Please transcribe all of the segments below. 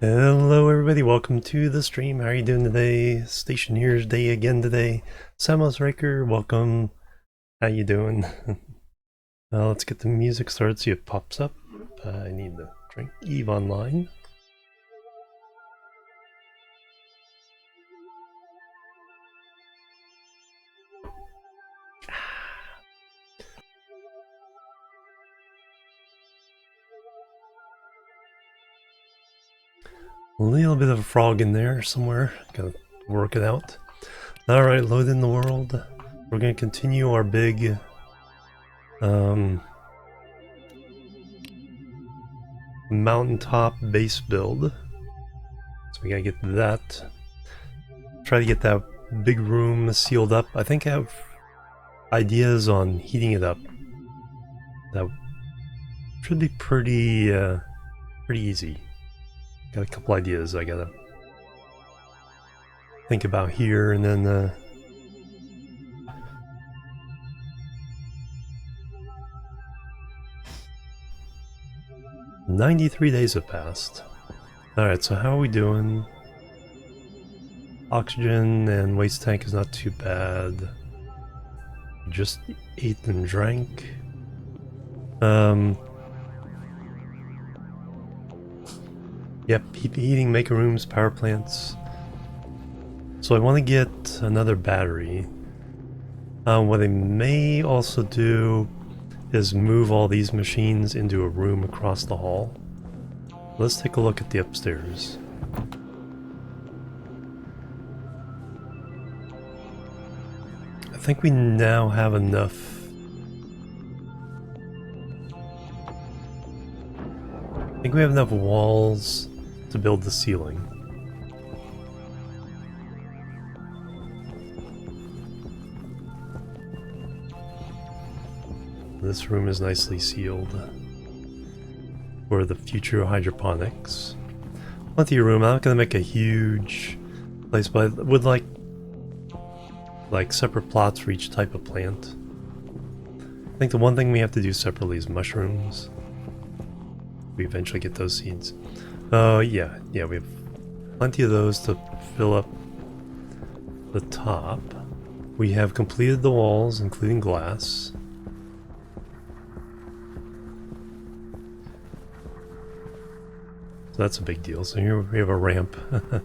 Hello everybody, welcome to the stream. How are you doing today? Stationeers day again today. Samos Riker, welcome. How you doing? Let's get the music started, see if it pops up. I need to drink Eve online. A little bit of a frog in there somewhere. Gotta work it out. Alright, load in the world. We're gonna continue our big mountaintop base build. So we gotta get that. Try to get that big room sealed up. I think I have ideas on heating it up. That should be pretty easy. Got a couple ideas I gotta think about here, and then 93 days have passed. Alright, so how are we doing? Oxygen and waste tank is not too bad. Just ate and drank. Yep, heating, maker rooms, power plants. So I want to get another battery. What I may also do is move all these machines into a room across the hall. Let's take a look at the upstairs. I think we now have enough. I think we have enough walls to build the ceiling. This room is nicely sealed for the future hydroponics. Plenty of room. I'm not gonna make a huge place, but I would like separate plots for each type of plant. I think the one thing we have to do separately is mushrooms. We eventually get those seeds. Yeah, we have plenty of those to fill up the top. We have completed the walls, including glass. So that's a big deal. So here we have a ramp to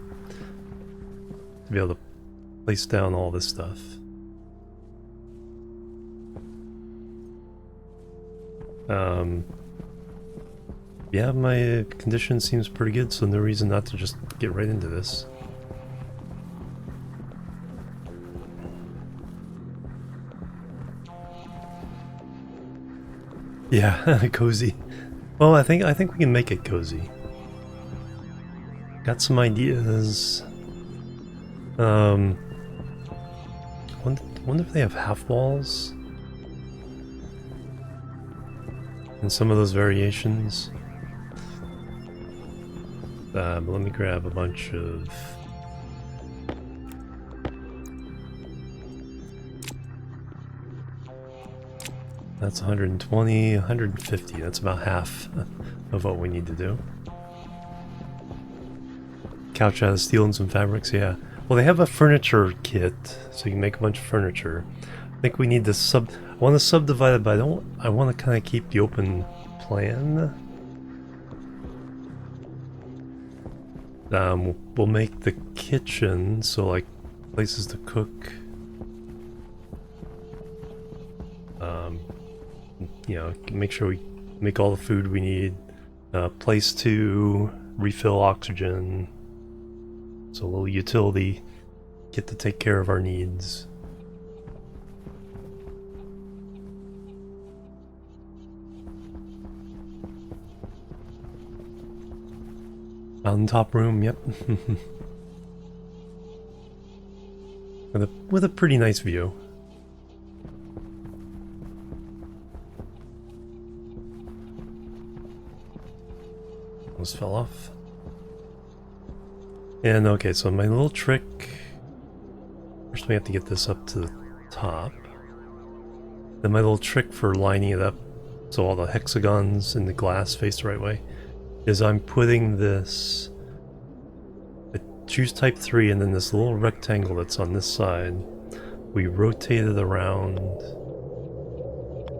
be able to place down all this stuff. Yeah, my condition seems pretty good, so no reason not to just get right into this. Yeah, cozy. Well, I think we can make it cozy. Got some ideas. Wonder if they have half walls in some of those variations. But let me grab a bunch of... That's 120, 150. That's about half of what we need to do. Couch out of steel and some fabrics, yeah. Well, they have a furniture kit, so you can make a bunch of furniture. I think we need to I want to subdivide it, but I want to kind of keep the open plan. We'll make the kitchen, so like places to cook. You know, make sure we make all the food we need. Place to refill oxygen. So a little utility kit to take care of our needs. Mountaintop room, yep. with a pretty nice view. Almost fell off. And okay, so my little trick. First we have to get this up to the top. Then my little trick for lining it up so all the hexagons in the glass face the right way is I'm putting this choose type 3, and then this little rectangle that's on this side, we rotate it around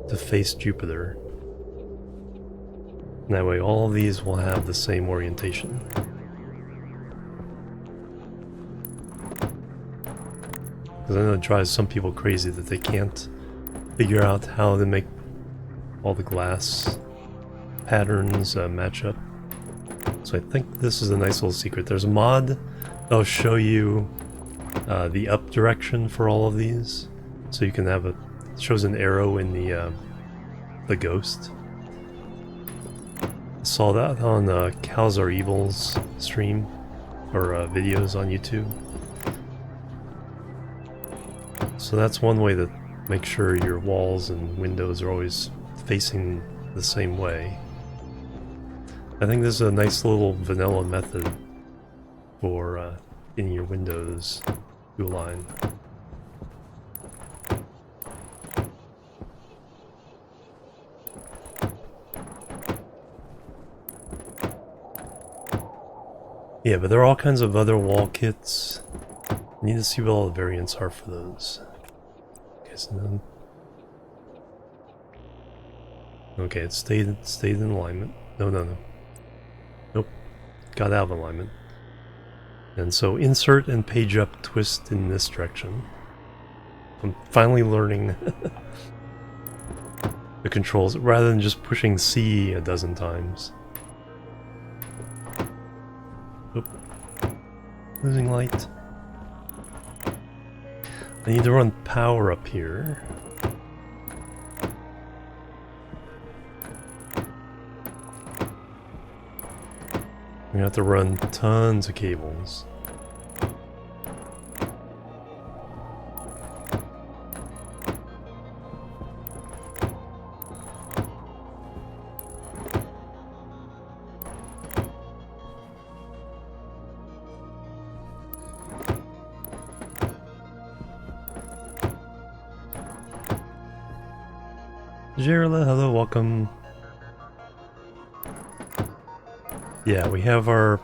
to face Jupiter. And that way all of these will have the same orientation. Because I know it drives some people crazy that they can't figure out how to make all the glass patterns match up. So I think this is a nice little secret. There's a mod that'll show you the up direction for all of these. So you can have it shows an arrow in the ghost. I saw that on Cows Are Evil's stream, or videos on YouTube. So that's one way to make sure your walls and windows are always facing the same way. I think this is a nice little vanilla method for getting your windows to align. Yeah, but there are all kinds of other wall kits. I need to see what all the variants are for those. Okay, so then... Okay, it stayed in alignment. No. Nope. Got out of alignment. And so insert and page up twist in this direction. I'm finally learning the controls rather than just pushing C a dozen times. Oop. Losing light. I need to run power up here. We have to run tons of cables. Jirla, hello, welcome. Yeah, we have our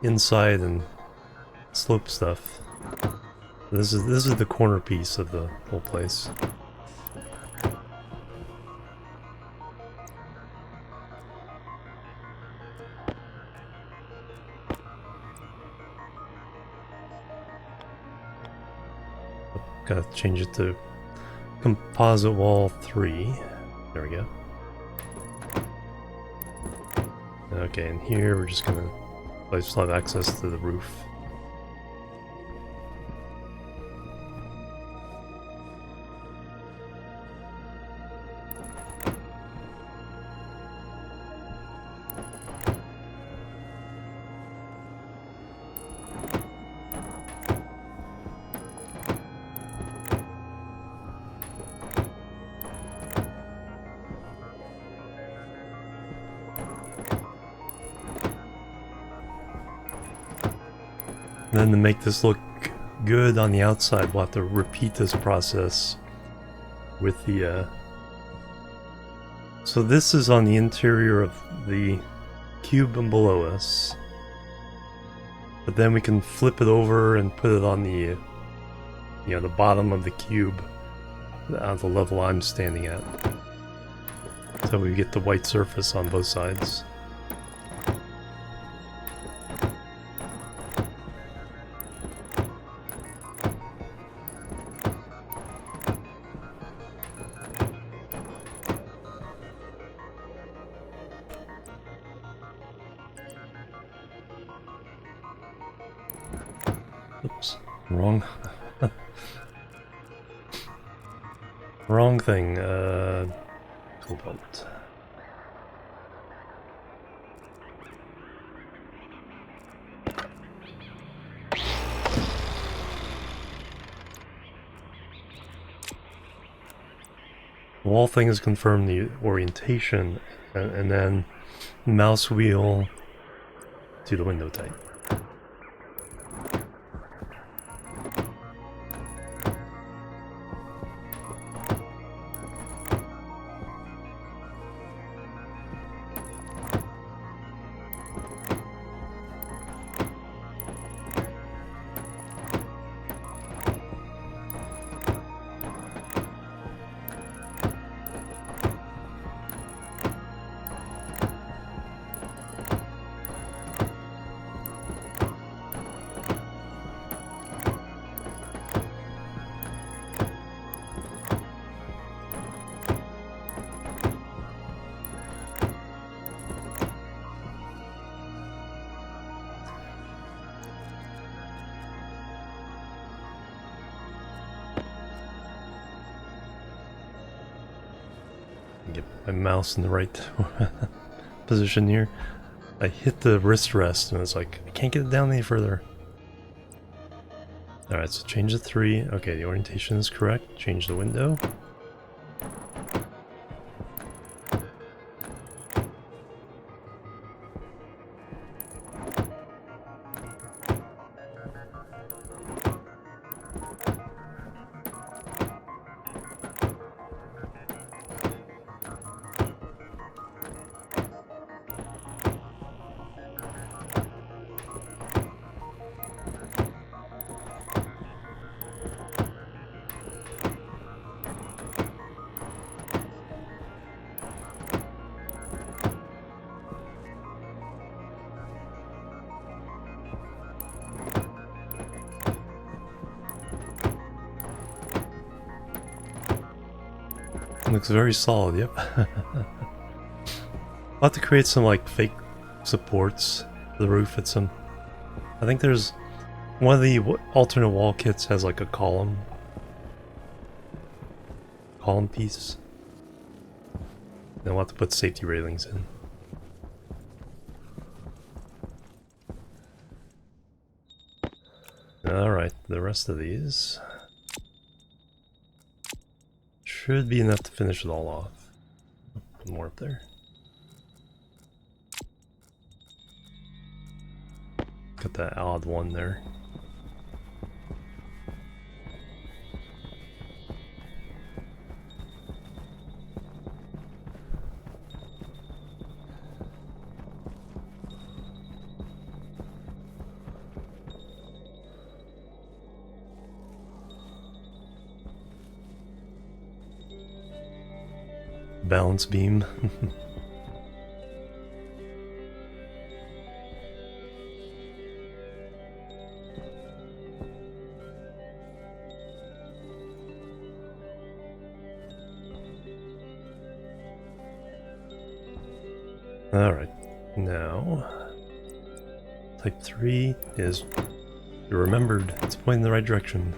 inside and slope stuff. This is the corner piece of the whole place. Gotta change it to composite wall 3. There we go. Okay, and here we're just gonna still have access to the roof. And then to make this look good on the outside, we'll have to repeat this process with the... So this is on the interior of the cube below us. But then we can flip it over and put it on the, the bottom of the cube at the level I'm standing at. So we get the white surface on both sides. Oops, wrong. Wrong thing. Tool belt. Wall thing is confirmed the orientation, and then mouse wheel to the window type. Get my mouse in the right position here. I hit the wrist rest and it's like, I can't get it down any further. Alright, so change the 3. Okay, the orientation is correct. Change the window. Looks very solid, yep. I'll have to create some like fake supports for the roof at some... I think there's... one of the alternate wall kits has like a column piece. Then we'll have to put safety railings in. Alright, the rest of these should be enough to finish it all off. One more up there. Got that odd one there. Balance beam. Alright, now type 3 is you remembered, it's pointing in the right direction.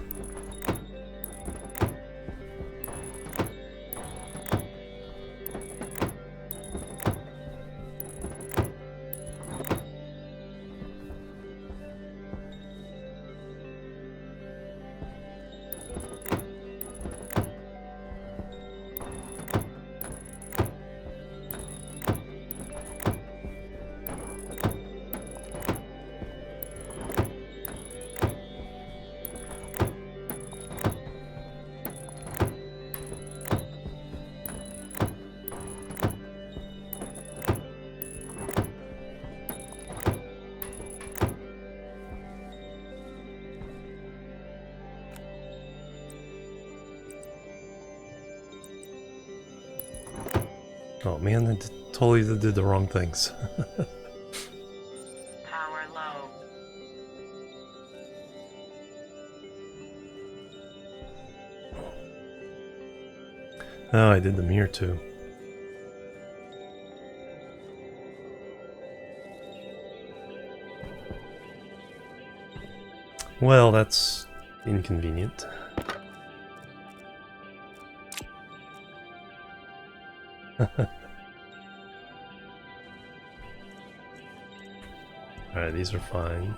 Oh man, I totally did the wrong things. Power low. Oh, I did them here too. Well, that's inconvenient. Alright, these are fine.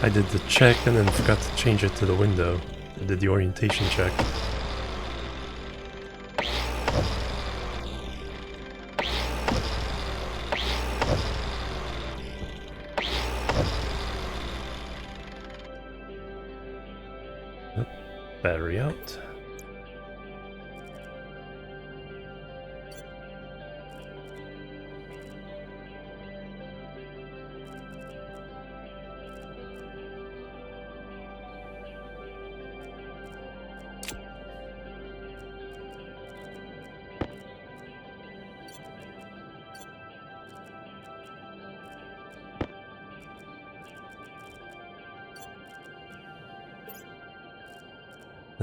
I did the check and then forgot to change it to the window. I did the orientation check. Oop, battery out.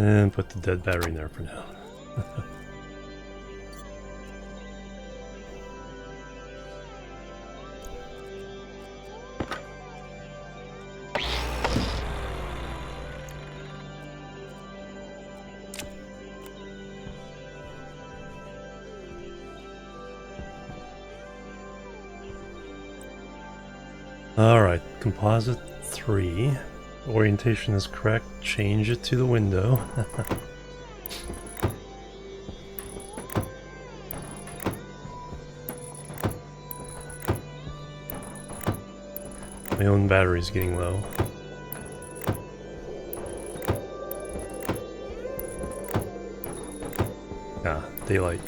And put the dead battery in there for now. Alright, composite 3. Orientation is correct. Change it to the window. My own battery's getting low. Ah, daylight.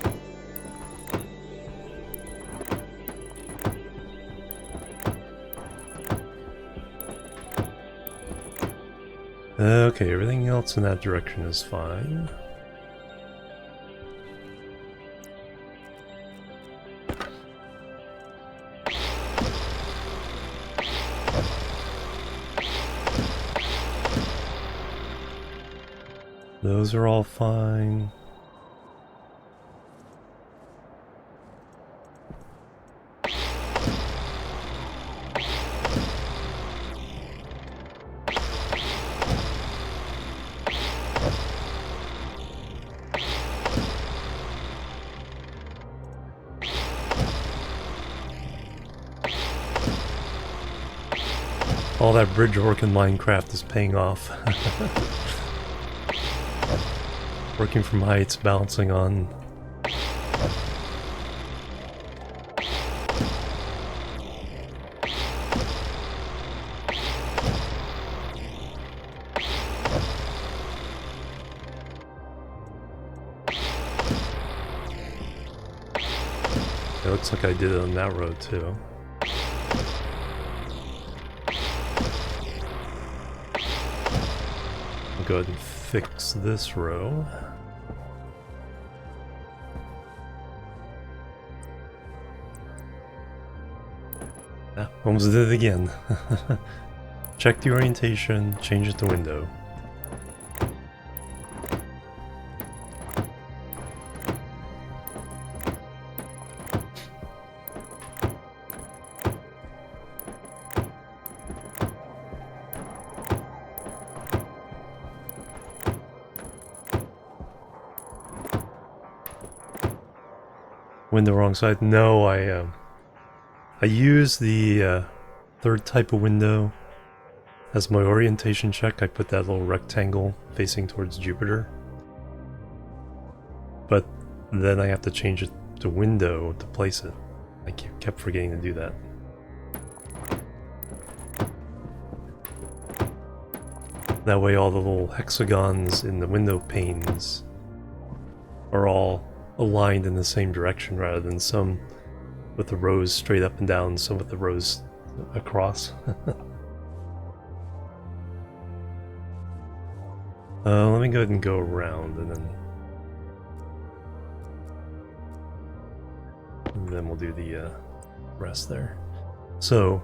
Okay, everything else in that direction is fine. Those are all fine. All that bridge work in Minecraft is paying off. Working from heights, balancing on. It looks like I did it on that road too. I'll go ahead and fix this row. Ah, almost did it again. Check the orientation, change it to window. Window wrong side. No, I use the third type of window as my orientation check. I put that little rectangle facing towards Jupiter, but then I have to change it to window to place it. I kept forgetting to do that. That way all the little hexagons in the window panes are all aligned in the same direction rather than some with the rows straight up and down, some with the rows across. Let me go ahead and go around and then we'll do the rest there. So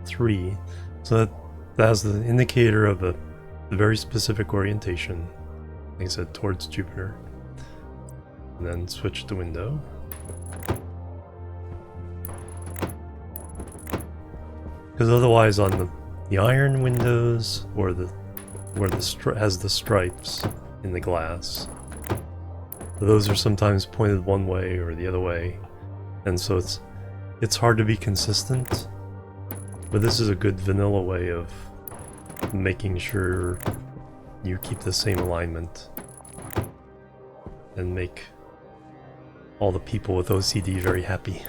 3, so that has the indicator of a very specific orientation, like I said, towards Jupiter. And then switch to window. Because otherwise on the iron windows, or where has the stripes in the glass, those are sometimes pointed one way or the other way, and so it's hard to be consistent. But this is a good vanilla way of making sure you keep the same alignment and make all the people with OCD very happy.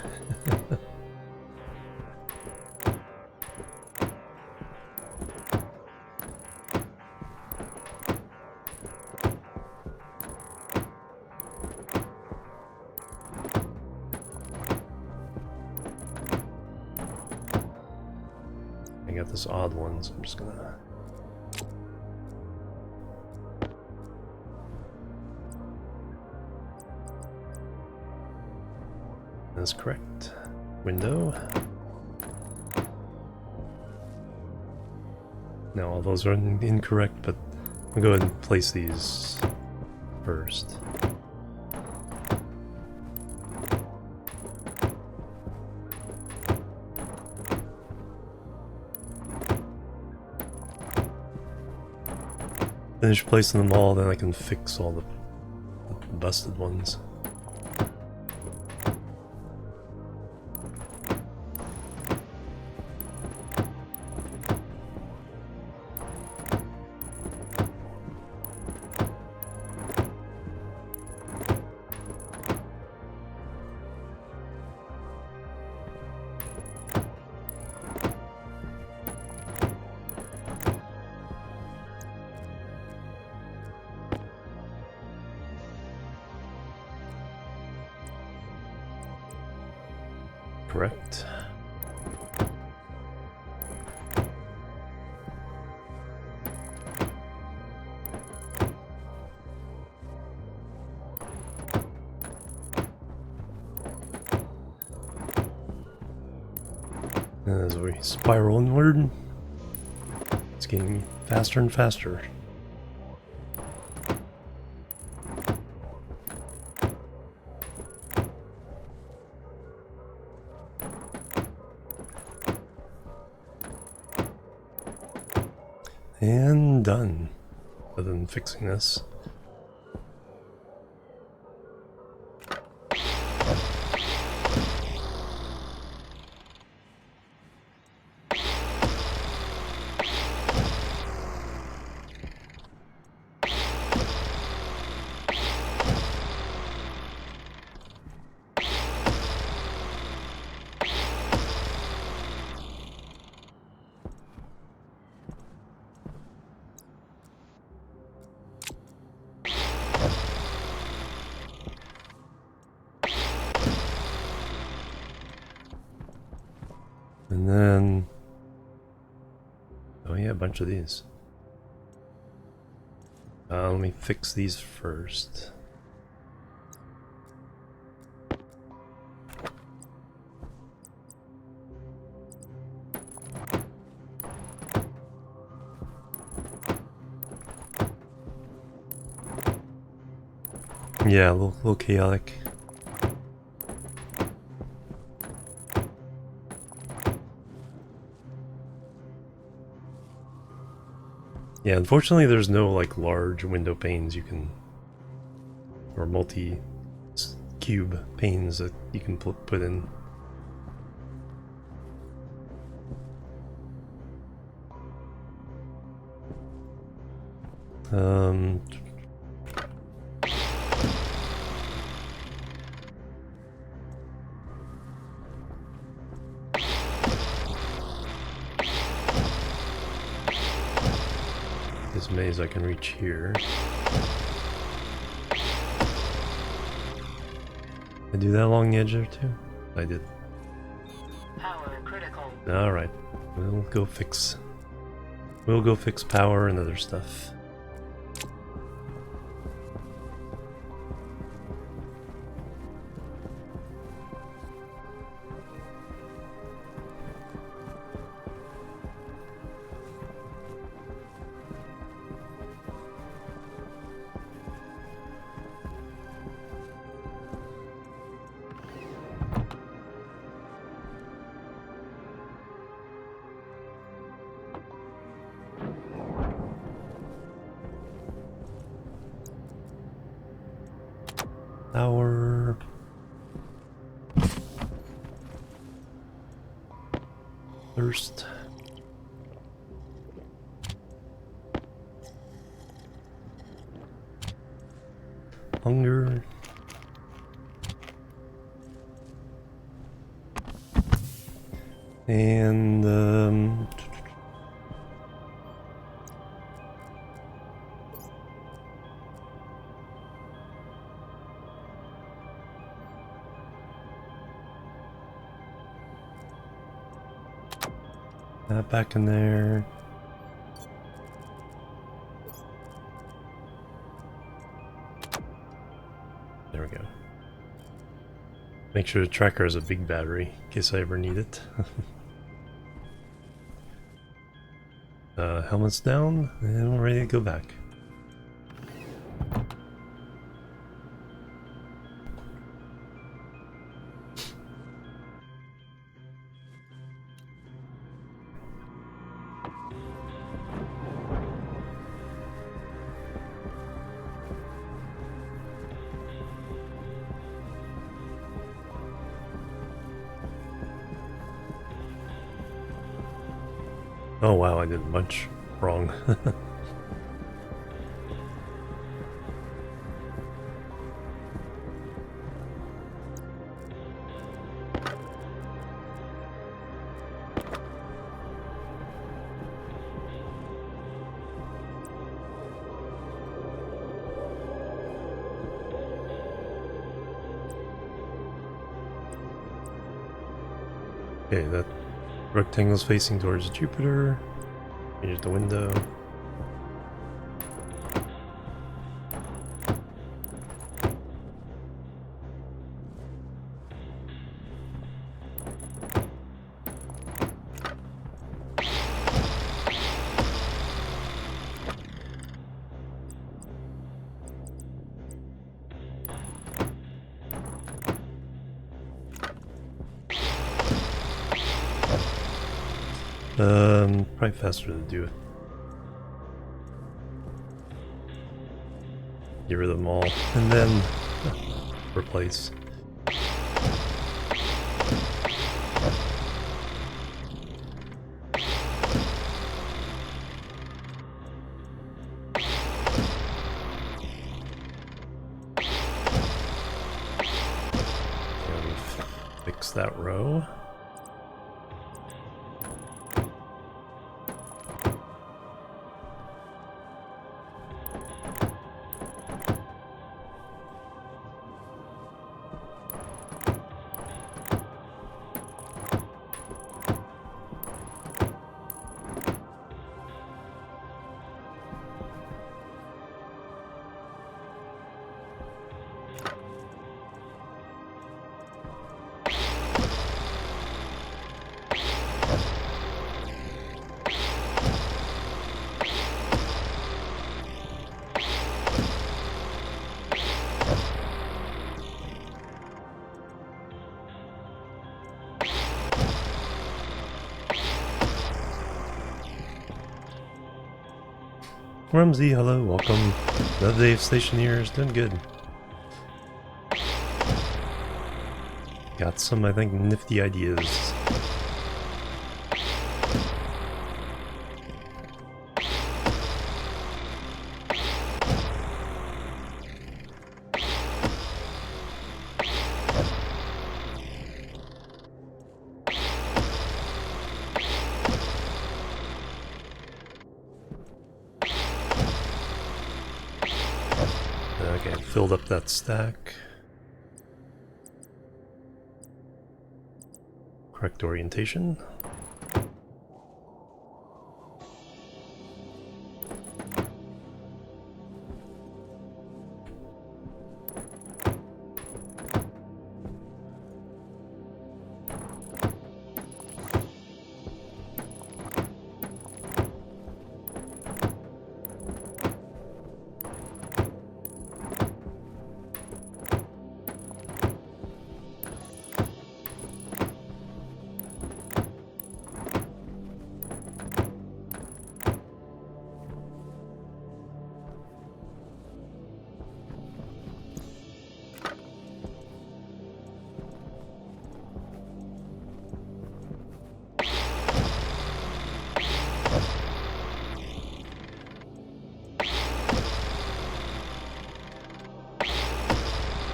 I got this odd one, so I'm just gonna... That's correct. Window. Now all those are incorrect, but I'll go ahead and place these first. Finish placing them all, then I can fix all the busted ones. Correct. As we spiral inward, it's getting faster and faster. And done. Other than fixing this. And then, oh yeah, a bunch of these. Let me fix these first. Yeah, a little chaotic. Yeah, unfortunately there's no like large window panes you can, or multi-cube panes that you can put in. This maze I can reach here. I do that along the edge there too? I did. Power critical. Alright. We'll go fix power and other stuff. Power. Thirst. Hunger. And that back in there. There we go. Make sure the tracker has a big battery in case I ever need it. Helmet's down, and we're ready to go back. Oh wow, I did much wrong. Okay, that rectangle's facing towards Jupiter. Here's the window. Probably faster to do it. Get rid of them all, and then replace. Okay, fix that row. Rumsey, hello, welcome. Another day of Stationeers, doing good. Got some, I think, nifty ideas. Okay, filled up that stack. Correct orientation.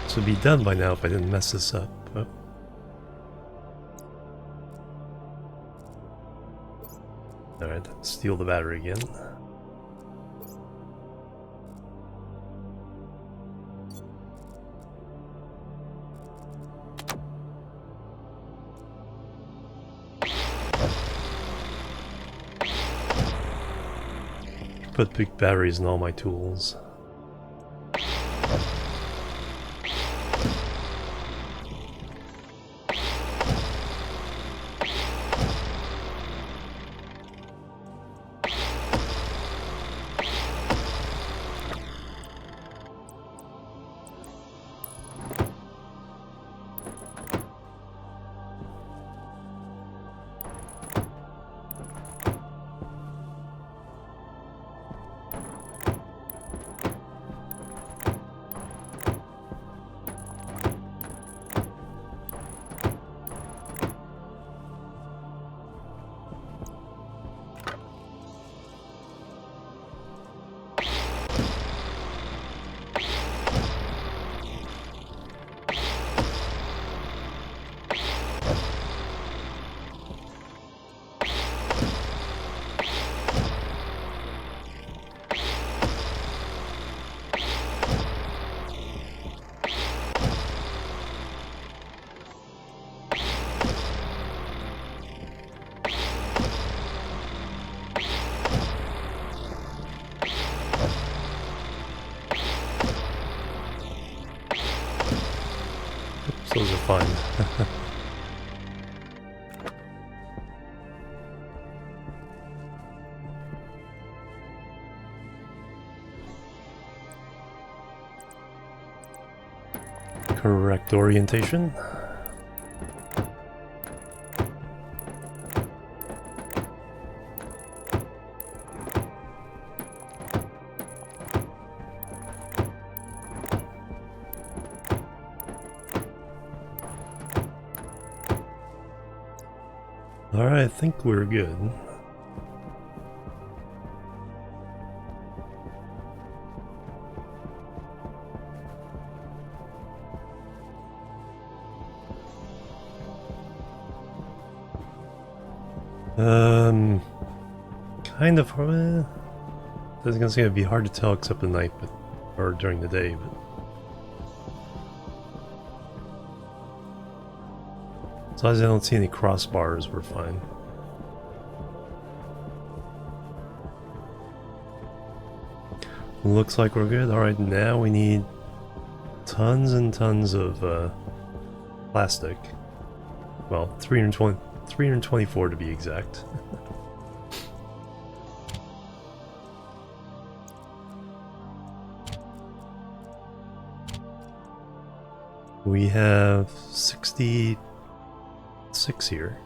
This would be done by now if I didn't mess this up. Oh. Alright, steal the battery again. Put big batteries in all my tools. fine. Correct orientation. Alright, I think we're good. Kind of. It's gonna be hard to tell except at night, but or during the day. But as long as I don't see any crossbars, we're fine. Looks like we're good. All right, now we need tons and tons of plastic. Well, 324 to be exact. We have 66 here.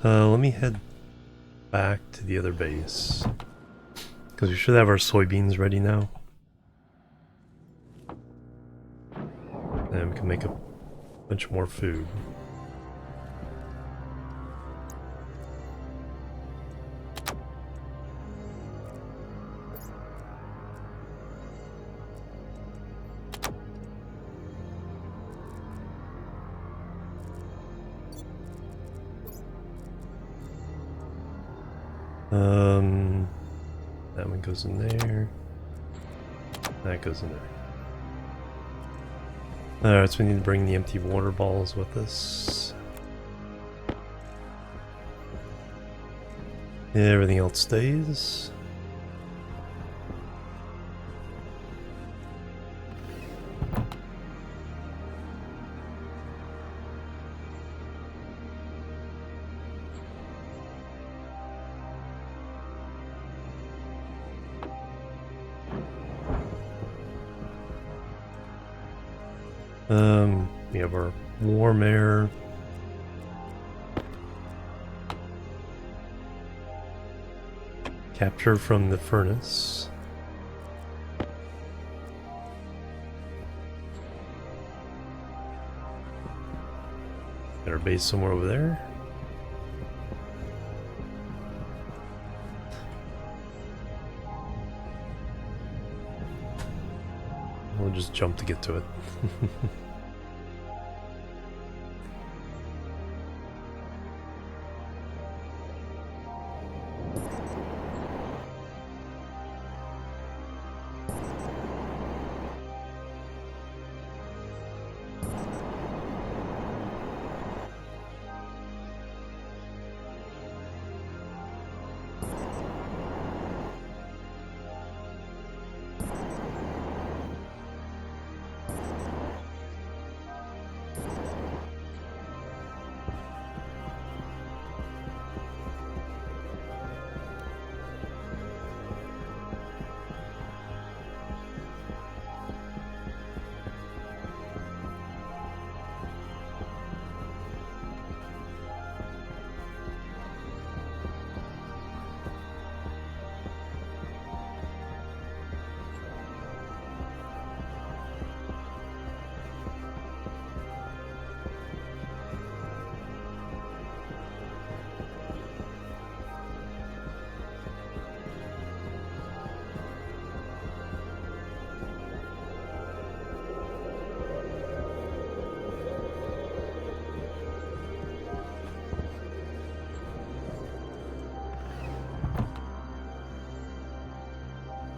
Let me head back to the other base, because we should have our soybeans ready now. And we can make a bunch more food. That one goes in there. That goes in there. Alright, so we need to bring the empty water balls with us. Yeah, everything else stays. We have our warm air. Capture from the furnace. Got our base somewhere over there. We'll just jump to get to it.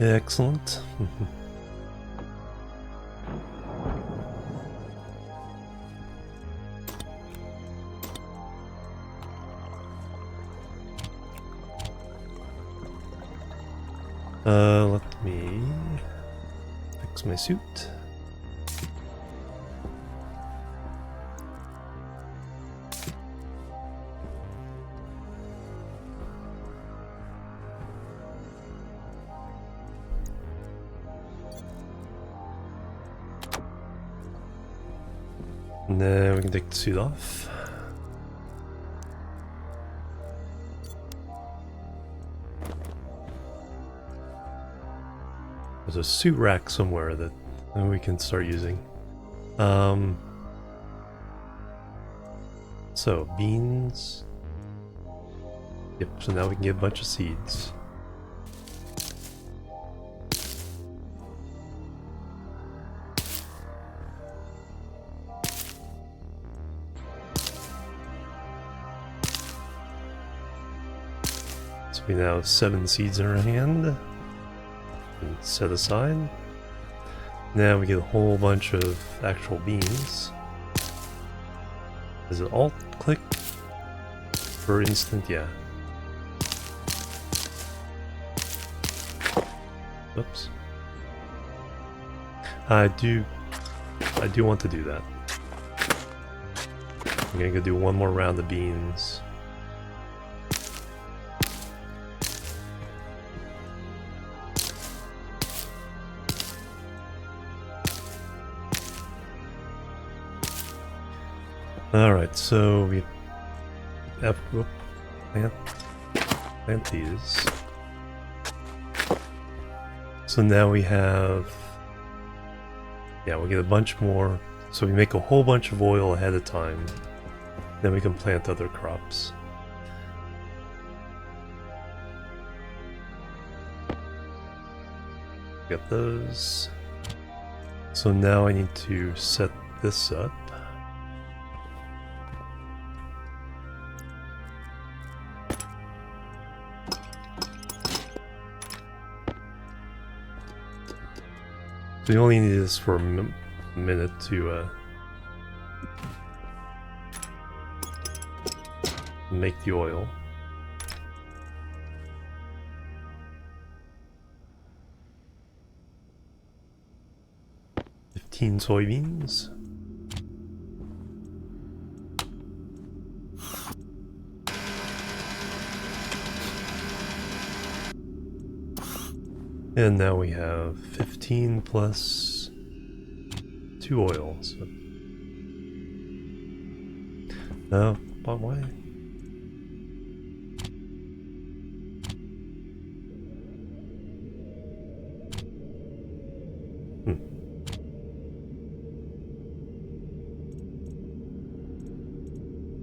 Excellent. Let me fix my suit. Now we can take the suit off. There's a suit rack somewhere that we can start using. So, beans. Yep, so now we can get a bunch of seeds. So we now have 7 seeds in our hand. And set aside. Now we get a whole bunch of actual beans. Is it alt click for instant? Yeah. Oops. I do want to do that. I'm gonna go do one more round of beans. Alright, so we have plant these. So now we have, yeah, we'll get a bunch more. So we make a whole bunch of oil ahead of time. Then we can plant other crops. Get those. So now I need to set this up. We only need this for a minute to make the oil. "15 soybeans. And now we have 15 plus 2 oils. No, but why?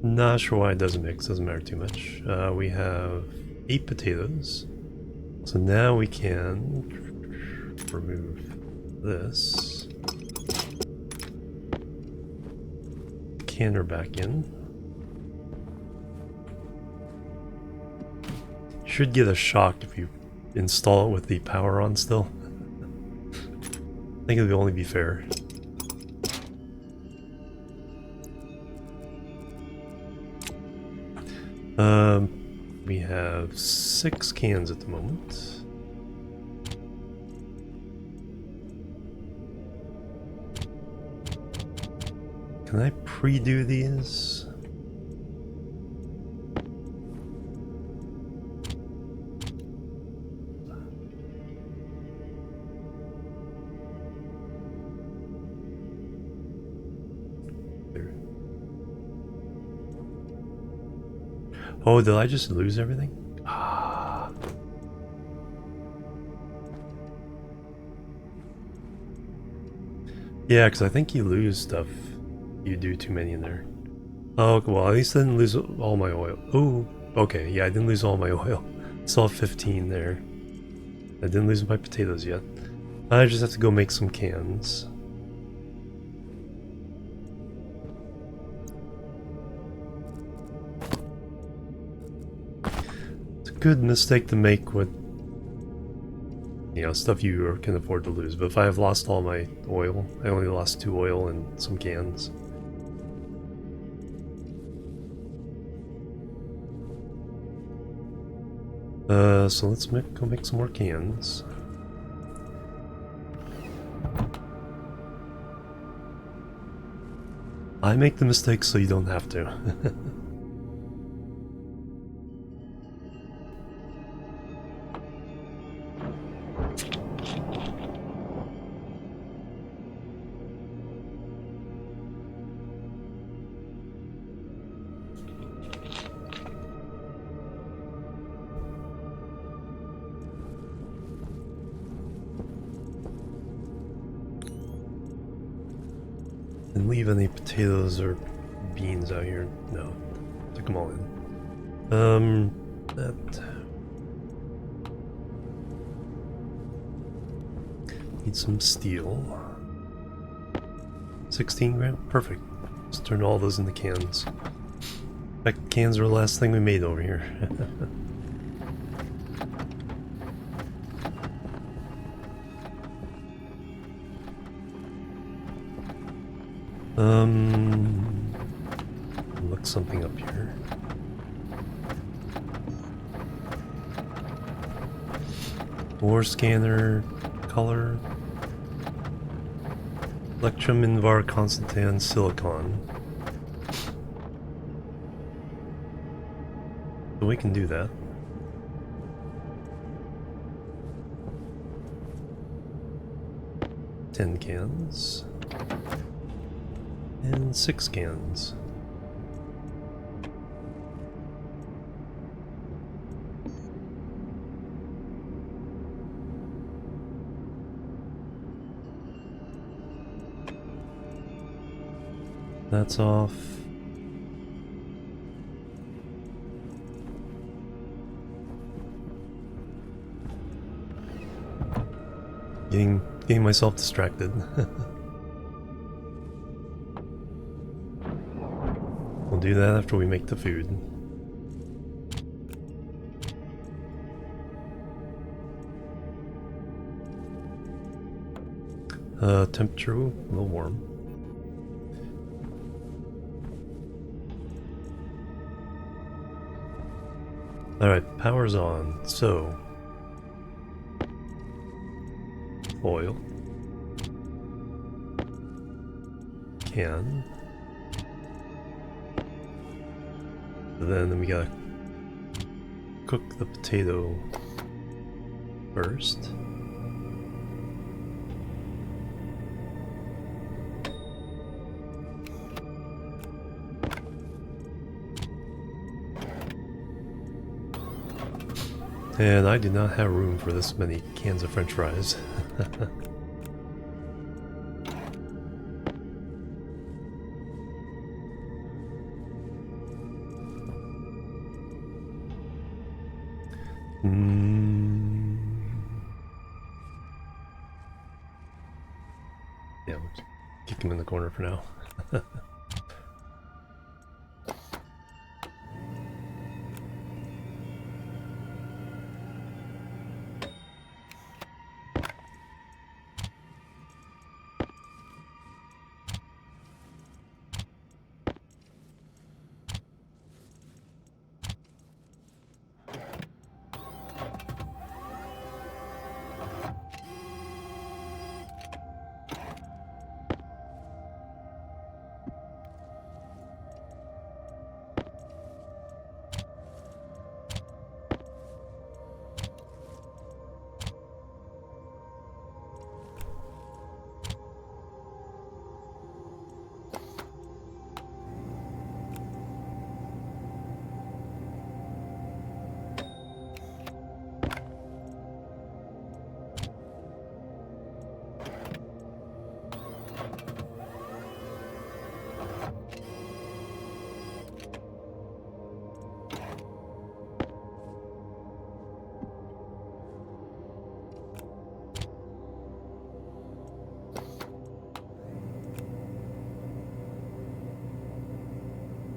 Not sure why it doesn't mix, doesn't matter too much. We have 8 potatoes. So now we can remove this. Canner back in. Should get a shock if you install it with the power on still. I think it would only be fair. We have 6 cans at the moment. Can I pre-do these? Oh, did I just lose everything? Ah. Yeah, because I think you lose stuff. You do too many in there. Oh, well, at least I didn't lose all my oil. Oh, okay, yeah, I didn't lose all my oil. Still have 15 there. I didn't lose my potatoes yet. I just have to go make some cans. Good mistake to make with, you know, stuff you can afford to lose. But if I have lost all my oil, I only lost 2 oil and some cans. So let's go make some more cans. I make the mistakes so you don't have to. And leave any potatoes or beans out here. No, took them all in. That need some steel. 16 gram, perfect. Let's turn all those into cans. In fact, cans are the last thing we made over here. Look something up here. Ore scanner, color, electrum, invar, constantan, silicon. So we can do that. Ten cans. And 6 cans. That's off. Getting myself distracted. We'll do that after we make the food. Temperature, a little warm. Alright, power's on, so... Oil. Can. Then we gotta cook the potato first. And I do not have room for this many cans of French fries. Yeah, we'll kick him in the corner for now.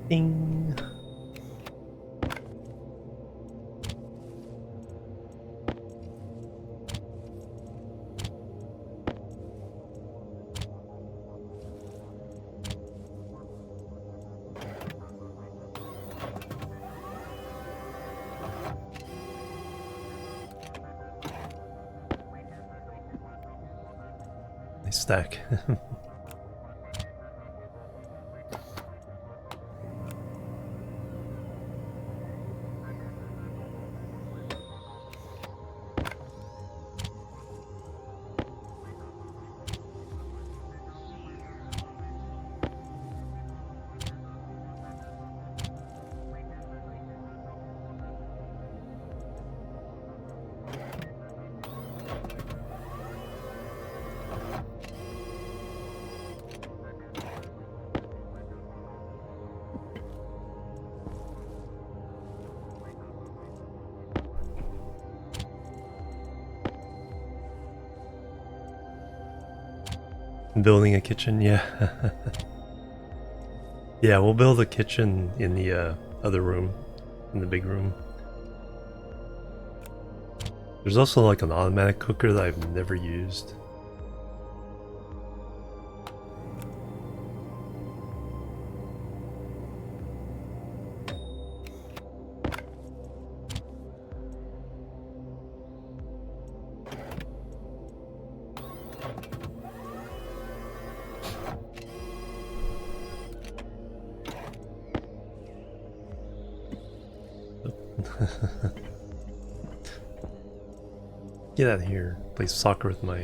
Ding. Nice stack. Building a kitchen, yeah. Yeah, we'll build a kitchen in the other room, in the big room. There's also like an automatic cooker that I've never used. Get out of here. Play soccer with my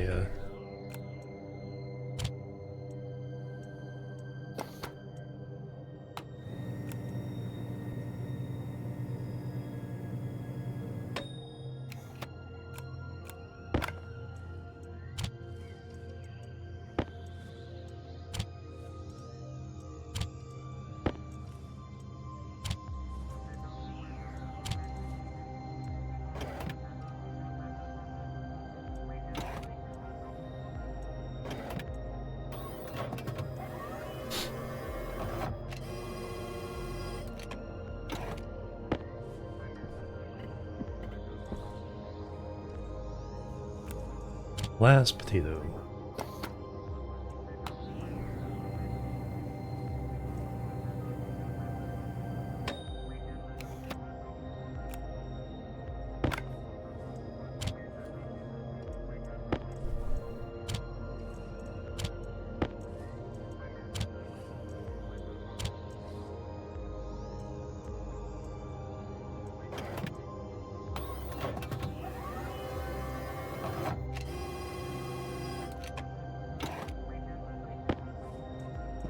last potato.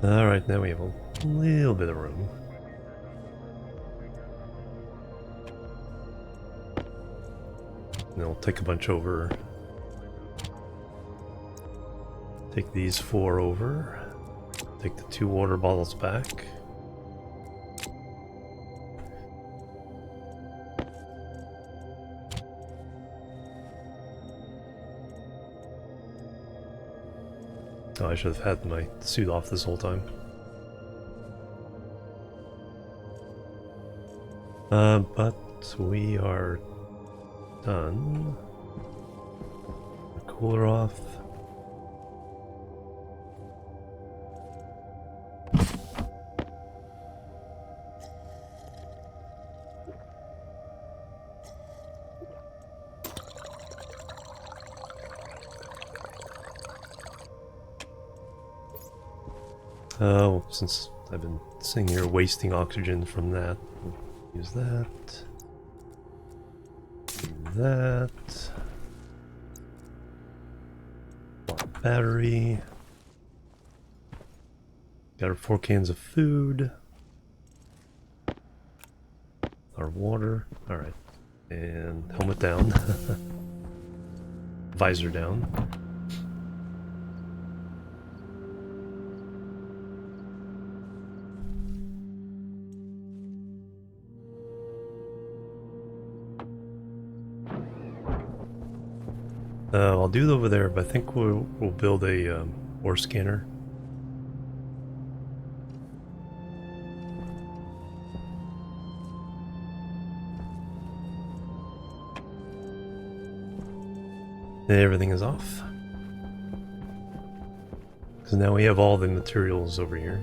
Alright, now we have a little bit of room. And then we'll take a bunch over. Take these 4 over. Take the 2 water bottles back. Oh, I should have had my suit off this whole time. But we are done. Cooler off. Oh, since I've been sitting here wasting oxygen from that, we'll use that. Do that. Battery. Got our 4 cans of food. Our water. Alright. And helmet down. Visor down. I'll do it over there, but I think we'll build a ore scanner. Everything is off. Because now we have all the materials over here.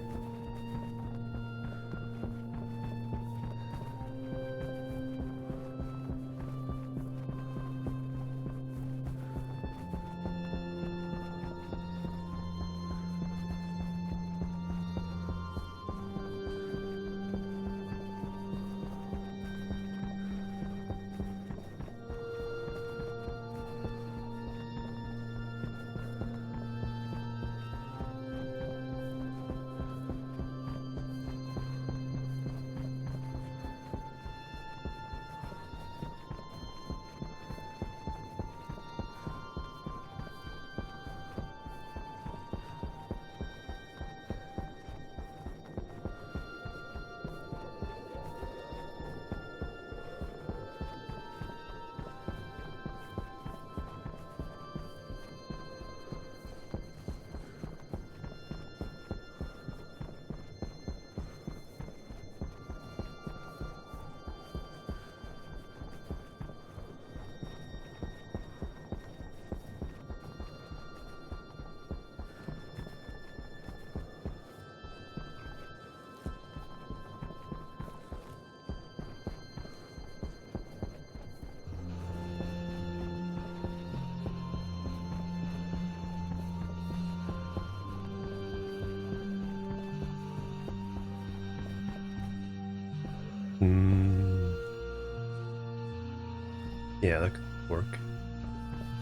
Yeah, that could work.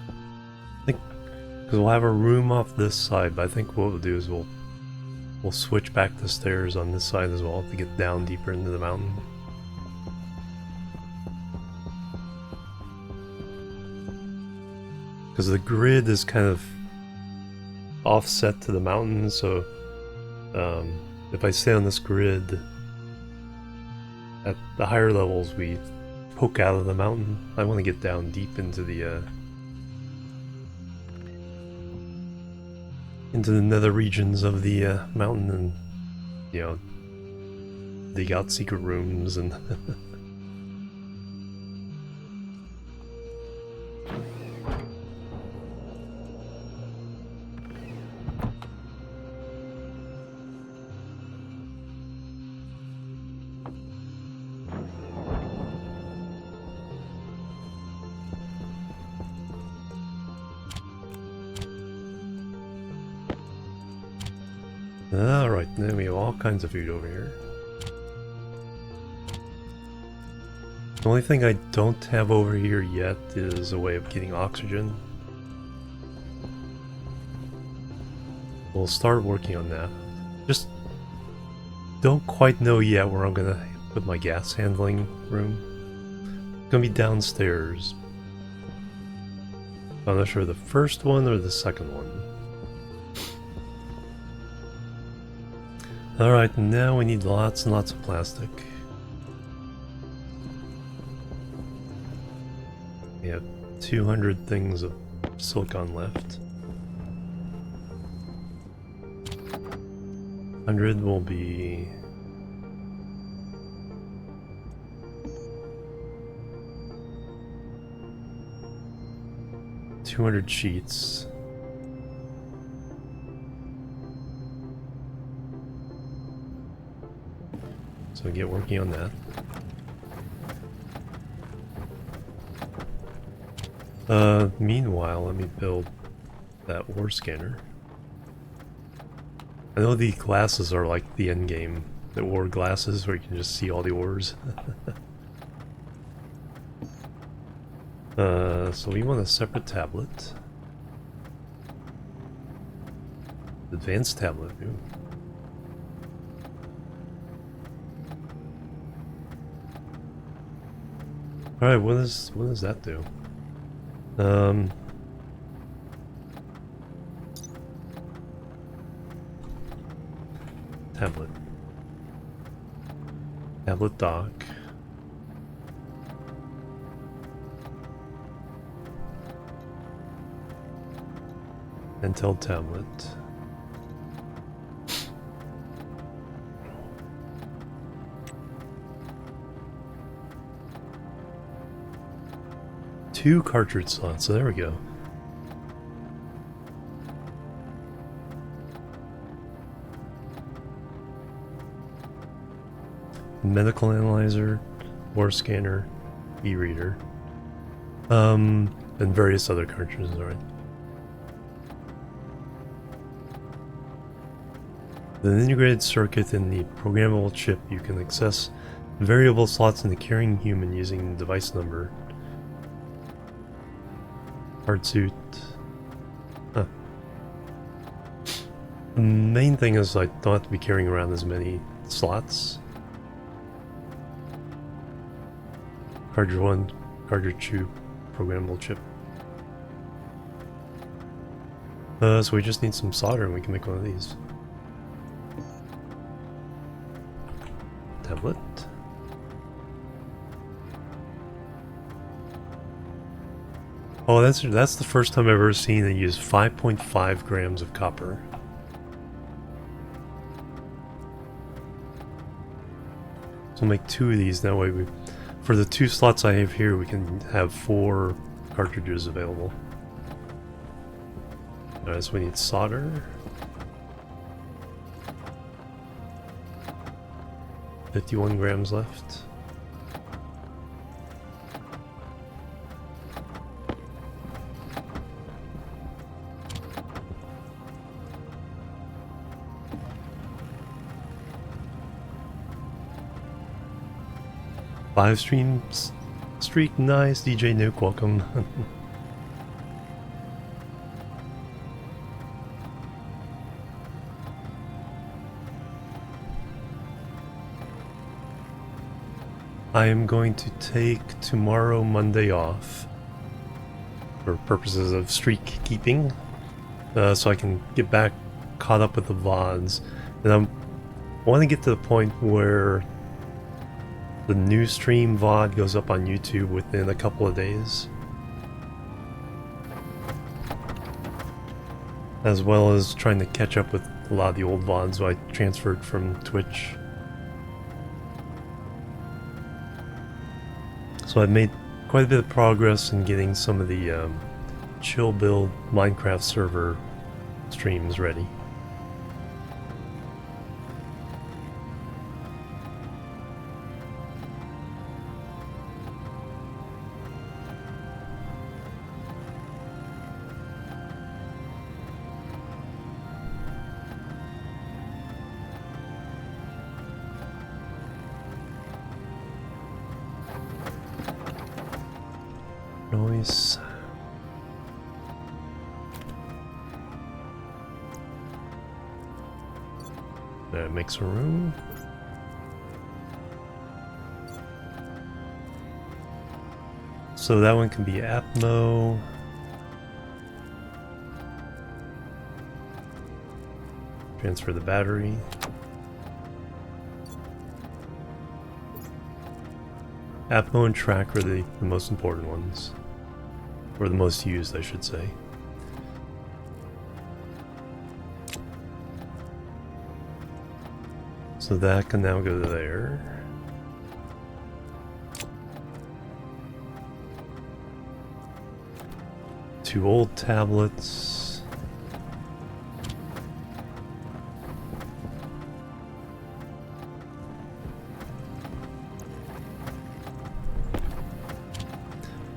I think because we'll have a room off this side, but I think what we'll do is we'll switch back the stairs on this side as well to get down deeper into the mountain. Because the grid is kind of offset to the mountain, so if I stay on this grid, at the higher levels we poke out of the mountain. I want to get down deep into the nether regions of the mountain and, you know, dig out secret rooms and Alright, then we have all kinds of food over here. The only thing I don't have over here yet is a way of getting oxygen. We'll start working on that. Just don't quite know yet where I'm gonna put my gas handling room. It's gonna be downstairs. I'm not sure the first one or the second one. Alright, now we need lots and lots of plastic. We have 200 things of silicon left. 100 will be... $200 sheets. So get working on that. Meanwhile, let me build that ore scanner. I know the glasses are like the end game. The ore glasses where you can just see all the ores. So we want a separate tablet. Advanced tablet, ooh. Alright, what does that do? Tablet. Tablet dock. Intel tablet. Two cartridge slots, so there we go. Medical analyzer, ore scanner, e-reader, and various other cartridges, alright. With an integrated circuit in the programmable chip, you can access variable slots in the carrying human using device number. Hard suit. Huh. The main thing is I don't have to be carrying around as many slots. Cartridge 1, cartridge 2, programmable chip. So we just need some solder and we can make one of these. Tablet. Oh, that's the first time I've ever seen it use 5.5 grams of copper. So we'll make 2 of these, that way for the 2 slots I have here, we can have 4 cartridges available. Alright, so we need solder. 51 grams left. Five streams Streak, nice. DJ Nuke, welcome. I am going to take tomorrow, Monday off for purposes of streak keeping, so I can get back caught up with the VODs. And I want to get to the point where the new stream VOD goes up on YouTube within a couple of days, as well as trying to catch up with a lot of the old VODs I transferred from Twitch. So I've made quite a bit of progress in getting some of the chill build Minecraft server streams ready. Noise. That makes a room. So that one can be Atmo. Transfer the battery. Atmo and track are the most important ones. Or the most used, I should say. So that can now go there. Two old tablets.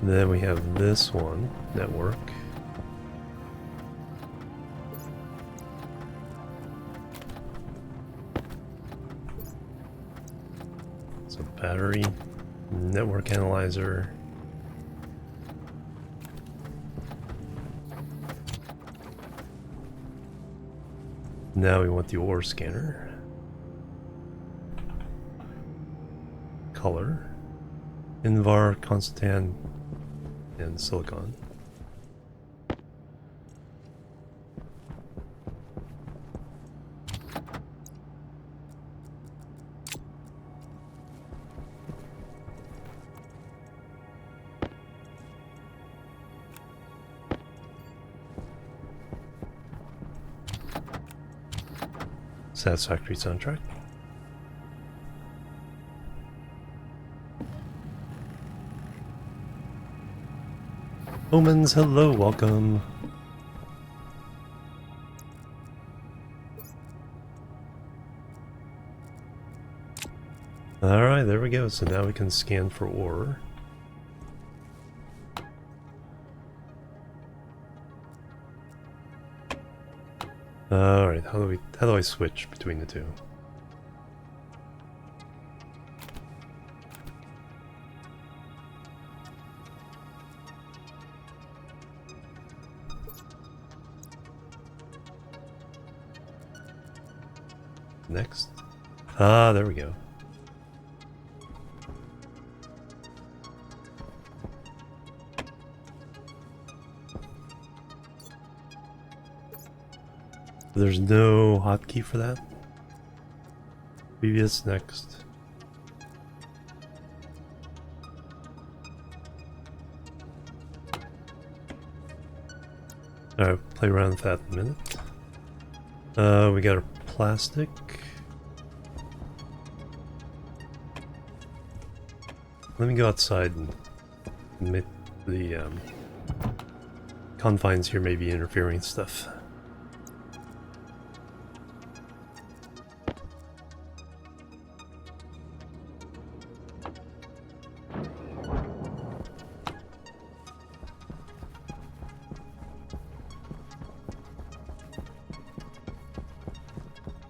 Then we have this one, network. So battery, network analyzer. Now we want the ore scanner. Color. Invar, Constant, and silicon. Satisfactory soundtrack. Omens, hello, welcome. Alright, there we go. So now we can scan for ore. Alright, how do I switch between the two? Next. Ah, there we go. There's no hotkey for that. Previous, next. Alright, play around with that in a minute. We got our plastic. Let me go outside and admit the confines here may be interfering with stuff.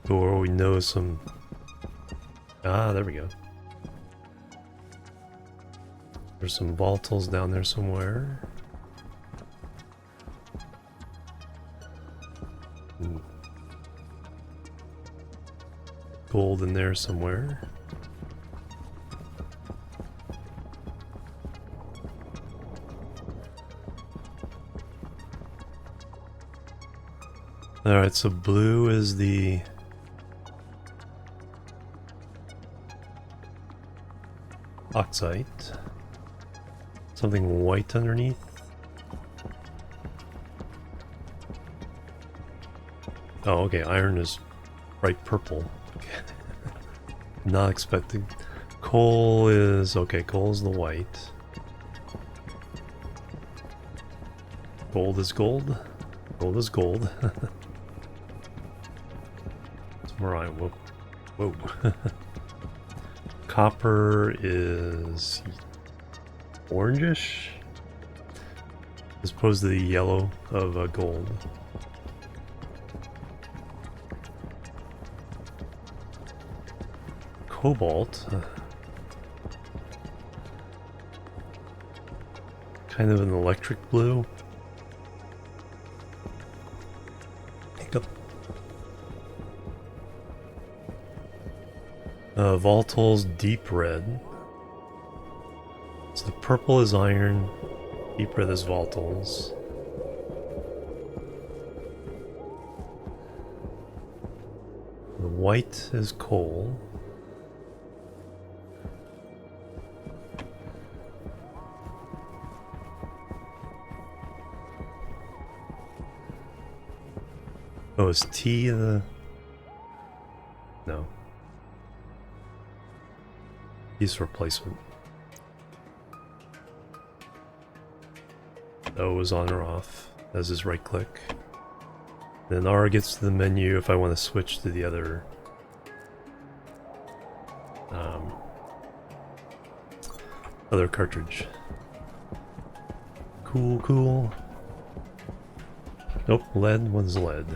Or we know some... Ah, there we go. There's some volatiles down there somewhere. Gold in there somewhere. Alright, so blue is the oxide. Something white underneath. Oh, okay, iron is bright purple. Not expecting. Coal is... okay, coal is the white. Gold is gold. Gold is gold. Somewhere I... whoa. Whoa. Copper is... orangish? As opposed to the yellow of gold. Cobalt. Kind of an electric blue. Hiccup. Volatiles deep red. So the purple is iron, deep red is volatiles. The white is coal. Oh, is T the... no. T's replacement. O is on or off, as is right click. Then R gets to the menu if I want to switch to the other other cartridge. Cool, cool. Nope, lead was lead.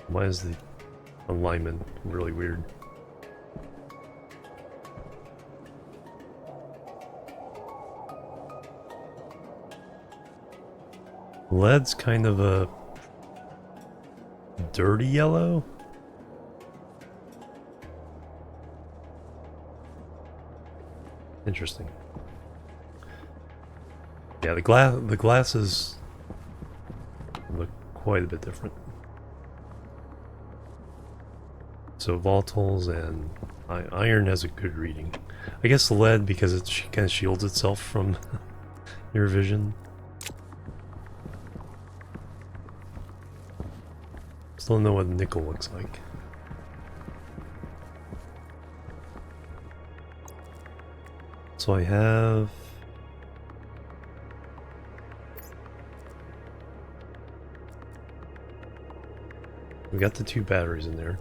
Why is the alignment really weird? Lead's kind of a dirty yellow. Interesting. Yeah, the glasses look quite a bit different. So volatiles and iron has a good reading. I guess lead because it kind of shields itself from your vision. Still don't know what nickel looks like. So I have... we got the 2 batteries in there.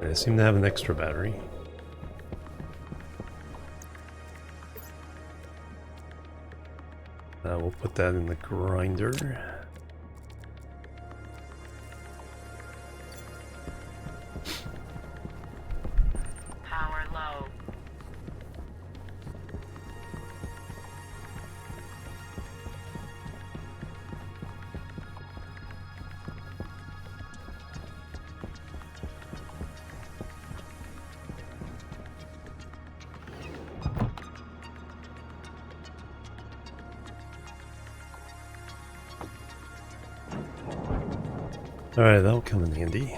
And I seem to have an extra battery. We'll put that in the grinder. Power low. Alright, that'll come in handy.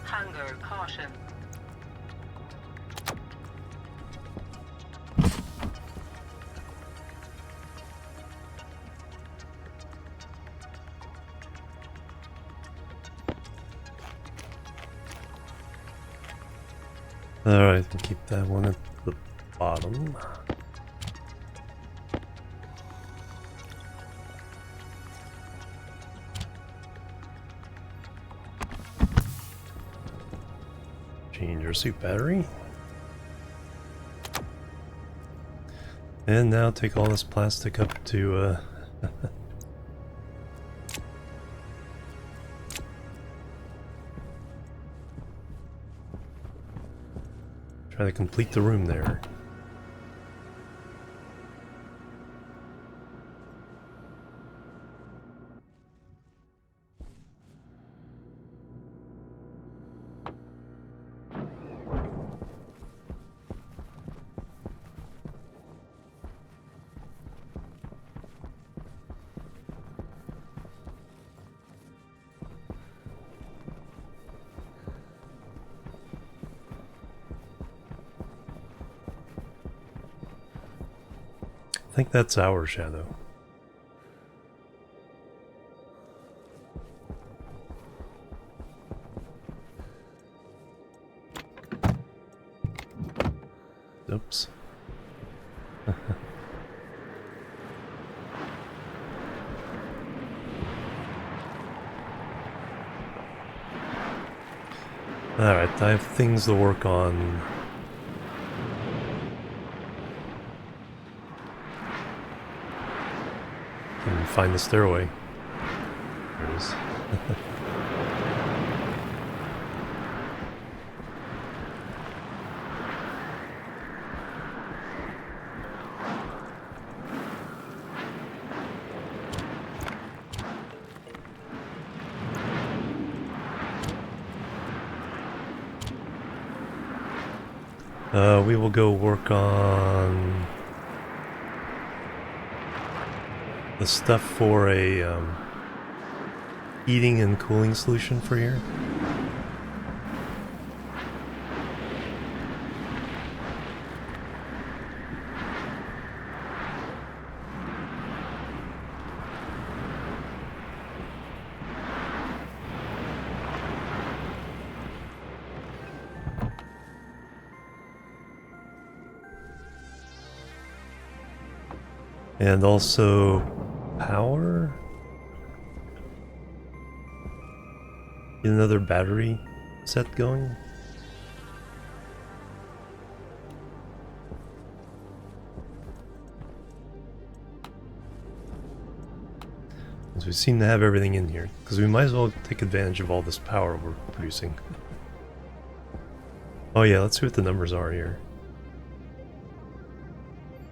Hunger caution. Alright, we'll keep that one at the bottom. Change your suit battery. And now take all this plastic up to try to complete the room there. I think that's our shadow. Oops. Alright, I have things to work on. And find the stairway. There it is. We will go work on the stuff for a heating and cooling solution for here. And also power. Get another battery set going. Because we seem to have everything in here. Because we might as well take advantage of all this power we're producing. Oh yeah, let's see what the numbers are here.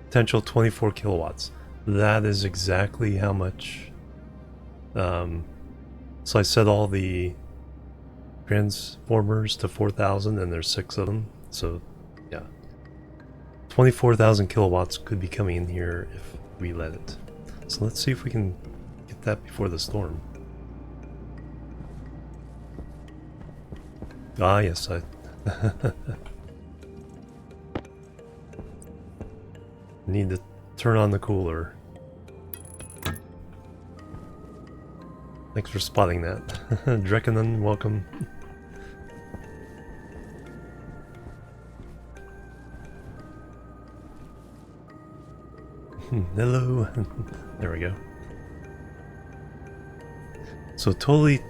Potential 24 kilowatts. That is exactly how much. So I set all the transformers to 4,000 and there's 6 of them. So yeah, 24,000 kilowatts could be coming in here if we let it. So let's see if we can get that before the storm. Ah yes, I need to turn on the cooler. Thanks for spotting that. Drekkanen, welcome. Hello. There we go. So totally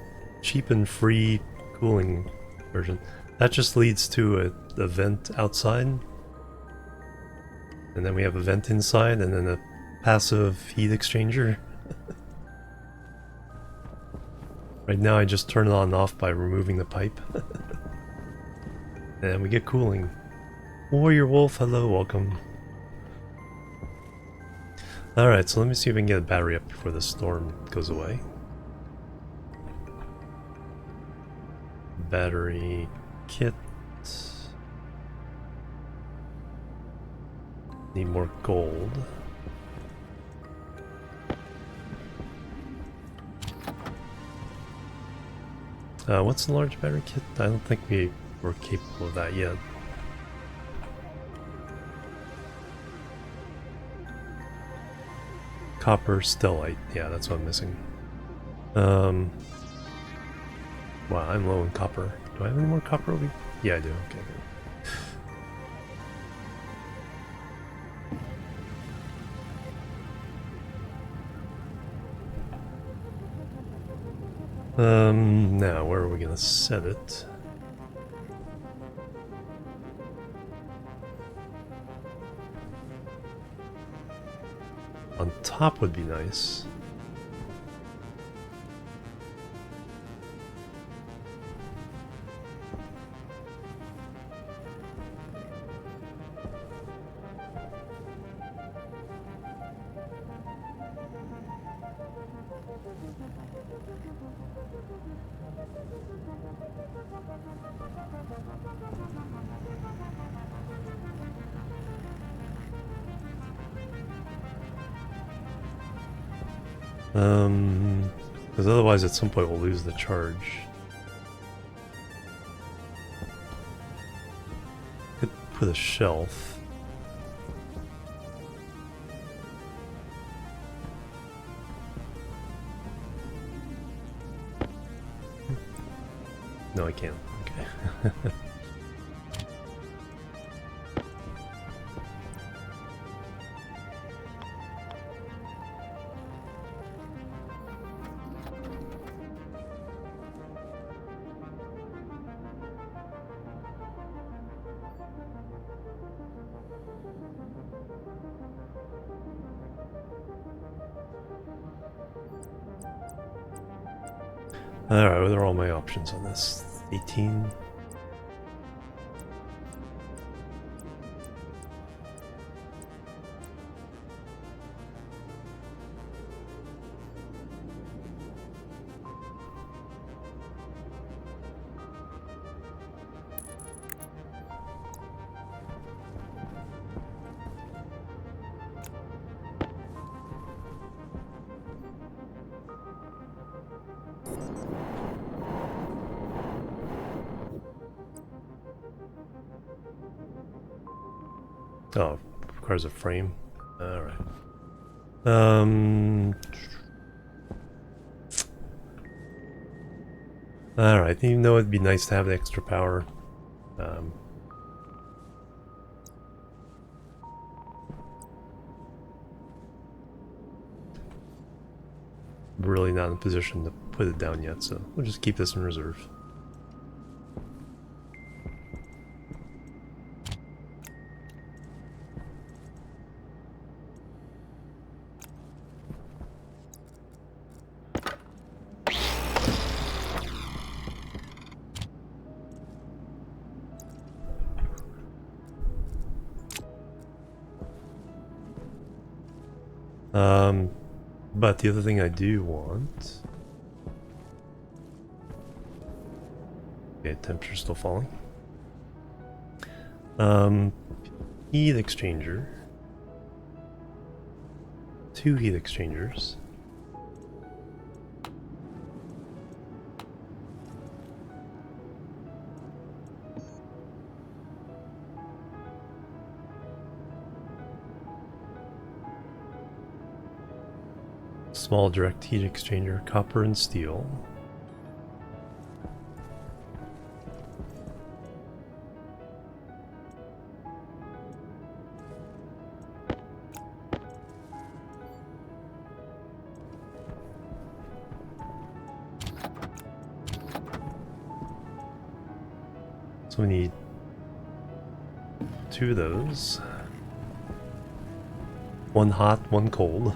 cheap and free cooling version. That just leads to a vent outside. And then we have a vent inside and then a passive heat exchanger. Right now I just turn it on and off by removing the pipe. And we get cooling. Warrior Wolf, hello, welcome. Alright, so let me see if we can get a battery up before the storm goes away. Battery kit. Need more gold. What's the large battery kit? I don't think we were capable of that yet. Copper stellite. Yeah, that's what I'm missing. Wow, I'm low in copper. Do I have any more copper over here? Yeah, I do. Okay, good. Now where are we gonna set it? On top would be nice. Because otherwise at some point we'll lose the charge. Could put a shelf. No, I can't. Okay. Alright, what are all my options on this? 18? Oh, requires a frame. Alright. Alright, even though it'd be nice to have the extra power. Really not in a position to put it down yet, so we'll just keep this in reserve. But the other thing I do want... Okay, temperature's still falling. Heat exchanger. 2 heat exchangers. Small direct heat exchanger, copper and steel. So we need 2 of those. 1 hot, 1 cold.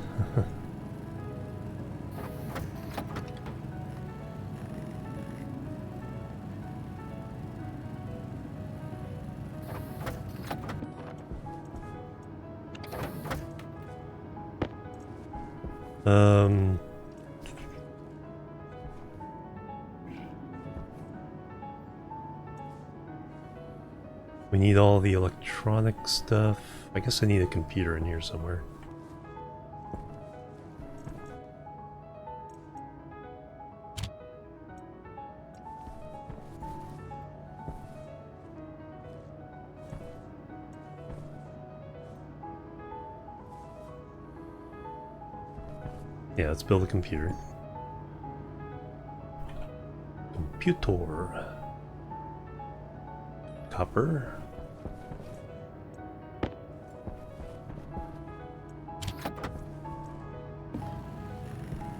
We need all the electronic stuff. I guess I need a computer in here somewhere. Yeah, let's build a computer. Computer. Copper.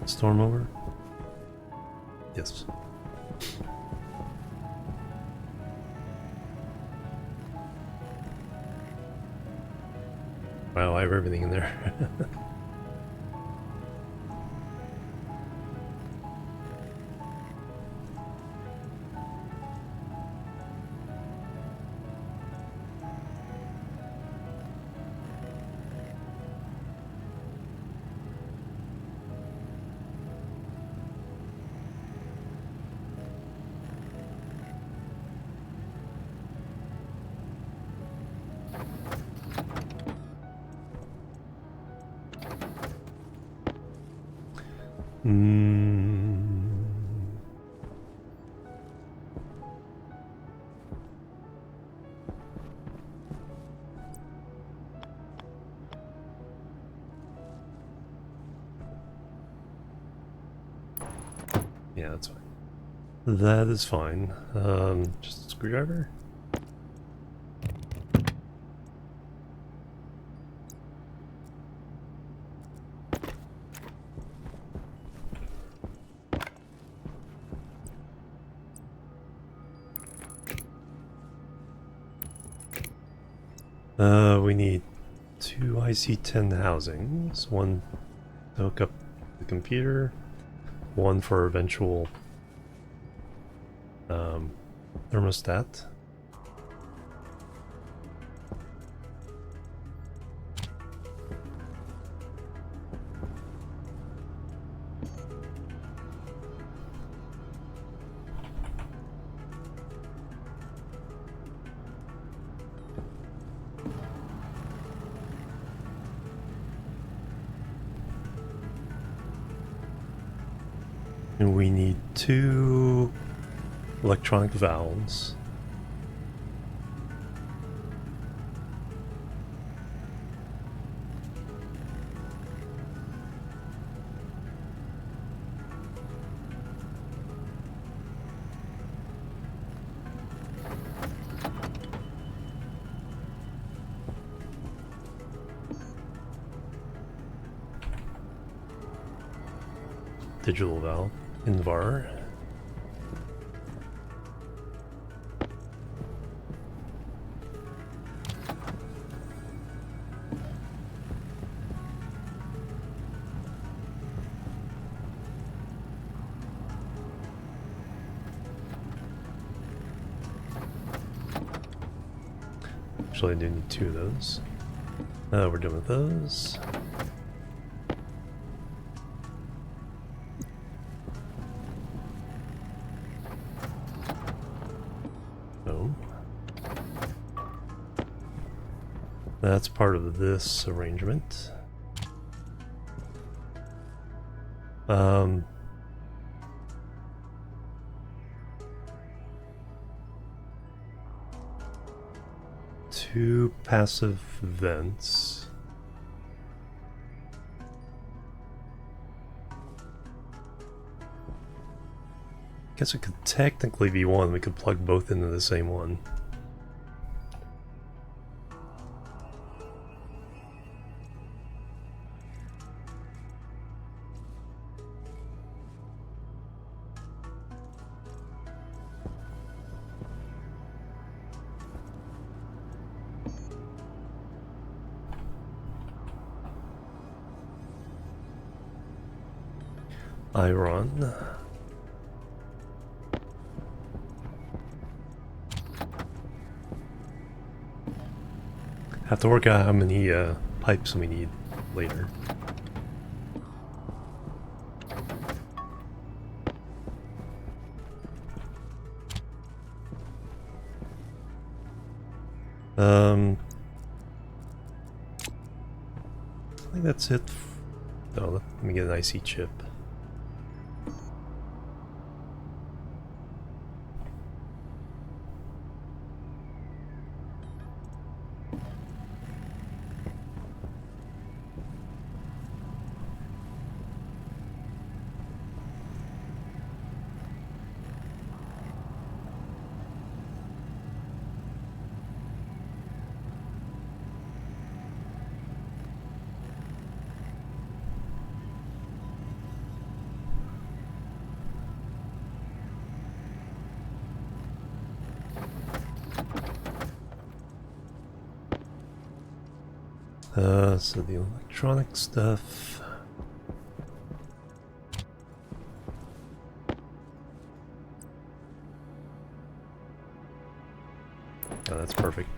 Storm over? Yes. Wow, I have everything in there. Mm. Yeah, that's fine. That is fine. Just a screwdriver? We need 2 IC10 housings. One to hook up the computer, one for eventual thermostat. And we need 2 electronic valves. Digital valve, Invar. Actually, I do need 2 of those. We're done with those. Oh. That's part of this arrangement. Two passive vents. Guess it could technically be one. We could plug both into the same one. Iron. Have to work out how many pipes we need later. I think that's it. Oh, let me get an IC chip. So the electronic stuff. Oh, that's perfect.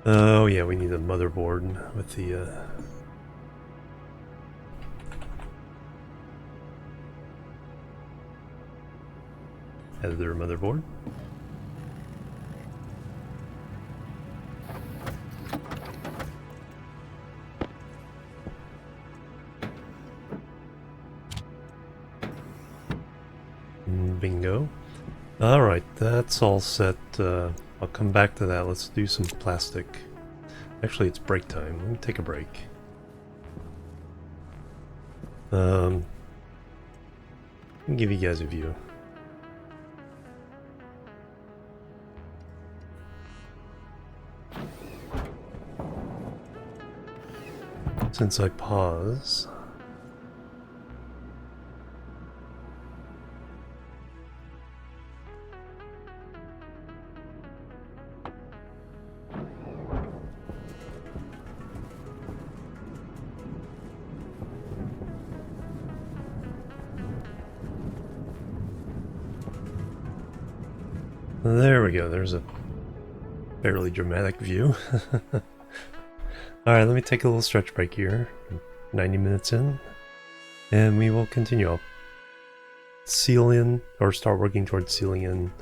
Oh yeah, we need a motherboard with the editor motherboard. Bingo. Alright, that's all set. I'll come back to that. Let's do some plastic. Actually, it's break time. Let me take a break. Let me give you guys a view. Since I pause... There we go, there's a fairly dramatic view. Alright, let me take a little stretch break here. 90 minutes in. And we will continue. I'll seal in, or start working towards sealing in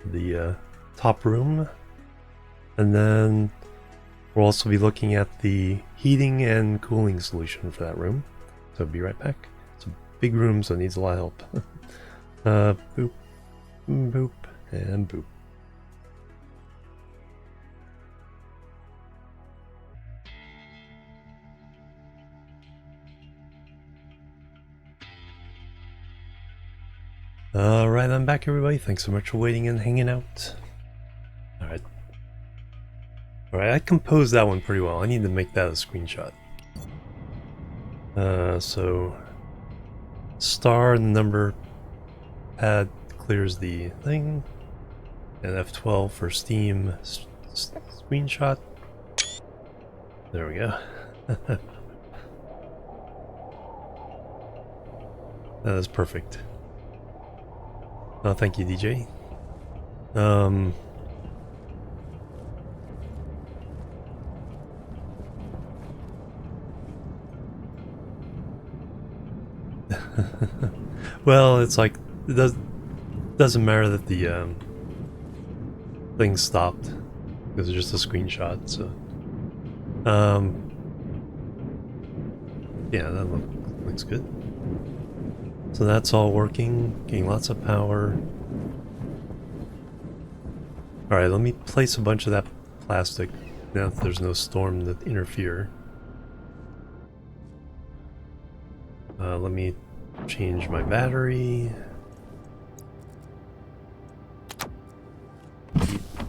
the top room. And then we'll also be looking at the heating and cooling solution for that room. So be right back. It's a big room, so it needs a lot of help. Boop, boop, and boop. Alright, I'm back everybody. Thanks so much for waiting and hanging out. Alright. Alright, I composed that one pretty well. I need to make that a screenshot. So... Star and the number pad clears the thing. And F12 for Steam screenshot. There we go. That is perfect. Oh, thank you, DJ. Well, it's like it doesn't matter that the thing stopped because it's just a screenshot. So, yeah, that looks good. So that's all working, getting lots of power. Alright, let me place a bunch of that plastic now that there's no storm to interfere. Let me change my battery.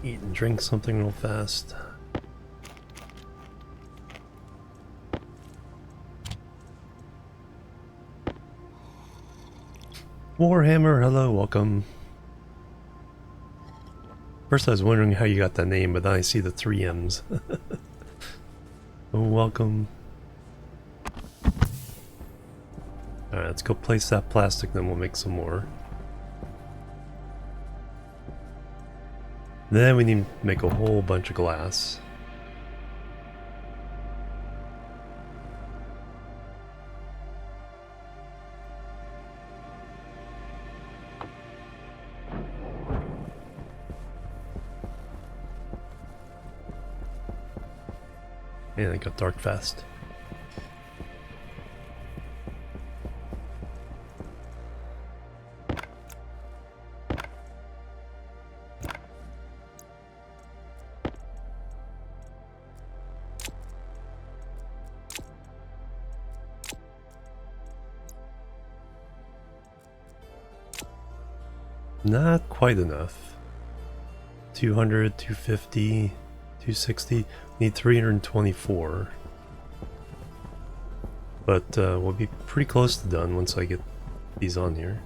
Eat and drink something real fast. Warhammer, hello, welcome. First I was wondering how you got that name, but then I see the 3 M's. Oh, welcome. Alright, let's go place that plastic, then we'll make some more. Then we need to make a whole bunch of glass. And it got dark fast. Not quite enough. 200, 250, 260. Need 324. But we'll be pretty close to done once I get these on here.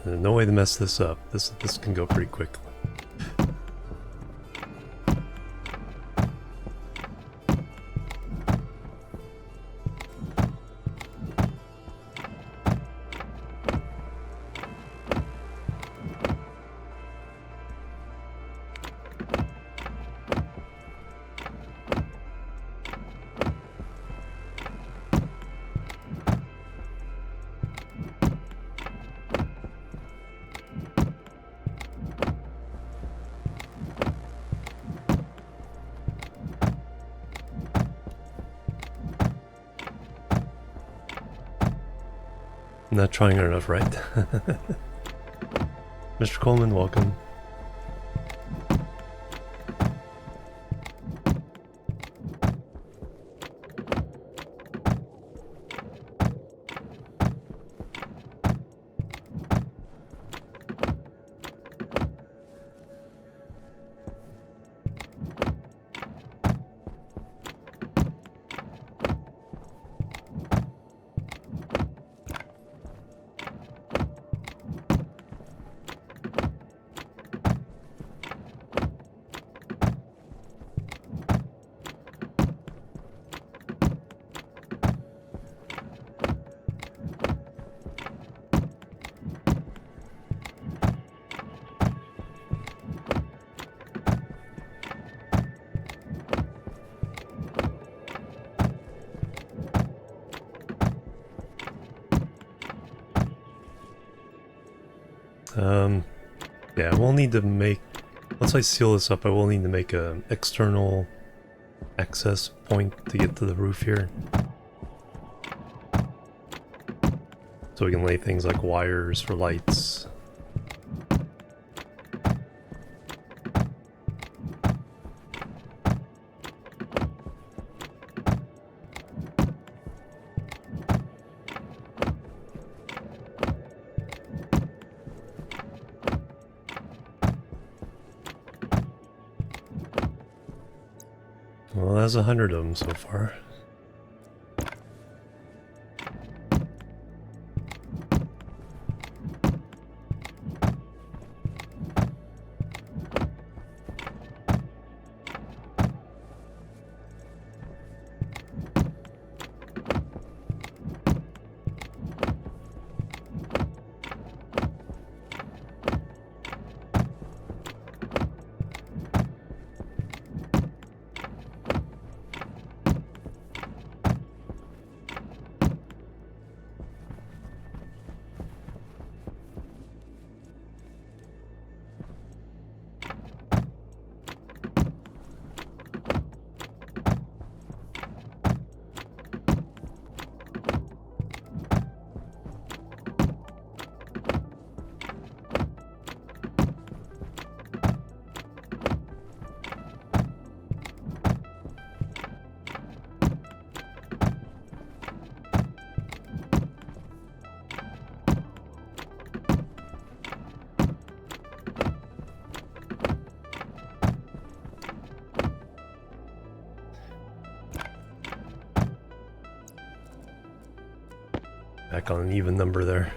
No way to mess this up. This can go pretty quickly. not trying hard enough, right? Mr. Coleman, welcome. Yeah, I will need to make, once I seal this up, I will need to make an external access point to get to the roof here. So we can lay things like wires for lights. Well, that's 100 of them so far. Back on an even number there.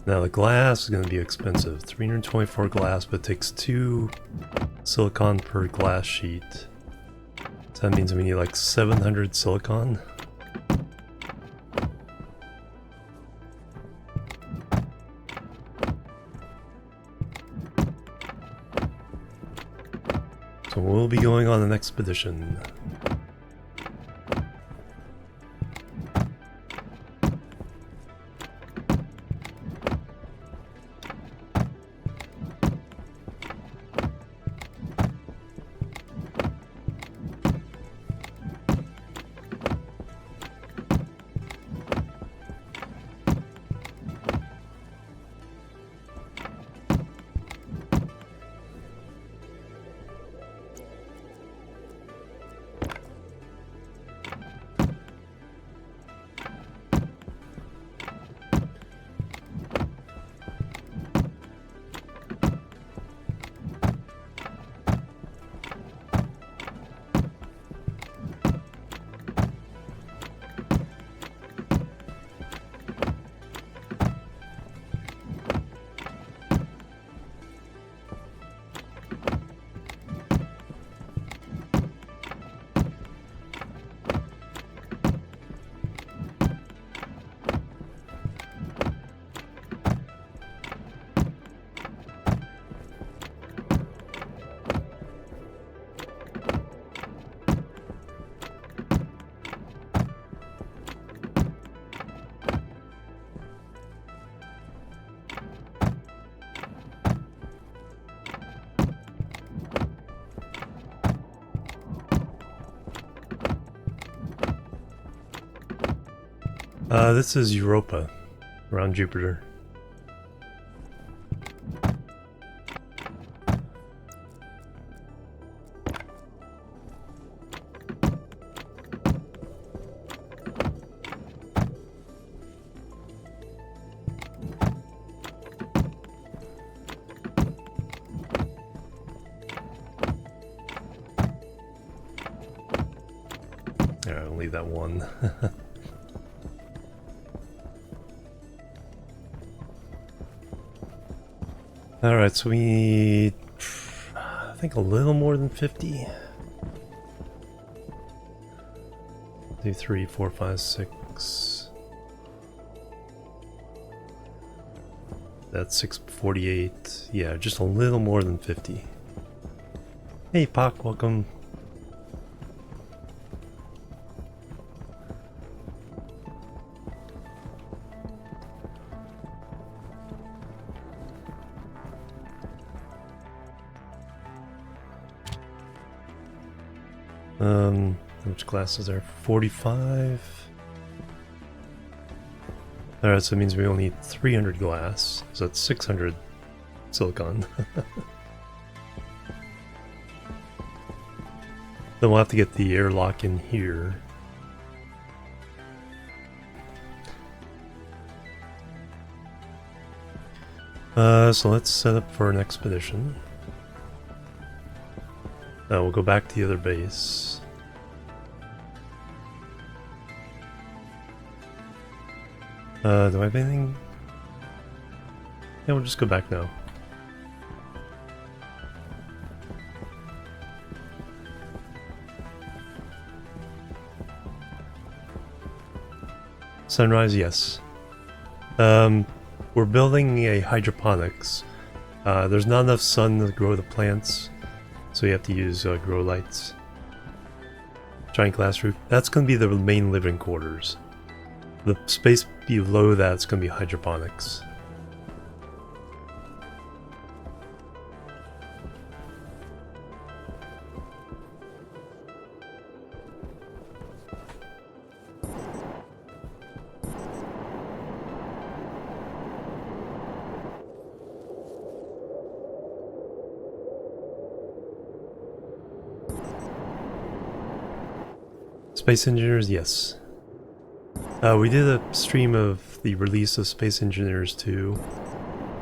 Now the glass is going to be expensive. 324 glass, but it takes 2 silicon per glass sheet. So that means we need like 700 silicon. So we'll be going on an expedition. This is Europa, around Jupiter. Alright, I'll leave that one. Alright, so we need, I think, a little more than 50. 2, 3, 4, 5, 6. That's 648. Yeah, just a little more than 50. Hey, Pac, welcome. How much glass is there? 45. Alright, so it means we only need 300 glass, so that's 600 silicon. Then we'll have to get the airlock in here. So let's set up for an expedition. We'll go back to the other base. Do I have anything? Yeah, we'll just go back now. Sunrise, yes. We're building a hydroponics. There's not enough sun to grow the plants, so you have to use grow lights. Giant glass roof. That's going to be the main living quarters. The space below that's going to be hydroponics. Space Engineers, yes. We did a stream of the release of Space Engineers 2,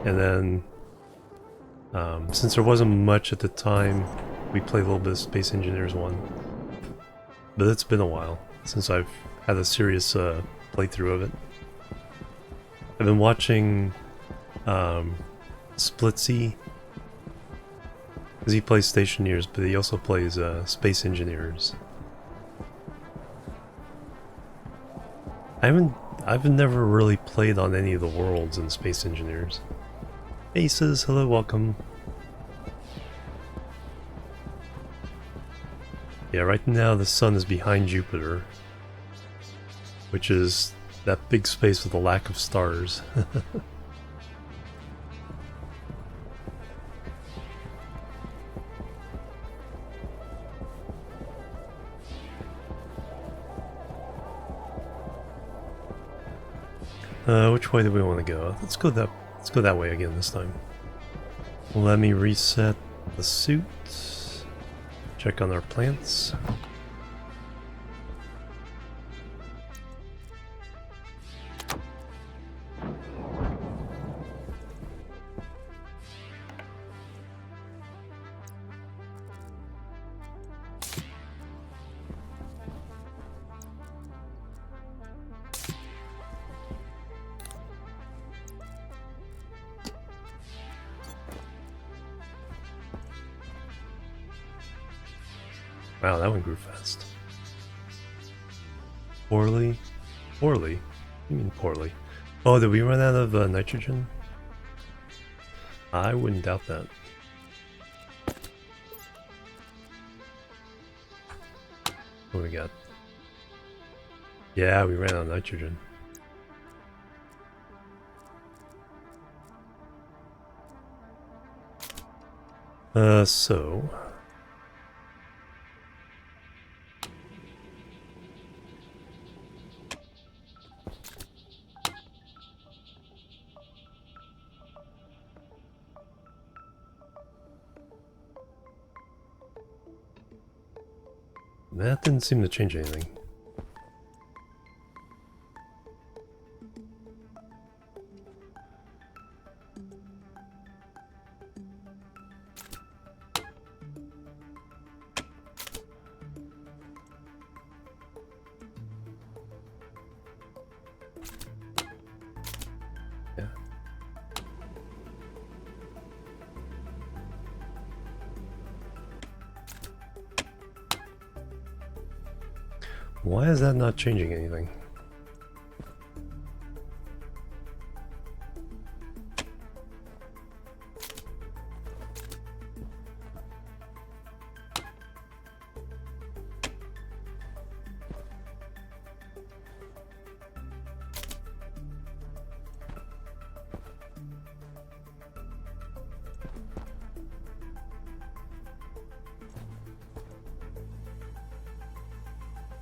and then since there wasn't much at the time, we played a little bit of Space Engineers 1. But it's been a while since I've had a serious playthrough of it. I've been watching Splitsy, because he plays Stationeers, but he also plays Space Engineers. I've never really played on any of the worlds in Space Engineers. Aces, hello, welcome. Yeah, right now the sun is behind Jupiter, which is that big space with a lack of stars. Which way do we want to go? Let's go that way again this time. Let me reset the suit. Check on our plants. Wow, that one grew fast. Poorly? Poorly? What do you mean poorly? Oh, did we run out of nitrogen? I wouldn't doubt that. What do we got? Yeah, we ran out of nitrogen. So... That didn't seem to change anything. Yeah. Why is that not changing anything?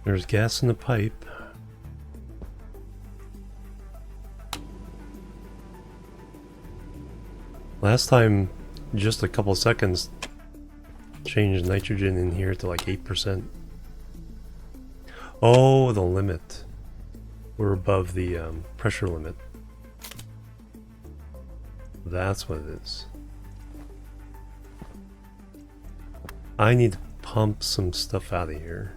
There's gas in the pipe. Last time, just a couple seconds, changed nitrogen in here to like 8%. Oh, the limit. We're above the pressure limit. That's what it is. I need to pump some stuff out of here.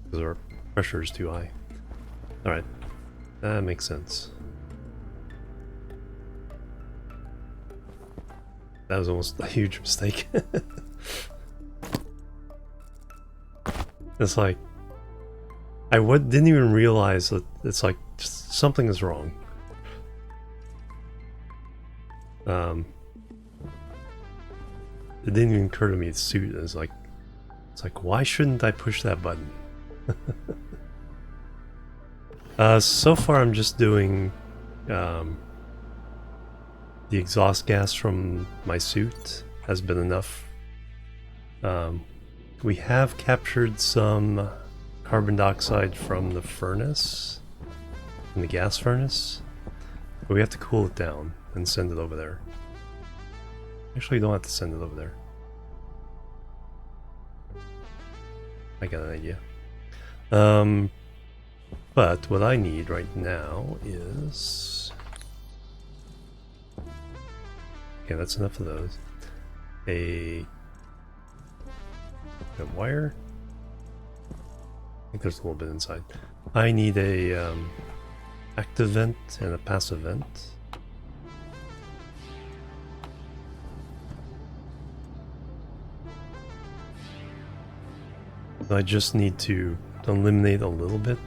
Because our pressure is too high. Alright, that makes sense. That was almost a huge mistake. It's like, didn't even realize that it's like, just something is wrong. It didn't even occur to me to suit. It's like, why shouldn't I push that button? So far I'm just doing the exhaust gas from my suit has been enough. We have captured some carbon dioxide from the furnace, from the gas furnace, but we have to cool it down and send it over there. Actually, you don't have to send it over there. I got an idea. But what I need right now is... Okay, that's enough of those. A wire? I think there's a little bit inside. I need a active vent and a passive vent. I just need to eliminate a little bit.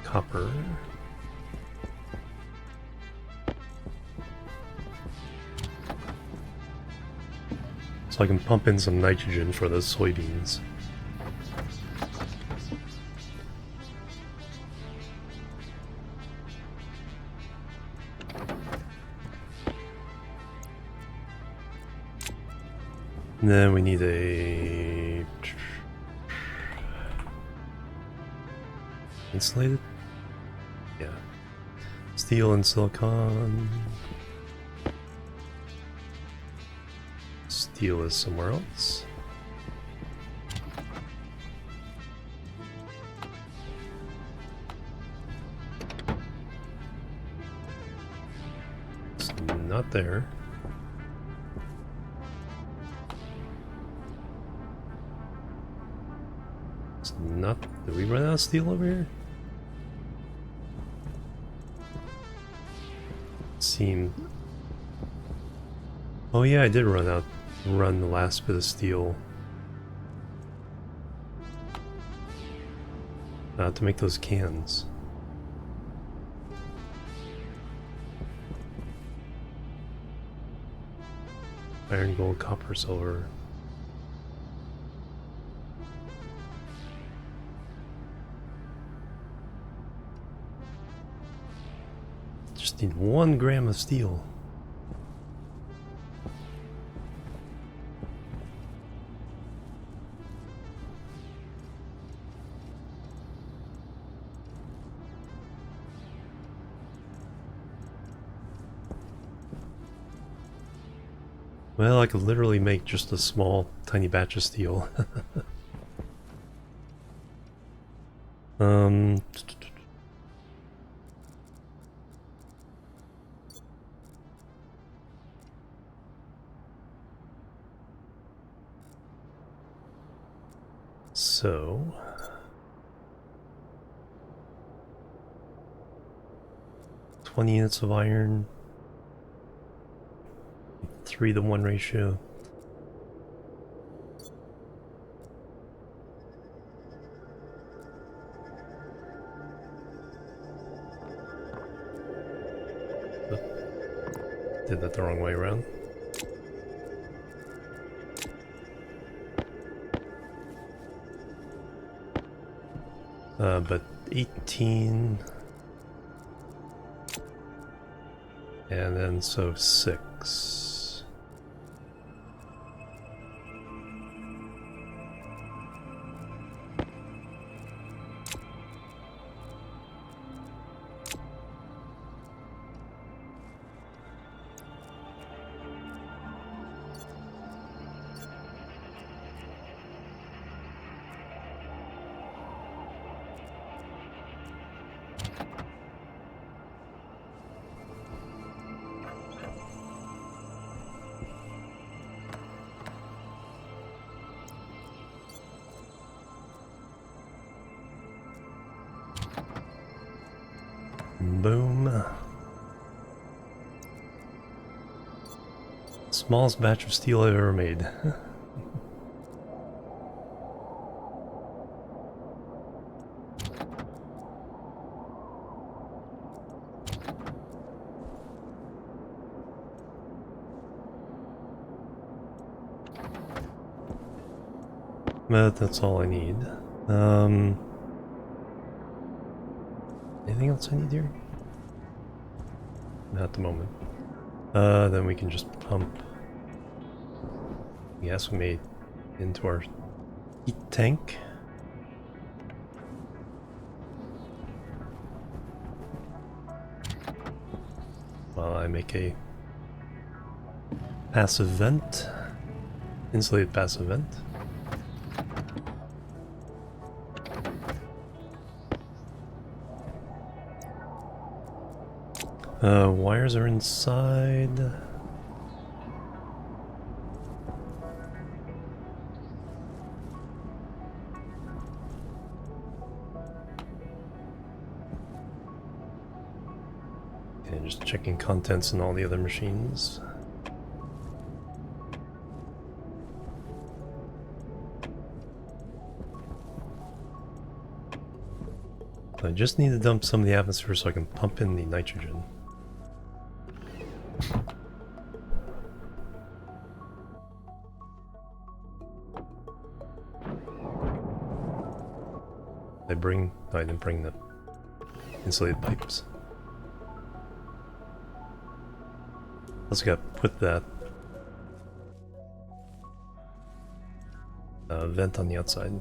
Copper. So I can pump in some nitrogen for those soybeans. And then we need a insulated? Yeah. Steel and silicon. Steel is somewhere else. It's not there. It's not. Did we run out of steel over here? Seemed. Oh yeah, I did run the last bit of steel to make those cans. Iron, gold, copper, silver. Just need 1 gram of steel. Well, I could literally make just a small, tiny batch of steel. um... So... 20 units of iron, 3-to-1 ratio. Did that the wrong way around. But 18... And then so 6. Boom. Smallest batch of steel I've ever made. But that's all I need. Anything else I need here? Not at the moment. Then we can just pump gas we made into our heat tank. While I make a passive vent, insulated passive vent. Wires are inside. Okay, just checking contents in all the other machines. I just need to dump some of the atmosphere so I can pump in the nitrogen. No, I didn't bring the insulated pipes. Also got to put that vent on the outside.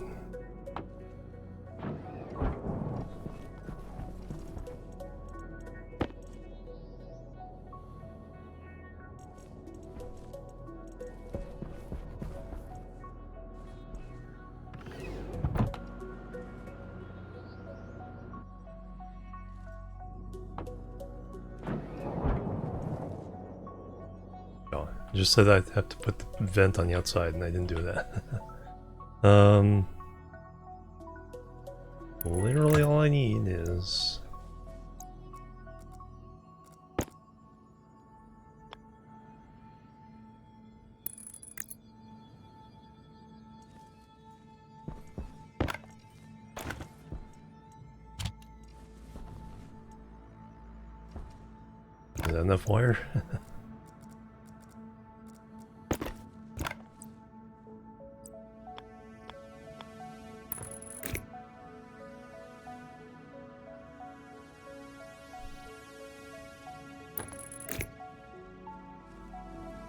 Just said I'd have to put the vent on the outside, and I didn't do that. Literally all I need is... Is that enough wire?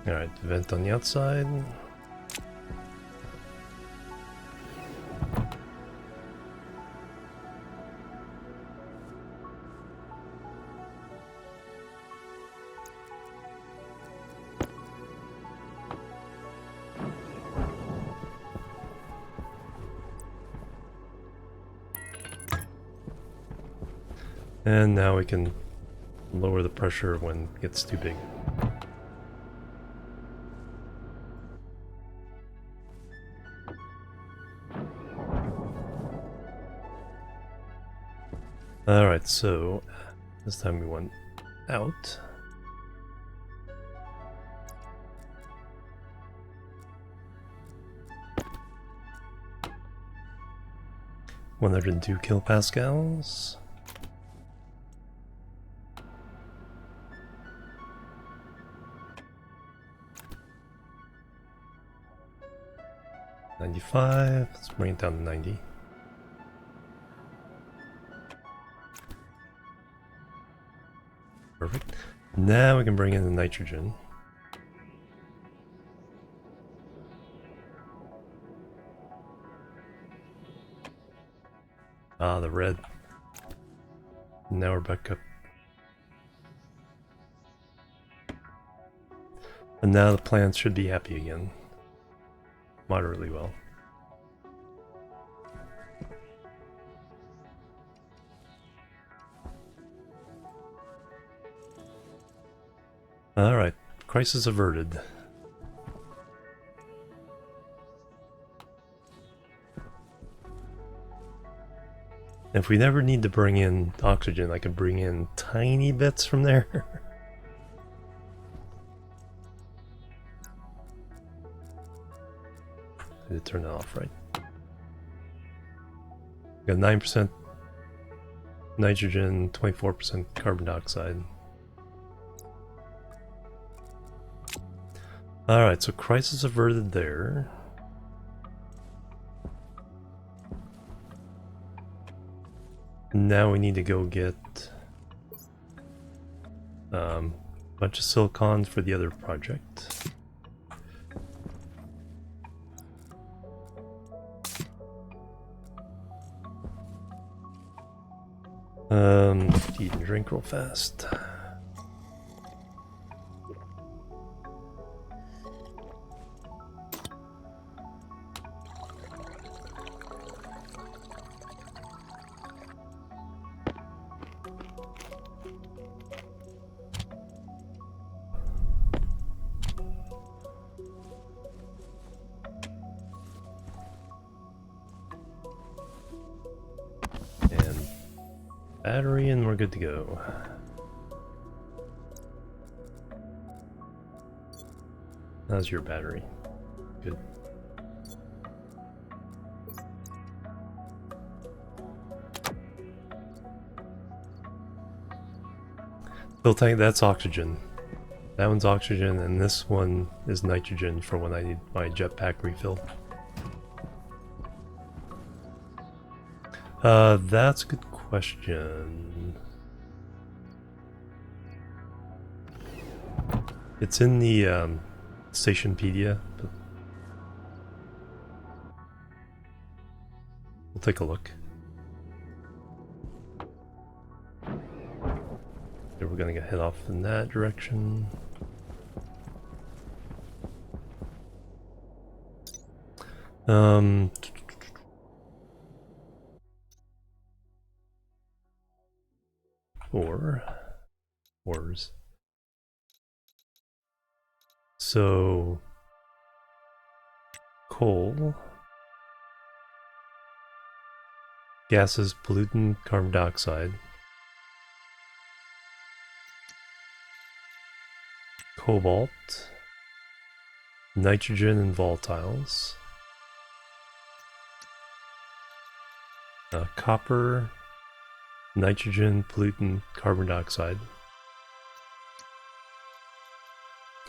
Alright, vent on the outside. And now we can lower the pressure when it gets too big. Alright, so this time we went out. (102 kilopascals). (95). Let's bring it down to 90. Perfect. Now we can bring in the nitrogen. Ah, the red. Now we're back up. And now the plants should be happy again. Moderately well. Alright, crisis averted. If we never need to bring in oxygen, I can bring in tiny bits from there. I did turn that off, right? Got 9% nitrogen, 24% carbon dioxide. Alright, so crisis averted there. Now we need to go get a bunch of silicons for the other project. Eat and drink real fast. And battery, and we're good to go. How's your battery? Good. Fill tank, that's oxygen. That one's oxygen, and this one is nitrogen for when I need my jetpack refill. That's a good question. It's in the Stationpedia, but we'll take a look. Okay, we're gonna get head off in that direction. Ores. So coal, gases, pollutant, carbon dioxide, cobalt, nitrogen and volatiles, copper, nitrogen, pollutant, carbon dioxide.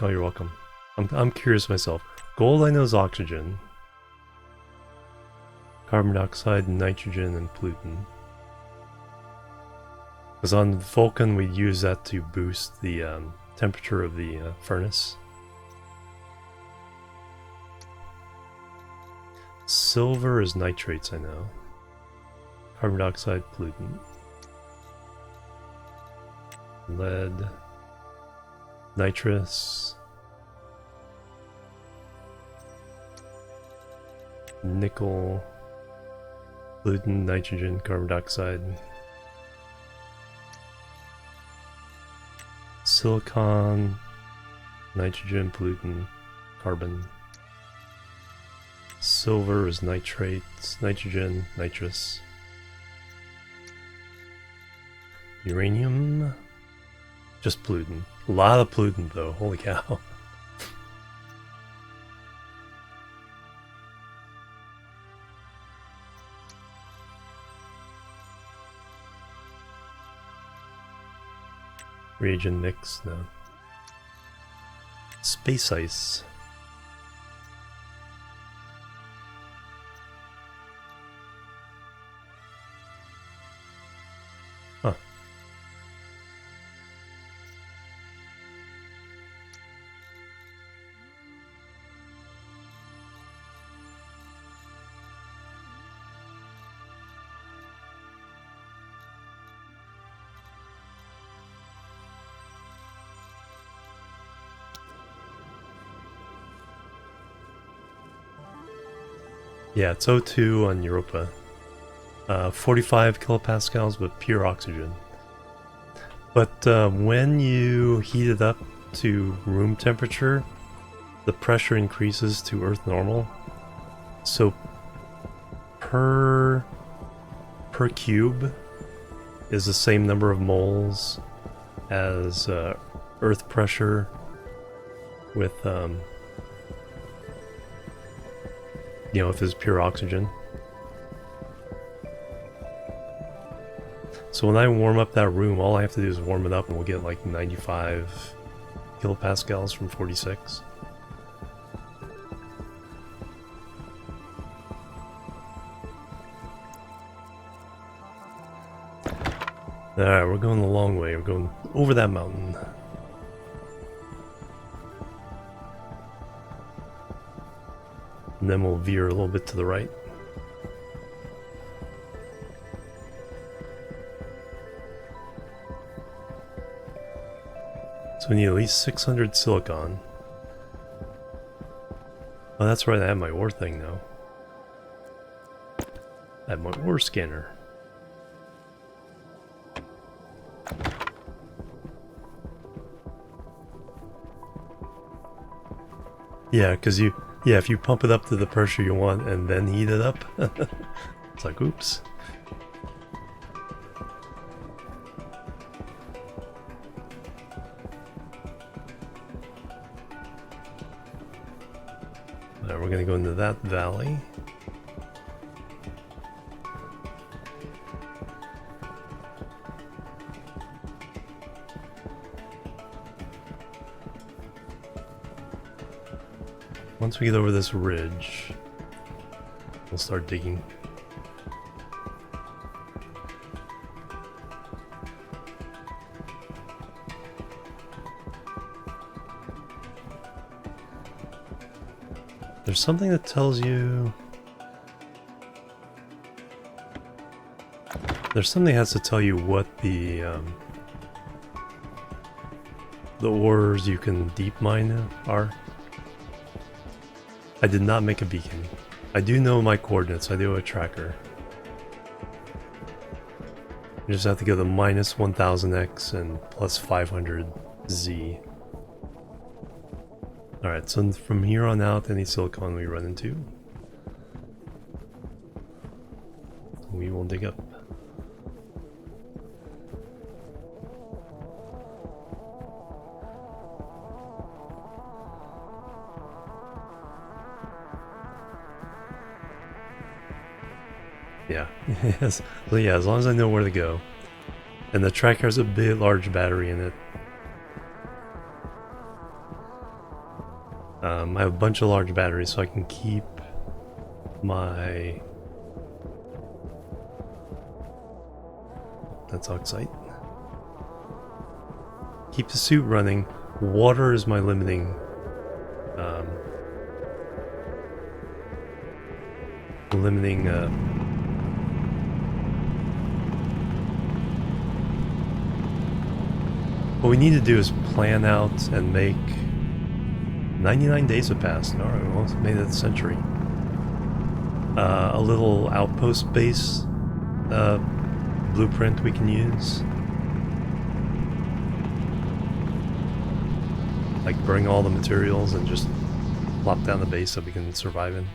Oh, you're welcome. I'm curious myself. Gold I know is oxygen. Carbon dioxide, nitrogen, and pollutant. Because on Vulcan we use that to boost the temperature of the furnace. Silver is nitrates, I know. Carbon dioxide, pollutant. Lead. Nitrous. Nickel. Pollutant, nitrogen, carbon dioxide. silicon, nitrogen, pollutant, carbon. Silver is nitrates, nitrogen, nitrous. Uranium, just pollutant. A lot of pollutant though, holy cow. Reagent mix, no. Space ice. Huh. Yeah, it's O2 on Europa. 45 kilopascals, but pure oxygen. But when you heat it up to room temperature, the pressure increases to Earth normal. So per cube is the same number of moles as Earth pressure with you know, if it's pure oxygen. So when I warm up that room, all I have to do is warm it up and we'll get like 95 kilopascals from 46. Alright, we're going the long way. We're going over that mountain. And then we'll veer a little bit to the right. So we need at least 600 silicon. Oh, that's right, I have my ore thing now. I have my ore scanner. Yeah, because if you pump it up to the pressure you want and then heat it up, it's like, oops. Alright, we're gonna go into that valley. Once we get over this ridge, we'll start digging. There's something that tells you... There's something that has to tell you what the ores you can deep mine are. I did not make a beacon. I do know my coordinates. I do have a tracker. You just have to go to minus 1000x and plus 500z. Alright, so from here on out, any silicon we run into, we will dig up. Yeah, yes. So yeah, as long as I know where to go. And the tracker has a big, large battery in it. I have a bunch of large batteries so I can keep my... That's oxide. Keep the suit running. Water is my limiting... What we need to do is plan out and make... 99 days have passed. Alright, we almost made it a century. A little outpost base blueprint we can use. Like bring all the materials and just plop down the base so we can survive in.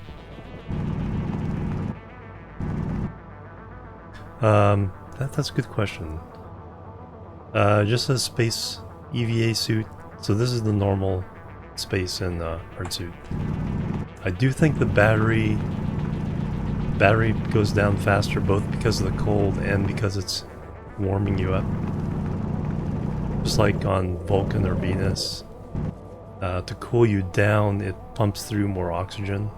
That's a good question. Just a space EVA suit. So this is the normal space and hard suit. I do think the battery goes down faster both because of the cold and because it's warming you up. Just like on Vulcan or Venus. To cool you down, it pumps through more oxygen.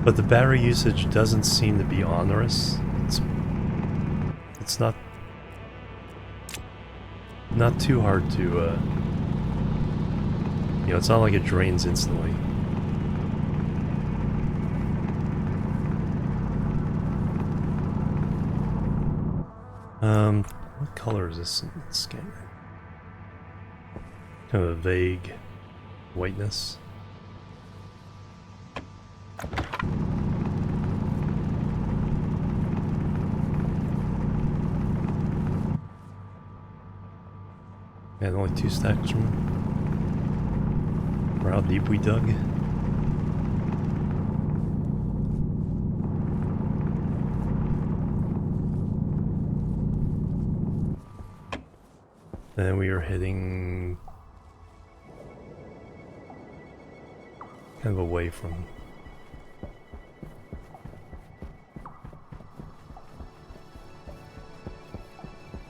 But the battery usage doesn't seem to be onerous. It's not too hard to, you know, it's not like it drains instantly. What color is this skin? Kind of a vague whiteness. And only 2 stacks from for how deep we dug. And we are hitting kind of away from.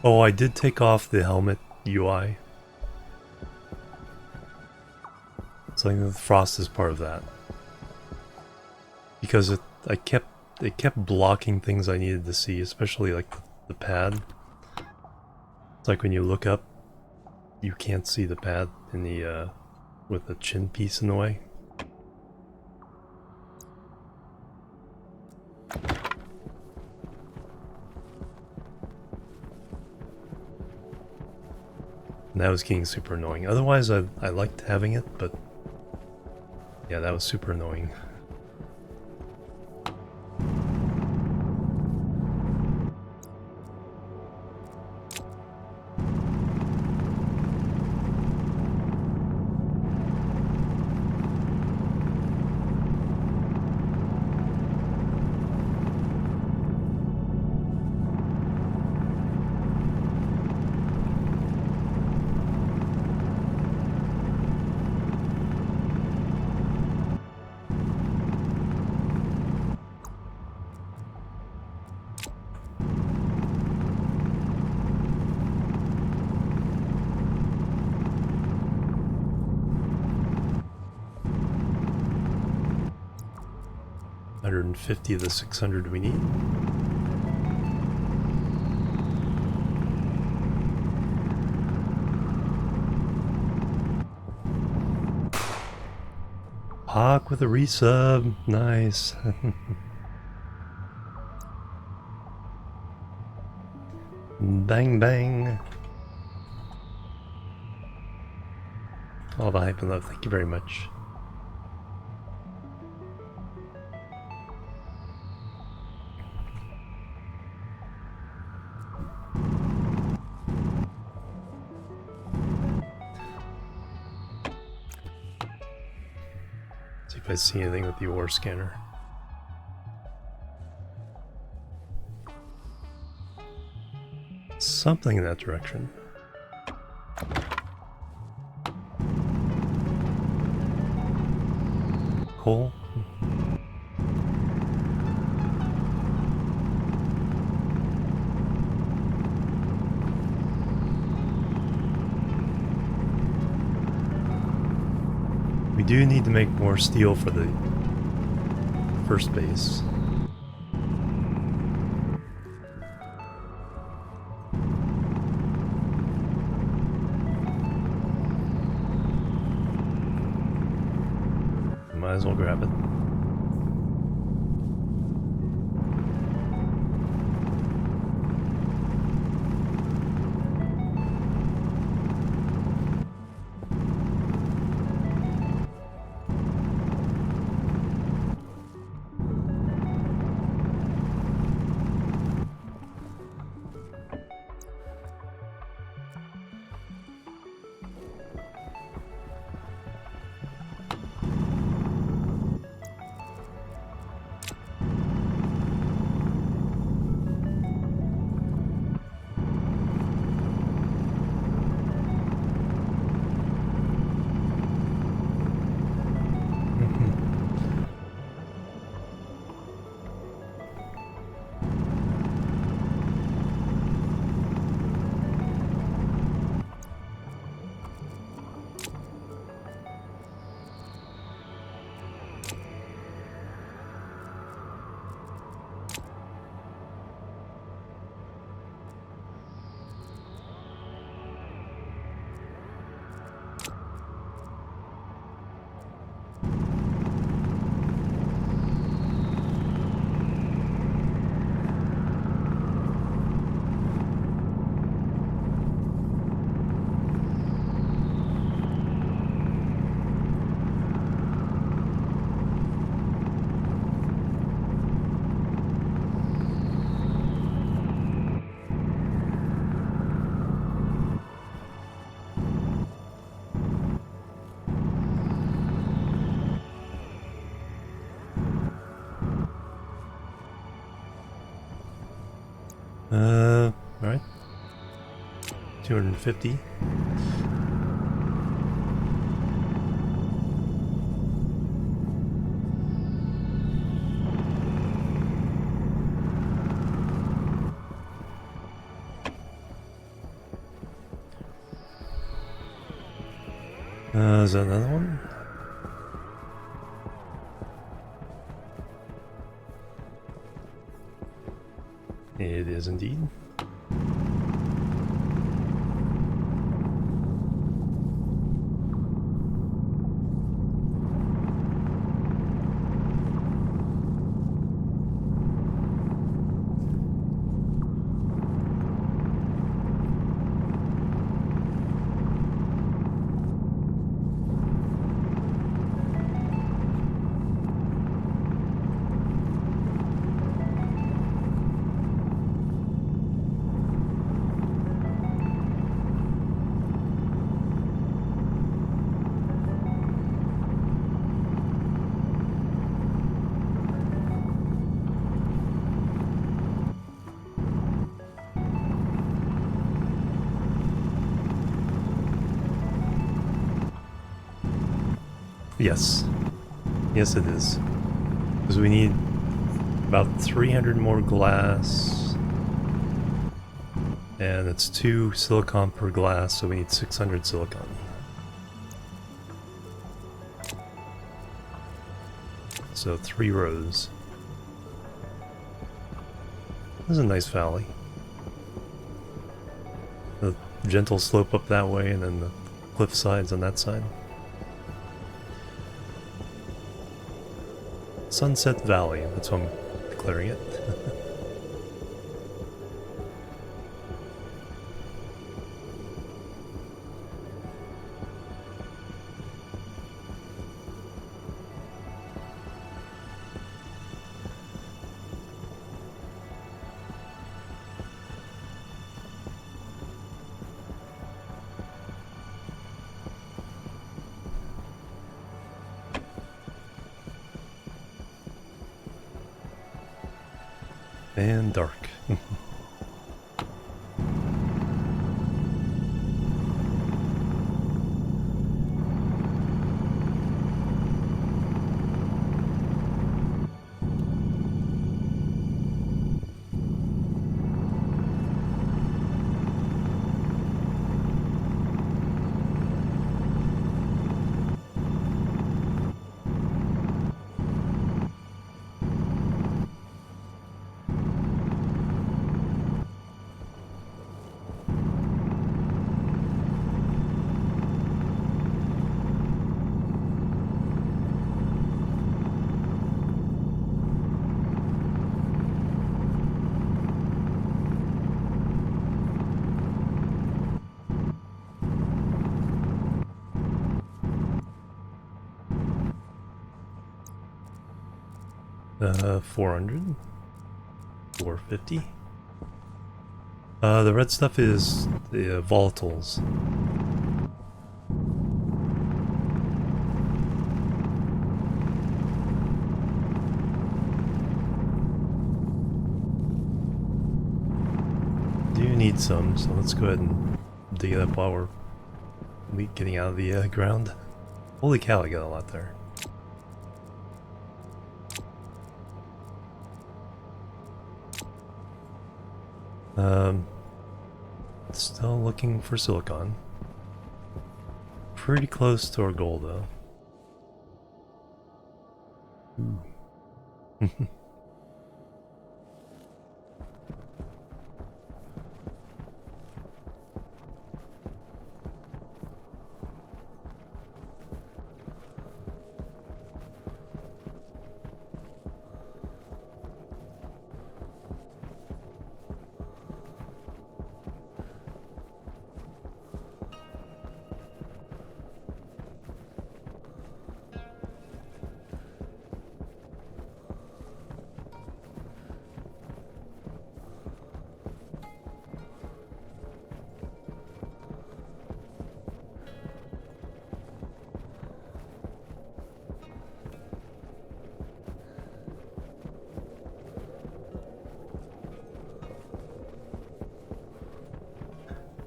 Oh, I did take off the helmet UI. So I think the frost is part of that. Because it kept blocking things I needed to see, especially like the pad. It's like when you look up, you can't see the pad in the with the chin piece in the way. And that was getting super annoying. Otherwise, I liked having it, but yeah, that was super annoying. $150 of the 600 we need. Hawk with a resub, nice. Bang bang. All the hype and love, thank you very much. See if I see anything with the ore scanner. Something in that direction. Coal? We do need to make more steel for the first base. Might as well grab it. Alright. 250. Is that another one? It is indeed. Yes. Yes, it is. Because we need about 300 more glass. And it's 2 silicon per glass, so we need 600 silicon. So 3 rows. This is a nice valley. The gentle slope up that way, and then the cliff sides on that side. Sunset Valley, that's what I'm declaring it. And dark. 400? 450? The red stuff is the volatiles. Do need some, so let's go ahead and dig it up while we're getting out of the ground. Holy cow, I got a lot there. Still looking for silicon. Pretty close to our goal, though. Ooh.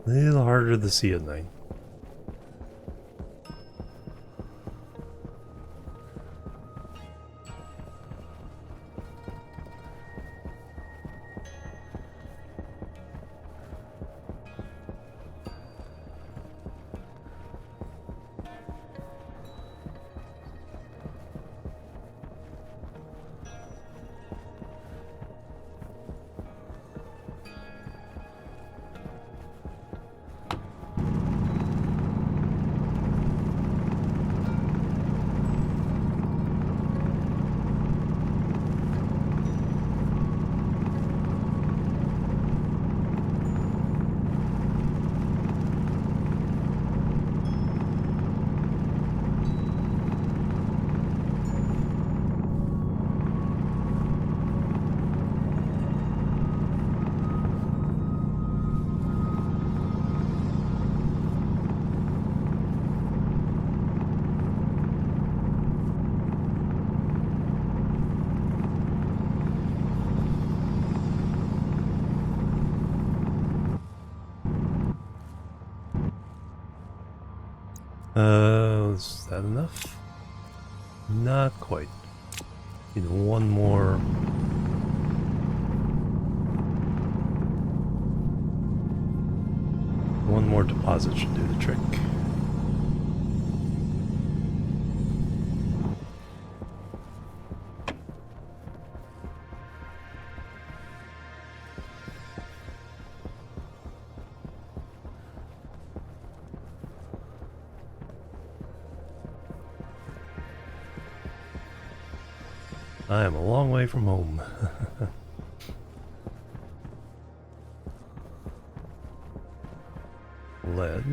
A little harder to see at night. Is that enough? Not quite. Need one more. One more deposit should do the trick. I am a long way from home. Lead.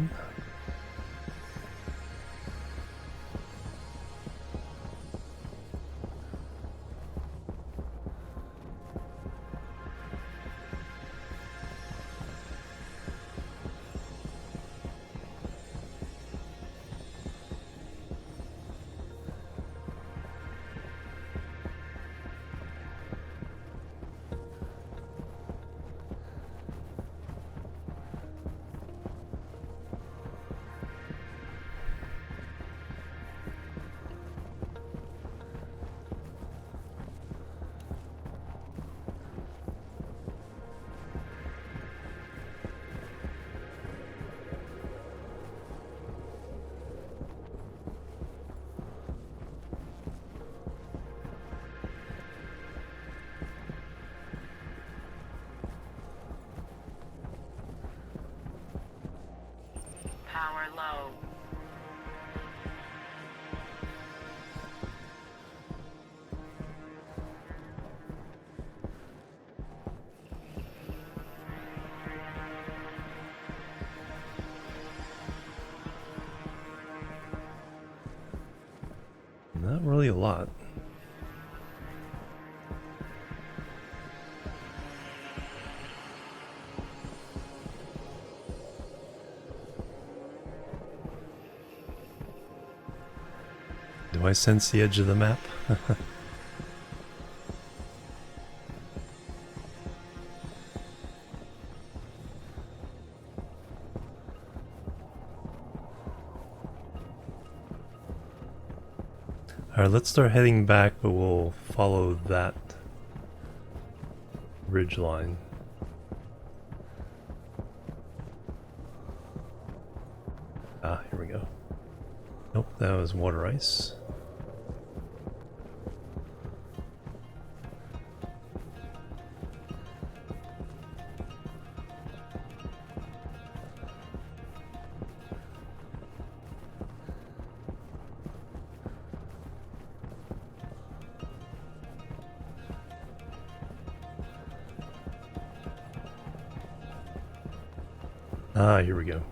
Power low. Not really a lot. Do I sense the edge of the map? Alright, let's start heading back, but we'll follow that ridge line. Ah, here we go. Nope, that was water ice. Ah, here we go.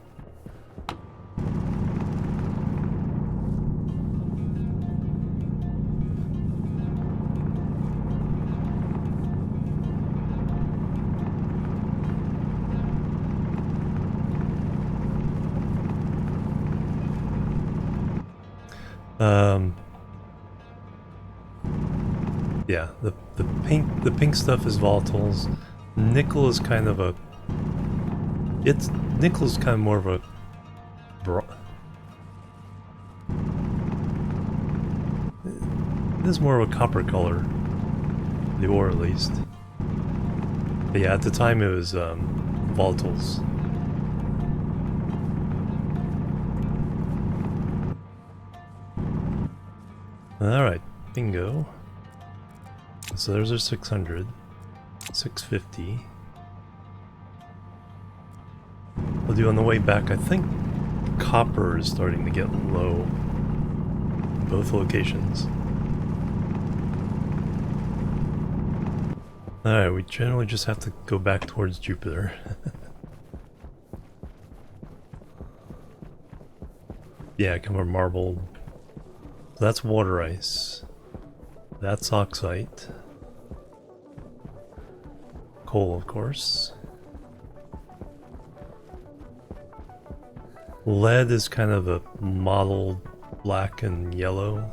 Yeah, the pink stuff is volatiles. Nickel is kind of a... It's Nickel's kind of more of a it is more of a copper color, the ore at least. But yeah, at the time it was volatiles. Alright, bingo. So there's our 600. 650. We'll do on the way back. I think copper is starting to get low in both locations. Alright, we generally just have to go back towards Jupiter. Yeah, come on, marble. So that's water ice. That's oxide. Coal, of course. Lead is kind of a mottled black and yellow.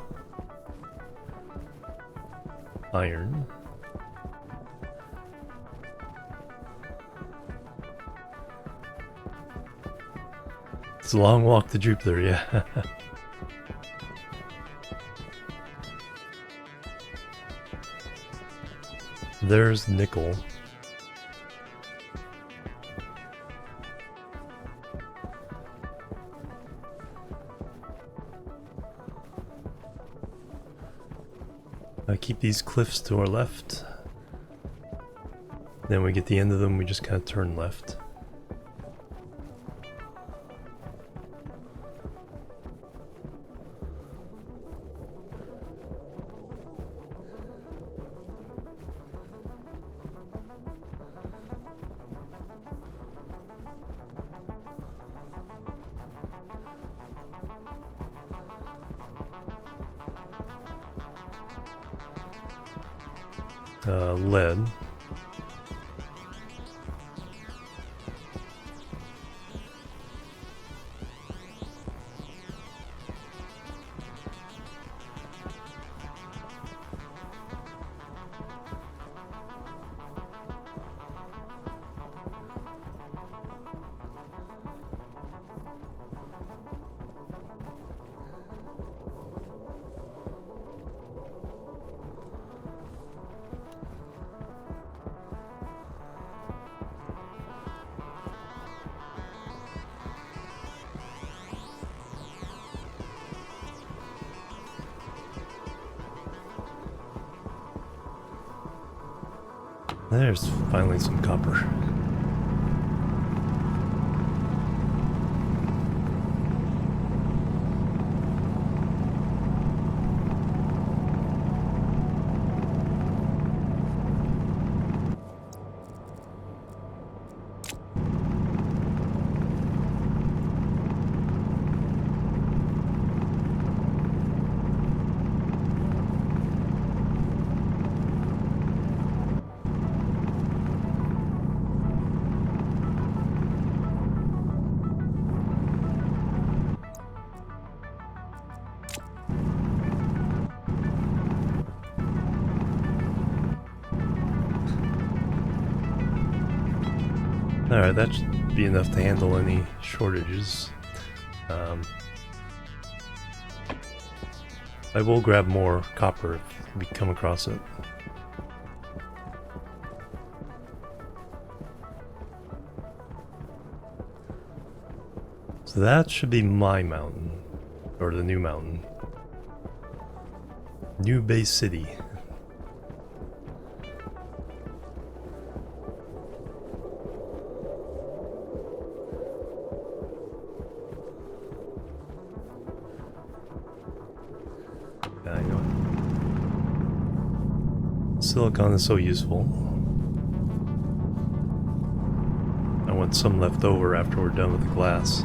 Iron. It's a long walk to Jupiter, yeah. There's nickel. I keep these cliffs to our left. Then we get the end of them, we just kind of turn left. Lead. There's finally some copper. Alright, that should be enough to handle any shortages. I will grab more copper if we come across it. So that should be my mountain, or the new mountain. New Bay City. I know. Silicon is so useful. I want some left over after we're done with the glass.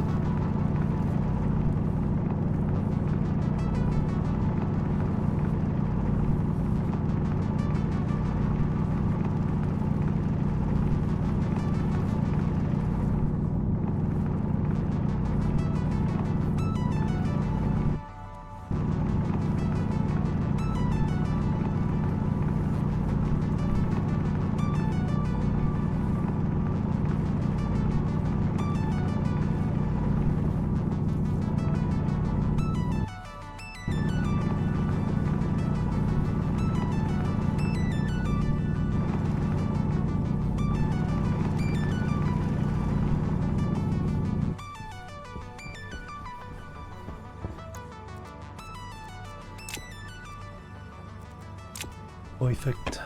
Perfect.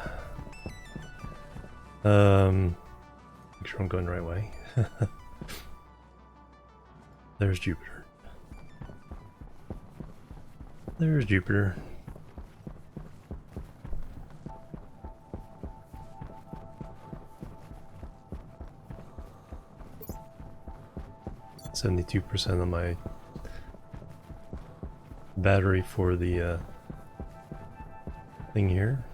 Make sure I'm going the right way. There's Jupiter. There's Jupiter. %72% of my battery for the thing here.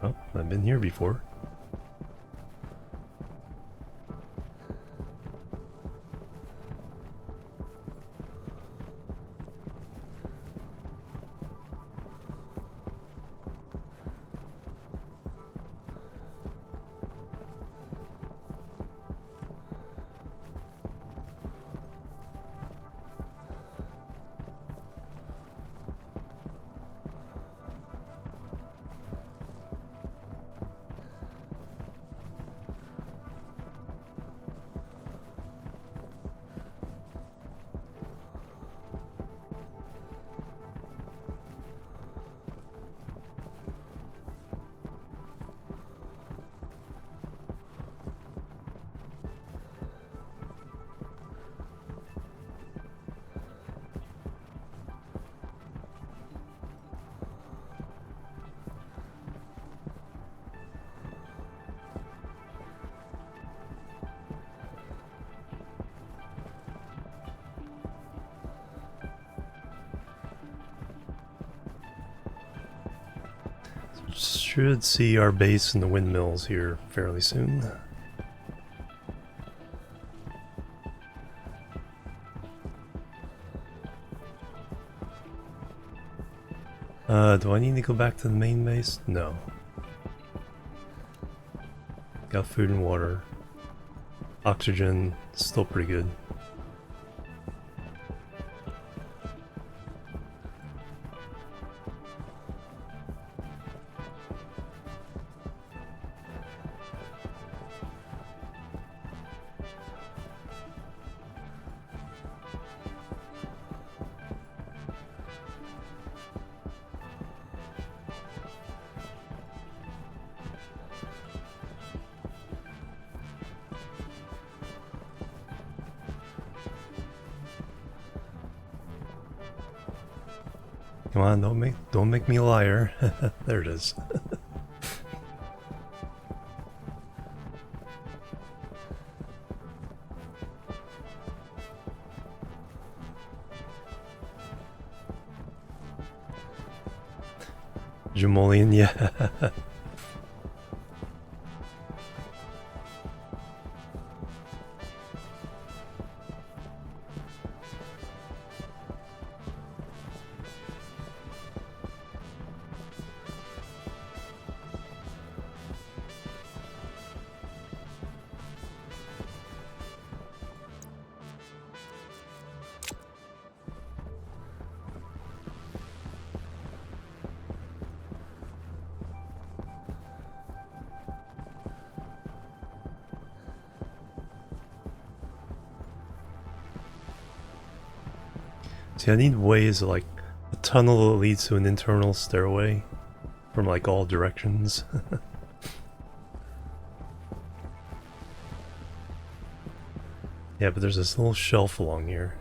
Oh, I've been here before. Should see our base in the windmills here fairly soon. Do I need to go back to the main base? No. Got food and water. Oxygen, still pretty good. Come on, don't make me a liar. There it is. Jimorian, yeah. See, I need ways like a tunnel that leads to an internal stairway from like all directions. Yeah, but there's this little shelf along here.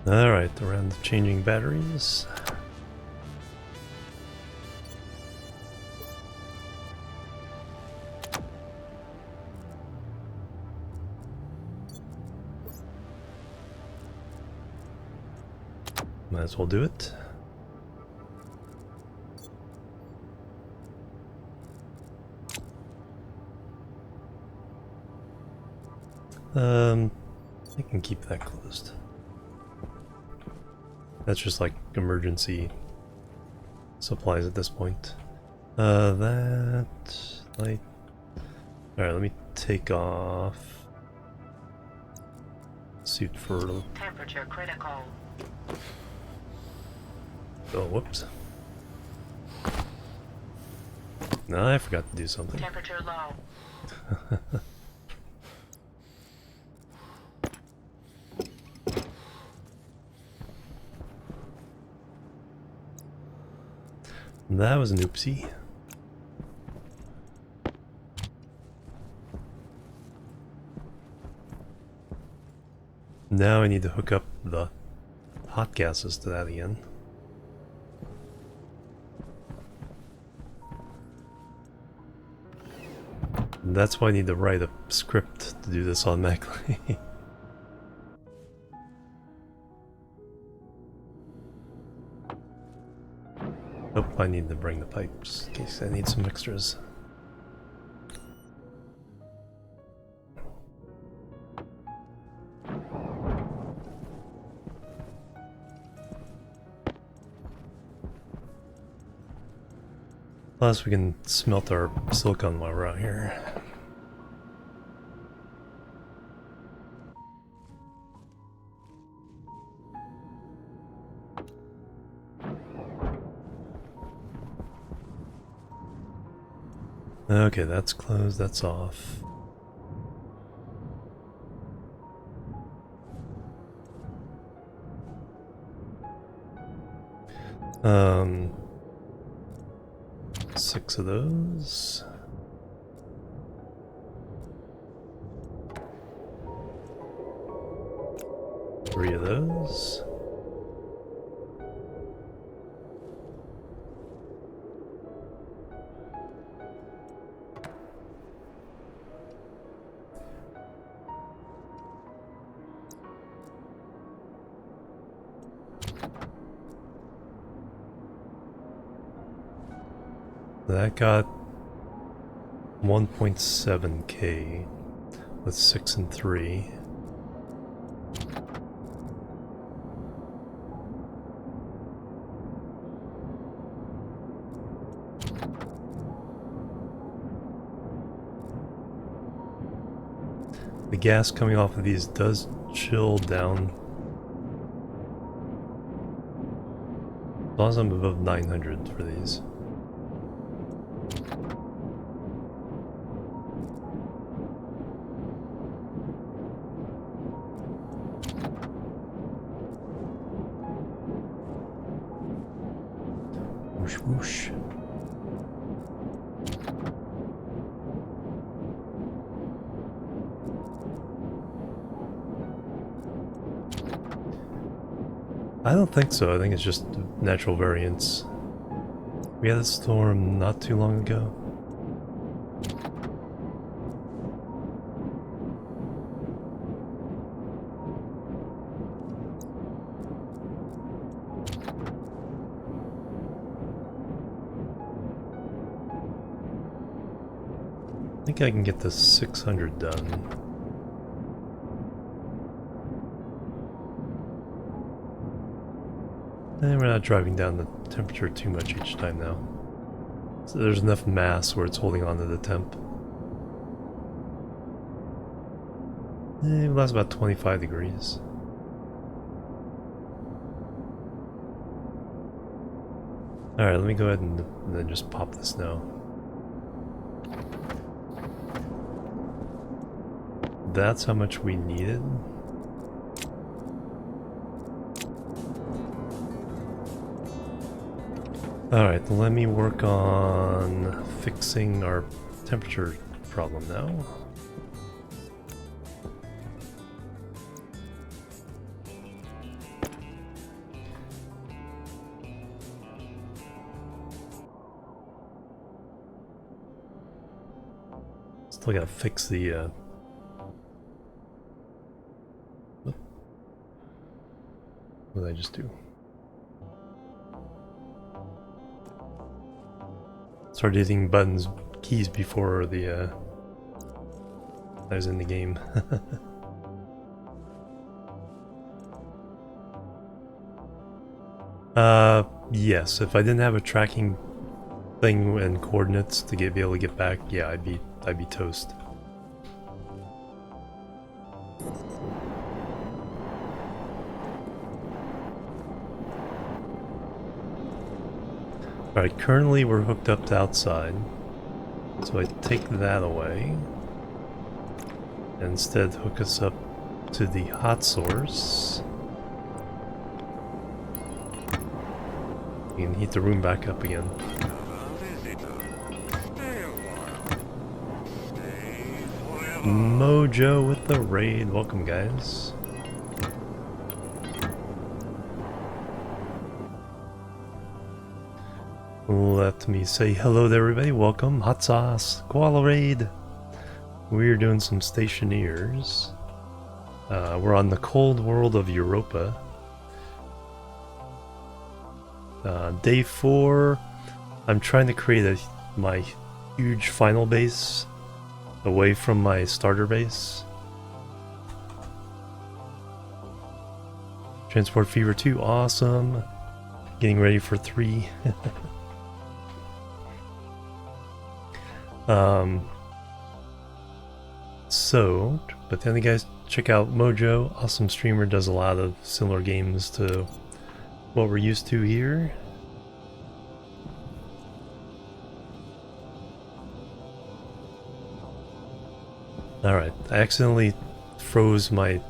Alright, around the changing batteries. Might as well do it. I can keep that closed. That's just like emergency supplies at this point. That light. Alright, let me take off suit for. Temperature critical. Oh, whoops. No, I forgot to do something. Temperature low. That was an oopsie. Now I need to hook up the hot gases to that again. And that's why I need to write a script to do this automatically. Oh, I need to bring the pipes in case I need some extras. Plus we can smelt our silicon while we're out here. Okay, that's closed, that's off. Six of those. Three of those. That got 1.7k with 6 and 3. The gas coming off of these does chill down. As long as I'm above 900 for these. Whoosh whoosh. I don't think so. I think it's just natural variance. We had a storm not too long ago. I think I can get the 600 done. And we're not driving down the temperature too much each time now. So there's enough mass where it's holding on to the temp. It lasts about 25 degrees. Alright, let me go ahead and then just pop this now. That's how much we needed. Alright, let me work on fixing our temperature problem now. Still gotta fix the what did I just do? Started hitting buttons, keys before the I was in the game. Yes, if I didn't have a tracking thing and coordinates to be able to get back, yeah, I'd be toast. Alright, currently we're hooked up to outside. So I take that away. And instead hook us up to the hot source. You can heat the room back up again. Mojo with the raid. Welcome, guys. Let me say hello to everybody. Welcome. Hot sauce. Koala raid. We're doing some Stationeers. We're on the cold world of Europa. Day 4. I'm trying to create my huge final base away from my starter base. Transport Fever 2, awesome. Getting ready for 3. But then you guys check out Mojo, awesome streamer, does a lot of similar games to what we're used to here. Alright, I accidentally froze my...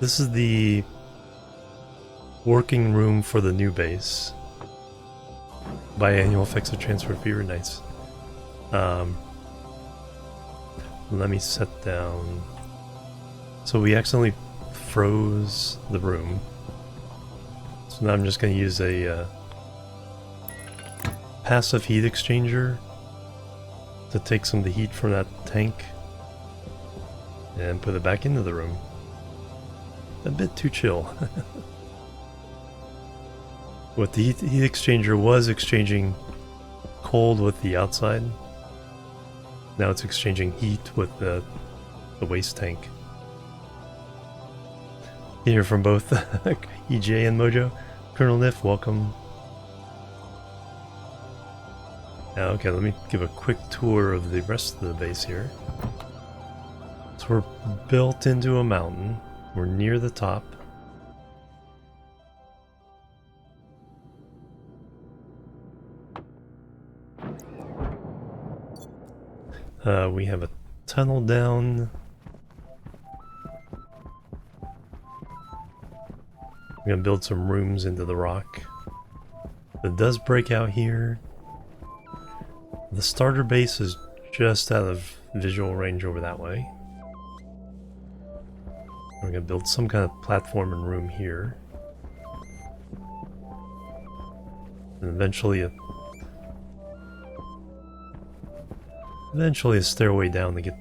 This is the working room for the new base. Biannual effects of transfer fever, nice. Let me set down... So we accidentally froze the room. So now I'm just going to use a passive heat exchanger to take some of the heat from that tank and put it back into the room. A bit too chill. What the heat exchanger was exchanging cold with the outside. Now it's exchanging heat with the waste tank. You hear from both EJ and Mojo. Colonel Niff, welcome. Okay, let me give a quick tour of the rest of the base here. So we're built into a mountain. We're near the top. We have a tunnel down. We're gonna build some rooms into the rock. It does break out here. The starter base is just out of visual range over that way. We're gonna build some kind of platform and room here. And eventually a stairway down to get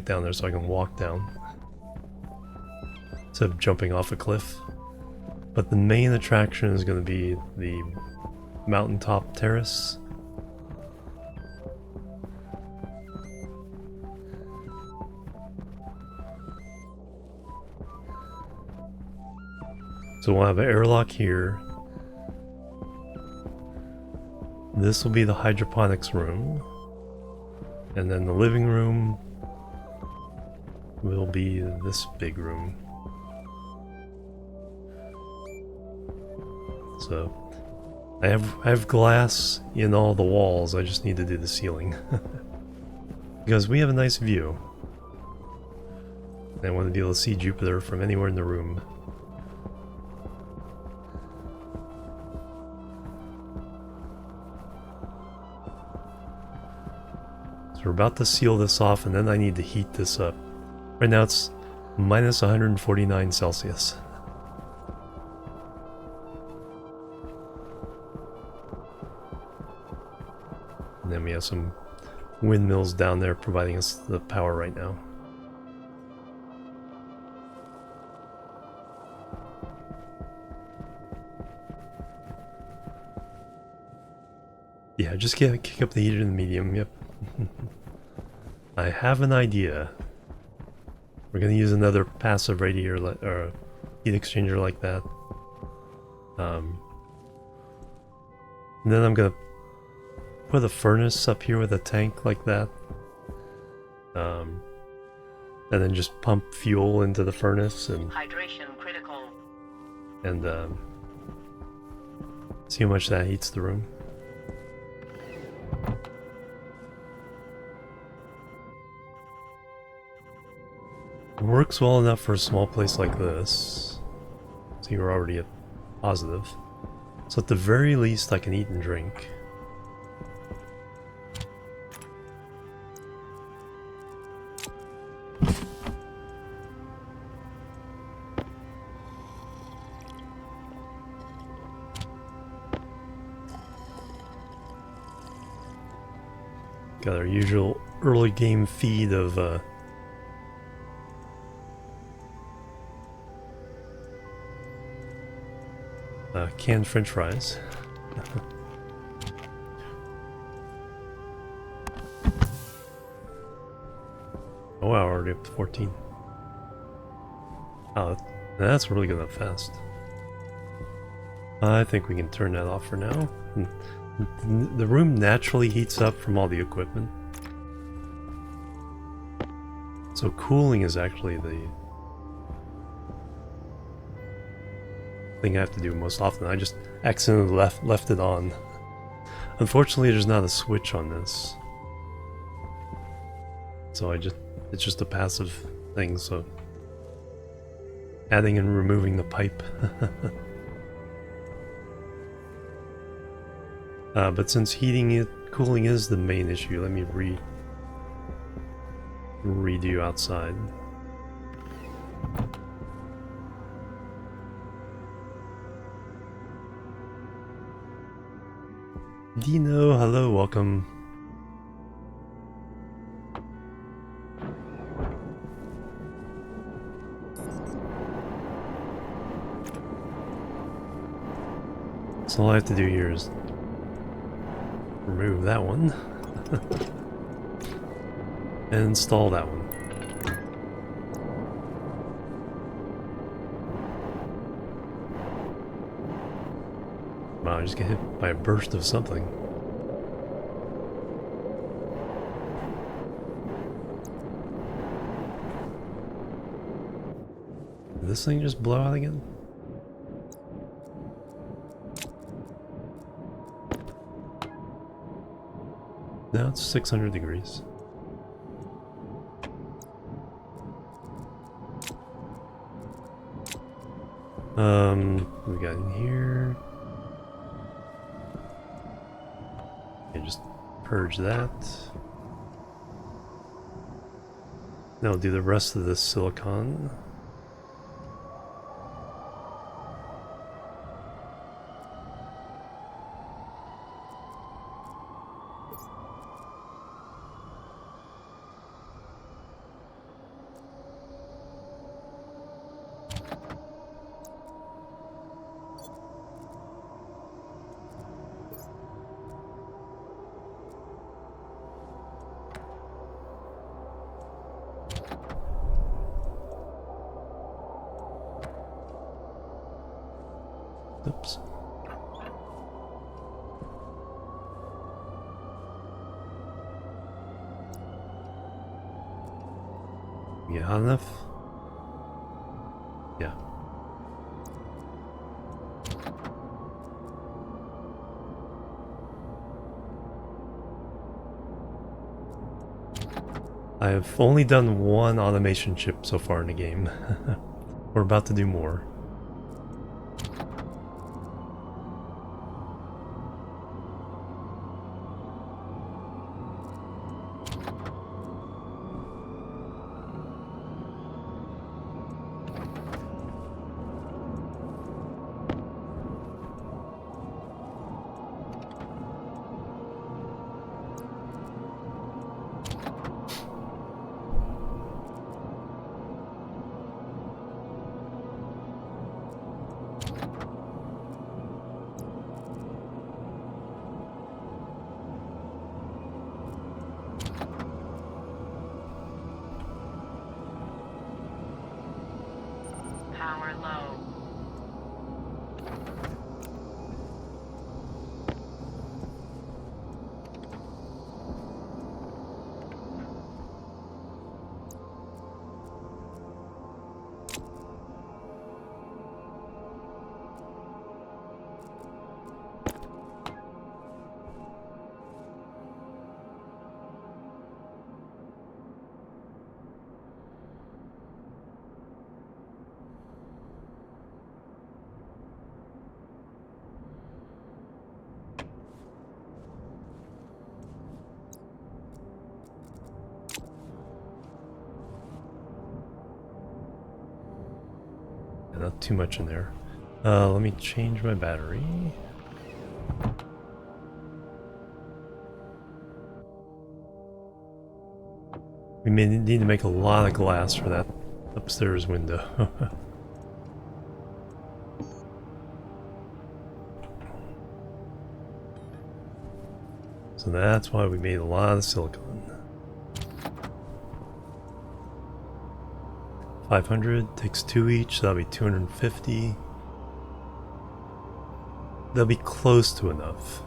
down there so I can walk down. Instead of jumping off a cliff. But the main attraction is going to be the mountaintop terrace. So we'll have an airlock here. This will be the hydroponics room. And then the living room will be this big room. So I have glass in all the walls, I just need to do the ceiling. Because we have a nice view. And I want to be able to see Jupiter from anywhere in the room. So we're about to seal this off, and then I need to heat this up. Right now it's minus 149 Celsius. And then we have some windmills down there providing us the power right now. Yeah, just kick up the heater to the medium, yep. I have an idea. We're gonna use another passive radiator or heat exchanger like that. And then I'm gonna put a furnace up here with a tank like that. And then just pump fuel into the furnace and Hydration critical. and see how much that heats the room. It works well enough for a small place like this. So you're already at positive. So at the very least I can eat and drink. Got our usual early game feed of canned french fries. Oh wow, already up to 14. Oh, that's really going up fast. I think we can turn that off for now. The room naturally heats up from all the equipment. So cooling is actually the thing I have to do most often. I just accidentally left it on. Unfortunately, there's not a switch on this. So it's just a passive thing, so adding and removing the pipe. But since cooling is the main issue, let me redo outside. Dino, hello, welcome. So all I have to do here is remove that one and install that one. Wow, I just get hit by a burst of something. Did this thing just blow out again? No, it's 600 degrees. We got in here. Okay, just purge that. Now we'll do the rest of this silicon. Oops. Yeah, hot enough? Yeah. I've only done one automation chip so far in the game. We're about to do more. Power low. Not too much in there. Let me change my battery. We may need to make a lot of glass for that upstairs window. So that's why we made a lot of silicone. 500, takes 2 each, so that'll be 250. They'll be close to enough.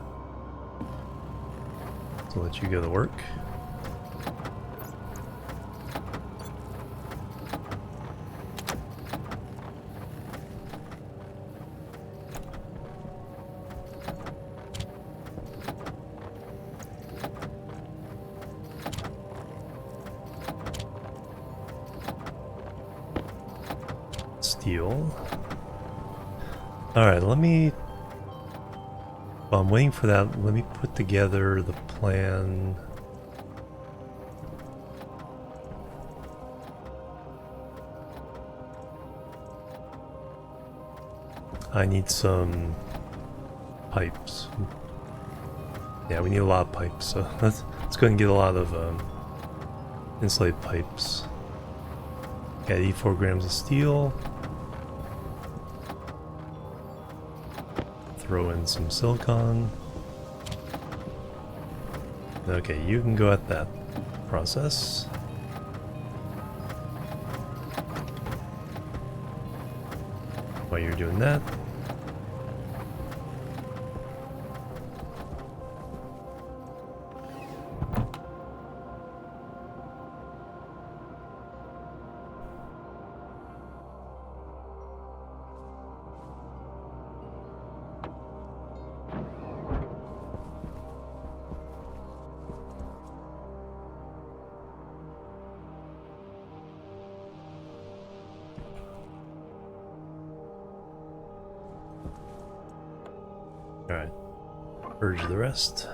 So I'll let you go to work. Steel. Alright, let me... While I'm waiting for that, let me put together the plan. I need some pipes. Yeah, we need a lot of pipes, so let's go and get a lot of insulated pipes. Got 84 grams of steel. Throw in some silicon. Okay, you can go at that process. While you're doing that, alright, purge the rest.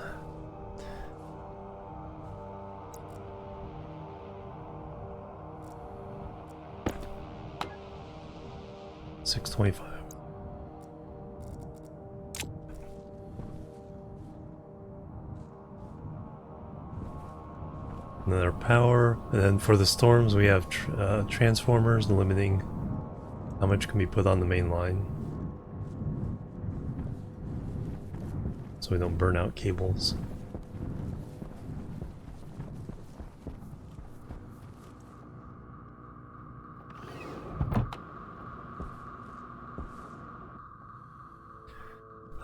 $625. Another power, and then for the storms we have transformers limiting how much can be put on the main line, so we don't burn out cables.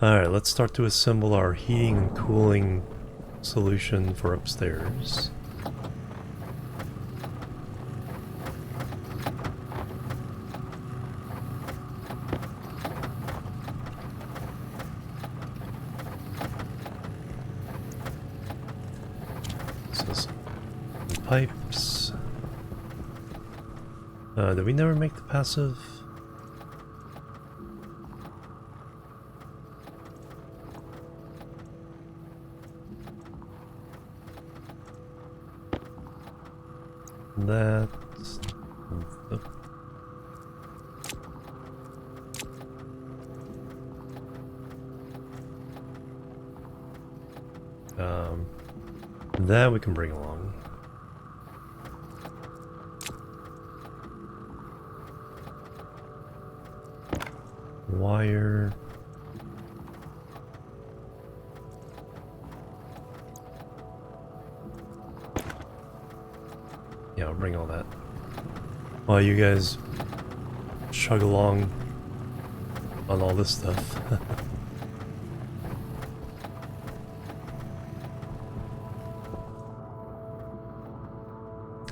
Alright, let's start to assemble our heating and cooling solution for upstairs. So some pipes. Did we never make the passive? That. That we can bring along. Wire. Yeah, I'll bring all that. While you guys chug along on all this stuff.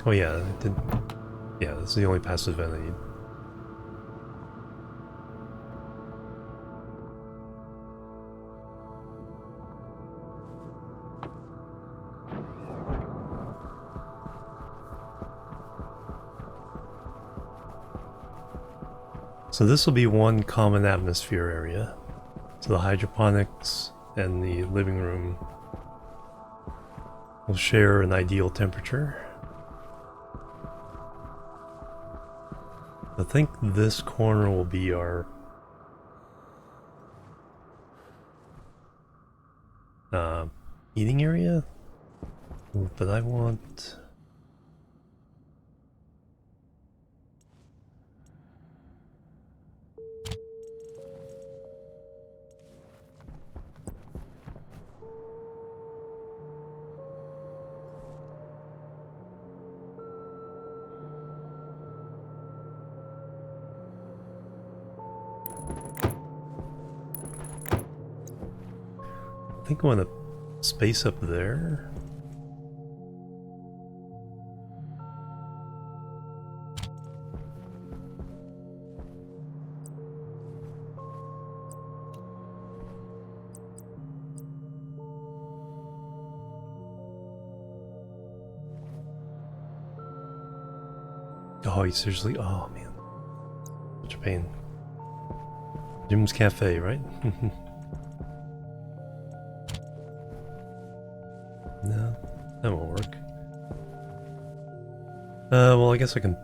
Oh yeah, it did. Yeah, this is the only passive event I need. So this will be one common atmosphere area. So the hydroponics and the living room will share an ideal temperature. I think this corner will be our eating area, but I want... I think I want a space up there. Oh, you seriously? Oh man, such a pain. Jim's Cafe, right? No, that won't work. Well, I guess I can...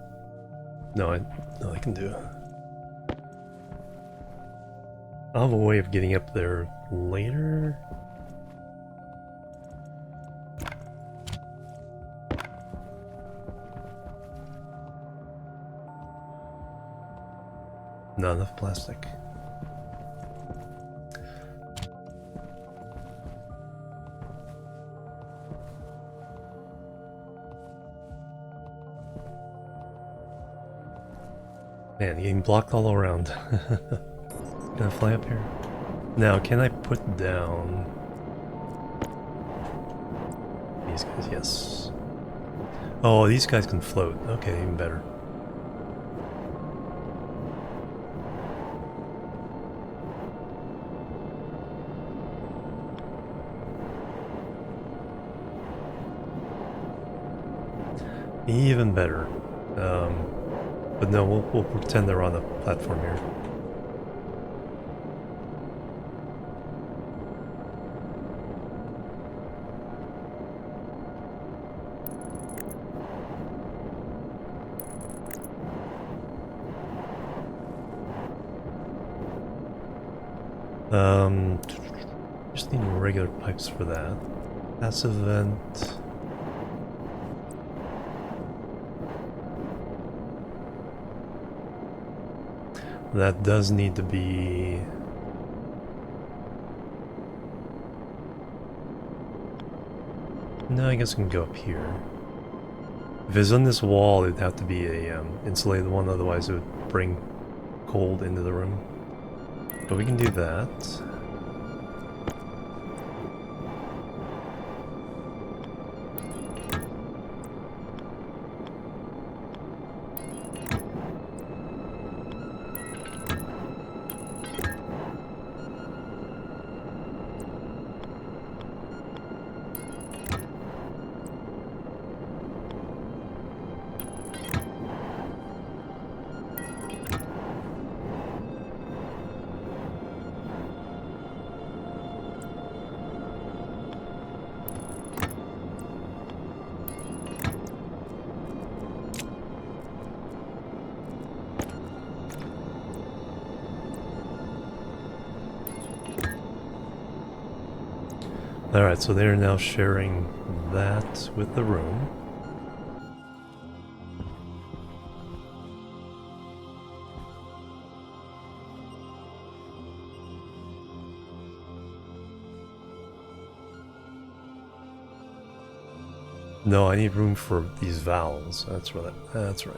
No, I can do it. I'll have a way of getting up there later. Not enough plastic. Man, getting blocked all around. Can I fly up here? Now, can I put down these guys? Yes. Oh, these guys can float. Okay, even better. Even better. But no, we'll pretend they're on a platform here. Just need regular pipes for that. Passive vent. That does need to be... No, I guess we can go up here. If it's on this wall, it'd have to be a insulated one, otherwise it would bring cold into the room. But we can do that. Alright, so they're now sharing that with the room. No, I need room for these valves. That's right. That's right.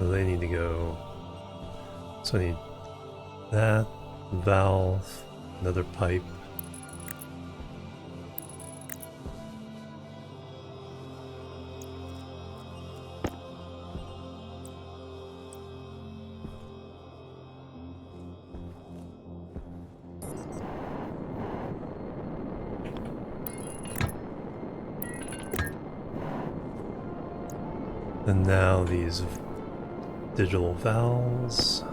So they need to go. So I need that valve, another pipe. And now these digital valves.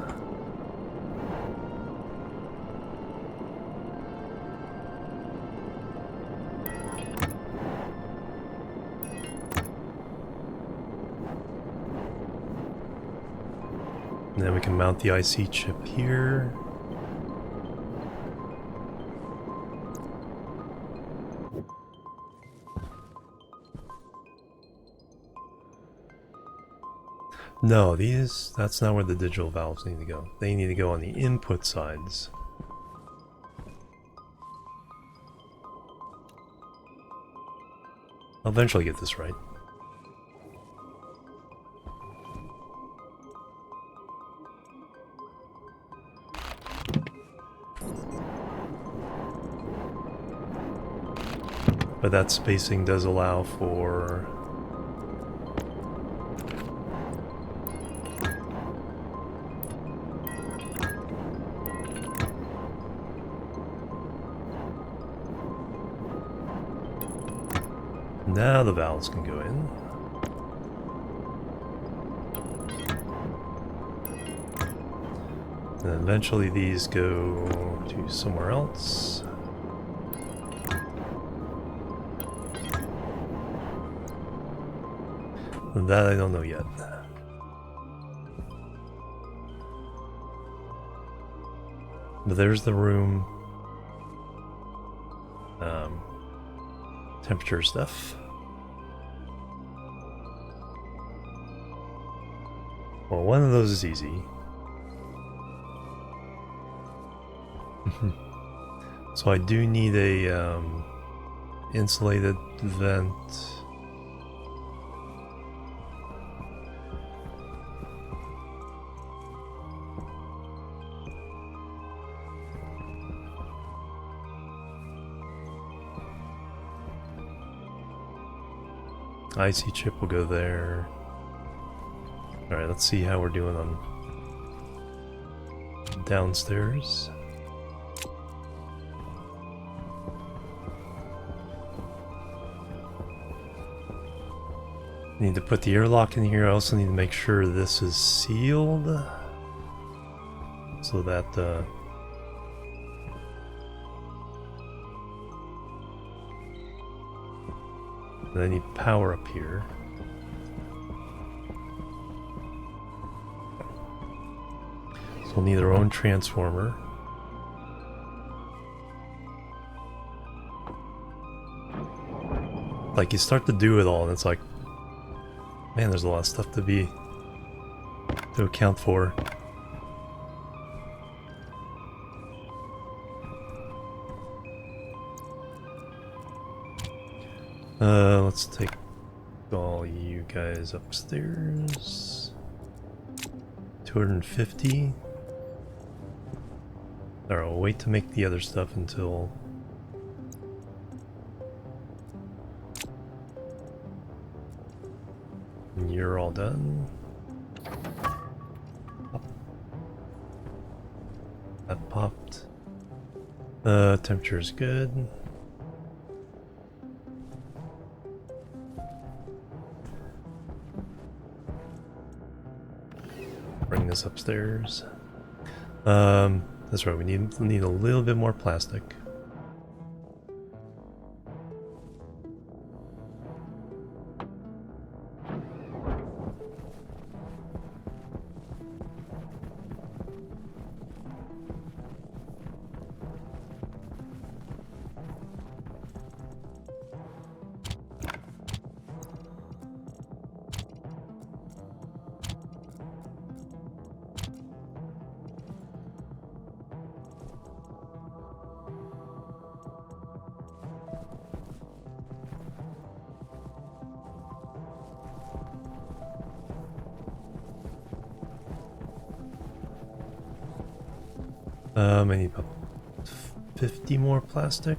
And then we can mount the IC chip here. No, that's not where the digital valves need to go. They need to go on the input sides. I'll eventually get this right. But that spacing does allow for now the valves can go in. And eventually these go to somewhere else. And that I don't know yet. But there's the room. Temperature stuff. Well, one of those is easy. So I do need a insulated vent. IC chip will go there. Alright, let's see how we're doing on downstairs. Need to put the airlock in here. I also need to make sure this is sealed so that I need power up here. So we'll need our own transformer. Like, you start to do it all and it's like, man, there's a lot of stuff to account for. Let's take all you guys upstairs. 250. Alright, we'll wait to make the other stuff until you're all done. That popped. Temperature is good. Bring this upstairs. That's right, we need a little bit more plastic. I need about 50 more plastic.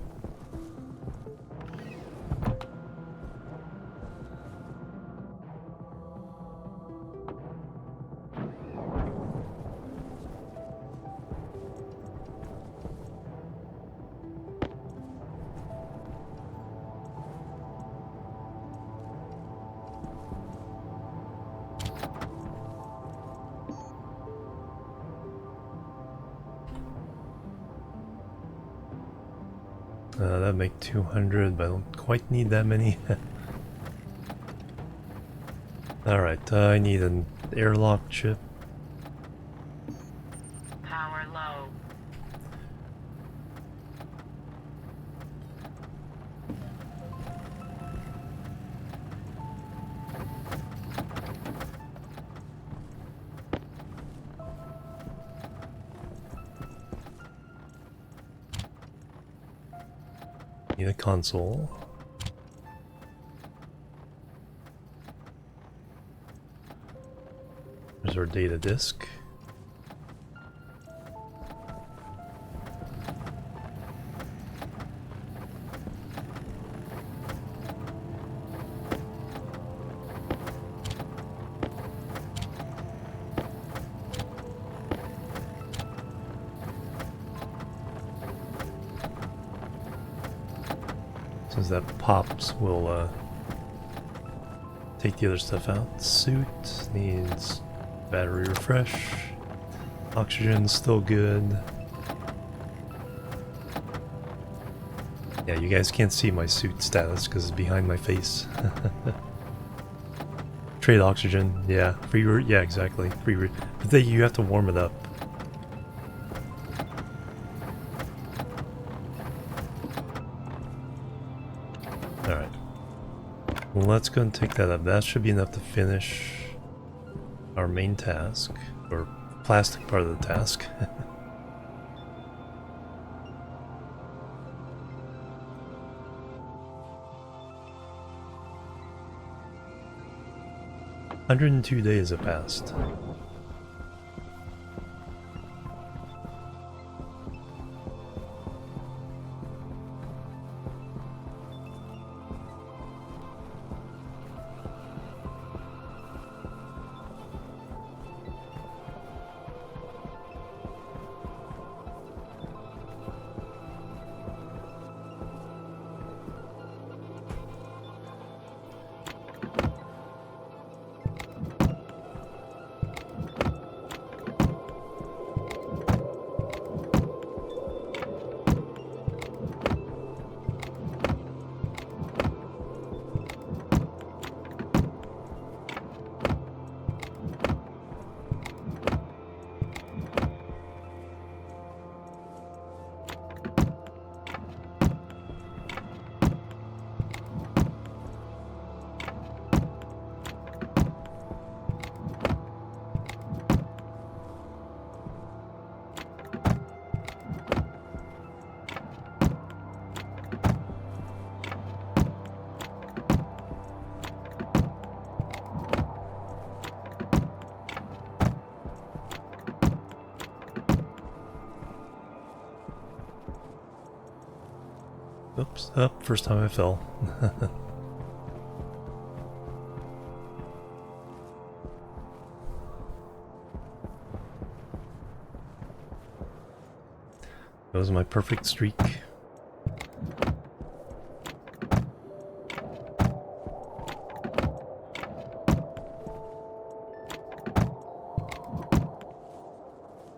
That'd make 200, but I don't quite need that many. Alright, I need an airlock chip. Power low. Need a console. There's our data disk. Since that pops, we'll take the other stuff out. Suit needs battery refresh. Oxygen's still good. Yeah, you guys can't see my suit status because it's behind my face. Trade oxygen, yeah. Yeah, exactly. But you have to warm it up. Alright. Well, let's go and take that up. That should be enough to finish our main task, or plastic part of the task. $102 have passed. Oops, up, first time I fell. That was my perfect streak.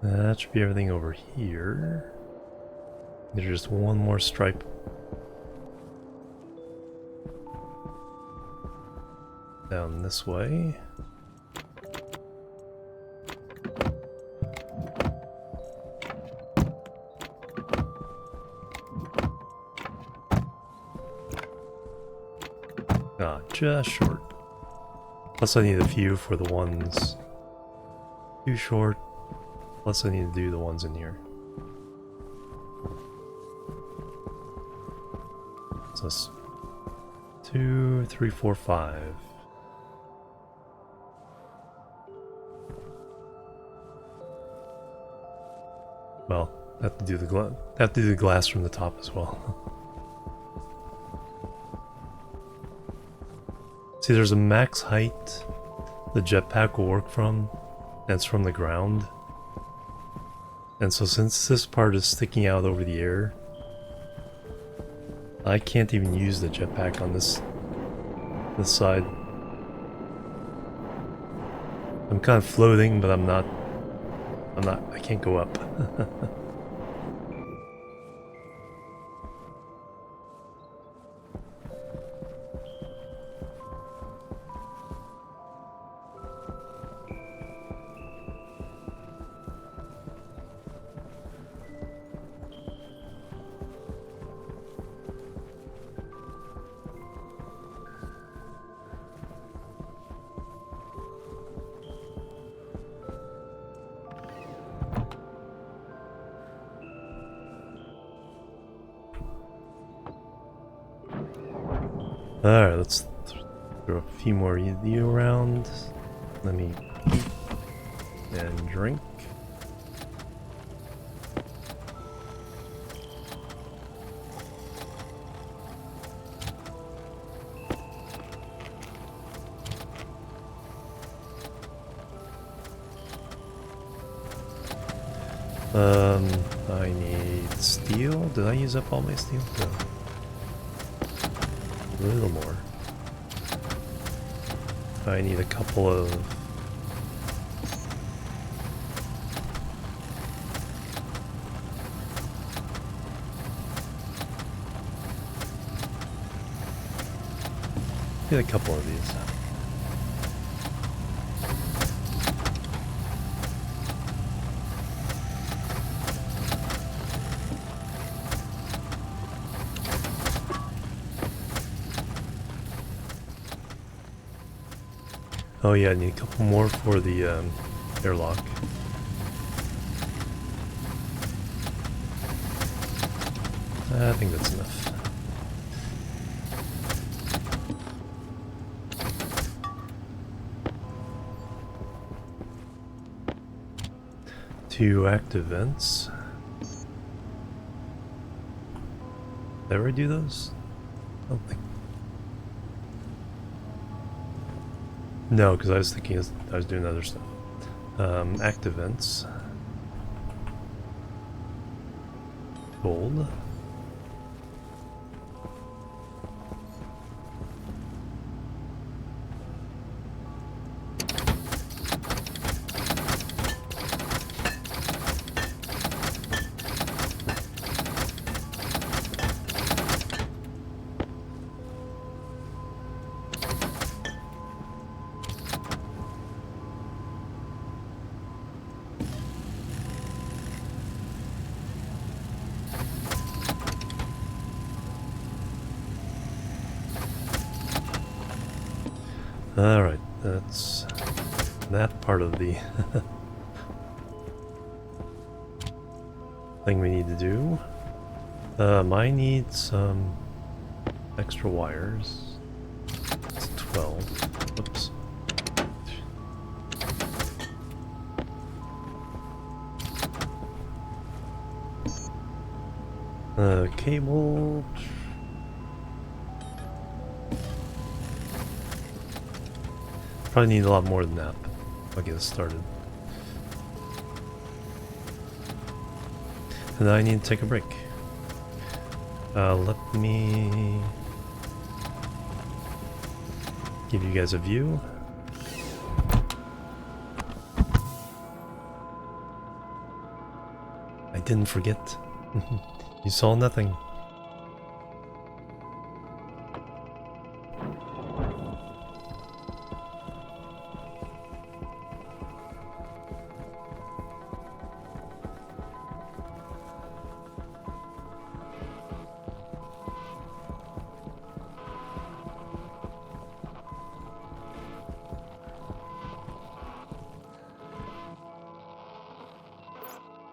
That should be everything over here. There's just one more stripe. Down this way. Ah, just short. Plus I need a few for the ones too short. Plus I need to do the ones in here. So it's 2, 3, 4, 5. Well, Have to do the glass from the top as well. See, there's a max height the jetpack will work from. That's from the ground. And so since this part is sticking out over the air, I can't even use the jetpack on this side. I'm kind of floating, but I can't go up. Alright, let's throw a few more of you around. Let me eat and drink. I need steel. Did I use up all my steel? No. A little more. I need a couple of... Get a couple of these. Oh yeah, I need a couple more for the airlock. I think that's enough. Two active vents. Did I ever do those? I don't think. No, because I was thinking I was doing other stuff. Active vents. Gold. Alright, that's that part of the thing we need to do. I need some extra wires. It's 12. Oops. Cable. Probably need a lot more than that. I'll get us started. And then I need to take a break. Let me give you guys a view. I didn't forget. You saw nothing.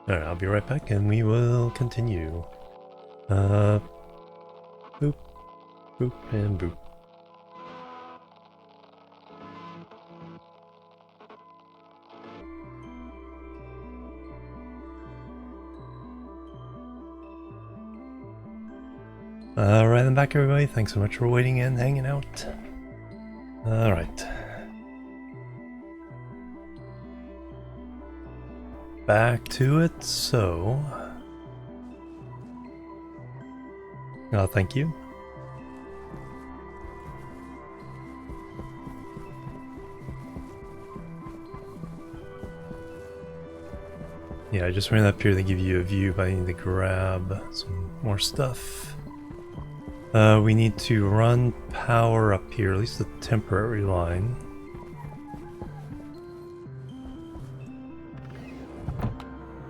Alright, I'll be right back and we will continue. Boop, boop, and boop. Alright, then back everybody. Thanks so much for waiting and hanging out. Alright. Back to it, so... thank you. Yeah, I just ran up here to give you a view, but I need to grab some more stuff. We need to run power up here, at least the temporary line.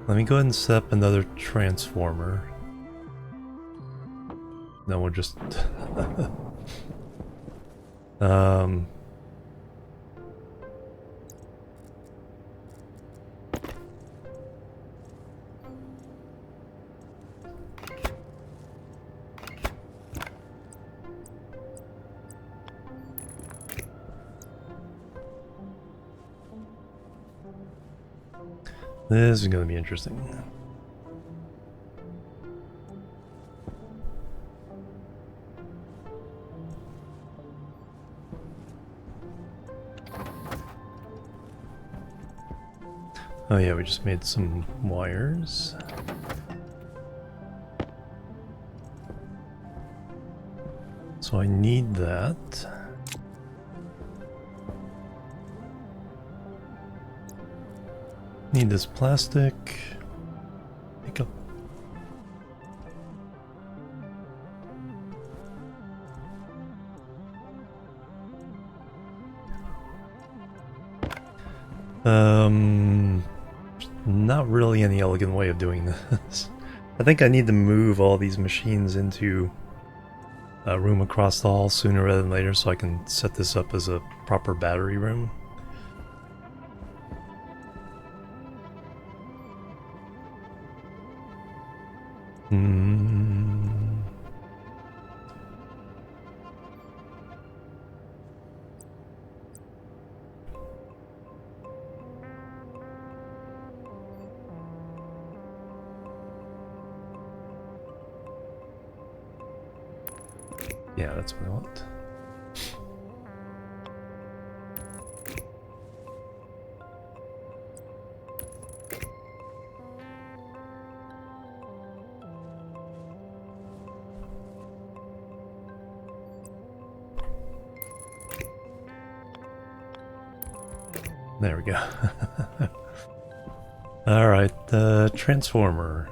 Let me go ahead and set up another transformer. Then we'll just... This is going to be interesting. Oh yeah, we just made some wires. So I need that. Need this plastic. Pick up. Not really any elegant way of doing this. I think I need to move all these machines into a room across the hall sooner rather than later so I can set this up as a proper battery room. Yeah, that's what I want. There we go. Alright, the transformer.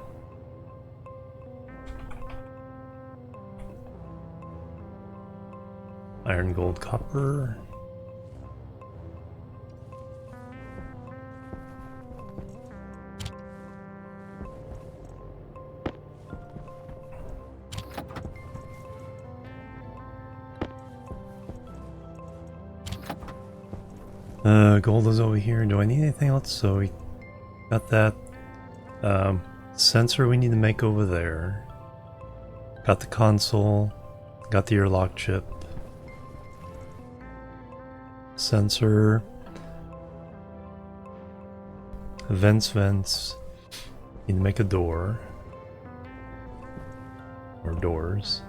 Iron, gold, copper. Gold is over here. Do I need anything else? So we got that sensor we need to make over there. Got the console. Got the airlock chip. Sensor. Vents. Need to make a door. Or doors.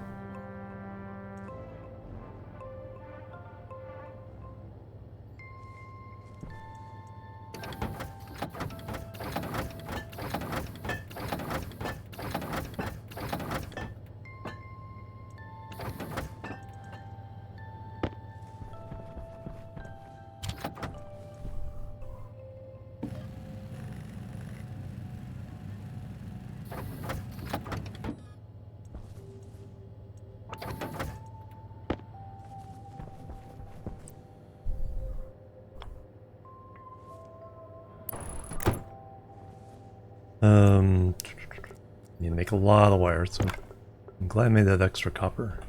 Need to make a lot of wires, so I'm glad I made that extra copper.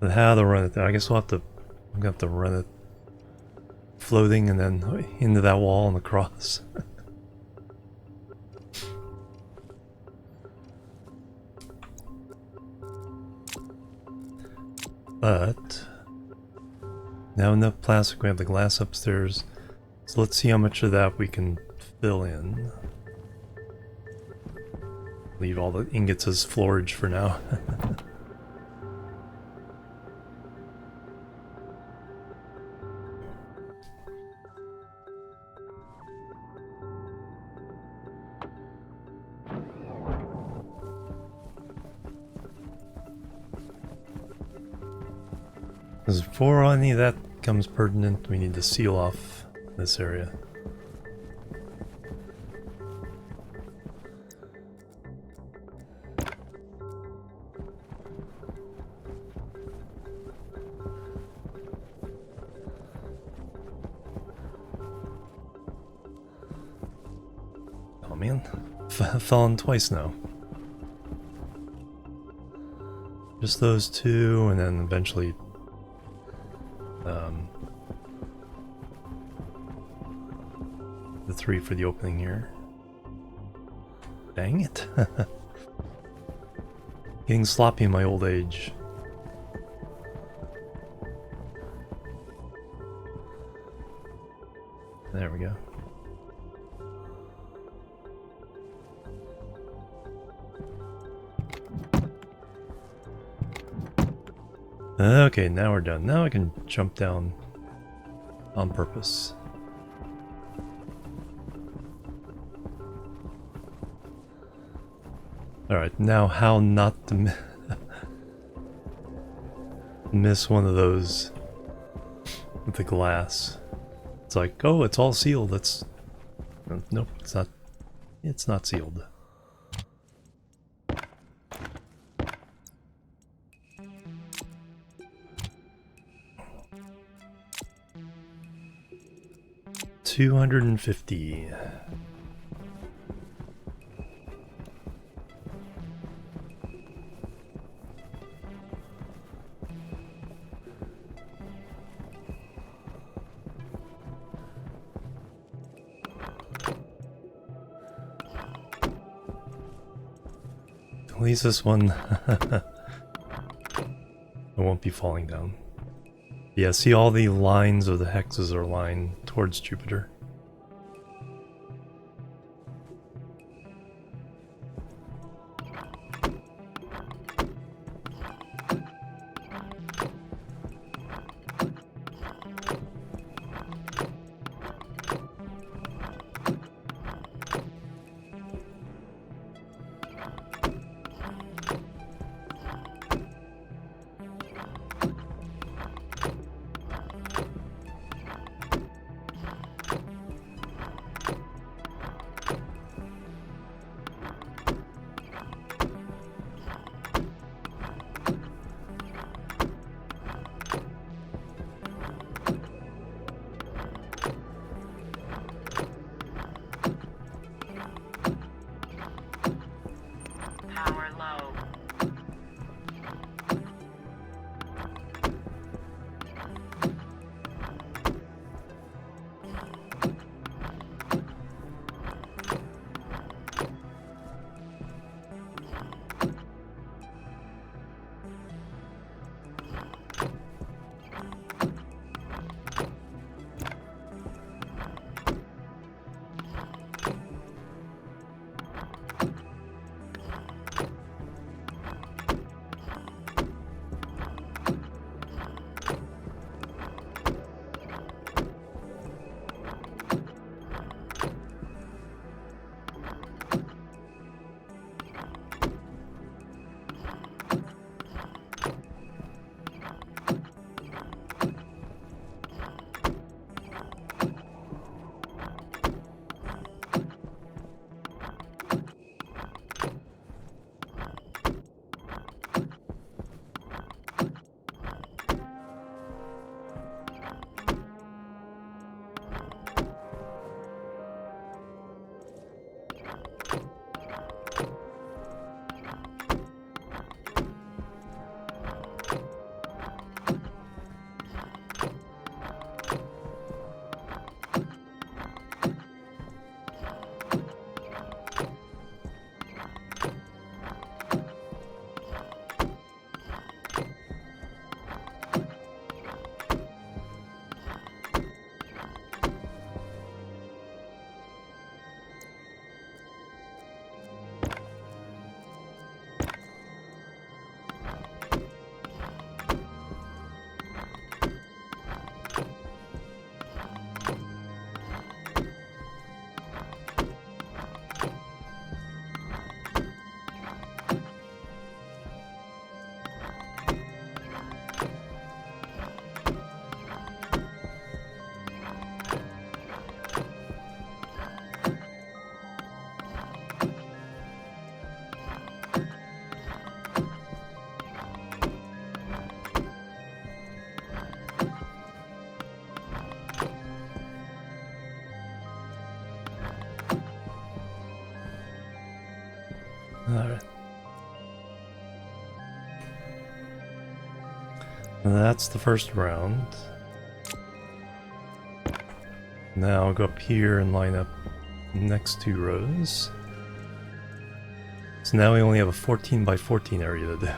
But how to run it there? I guess I'm gonna have to run it floating and then into that wall and across. But now enough plastic, we have the glass upstairs. So let's see how much of that we can fill in. Leave all the ingots as florage for now. Because before any of that becomes pertinent, we need to seal off this area. Oh man, fallen twice now. Just those two, and then eventually the 3 for the opening here. Dang it. Getting sloppy in my old age. There we go. Okay, now we're done. Now I can jump down on purpose. Alright, now how not to miss one of those with the glass. It's like, oh, it's all sealed. That's... Nope, it's not. It's not sealed. $250. At least this one I won't be falling down. Yeah, see all the lines of the hexes are lined towards Jupiter. Power low. Alright. That's the first round. Now I'll go up here and line up the next 2 rows. So now we only have a 14 by 14 area to do.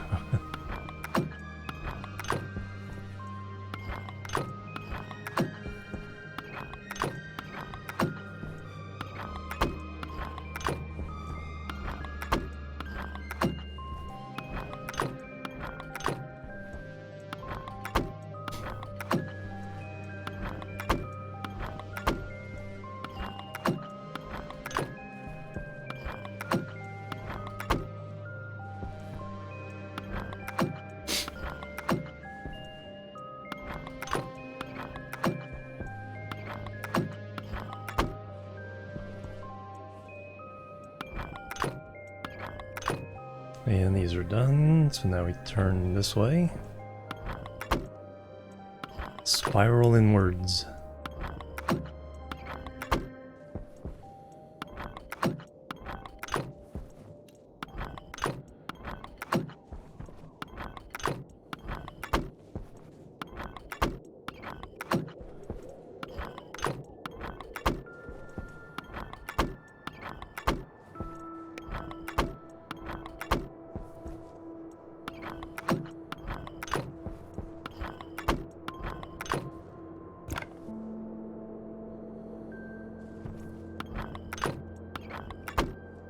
And these are done, so now we turn this way. Spiral inwards.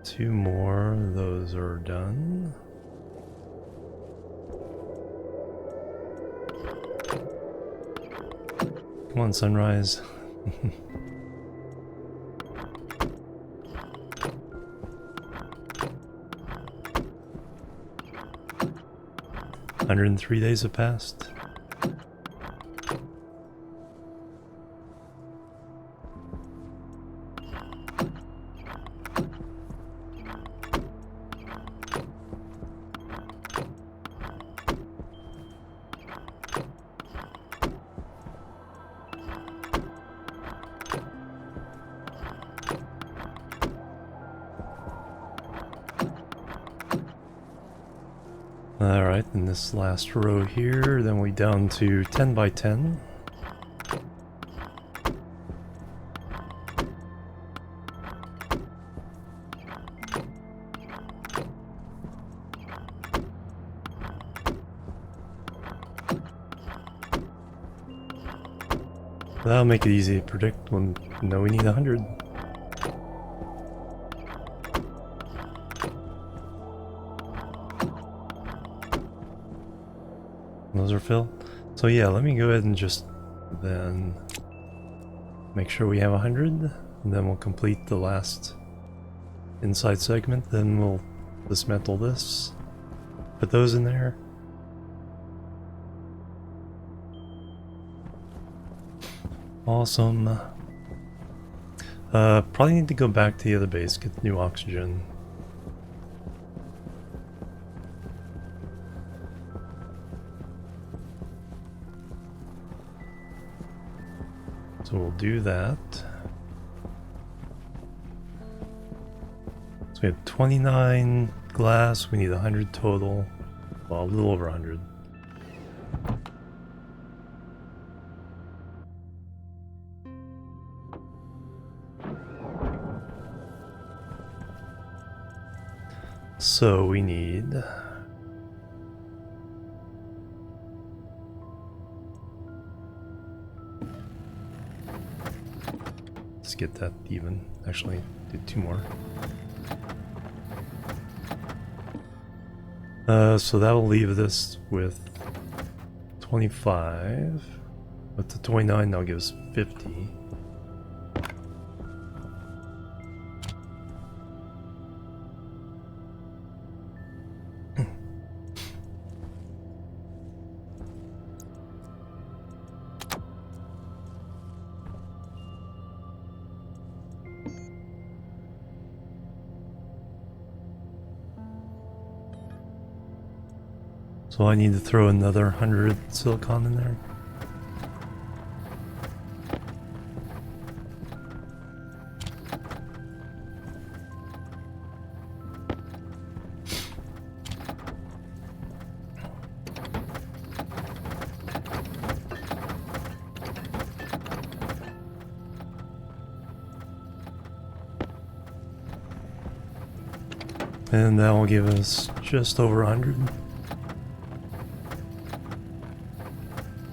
Two more, those are done. Come on, sunrise. $103 have passed. Alright, in this last row here, then we down to 10 by 10. That'll make it easy to predict when we know we need 100. Those are filled. So yeah, let me go ahead and just then make sure we have 100, and then we'll complete the last inside segment, then we'll dismantle this, put those in there. Awesome. Probably need to go back to the other base, get new oxygen. So we'll do that. So we have 29 glass, we need 100 total. Well, a little over 100. So we need... Let's get that even. Actually, do 2 more. So that will leave this with 25. But the 29 now gives 50. So I need to throw another 100 silicon in there. And that will give us just over 100.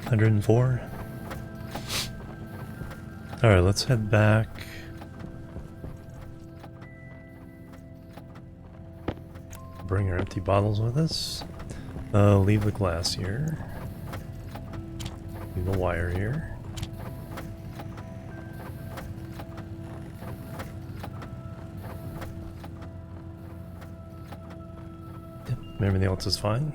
104. Alright, let's head back. Bring our empty bottles with us. Leave the glass here. Leave the wire here. Yep, everything else is fine.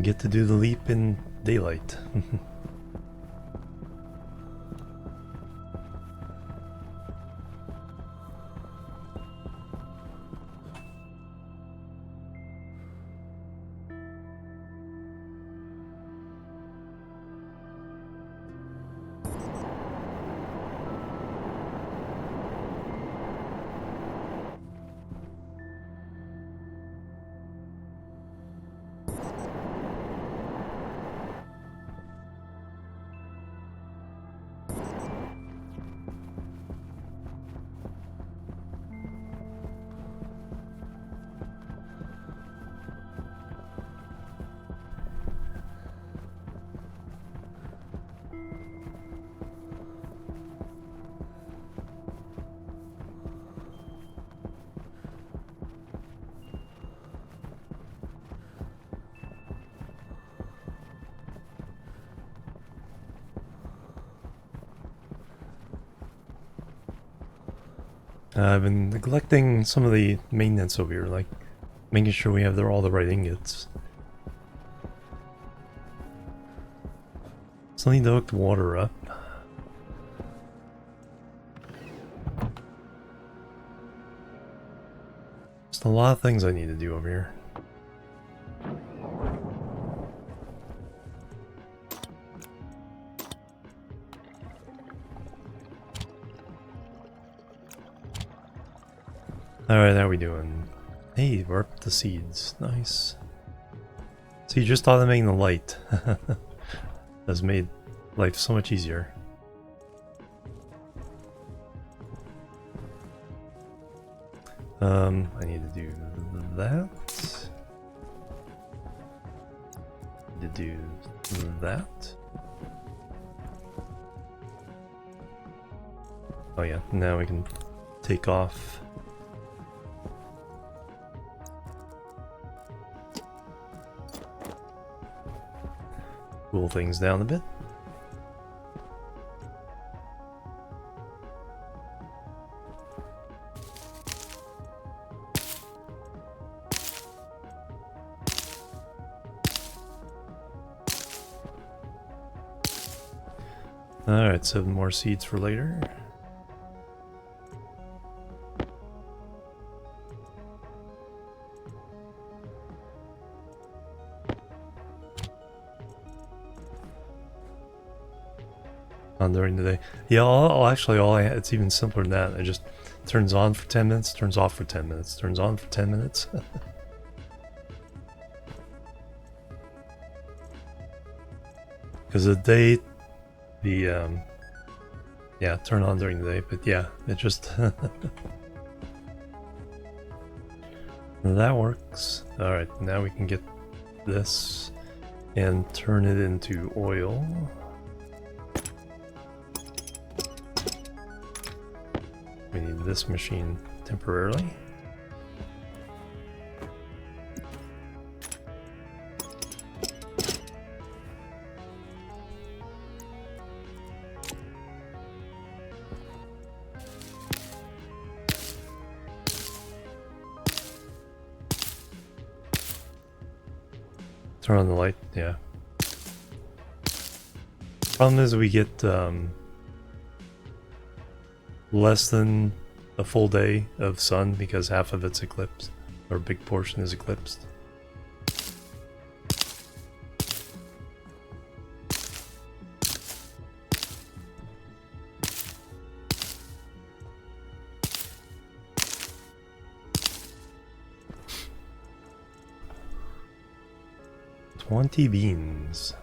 Get to do the leap in daylight. I've been neglecting some of the maintenance over here, like making sure we have all the right ingots. Still need to hook the water up. Just a lot of things I need to do over here. Alright, how we doing? Hey, we're up to seeds. Nice. So you just automating the light. That's made life so much easier. I need to do that. Need to do that. Oh yeah, now we can take off. Cool things down a bit. Alright, 7 more seeds for later. On during the day. Yeah, it's even simpler than that. It just turns on for 10 minutes, turns off for 10 minutes, turns on for 10 minutes. Because the day, yeah, turn on during the day, but yeah, it just that works. Alright, now we can get this and turn it into oil. We need this machine temporarily. Turn on the light, yeah. Problem is we get less than a full day of sun because half of it's eclipsed, or a big portion is eclipsed. 20 beans.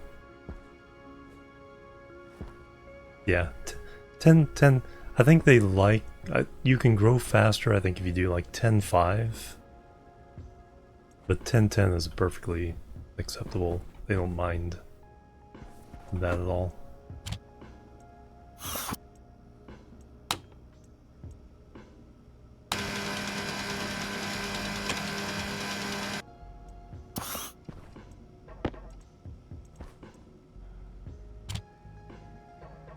Yeah, 10. I think they like... you can grow faster, I think, if you do like 10-5. But 10-10 is perfectly acceptable. They don't mind that at all.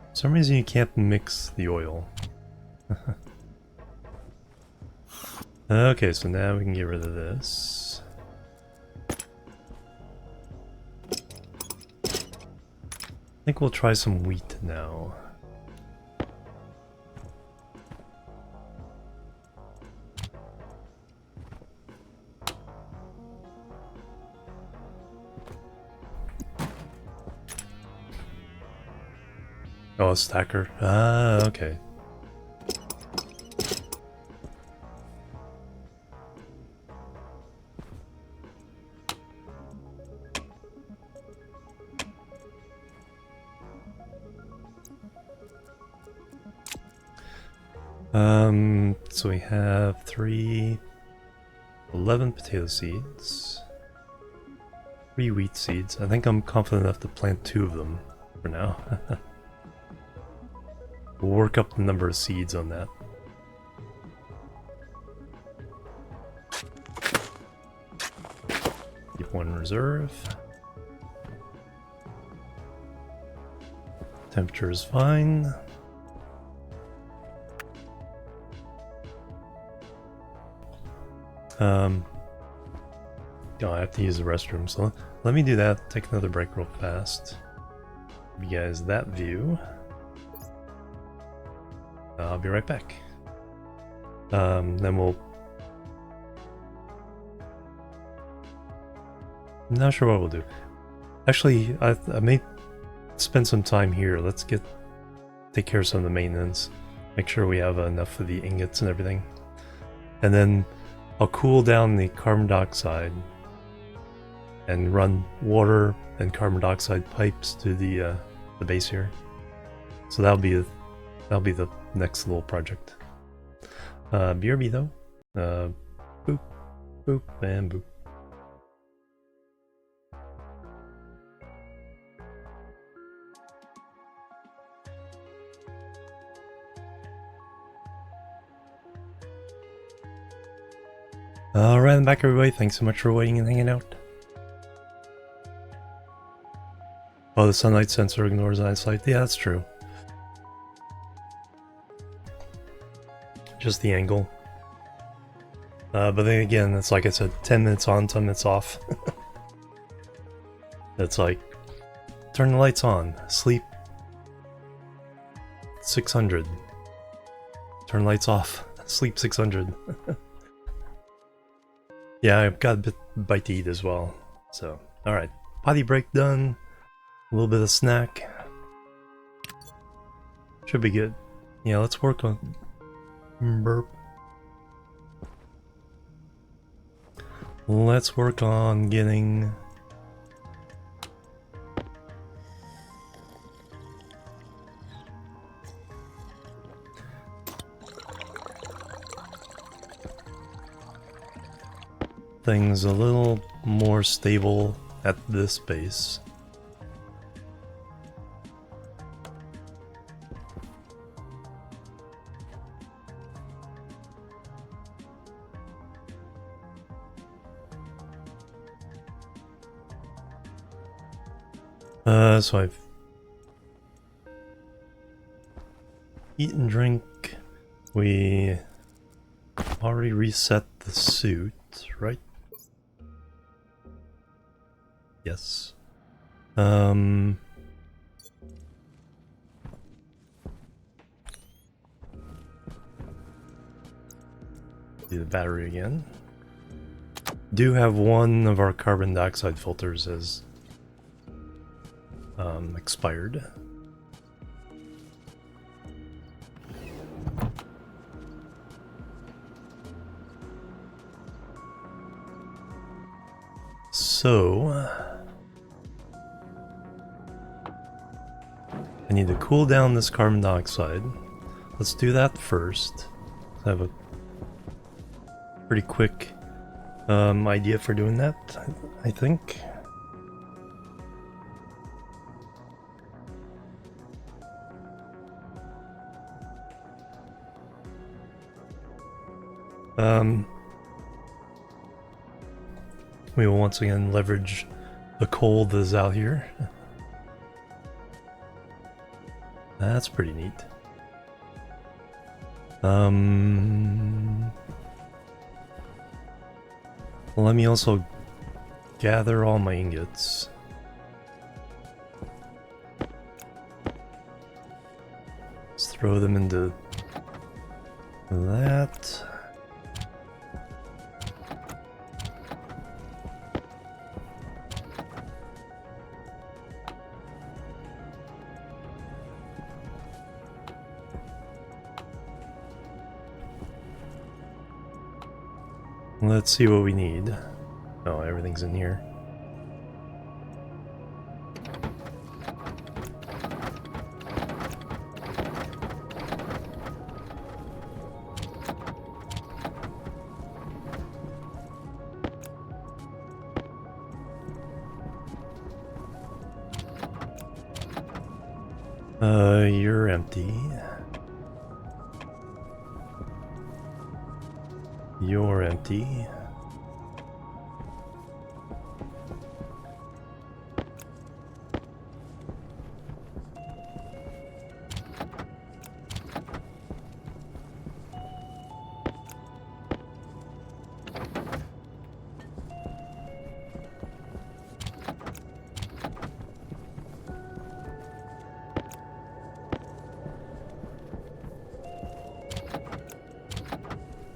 For some reason you can't mix the oil. Okay, so now we can get rid of this. I think we'll try some wheat now. Oh, a stacker. Ah, okay. So we have 11 potato seeds, 3 wheat seeds. I think I'm confident enough to plant 2 of them for now. We'll work up the number of seeds on that. Keep 1 in reserve. Temperature is fine. Oh, I have to use the restroom, so let me do that. Take another break real fast. Give you guys that view. I'll be right back. Then we'll... I'm not sure what we'll do. Actually, I may spend some time here. Let's take care of some of the maintenance. Make sure we have enough of the ingots and everything. And then I'll cool down the carbon dioxide and run water and carbon dioxide pipes to the base here. So that'll be the next little project. BRB though. Boop, boop, and boop. Alright, I'm back everybody. Thanks so much for waiting and hanging out. Oh, the sunlight sensor ignores eyesight. Yeah, that's true. Just the angle. But then again, it's like I said, 10 minutes on, 10 minutes off. It's like, turn the lights on, sleep 600. Turn lights off, sleep 600. Yeah, I've got a bite to eat as well. So, alright. Potty break done. A little bit of snack. Should be good. Yeah, let's work on... Burp. Let's work on getting... things a little more stable at this base. So I've eat and drink. We already reset the suit, right? Yes. Do the battery again. Do have one of our carbon dioxide filters as expired. So I need to cool down this carbon dioxide. Let's do that first. I have a pretty quick idea for doing that, I think. We will once again leverage the coal that is out here. That's pretty neat. Let me also gather all my ingots. Let's throw them into that. Let's see what we need. Oh, everything's in here. You're empty. You're empty.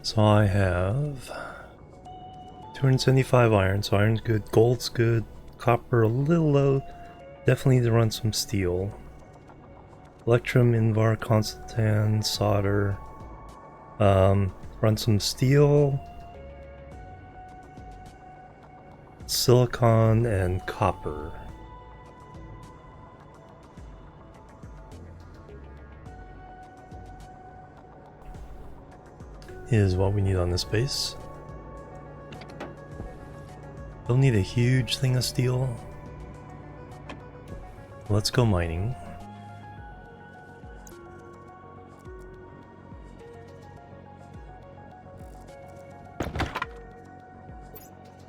So I have 275 iron, so iron's good, gold's good, copper a little low, definitely need to run some steel. Electrum, Invar, Constantan, solder, run some steel, silicon, and copper. Is what we need on this base. Don't need a huge thing of steel. Let's go mining.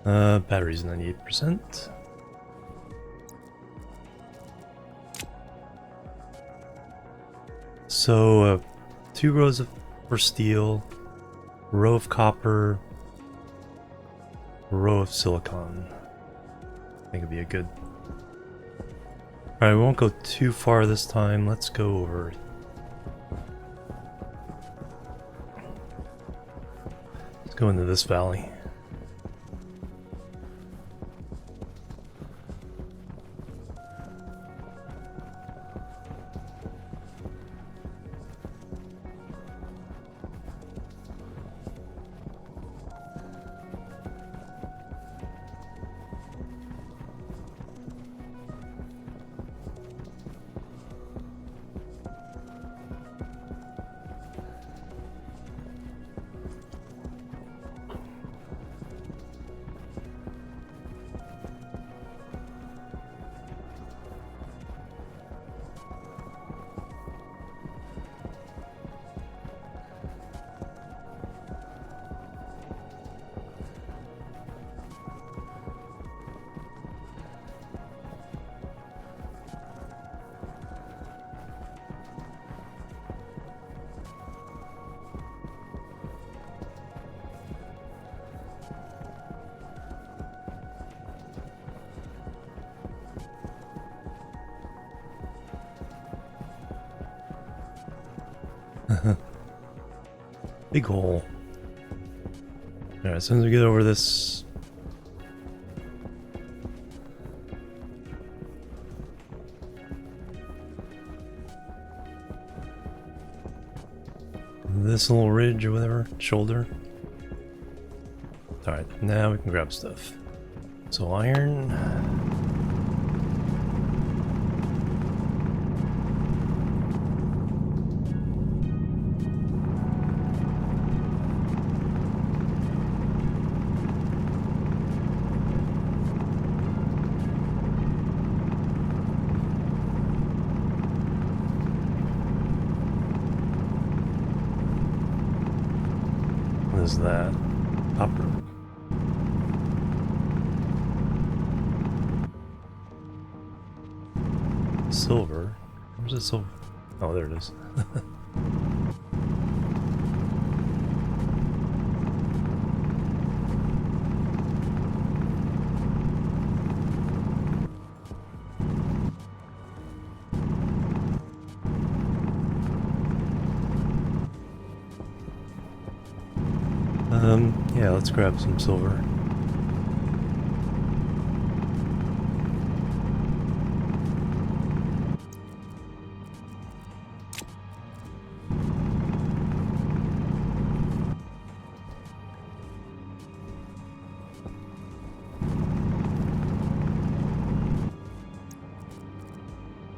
Batteries 98%. So 2 rows for steel. Row of copper, row of silicon. I think it'd be a good... Alright, we won't go too far this time. Let's go over. Let's go into this valley. Big hole. Alright, as soon as we get over this... this little ridge or whatever, shoulder. Alright, now we can grab stuff. So iron... is that? Copper? Silver? Where's the silver? Oh, there it is. Yeah, let's grab some silver.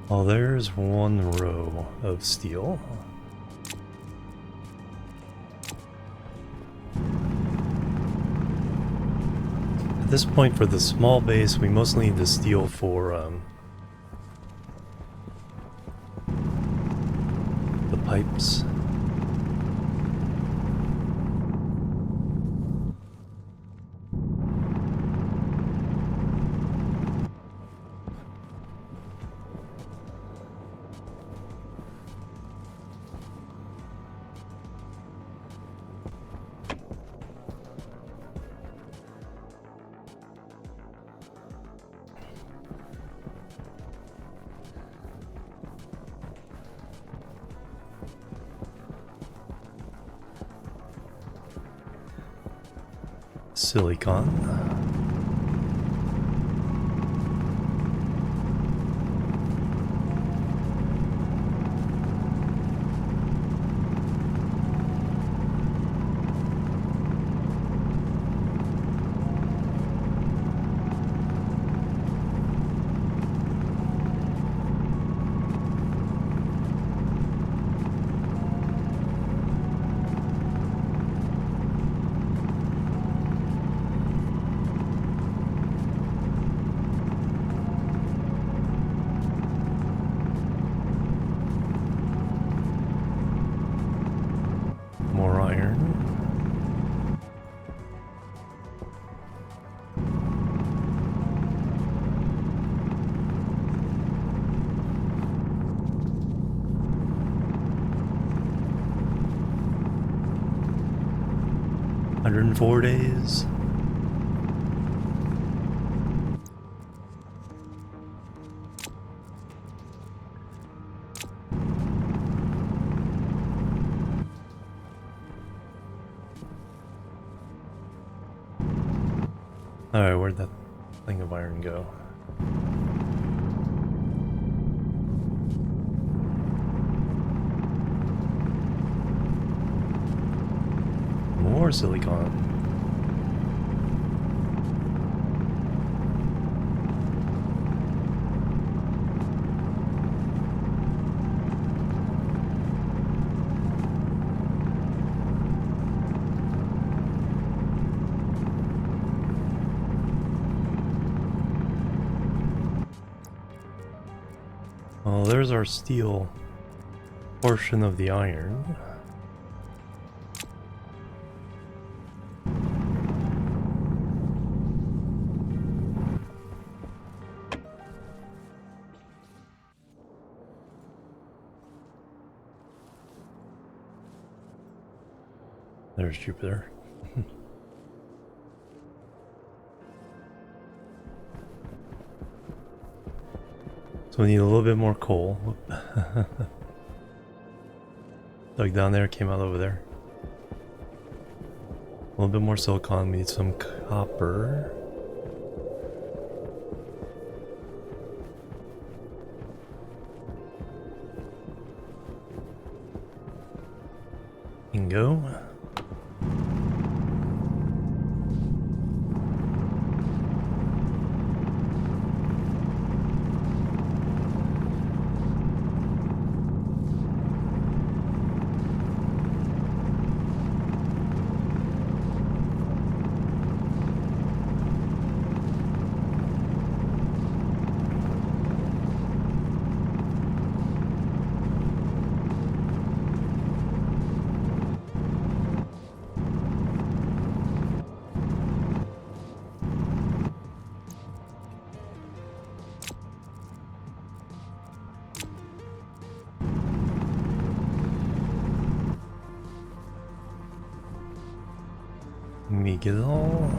Well, there's one row of steel. At this point, for the small base, we mostly need the steel for the pipes. Silicon. More iron. $104 days. Alright, where'd that thing of iron go? More silicon. Well, there's our steel portion of the iron. There's Jupiter. So we need a little bit more coal. Dug down there, came out over there. A little bit more silicon, we need some copper. Bingo. me get it all.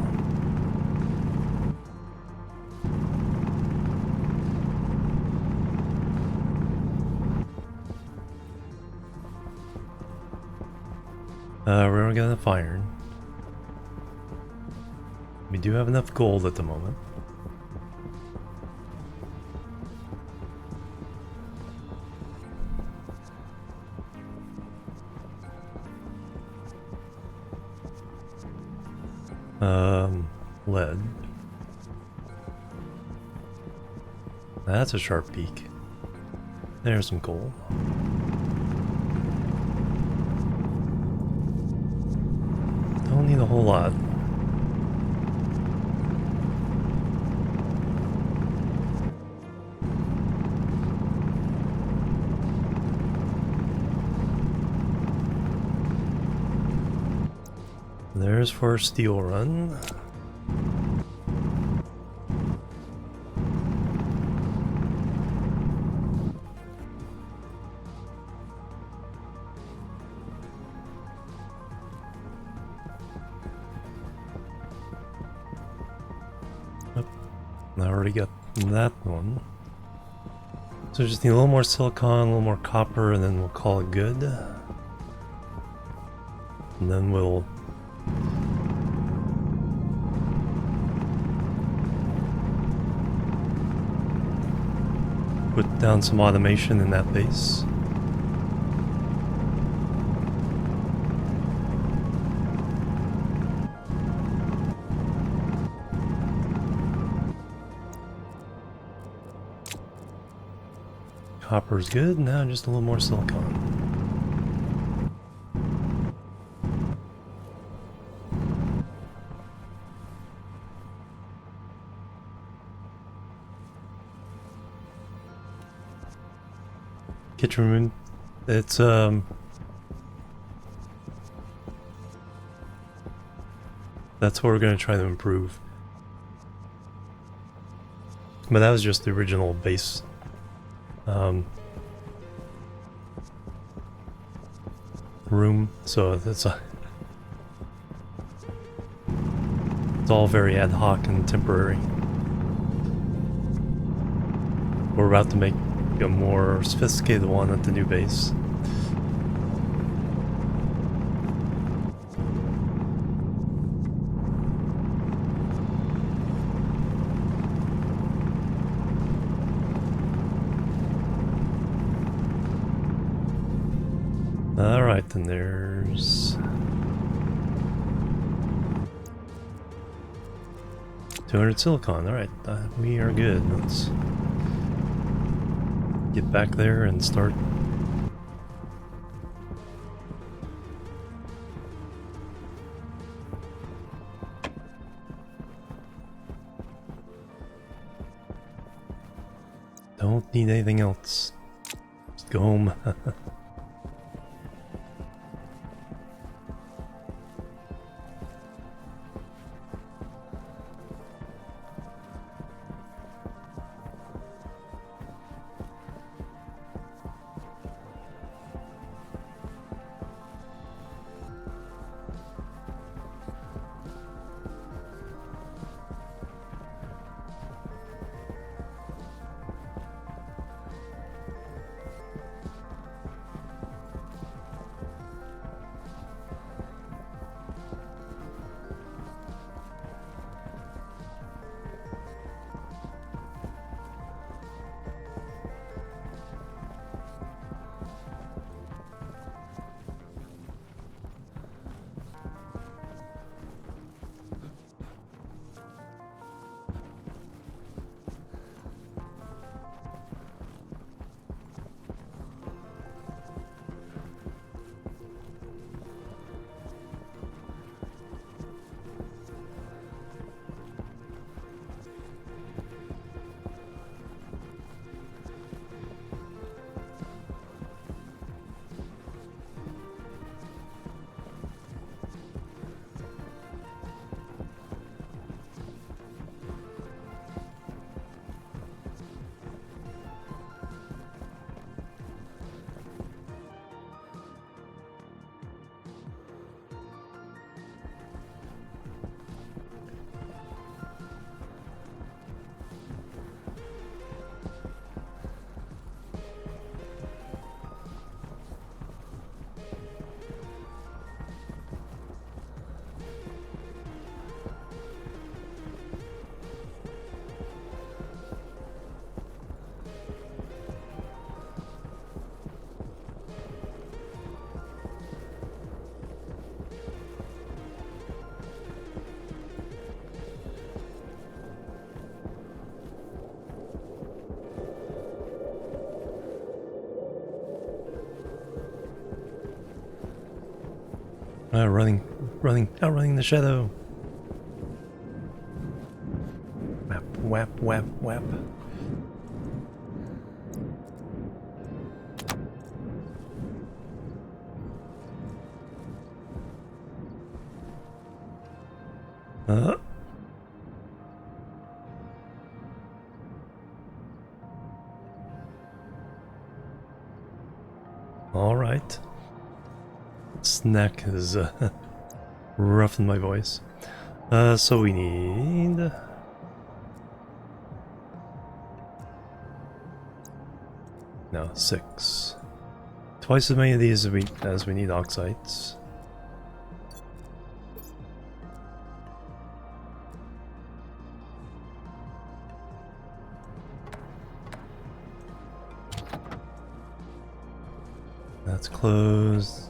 We're gonna enough iron. We do have enough gold at the moment. Lead. That's a sharp peak. There's some coal. Don't need a whole lot. There's for a steel run. I already got that one. So just need a little more silicon, a little more copper, and then we'll call it good. And then we'll put down some automation in that base. Copper's good, now just a little more silicon. Kitchen room, it's that's what we're gonna try to improve. But that was just the original base. Room, so it's all very ad hoc and temporary. We're about to make a more sophisticated one at the new base. Alright, then there's 200 silicon. Alright, we are good. Let's get back there and start. Don't need anything else. Just go home. Outrunning the shadow. Whap, whap, whap, whap. All right. Snack is roughing my voice. So we need no 6. Twice as many of these as we need oxides. That's closed.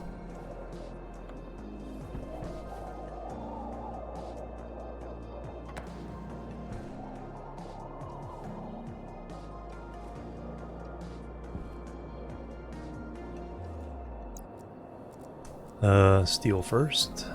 Steel first.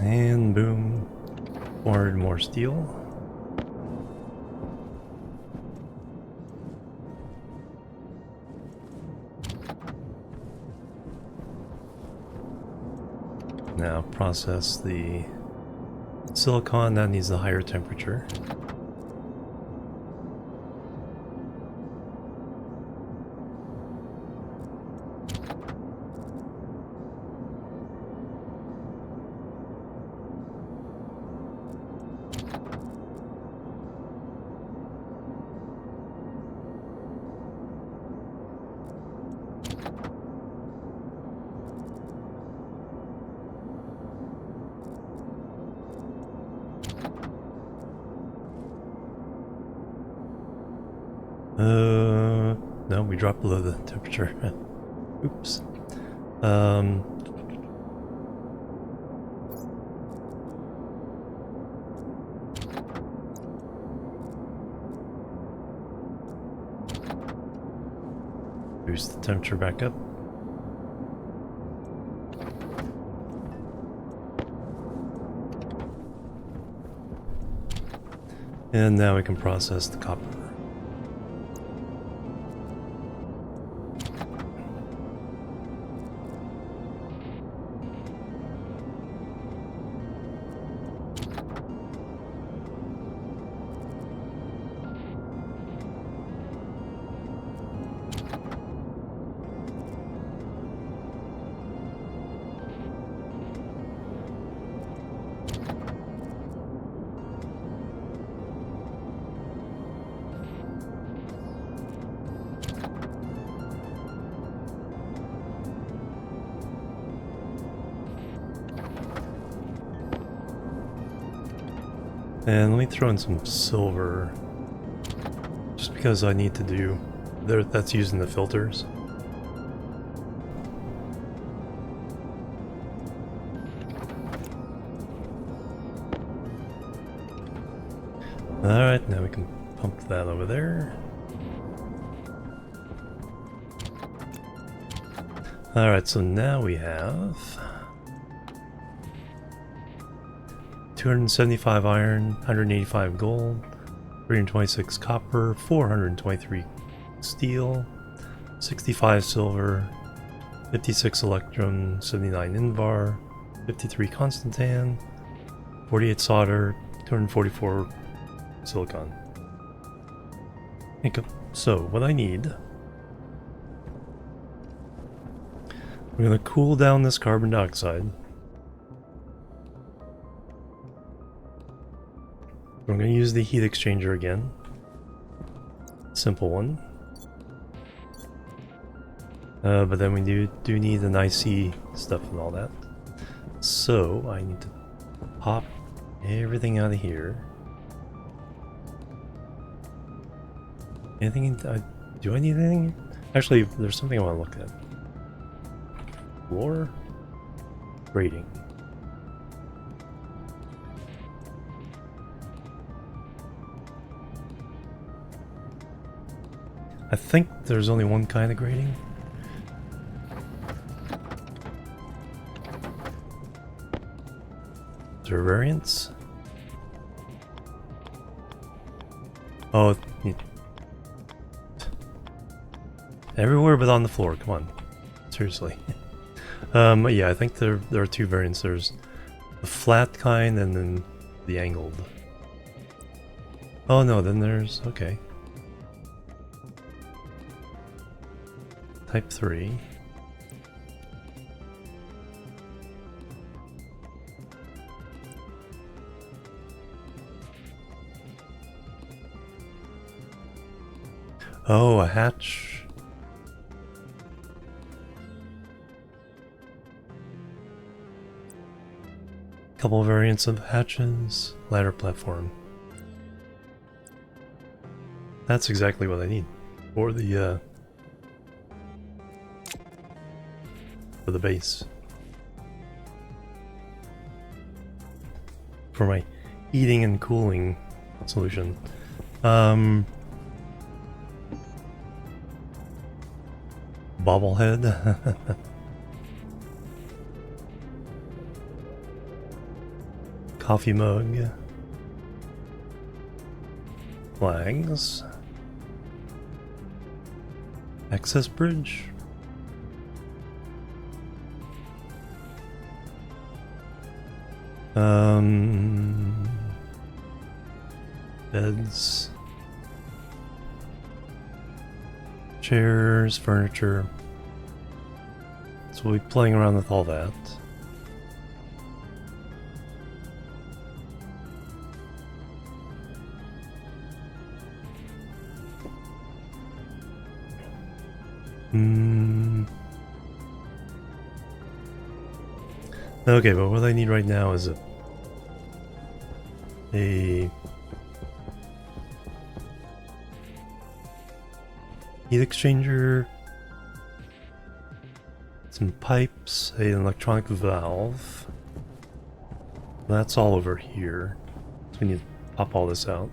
And boom, 400 more steel. Now process the silicon, that needs a higher temperature. No, we dropped below the temperature. Oops. Boost the temperature back up. And now we can process the copper. And let me throw in some silver, just because I need to do, that's using the filters. Alright, now we can pump that over there. Alright, so now we have 275 iron, 185 gold, 326 copper, 423 steel, 65 silver, 56 electrum, 79 invar, 53 constantan, 48 solder, 244 silicon. Okay, so what I need, we're going to cool down this carbon dioxide. We're going to use the heat exchanger again. Simple one. But then we do need an IC stuff and all that. So I need to pop everything out of here. Anything? Do I need anything? Actually, there's something I want to look at. Floor? Rating. I think there's only one kind of grading. Is there variants? Oh, everywhere but on the floor, come on. Seriously. Yeah, I think there are two variants. There's the flat kind and then the angled. Oh no, then there's... okay. Type 3. Oh, a hatch. Couple variants of hatches. Ladder platform. That's exactly what I need for the base. For my heating and cooling solution. Bobblehead. Coffee mug. Flags. Access bridge. Beds. Chairs, furniture. So we'll be playing around with all that. Okay, but what I need right now is a heat exchanger, some pipes, an electronic valve. That's all over here. So we need to pop all this out.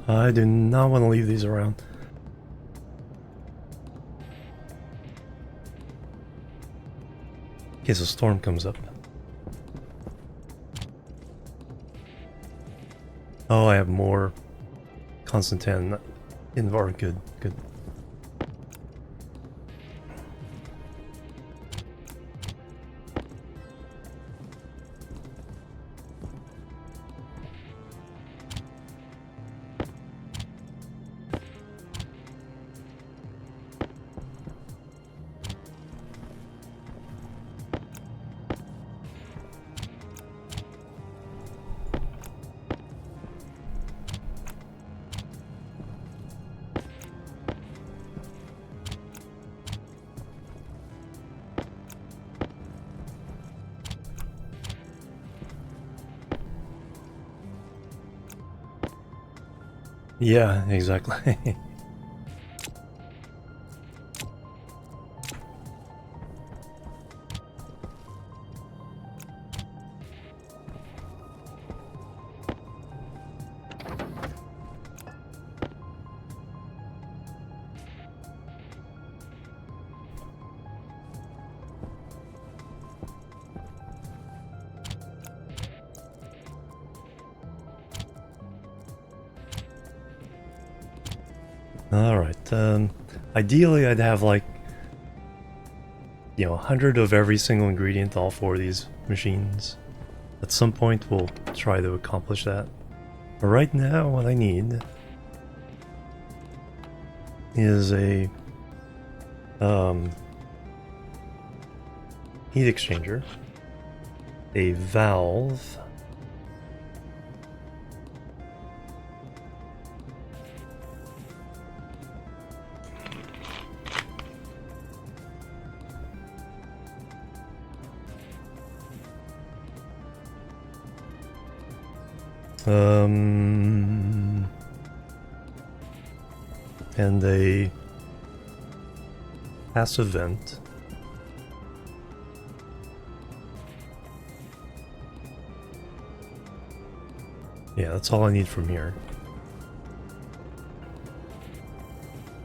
I do not want to leave these around. In case a storm comes up. Oh, I have more Constantan Invar. Good, good. Yeah, exactly. Alright, ideally I'd have like, 100 of every single ingredient, all 4 of these machines. At some point we'll try to accomplish that. But right now what I need is a heat exchanger, a valve, and a passive vent. Yeah, that's all I need from here.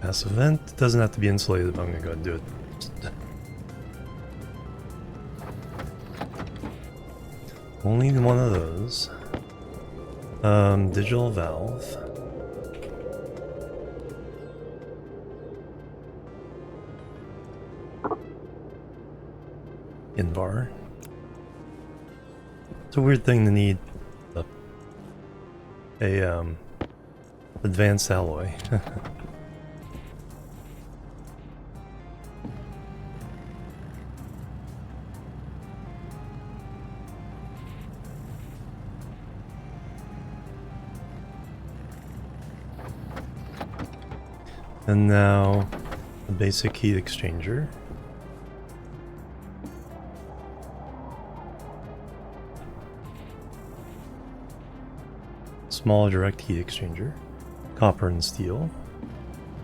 Passive vent doesn't have to be insulated, but I'm gonna go ahead and do it. Only one of those. Digital valve. Invar. It's a weird thing to need a advanced alloy. And now a basic heat exchanger. Small direct heat exchanger. Copper and steel.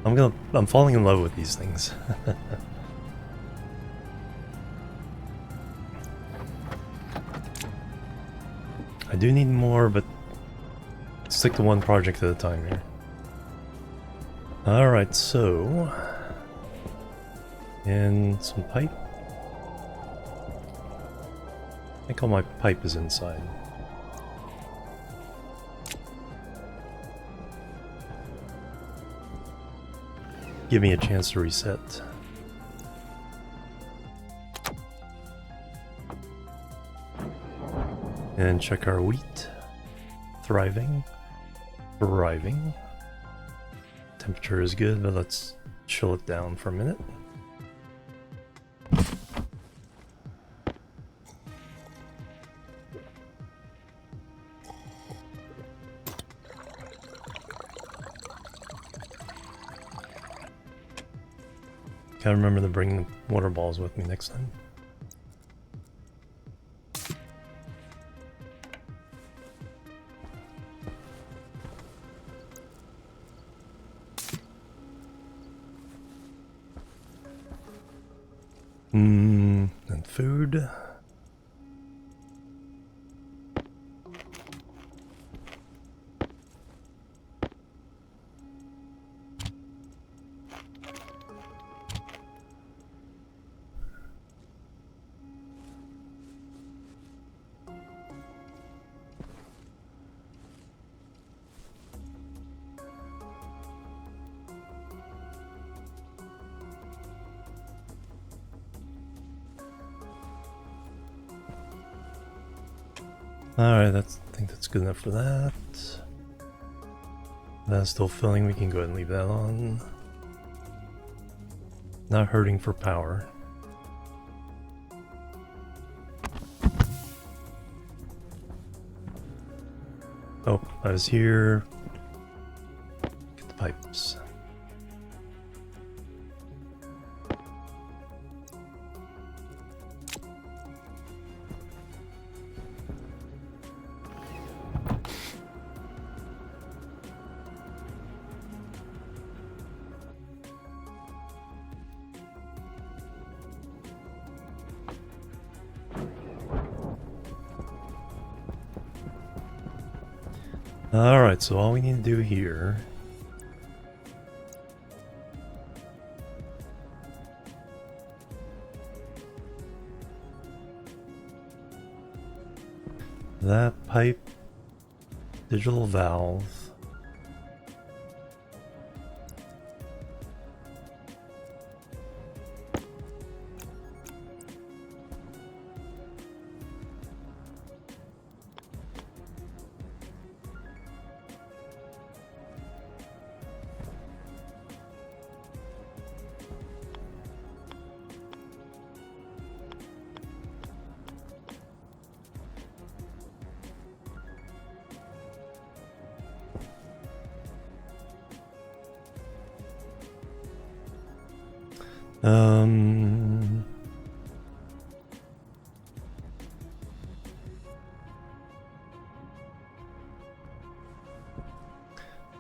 I'm falling in love with these things. I do need more, but stick to one project at a time here. Alright, so... and some pipe. I think all my pipe is inside. Give me a chance to reset. And check our wheat. Thriving. Thriving. Temperature is good, but let's chill it down for a minute. Gotta remember to bring the water balls with me next time. And food. Alright, I think that's good enough for that. That's still filling, we can go ahead and leave that on. Not hurting for power. Oh, I was here. Get the pipes. Alright, so all we need to do here that pipe, digital valve, Um...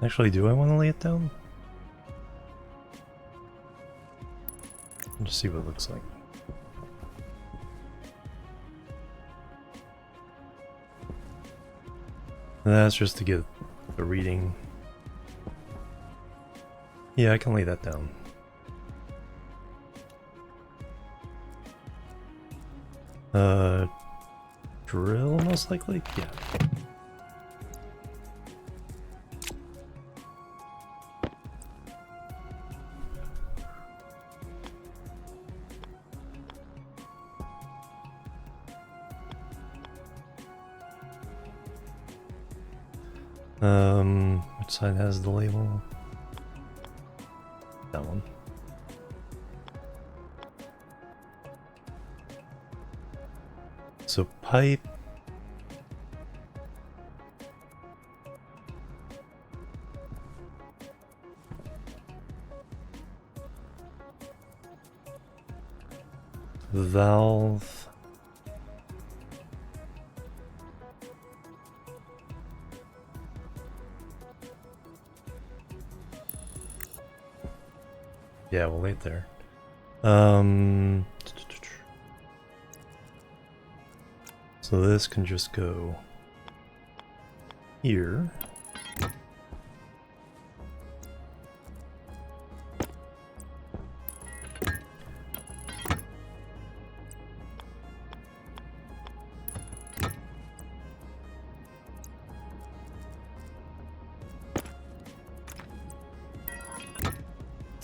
Actually, do I want to lay it down? Just see what it looks like. That's just to get a reading. Yeah, I can lay that down. Drill most likely? Yeah. Which side has the label? That one. So pipe. Valve. Yeah, we'll wait there. So this can just go here.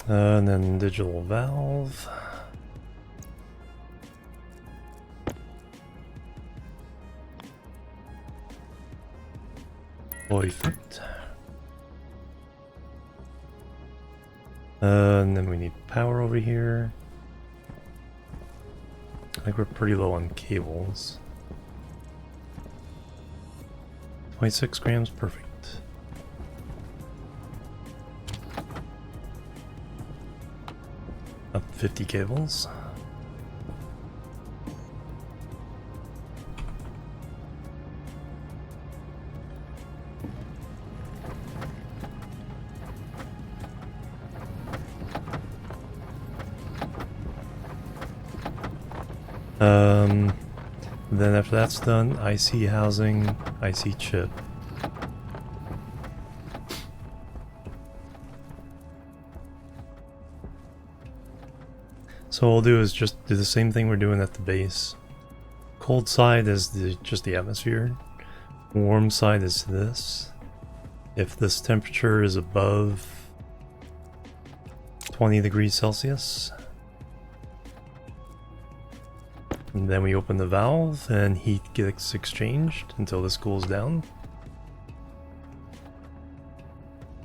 And then digital valve. Perfect. And then we need power over here. I think we're pretty low on cables. 26 grams, perfect. Up 50 cables. Then after that's done, IC housing, IC chip. So what we'll do is just do the same thing we're doing at the base. Cold side is just the atmosphere. Warm side is this. If this temperature is above 20 degrees Celsius, and then we open the valve and heat gets exchanged until this cools down.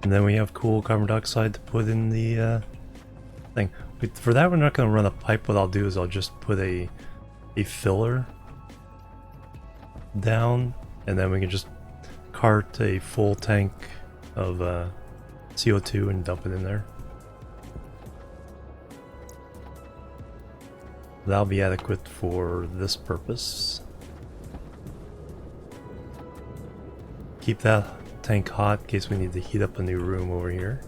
And then we have cool carbon dioxide to put in the thing. But for that, we're not going to run a pipe. What I'll do is I'll just put a filler down, and then we can just cart a full tank of CO2 and dump it in there. That'll be adequate for this purpose. Keep that tank hot in case we need to heat up a new room over here.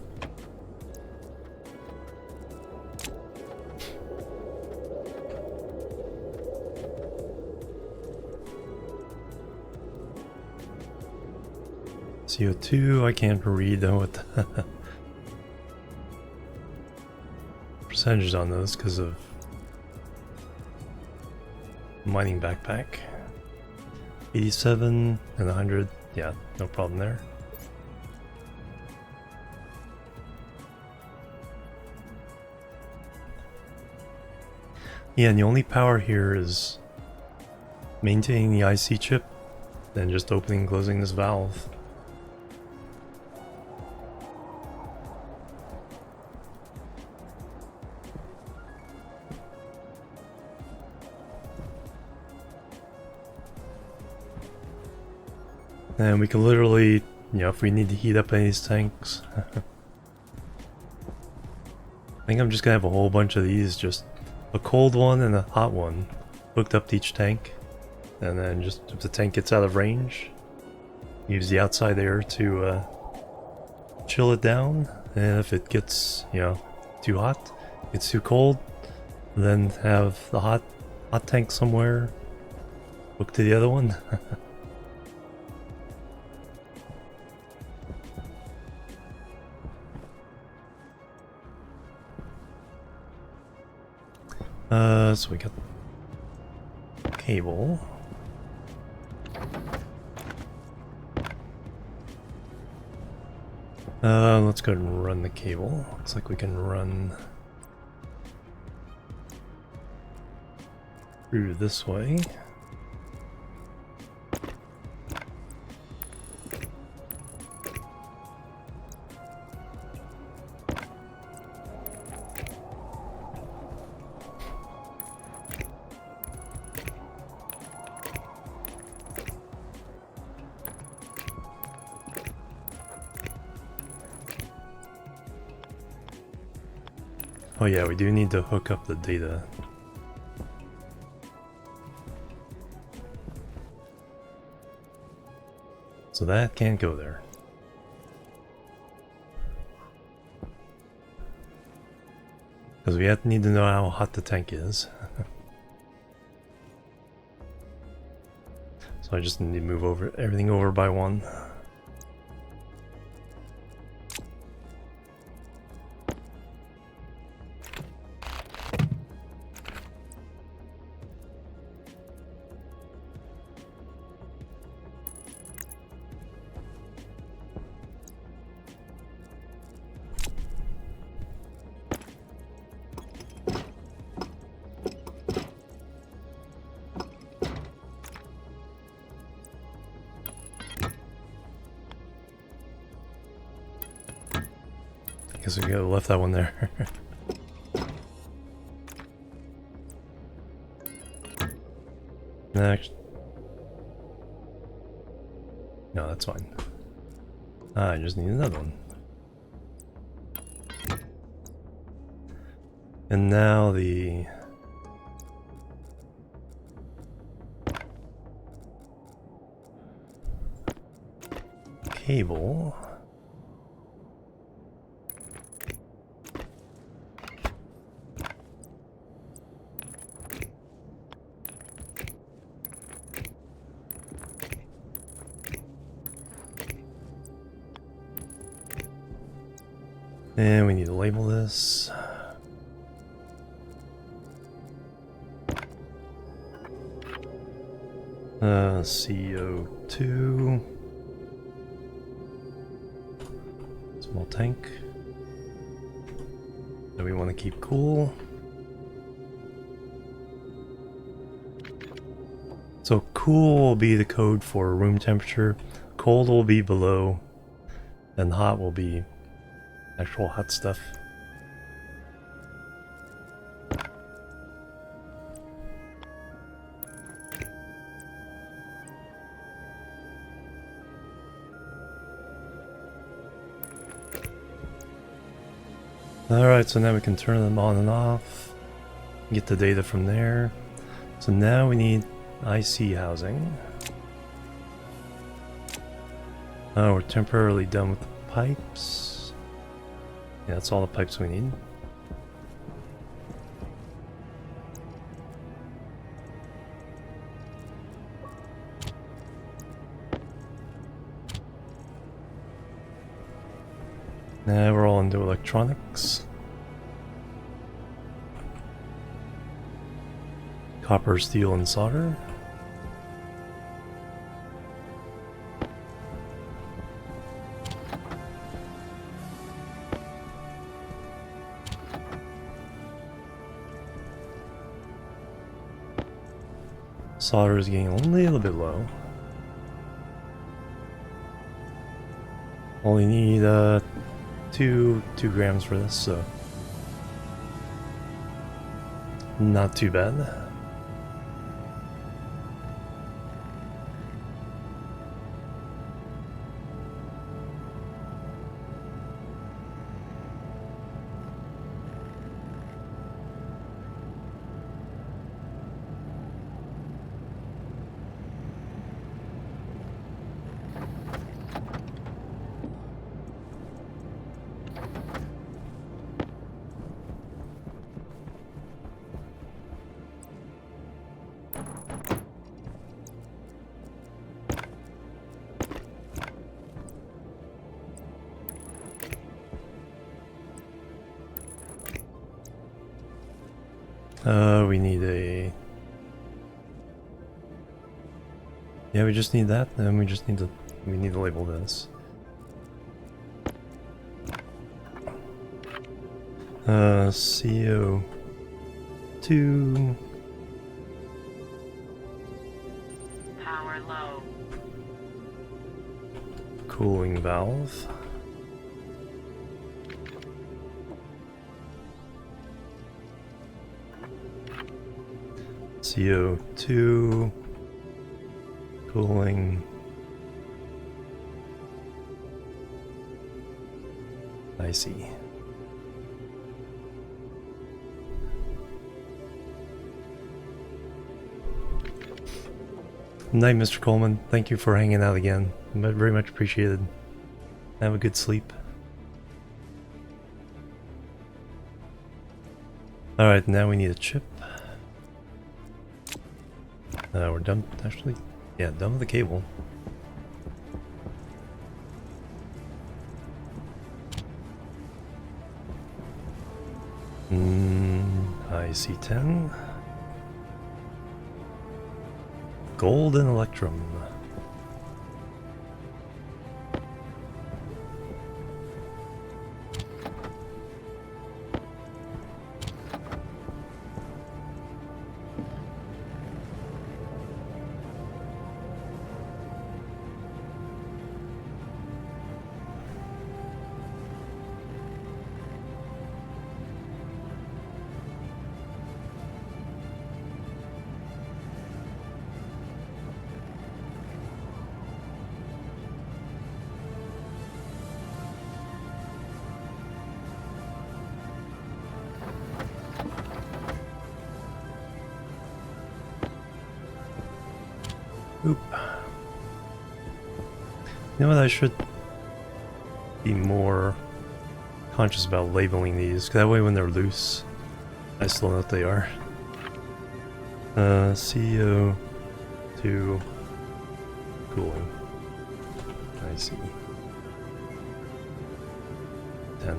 CO2, I can't read what the percentage on those because of mining backpack. 87 and 100, yeah, no problem there. Yeah, and the only power here is maintaining the IC chip, then just opening and closing this valve. And we can literally, you know, if we need to heat up any of these tanks, think I'm just gonna have a whole bunch of these, just a cold one and a hot one hooked up to each tank. And then just if the tank gets out of range, use the outside air to chill it down. And if it gets, you know, too hot, it's too cold, then have the hot tank somewhere hooked to the other one. So we got cable. Let's go ahead and run the cable. Looks like we can run through this way. Oh yeah, we do need to hook up the data. So that can't go there. Because we need to know how hot the tank is. So I just need to move everything over by one. Guess we could have left that one there. Next. No, that's fine. I just need another one. And now the cable. And we need to label this. CO2. Small tank. That we want to keep cool. So cool will be the code for room temperature. Cold will be below. And hot will be actual hot stuff. Alright, so now we can turn them on and off, get the data from there. So now we need IC housing. Oh, we're temporarily done with the pipes. Yeah, that's all the pipes we need. Now we're all into electronics. Copper, steel, and solder. Solder is getting a little bit low. Only need 2 grams for this, so not too bad. We need a... Yeah, we just need that, and we just need to... We need to label this. CO2... Power low. Cooling valve. CO2 cooling. I see. Night, Mr. Coleman. Thank you for hanging out again. Very much appreciated. Have a good sleep. Alright, now we need a chip. We're done, actually. Yeah, done with the cable. IC10. Golden Electrum. Oop. You know what, I should be more conscious about labeling these, because that way when they're loose, I still know what they are. CO2 cooling. I see. 10.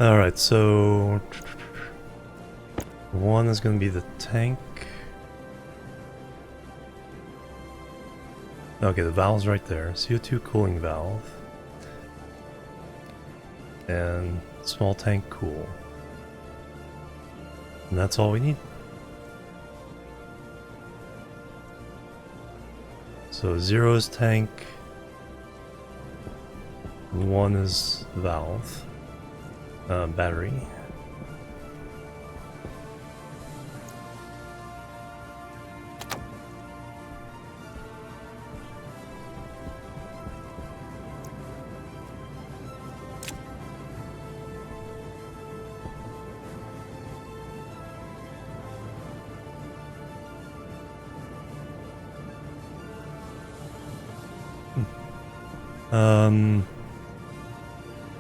Alright, so one is going to be the tank. Okay, the valve's right there. CO2 cooling valve. And small tank cool. And that's all we need. So 0 is tank. 1 is valve. Battery.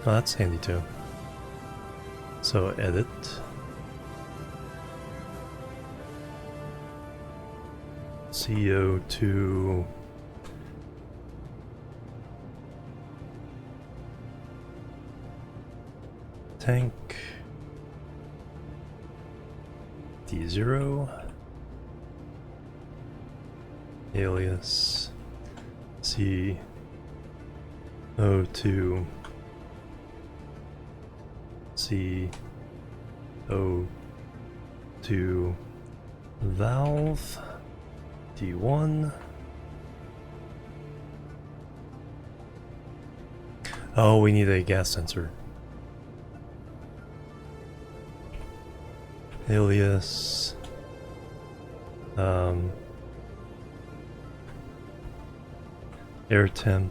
Oh, that's handy too. So edit. CO2 tank D0 alias CO2 CO2 valve D1. Oh, we need a gas sensor. Alias air temp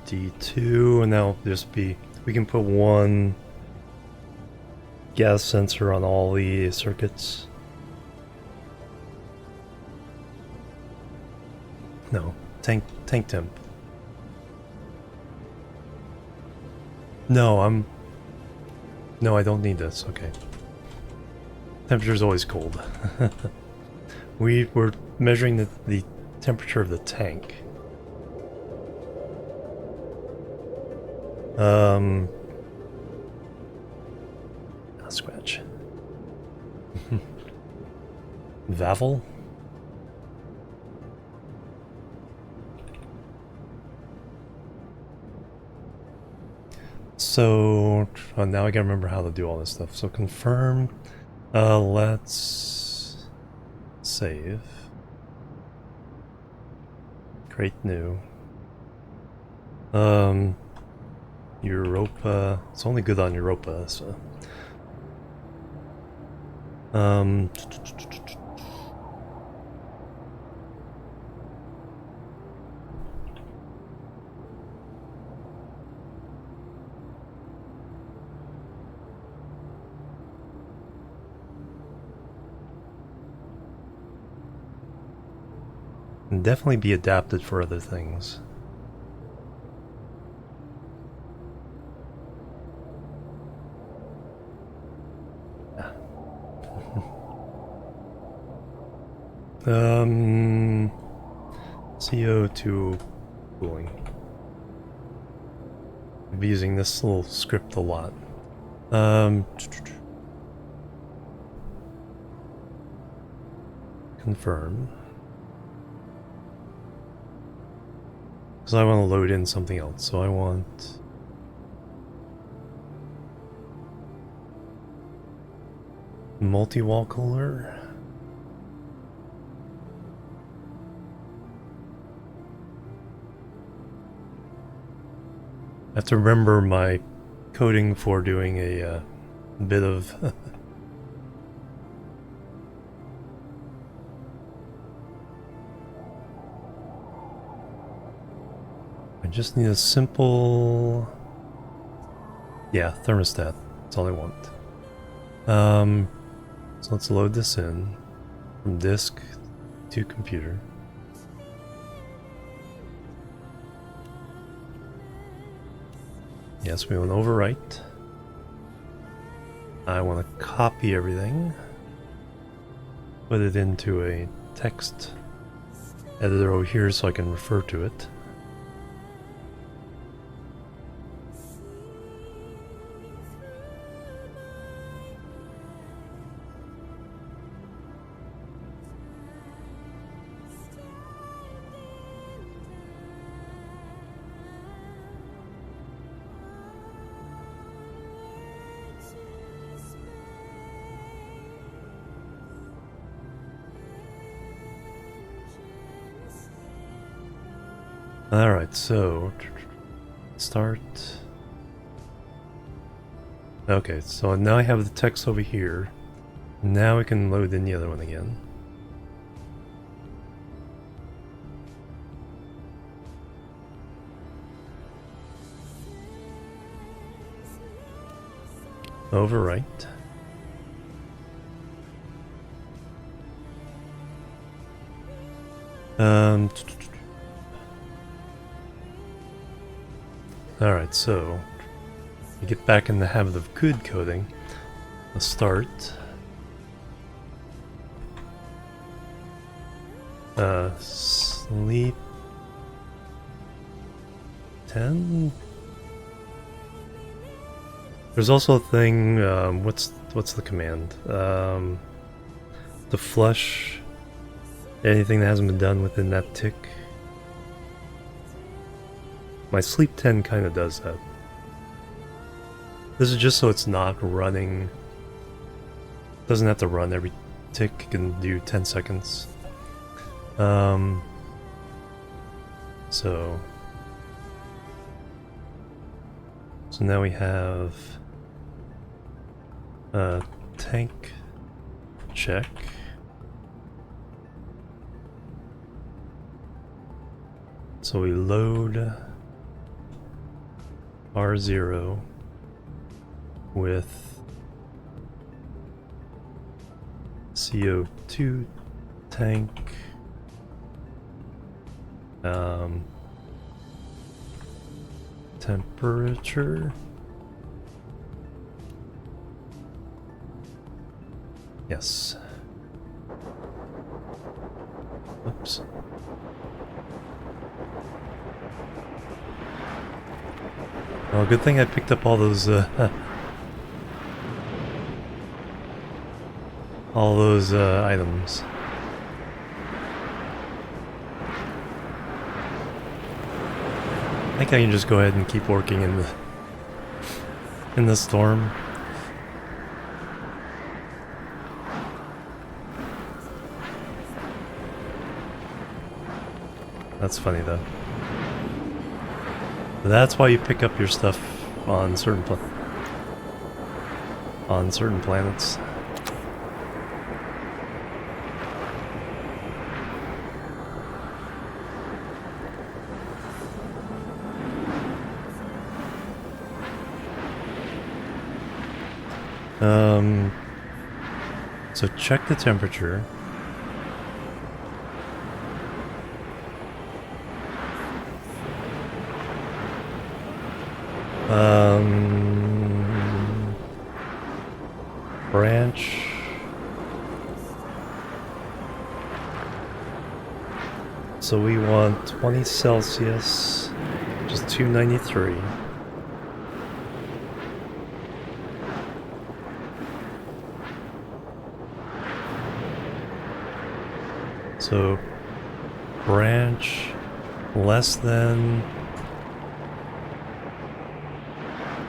D2, and that'll just be, we can put one gas sensor on all the circuits. No, tank temp. No, No, I don't need this. Okay. Temperature's always cold. We were measuring the temperature of the tank. Scratch. Vavel? So now I gotta remember how to do all this stuff. So confirm. Let's save. Create new. Europa. It's only good on Europa, so. Can definitely be adapted for other things. CO2 cooling. I'll be using this little script a lot. Confirm. Because I want to load in something else, so I want... multi-wall cooler. I have to remember my coding for doing a bit of I just need a simple, yeah, thermostat. That's all I want. So let's load this in from disk to computer. Yes, we want to overwrite. I want to copy everything, put it into a text editor over here so I can refer to it. Alright, so start. Okay, so now I have the text over here. Now we can load in the other one again. Overwrite. Alright, so you get back in the habit of good coding. Let's start. Sleep 10. There's also a thing, what's the command? To flush anything that hasn't been done within that tick. My sleep 10 kind of does that. This is just so it's not running. Doesn't have to run every tick, it can do 10 seconds. So now we have tank check. So we load R0 with CO2 tank, temperature, Yes. Oops. Well, good thing I picked up all those items. I think I can just go ahead and keep working in the storm. That's funny though. That's why you pick up your stuff on certain planets. So check the temperature. Branch. So we want 20 Celsius, which is 293. So branch less than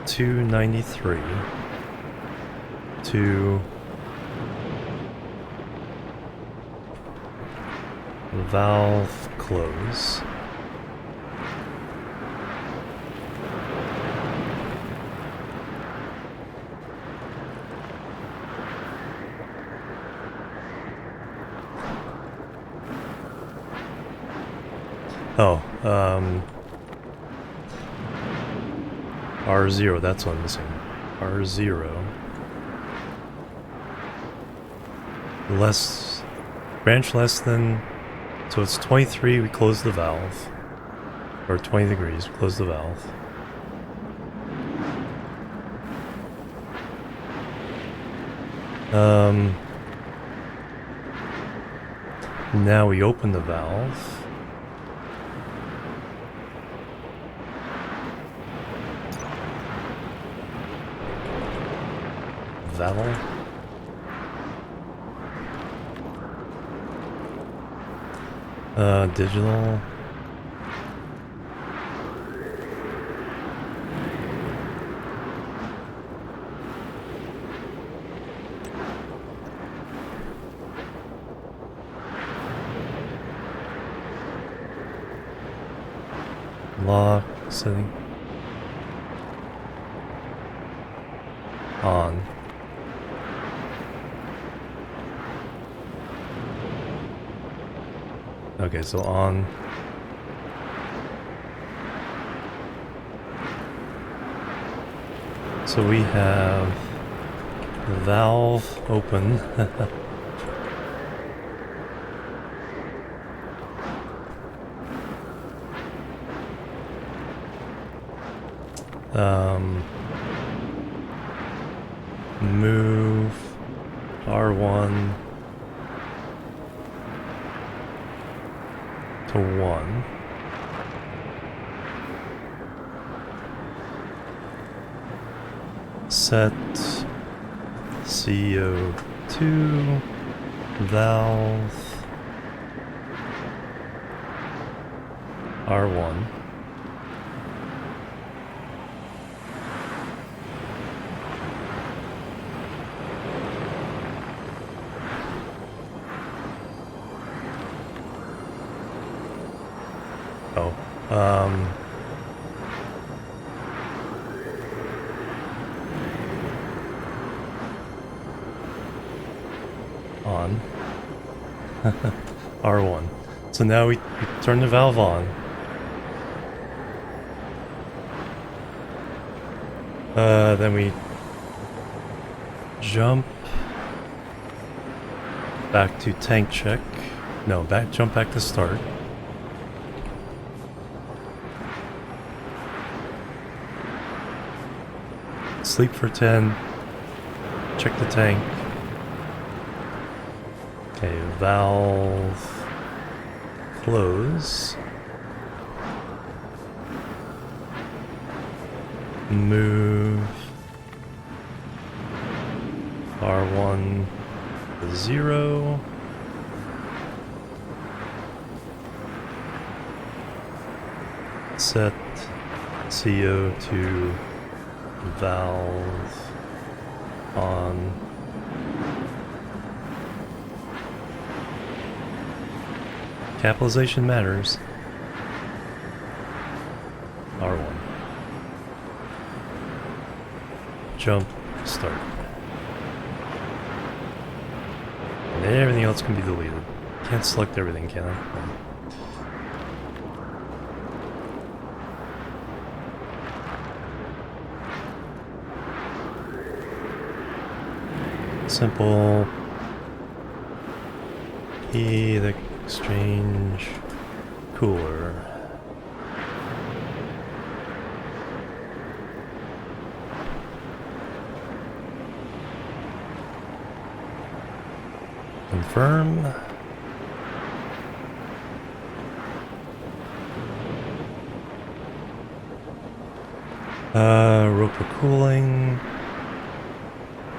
293 to valve close. Oh, R0, that's what I'm missing. R0. Branch less than, so it's 23, we close the valve. Or 20 degrees, we close the valve. Now we open the valve. Valve. Digital. Lock setting. On. Okay, so on. So we have the valve open. Move R1 to 1. Set CO2 valve R1. Oh, on. R1. So now we turn the valve on. Then we jump back to tank check. No, jump back to start. Sleep for 10. Check the tank. Okay, valve close. Move R1 to 0. Set CO to valve on. Capitalization matters. R1. Jump, start. And everything else can be deleted. Can't select everything, can I? Simple. Heat exchange cooler. Confirm. Europa cooling.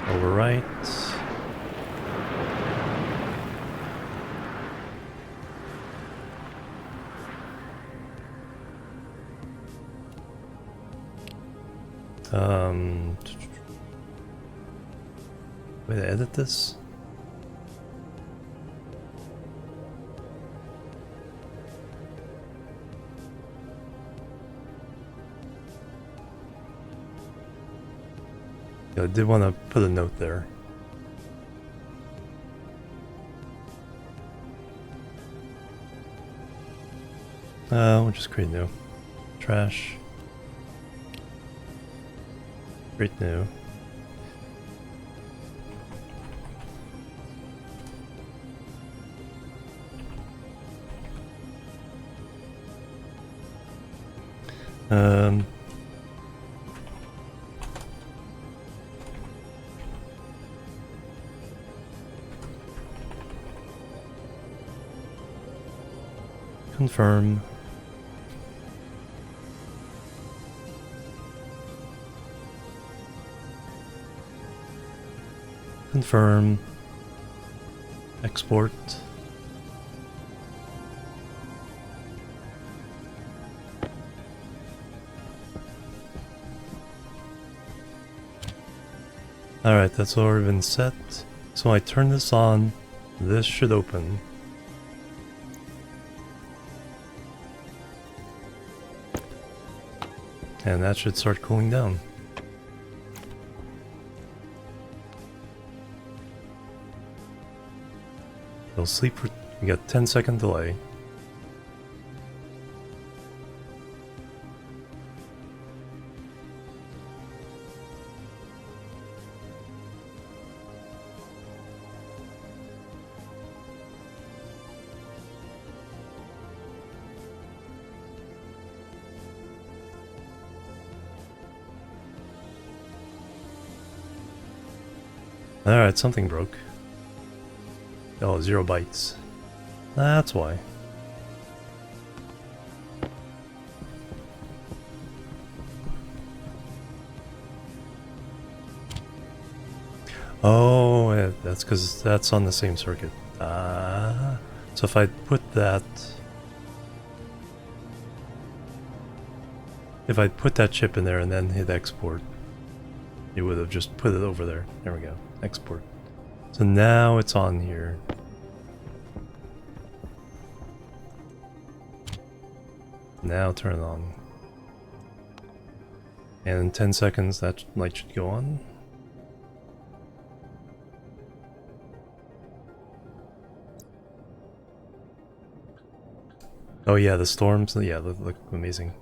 Overwrite. Way to edit this? I did want to put a note there. We'll just create new. Trash. Create new. Confirm. Confirm. Export. Alright, that's already been set. So I turn this on, this should open. And that should start cooling down. It'll sleep for, we got 10-second delay. Alright, something broke. Oh, 0 bytes. That's why. Oh, yeah, that's because that's on the same circuit. So if I put that... If I put that chip in there and then hit export, it would have just put it over there. There we go. Export. So now it's on here. Now turn it on. And in 10 seconds that light should go on. Oh yeah, the storms, yeah, they look amazing.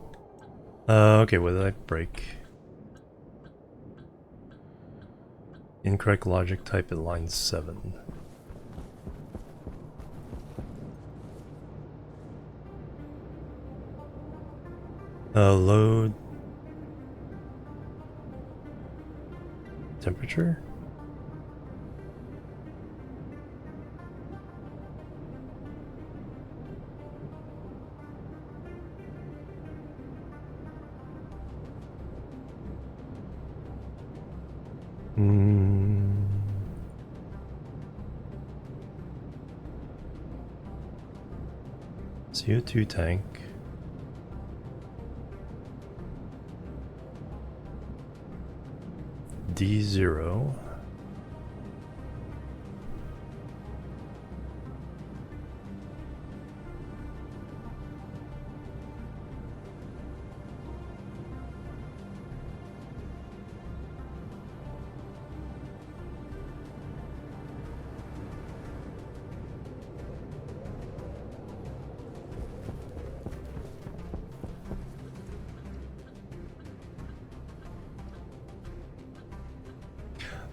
Okay, what did I break? Incorrect logic type at line 7. Load temperature? CO2 tank. D0.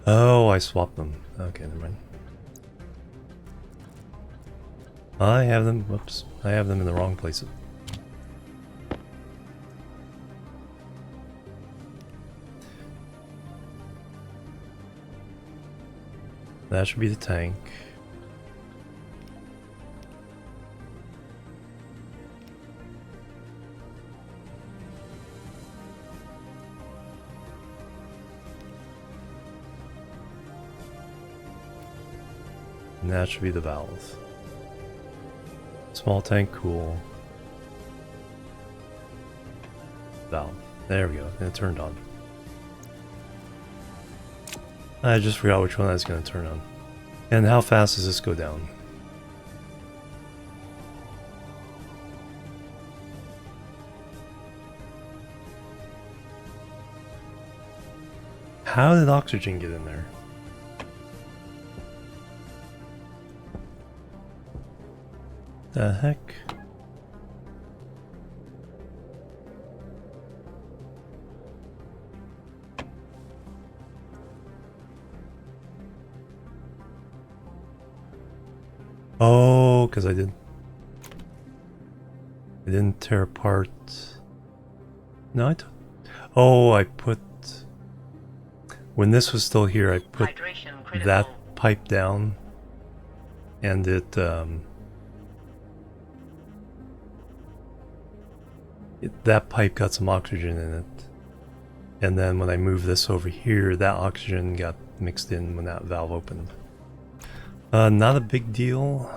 Oh, I swapped them. Okay, never mind. I have them, whoops, I have them in the wrong places. That should be the tank. And that should be the valve. Small tank, cool. Valve. There we go, and it turned on. I just forgot which one I was going to turn on. And how fast does this go down? How did oxygen get in there? The heck? Oh, because I didn't tear apart. No, oh, I put, when this was still here, I put that pipe down, and that pipe got some oxygen in it, and then when I moved this over here, that oxygen got mixed in when that valve opened. Not a big deal.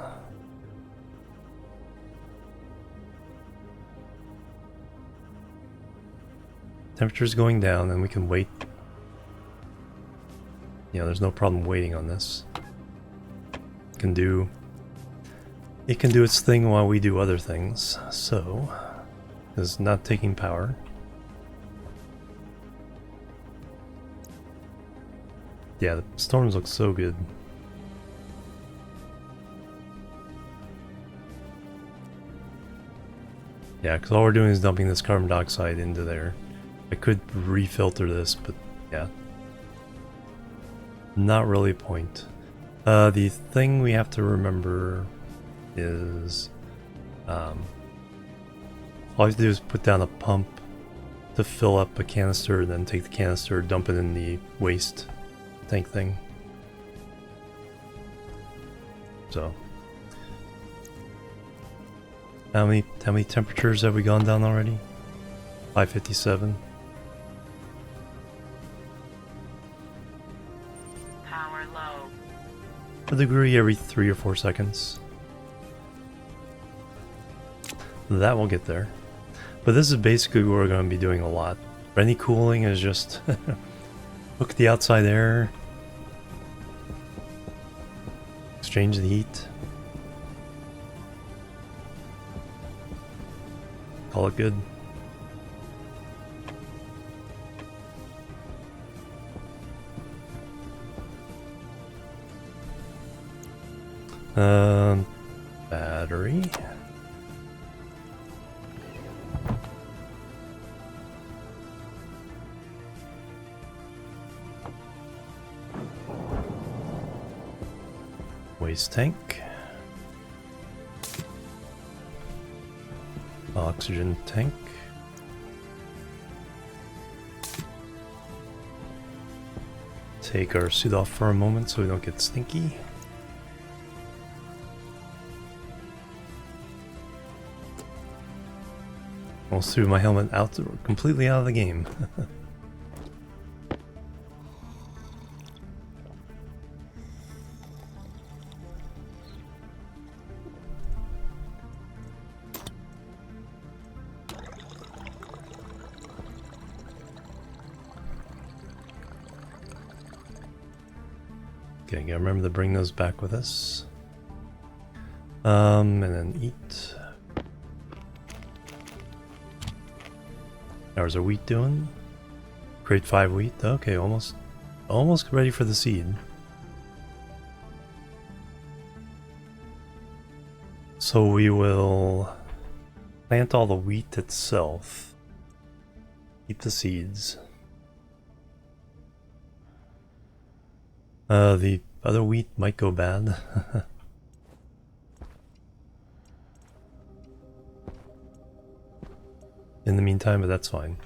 Temperature's going down, and we can wait. You know, there's no problem waiting on this. It can do its thing while we do other things. So, it's not taking power. Yeah, the storms look so good. Yeah, because all we're doing is dumping this carbon dioxide into there. I could refilter this, but yeah. Not really a point. The thing we have to remember is all you have to do is put down a pump to fill up a canister, then take the canister, dump it in the waste tank thing. So how many temperatures have we gone down already? 557. Power low. A degree every 3 or 4 seconds. That will get there. But this is basically what we're going to be doing a lot. Any cooling is just hook the outside air, exchange the heat, call it good. Battery. Waste tank. Oxygen tank. Take our suit off for a moment so we don't get stinky. Almost threw my helmet out, completely out of the game. Okay, gotta remember to bring those back with us. And then eat. How's our wheat doing? Grade 5 wheat. Okay, almost ready for the seed. So we will plant all the wheat itself. Keep the seeds. The other wheat might go bad. In the meantime, but that's fine.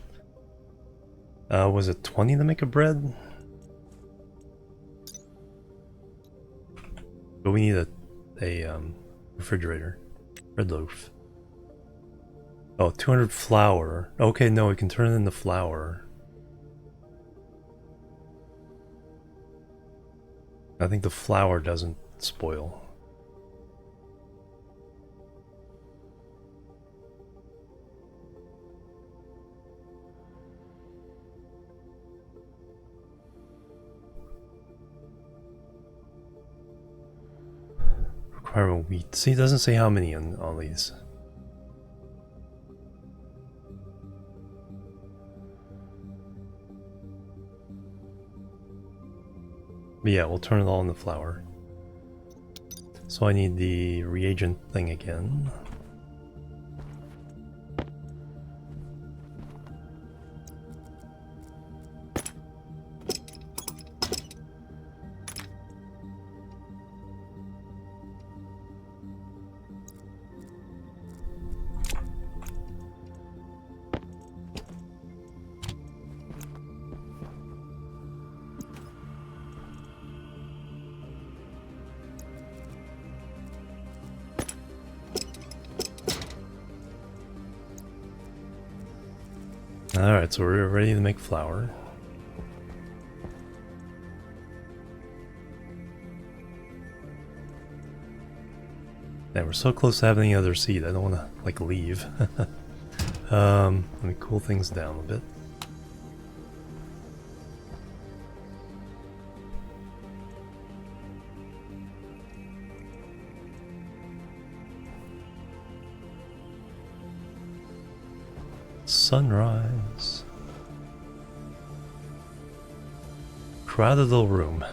Was it 20 to make a bread? But we need a refrigerator. Bread loaf. Oh, 200 flour. Okay, no, we can turn it into flour. I think the flour doesn't spoil. Requirement wheat. See, it doesn't say how many on all these. But yeah, we'll turn it all into flour. So I need the reagent thing again. Alright, so we're ready to make flour. Man, we're so close to having another seed. I don't want to, like, leave. Let me cool things down a bit. Sunrise. Crowded little room.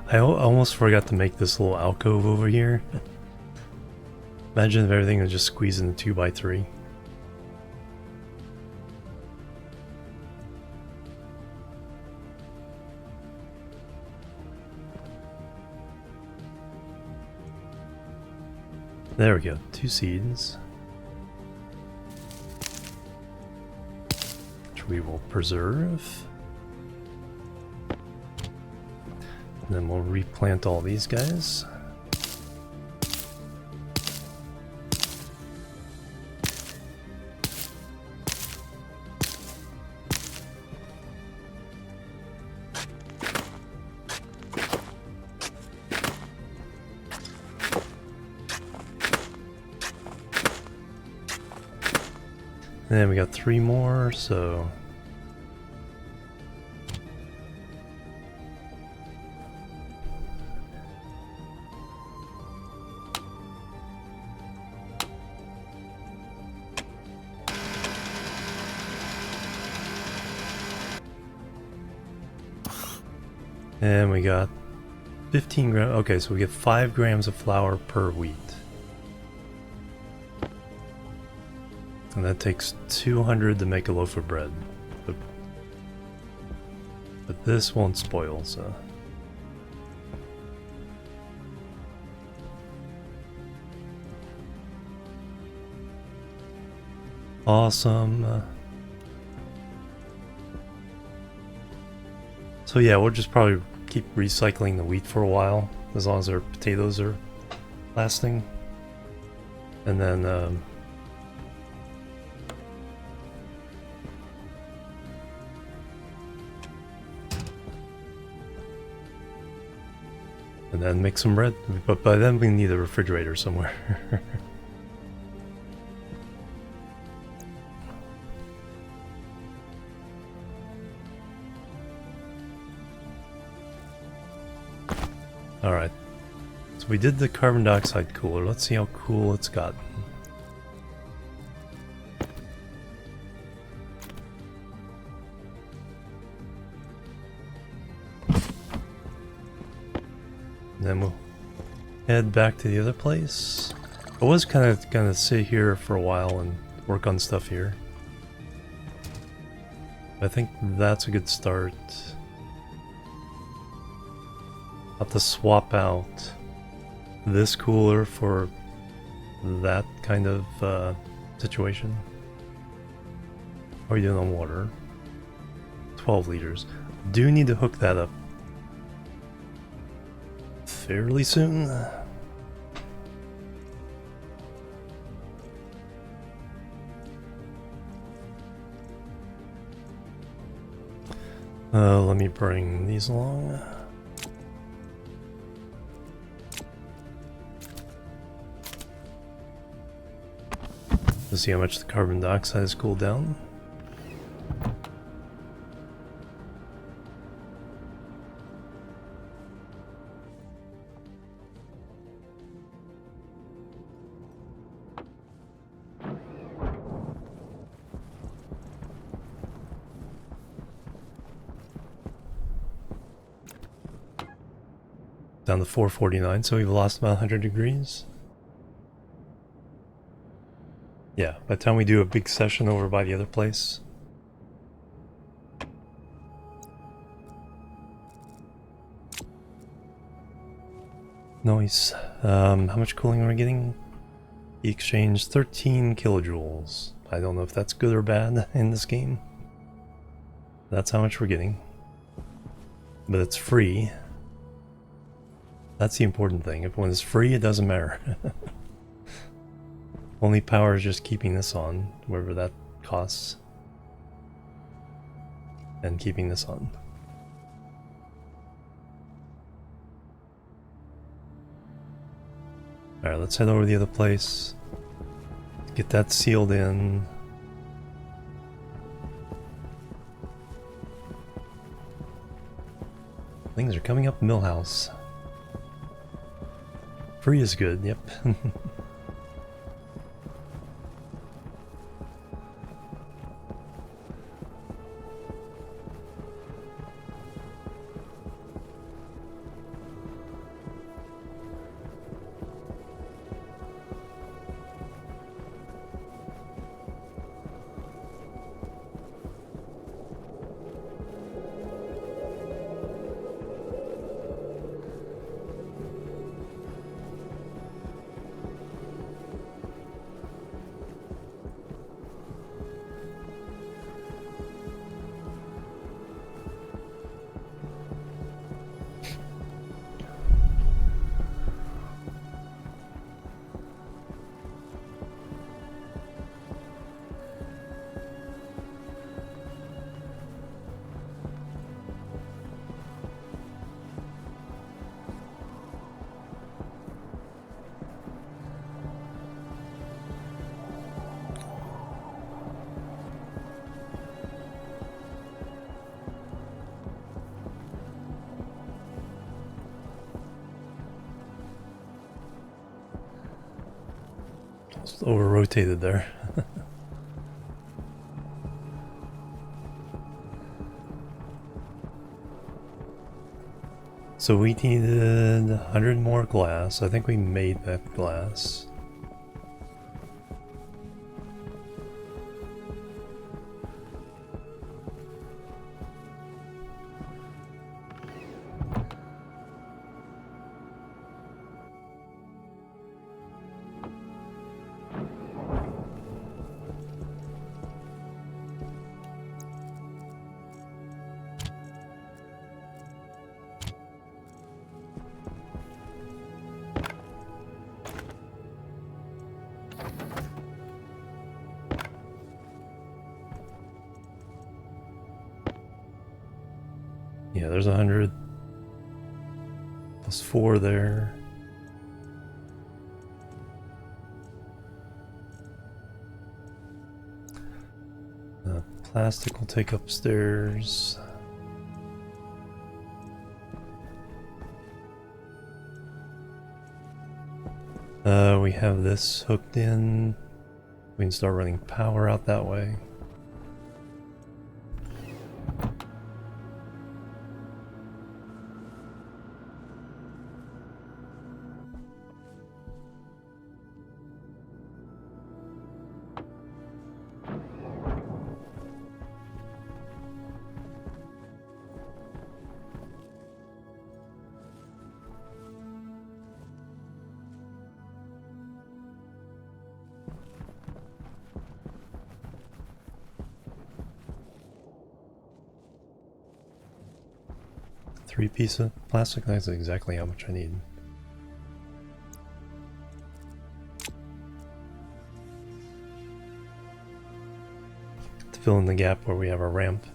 I almost forgot to make this little alcove over here. Imagine if everything was just squeezed into 2x3. There we go, 2 seeds. Which we will preserve. And then we'll replant all these guys. And then we got 3 more, so... And we got 15 grams. Okay, so we get 5 grams of flour per wheat. And that takes 200 to make a loaf of bread. But this won't spoil, so... Awesome. So yeah, we'll just probably keep recycling the wheat for a while, as long as our potatoes are lasting. And then, make some bread. But by then we need a refrigerator somewhere. Alright. So we did the carbon dioxide cooler. Let's see how cool it's gotten. Then we'll head back to the other place. I was kind of gonna sit here for a while and work on stuff here. I think that's a good start. I'll have to swap out this cooler for that kind of situation. How are you doing on water? 12 liters. Do need to hook that up fairly soon. Let me bring these along. To see how much the carbon dioxide has cooled down. Down to 449, so we've lost about 100 degrees. Yeah, by the time we do a big session over by the other place. Nice. How much cooling are we getting? The exchange 13 kilojoules. I don't know if that's good or bad in this game. That's how much we're getting. But it's free. That's the important thing. If when it's free, it doesn't matter. Only power is just keeping this on, wherever that costs. And keeping this on. Alright, let's head over to the other place. Get that sealed in. Things are coming up Millhouse. Free is good, yep. Just over-rotated there. So we needed 100 more glass. I think we made that glass. Yeah, there's 100 plus 4 there. Plastic will take upstairs. We have this hooked in. We can start running power out that way. Three pieces of plastic, that's exactly how much I need. To fill in the gap where we have our ramp.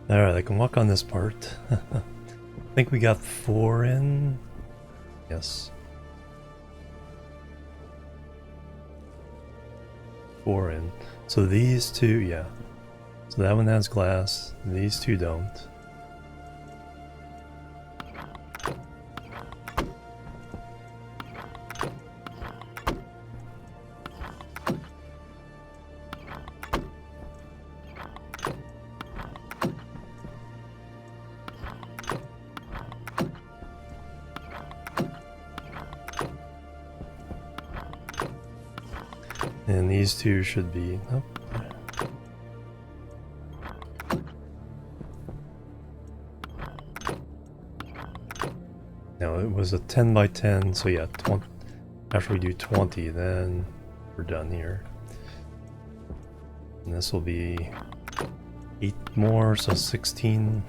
Alright, I can walk on this part. I think we got 4 in. Yes. 4 in. So these two, yeah. So that one has glass, these two don't. And these two should be up there. No, it was a 10 by 10, so yeah, 20, after we do 20, then we're done here. And this will be 8 more, so 16.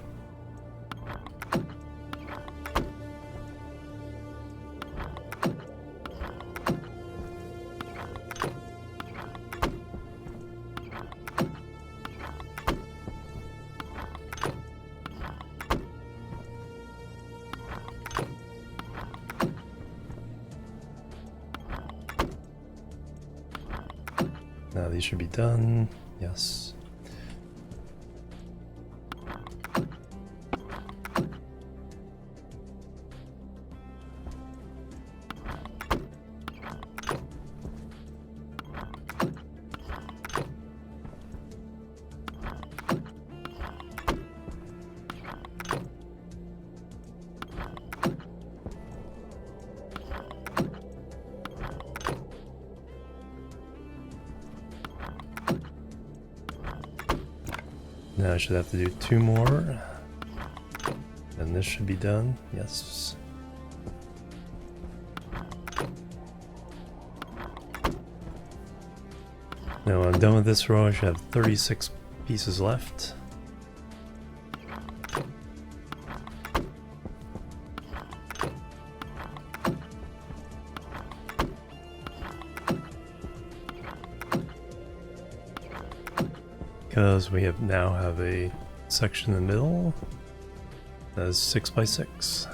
Now these should be done. Yes. Now I should have to do 2 more. And this should be done. Yes. Now I'm done with this row. I should have 36 pieces left. Because we now have a section in the middle that is 6 by 6.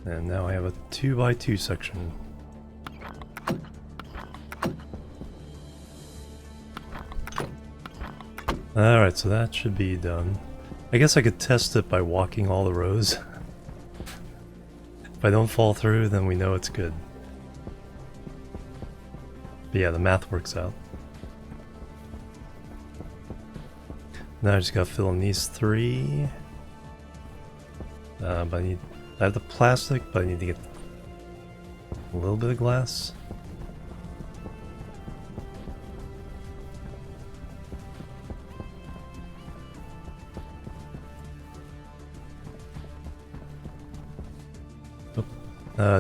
And now I have a 2 by 2 section. Alright, so that should be done. I guess I could test it by walking all the rows. If I don't fall through, then we know it's good. But yeah, the math works out. Now I just gotta fill in these 3. But I have the plastic, but I need to get a little bit of glass.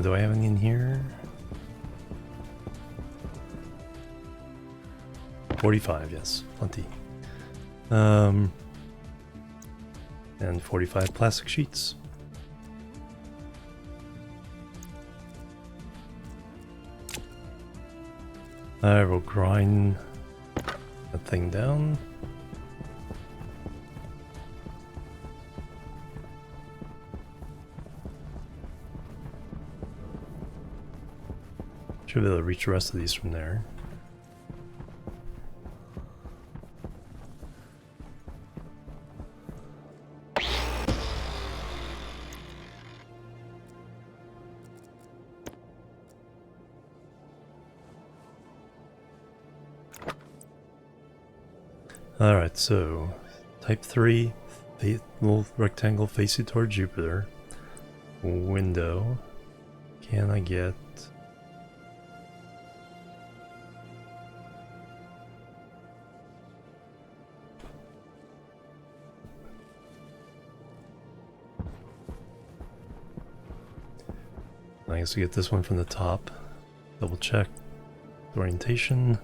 Do I have any in here? 45, yes, plenty. And 45 plastic sheets. I will grind that thing down. Should be able to reach the rest of these from there. Alright, so type 3, little rectangle facing toward Jupiter. Window. Can I get... I guess we get this one from the top. Double check the orientation.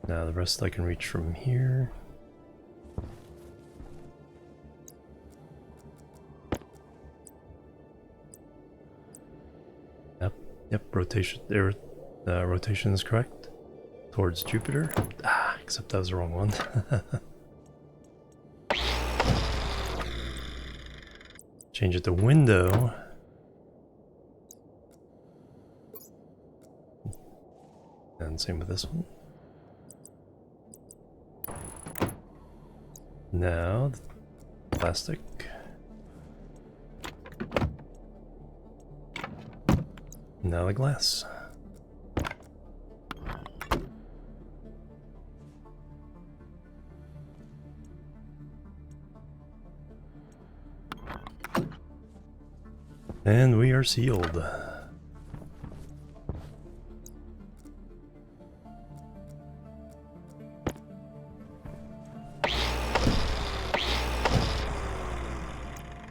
Now the rest I can reach from here. Yep, rotation there. Rotation is correct. Towards Jupiter. Except that was the wrong one. Change it to window. And same with this one. Now, the plastic. Now the glass. And we are sealed.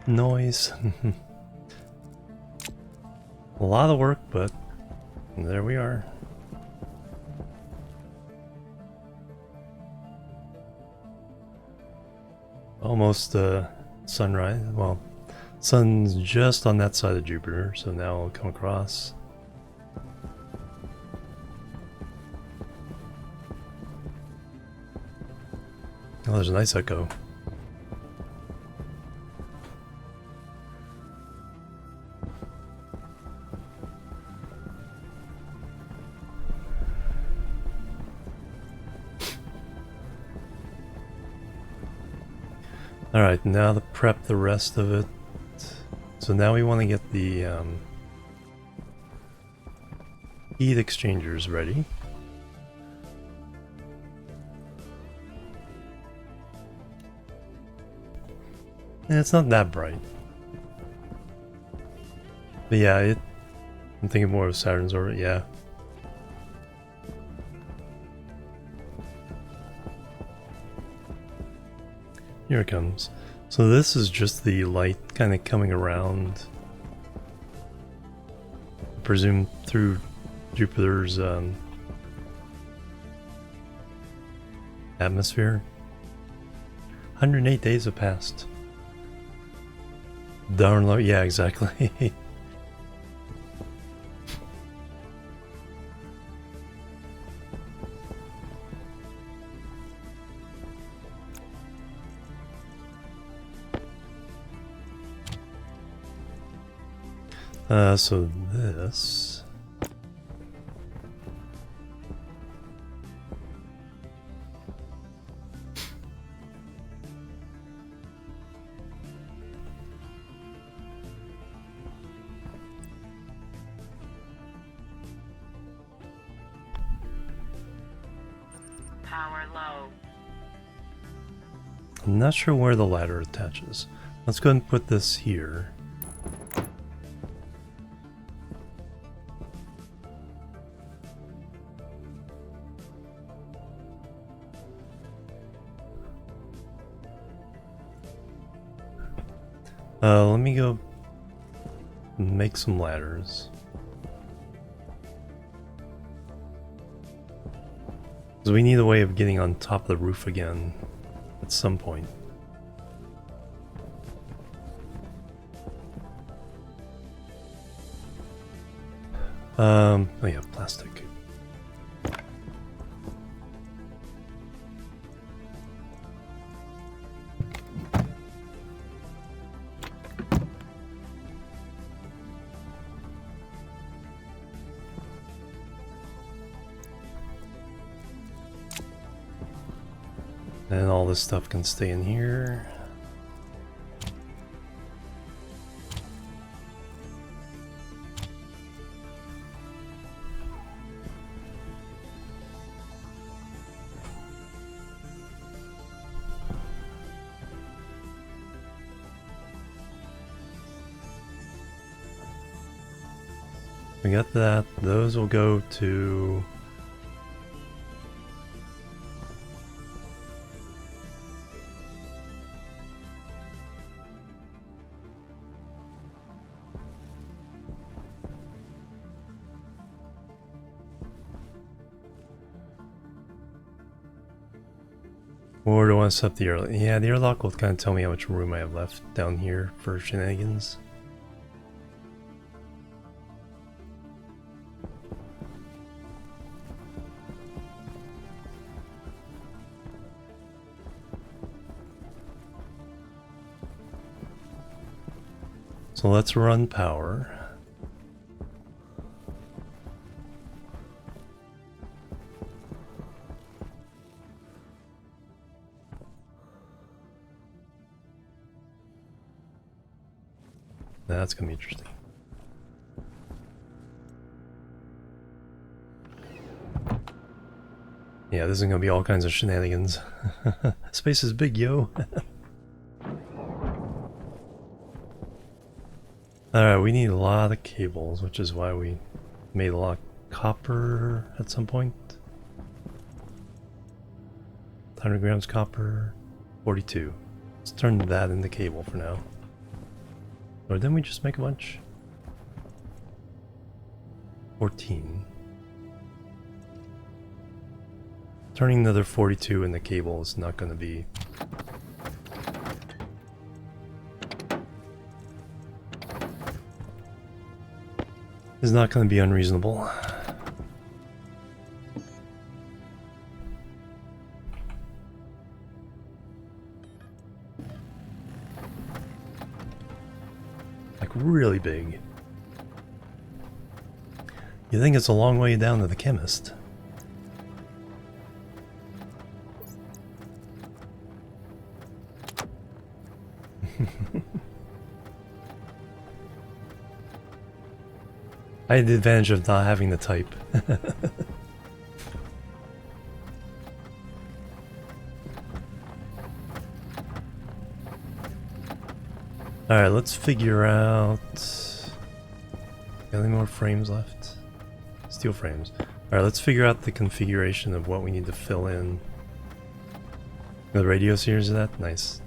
Noise. A lot of work, but there we are. Almost sunrise. Well, sun's just on that side of Jupiter, so now I'll come across. Oh, there's a nice echo. Alright, now to prep the rest of it. So now we want to get the heat exchangers ready. And it's not that bright. But yeah, I'm thinking more of Saturn's orbit, yeah. Here it comes. So this is just the light kind of coming around, I presume through Jupiter's atmosphere. 108 days have passed. Darn low, yeah, exactly. So this... Power low. I'm not sure where the ladder attaches. Let's go ahead and put this here. Let me go make some ladders. Because we need a way of getting on top of the roof again at some point. Oh yeah, plastic. And all this stuff can stay in here. We got that. Those will go to... Or do I want to set up the airlock? Yeah, the airlock will kind of tell me how much room I have left down here for shenanigans. So let's run power. That's gonna be interesting. Yeah, this is gonna be all kinds of shenanigans. Space is big, yo. Alright, we need a lot of cables, which is why we made a lot of copper at some point. 100 grams copper, 42. Let's turn that into cable for now. Or didn't we just make a bunch? 14. Turning another 42 into cable is not going to be... is not going to be unreasonable. Like really big. You think it's a long way down to the chemist. I had the advantage of not having to type. Alright, let's figure out... Got any more frames left? Steel frames. Alright, let's figure out the configuration of what we need to fill in. The radio series of that? Nice.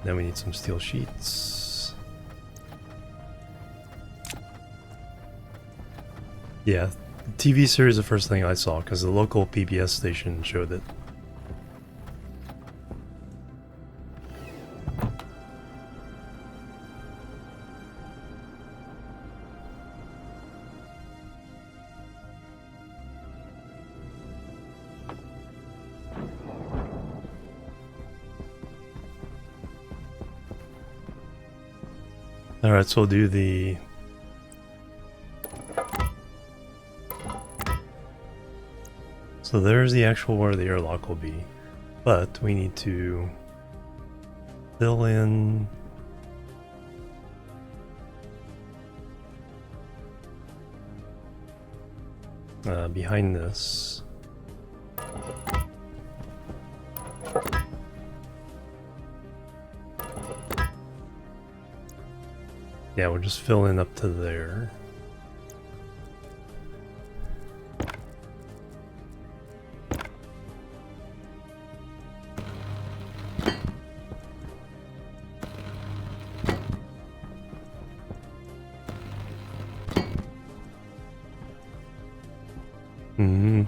Then we need some steel sheets. Yeah, TV series is the first thing I saw because the local PBS station showed it. Alright, so we'll do the... So there's the actual where the airlock will be. But we need to fill in... behind this. Yeah, we'll just fill in up to there.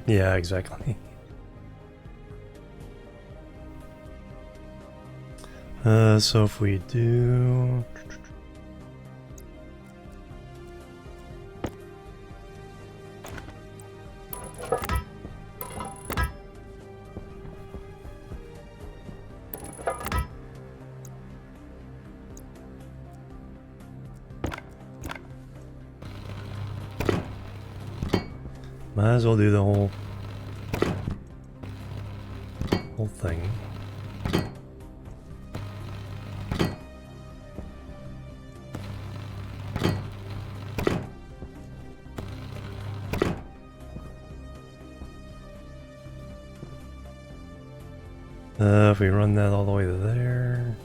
Yeah, exactly. So if we do... Might as well do the whole thing. If we run that all the way to there.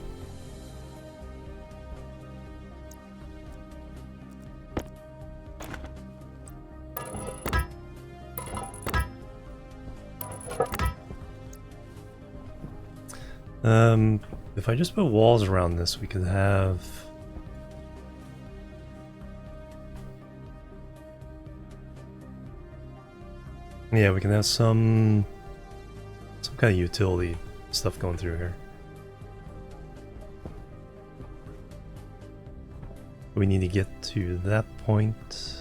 If I just put walls around this, we could have... Yeah, we can have some kind of utility stuff going through here. We need to get to that point.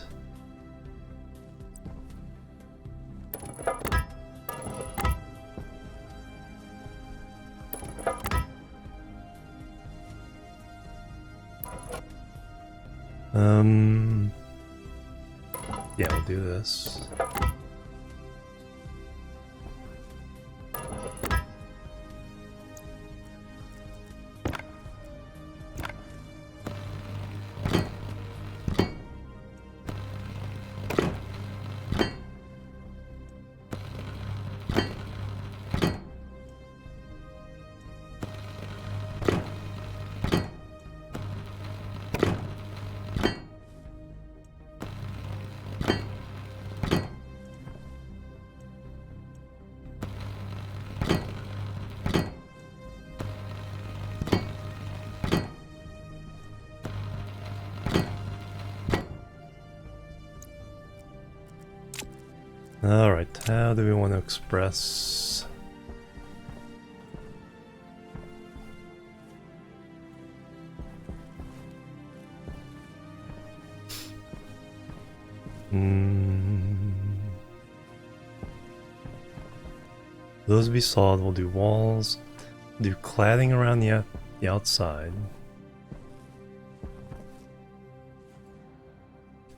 Yeah, we'll do this. Alright, how do we want to express... Those be solid. We'll do walls, do cladding around the outside.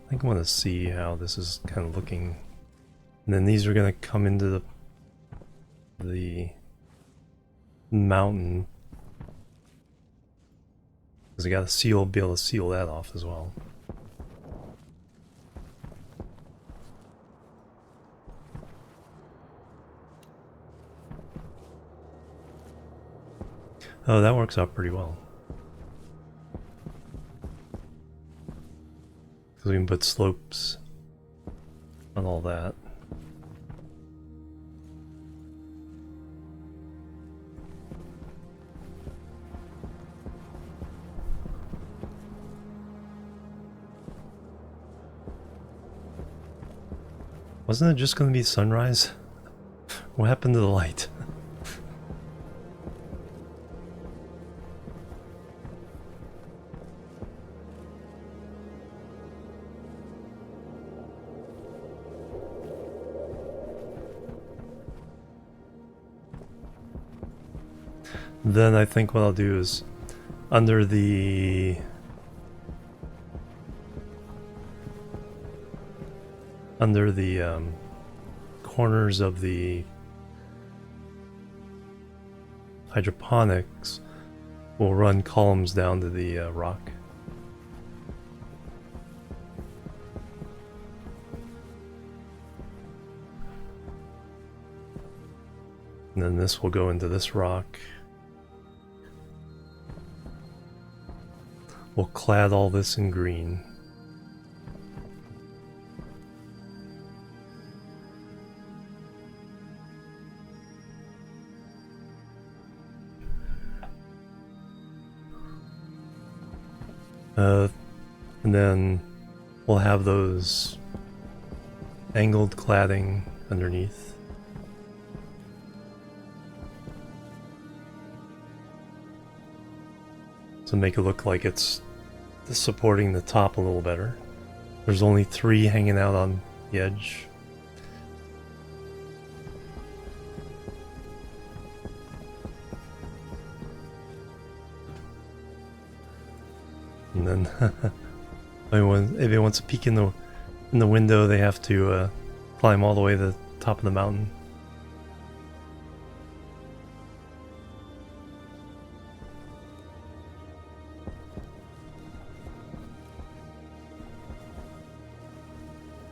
I think I want to see how this is kind of looking. And then these are going to come into the mountain. Because I got to be able to seal that off as well. Oh, that works out pretty well. Because we can put slopes on all that. Wasn't it just going to be sunrise? What happened to the light? Then I think what I'll do is under the under the corners of the hydroponics, we'll run columns down to the rock. And then this will go into this rock. We'll clad all this in green. And then we'll have those angled cladding underneath. To make it look like it's supporting the top a little better. There's only 3 hanging out on the edge. And then if anyone wants to peek in the window, they have to climb all the way to the top of the mountain.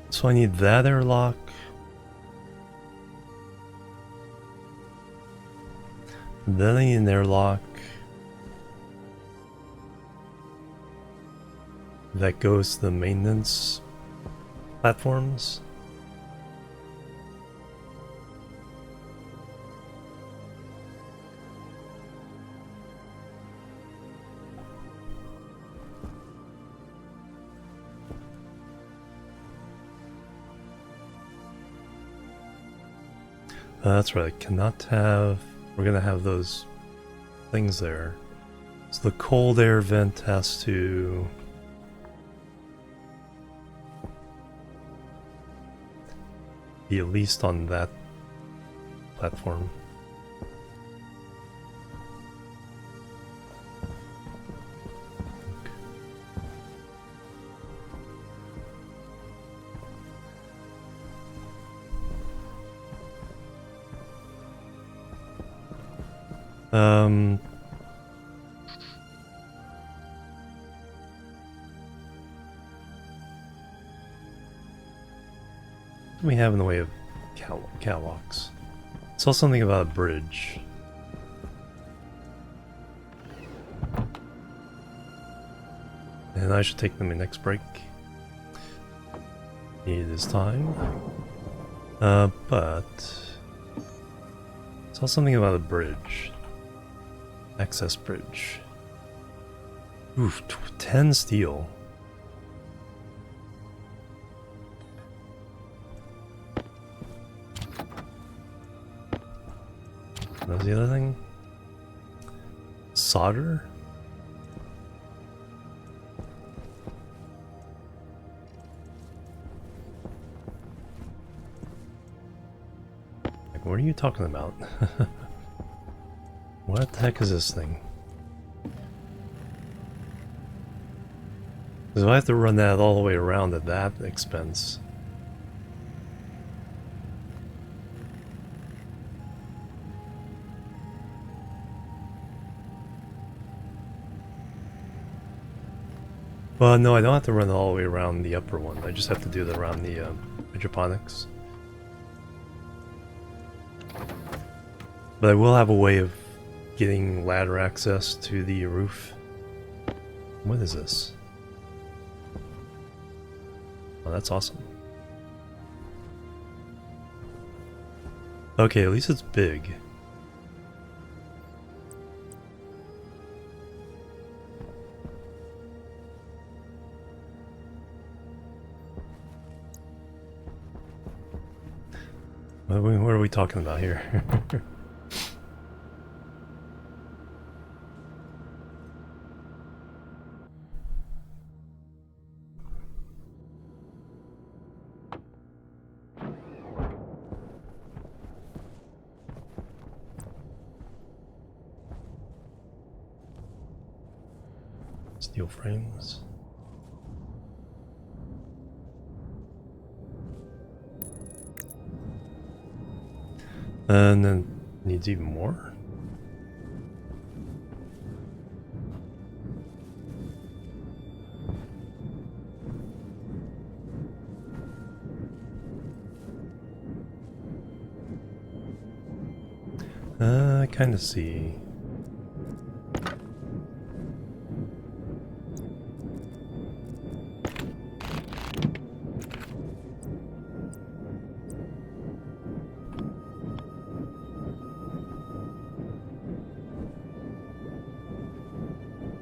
So I need that airlock. Then I need an airlock that goes to the maintenance platforms. That's right, I cannot have... We're gonna have those things there. So the cold air vent has to... be at least on that platform. What do we have in the way of catwalks? Saw something about a bridge. And I should take them in next break. It is time. But... saw something about a bridge. Access bridge. Oof, 10 steel. That was the other thing? Solder? Like, what are you talking about? What the heck is this thing? Because if I have to run that all the way around at that expense. Well, no, I don't have to run it all the way around the upper one. I just have to do it around the hydroponics. But I will have a way of getting ladder access to the roof. What is this? Oh, that's awesome. Okay, at least it's big. What are we talking about here? Steel frames. And then needs even more. I kind of see.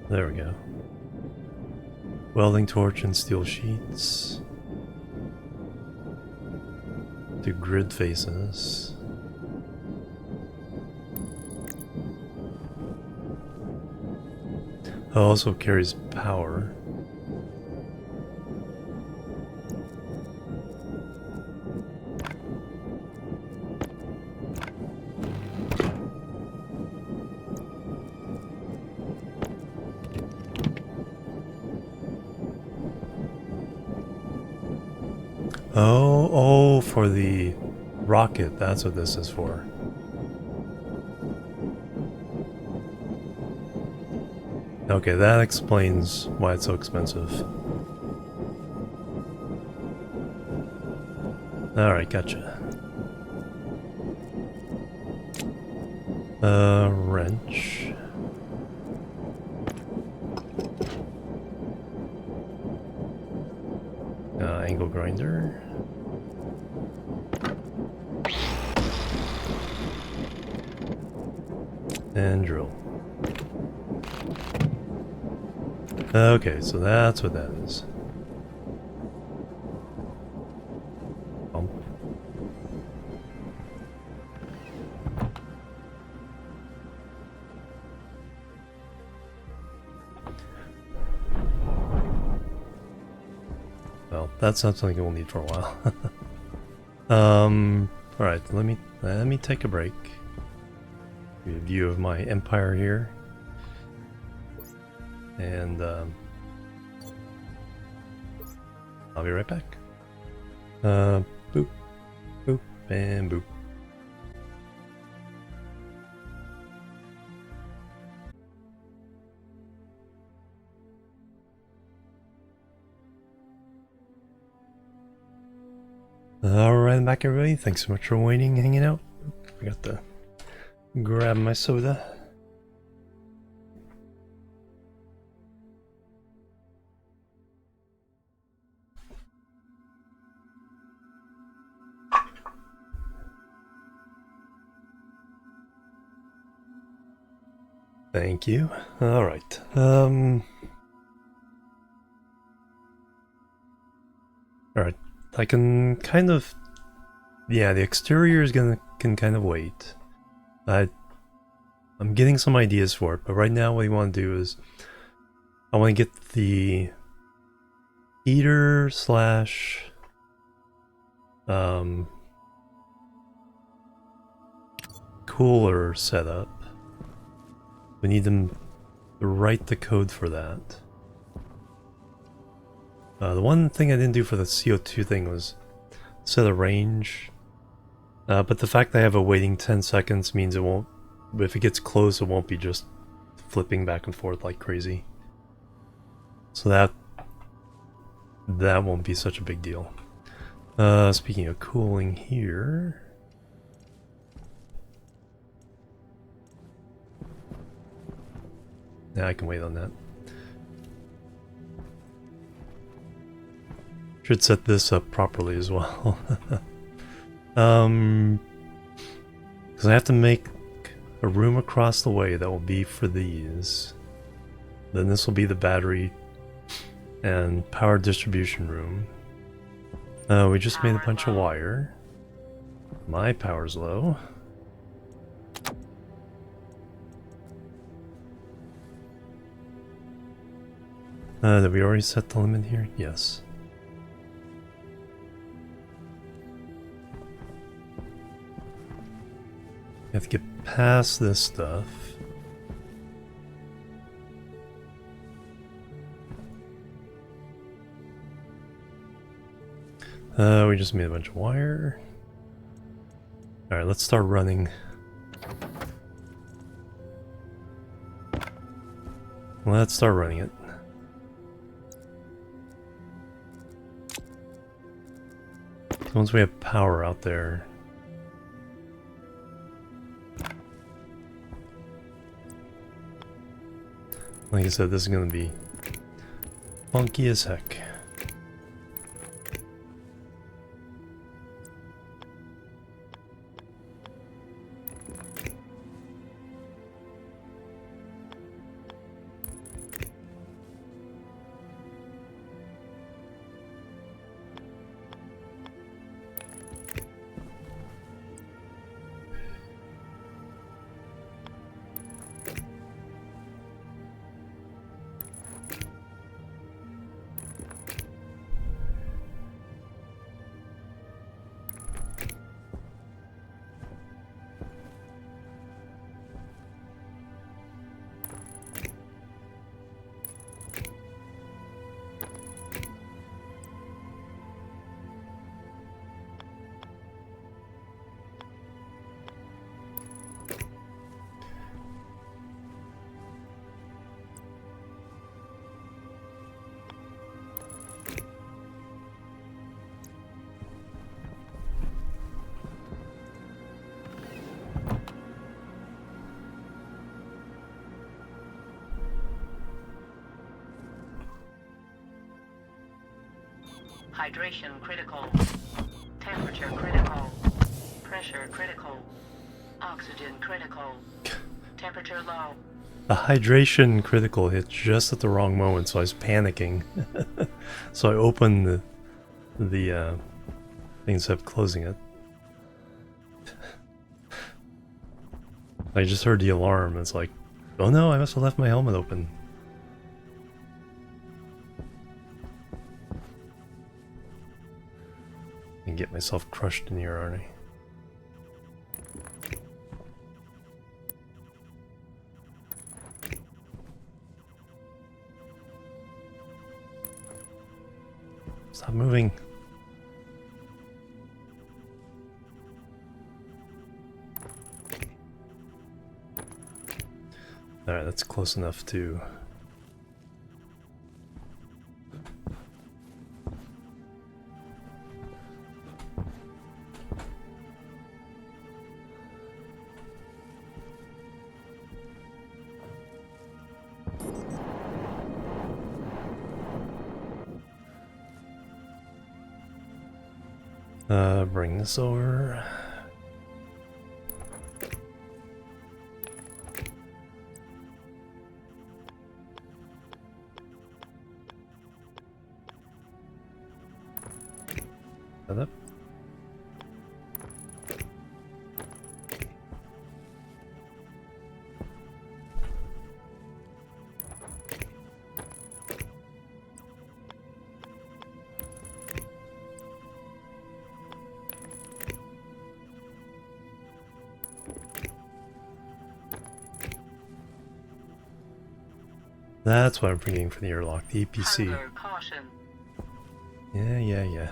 There we go. Welding torch and steel sheets. Do grid faces. Also carries power. Oh, for the rocket, that's what this is for. Okay, that explains why it's so expensive. Alright, gotcha. Wrench. Angle grinder. And drill. Okay, so that's what that is. Pump. Well, that's not something we'll need for a while. Alright, let me take a break. Give you a view of my empire here. And I'll be right back. Boop, boop, and boop. Alright, I'm back everybody. Thanks so much for waiting, hanging out. Forgot to grab my soda. Thank you. Alright. Alright. I can kind of... Yeah, the exterior is can kind of wait. I'm getting some ideas for it, but right now what I want to do is I want to get the heater slash cooler setup. We need them to write the code for that. The one thing I didn't do for the CO2 thing was set a range. But the fact that I have a waiting 10 seconds means it won't, if it gets close, it won't be just flipping back and forth like crazy. So that won't be such a big deal. Speaking of cooling here... Yeah, I can wait on that. Should set this up properly as well. Because I have to make a room across the way that will be for these. Then this will be the battery and power distribution room. We just made a bunch of wire. My power's low. Did we already set the limit here? Yes. You have to get past this stuff. We just made a bunch of wire. Alright, let's start running. Let's start running it. So once we have power out there... Like I said, this is gonna be funky as heck. Hydration critical. Temperature critical. Pressure critical. Oxygen critical. Temperature low. The hydration critical hit just at the wrong moment, so I was panicking. So I opened the thing instead of closing it. I just heard the alarm. It's like, oh no, I must have left my helmet open. And get myself crushed in here, aren't I? Stop moving. Alright, that's close enough to... bring this over. That up. That's what I'm bringing for the airlock, the APC. Hunger caution. Yeah.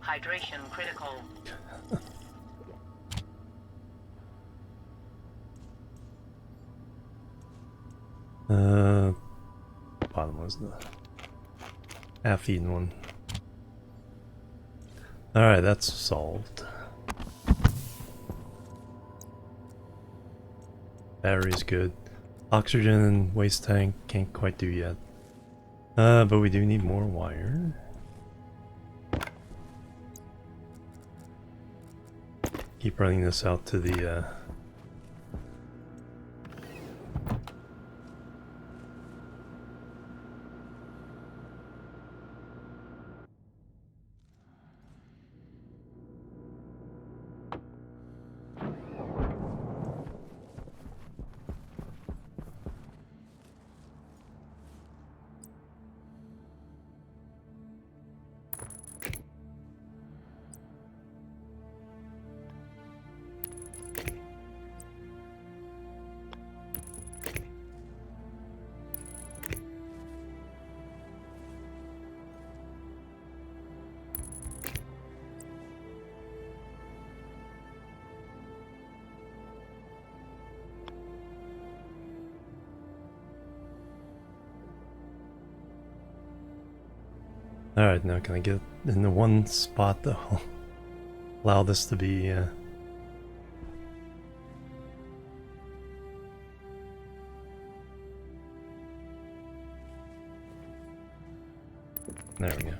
Hydration critical. Bottom was the half-eaten one. Alright, that's solved. Battery's good. Oxygen waste tank can't quite do yet. But we do need more wire. Keep running this out to the Alright, now can I get in the one spot that will allow this to be... There we go.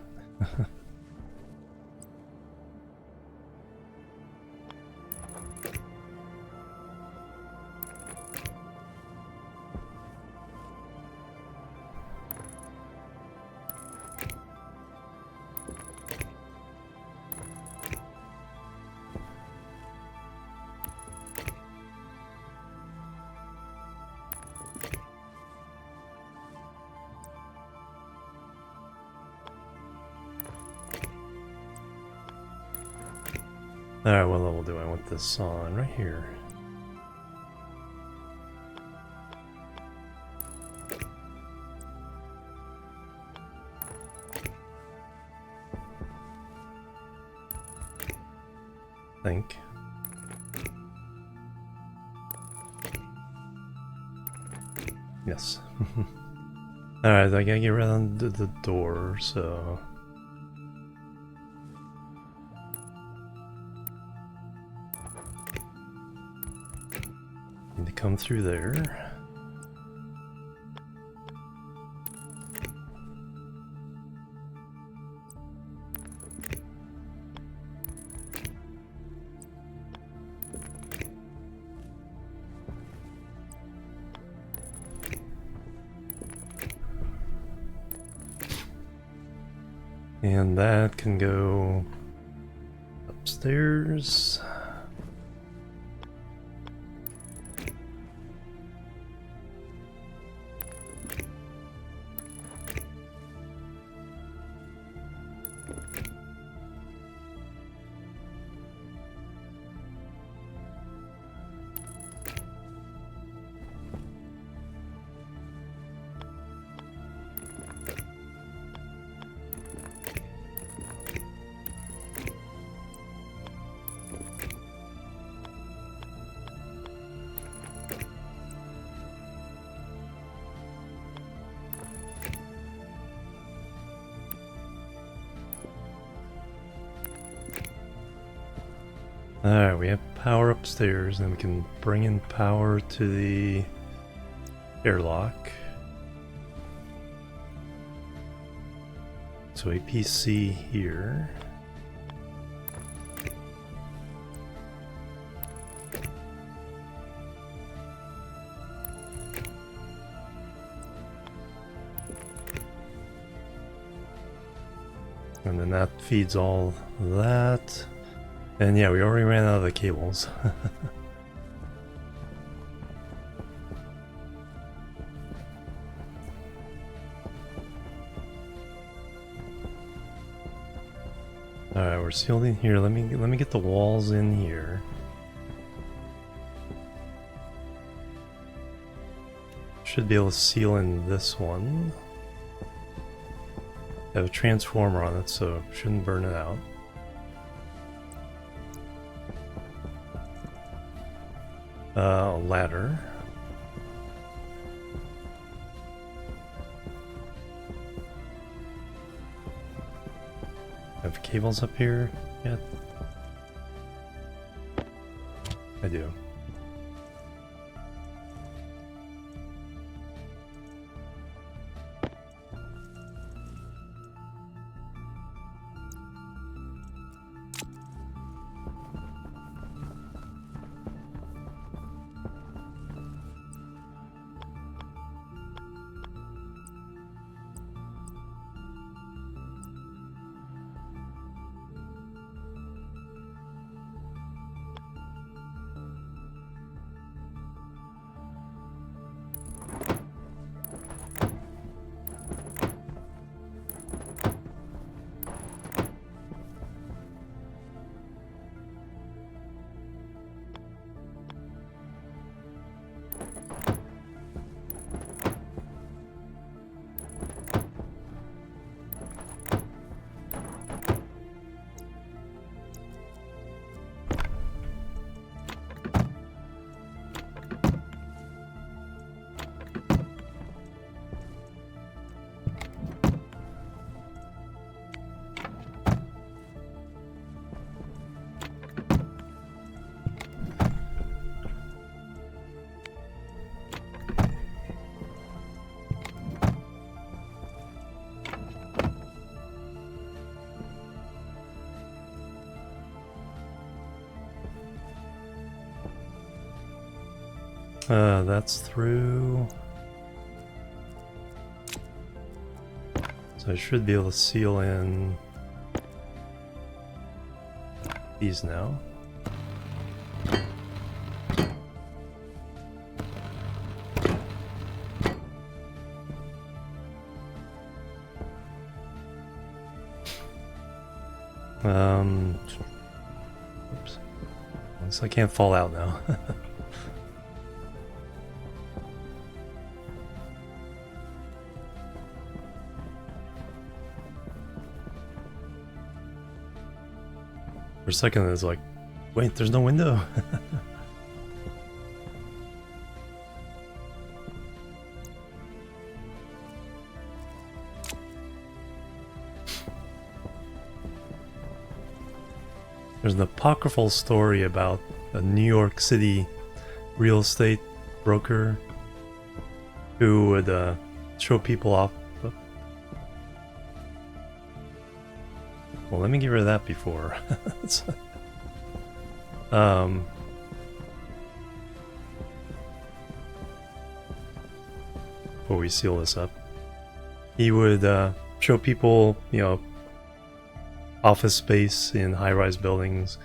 Alright, what level do I want this on? Right here. I think. Yes. Alright, I gotta get around the door, so... Need to come through there. And that can go upstairs. Alright, we have power upstairs, and we can bring in power to the airlock. So APC here. And then that feeds all that. And yeah, we already ran out of the cables. Alright, we're sealed in here. Let me get the walls in here. Should be able to seal in this one. Have a transformer on it, so shouldn't burn it out. A ladder. Have cables up here yet? I do. That's through. So I should be able to seal in these now. Oops. At least I can't fall out now. For a second, it's like, wait, there's no window. There's an apocryphal story about a New York City real estate broker who would show people off. Well, let me get rid of that before. Before we seal this up, he would show people, you know, office space in high-rise buildings,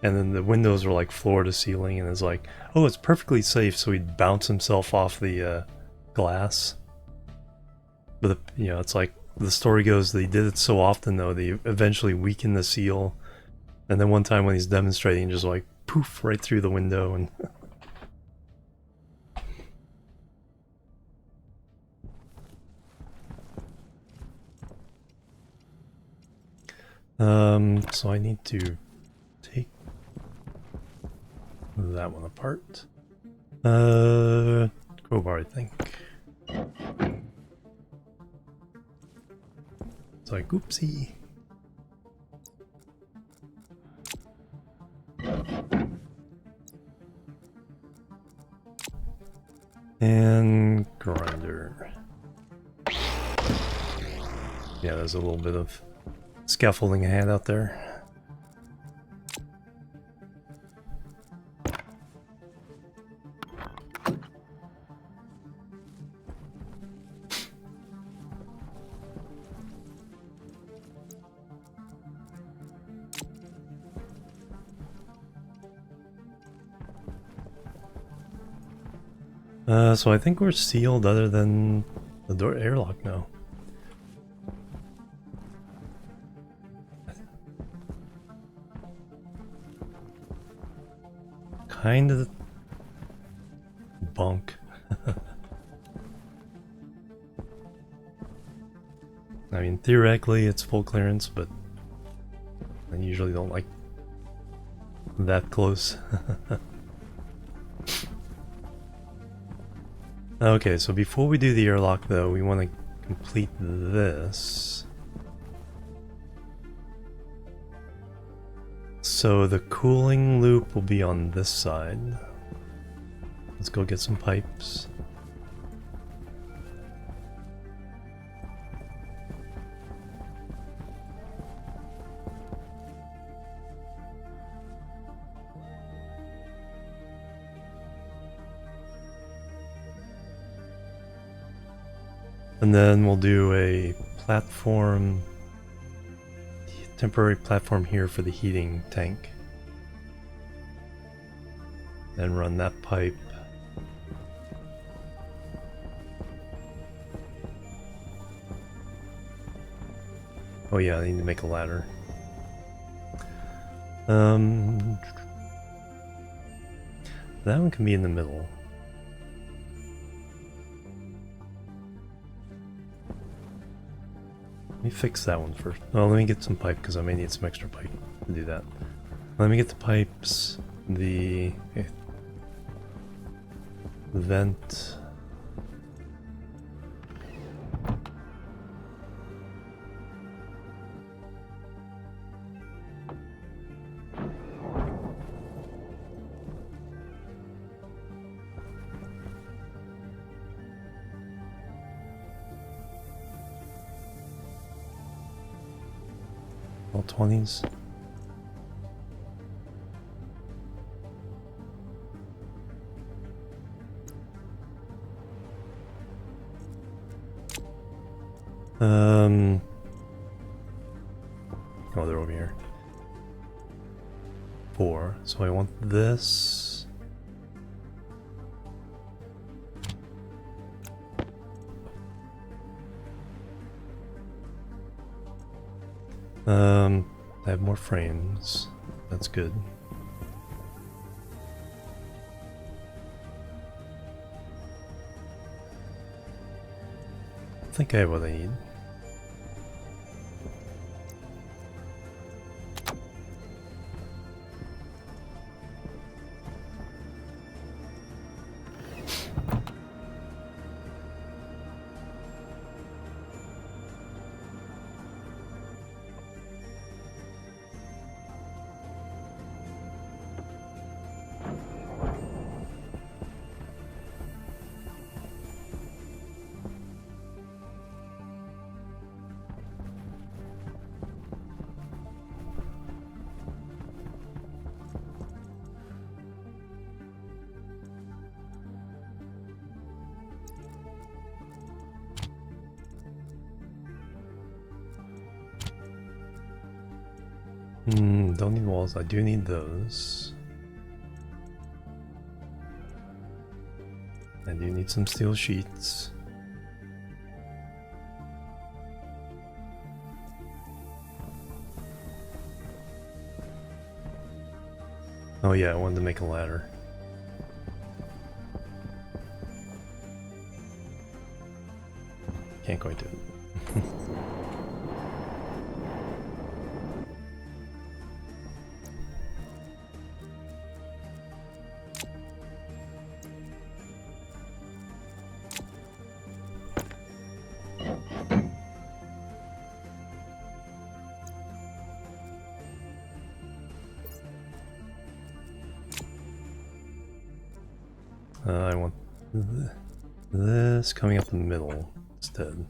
and then the windows were like floor to ceiling, and it's like, oh, it's perfectly safe. So he'd bounce himself off the glass. But you know, it's like the story goes that he did it so often though, they eventually weakened the seal, and then one time when he's demonstrating, just like poof right through the window and. So I need to take that one apart. Crowbar, I think. It's like, oopsie. And grinder. Yeah, there's a little bit of scaffolding ahead out there. So I think we're sealed other than the door airlock now. Kind of bonk. I mean, theoretically it's full clearance, but I usually don't like that close. Okay, so before we do the airlock though, we want to complete this. So the cooling loop will be on this side. Let's go get some pipes. And then we'll do a platform, temporary platform here for the heating tank. Then run that pipe. Oh yeah, I need to make a ladder. That one can be in the middle. Let me fix that one first. Oh, let me get some pipe because I may need some extra pipe to do that. Let me get the pipes, the vent. All 20s. Oh, they're over here. 4. So I want this. I have more frames. That's good. I think I have what I need. Don't need walls. I do need those. I do need some steel sheets. Oh yeah, I wanted to make a ladder. Can't quite do it. I want this coming up the middle instead.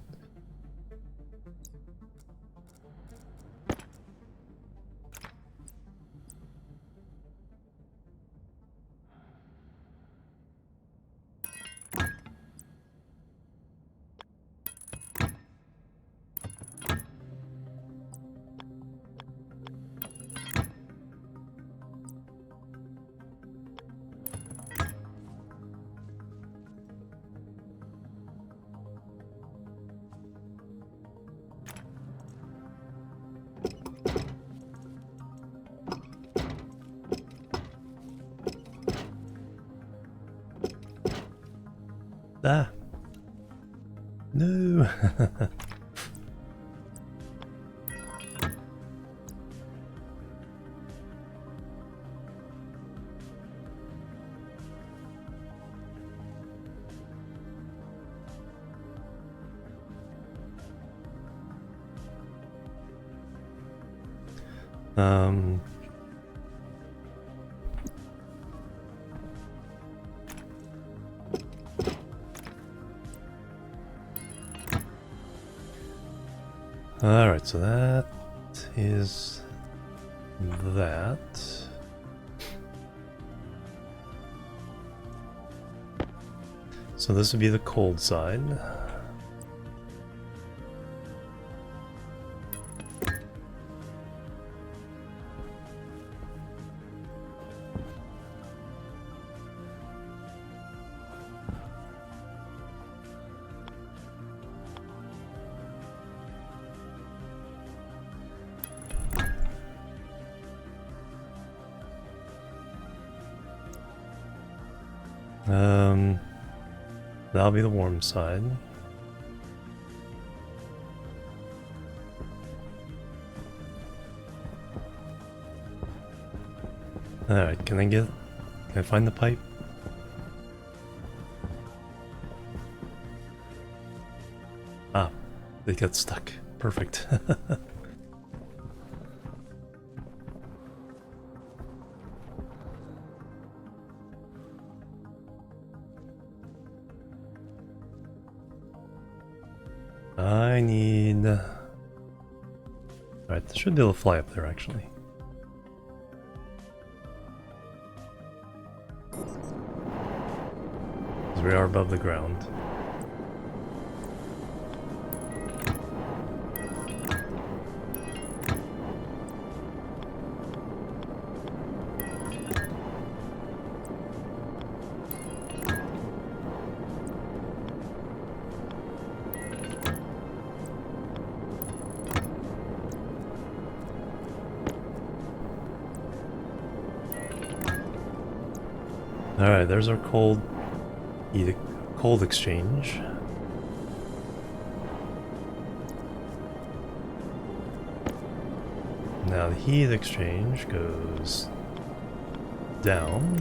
Ah! No! Alright, so that is that. So this would be the cold side. That'll be the warm side. Alright, can I find the pipe? Ah, they got stuck. Perfect. I need... Alright, I should be able to fly up there actually. Because we are above the ground. Alright, there's our cold exchange. Now the heat exchange goes down.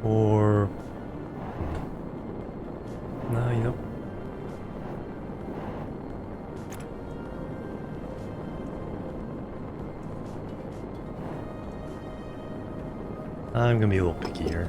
Or no, you know. I'm gonna be a little picky here.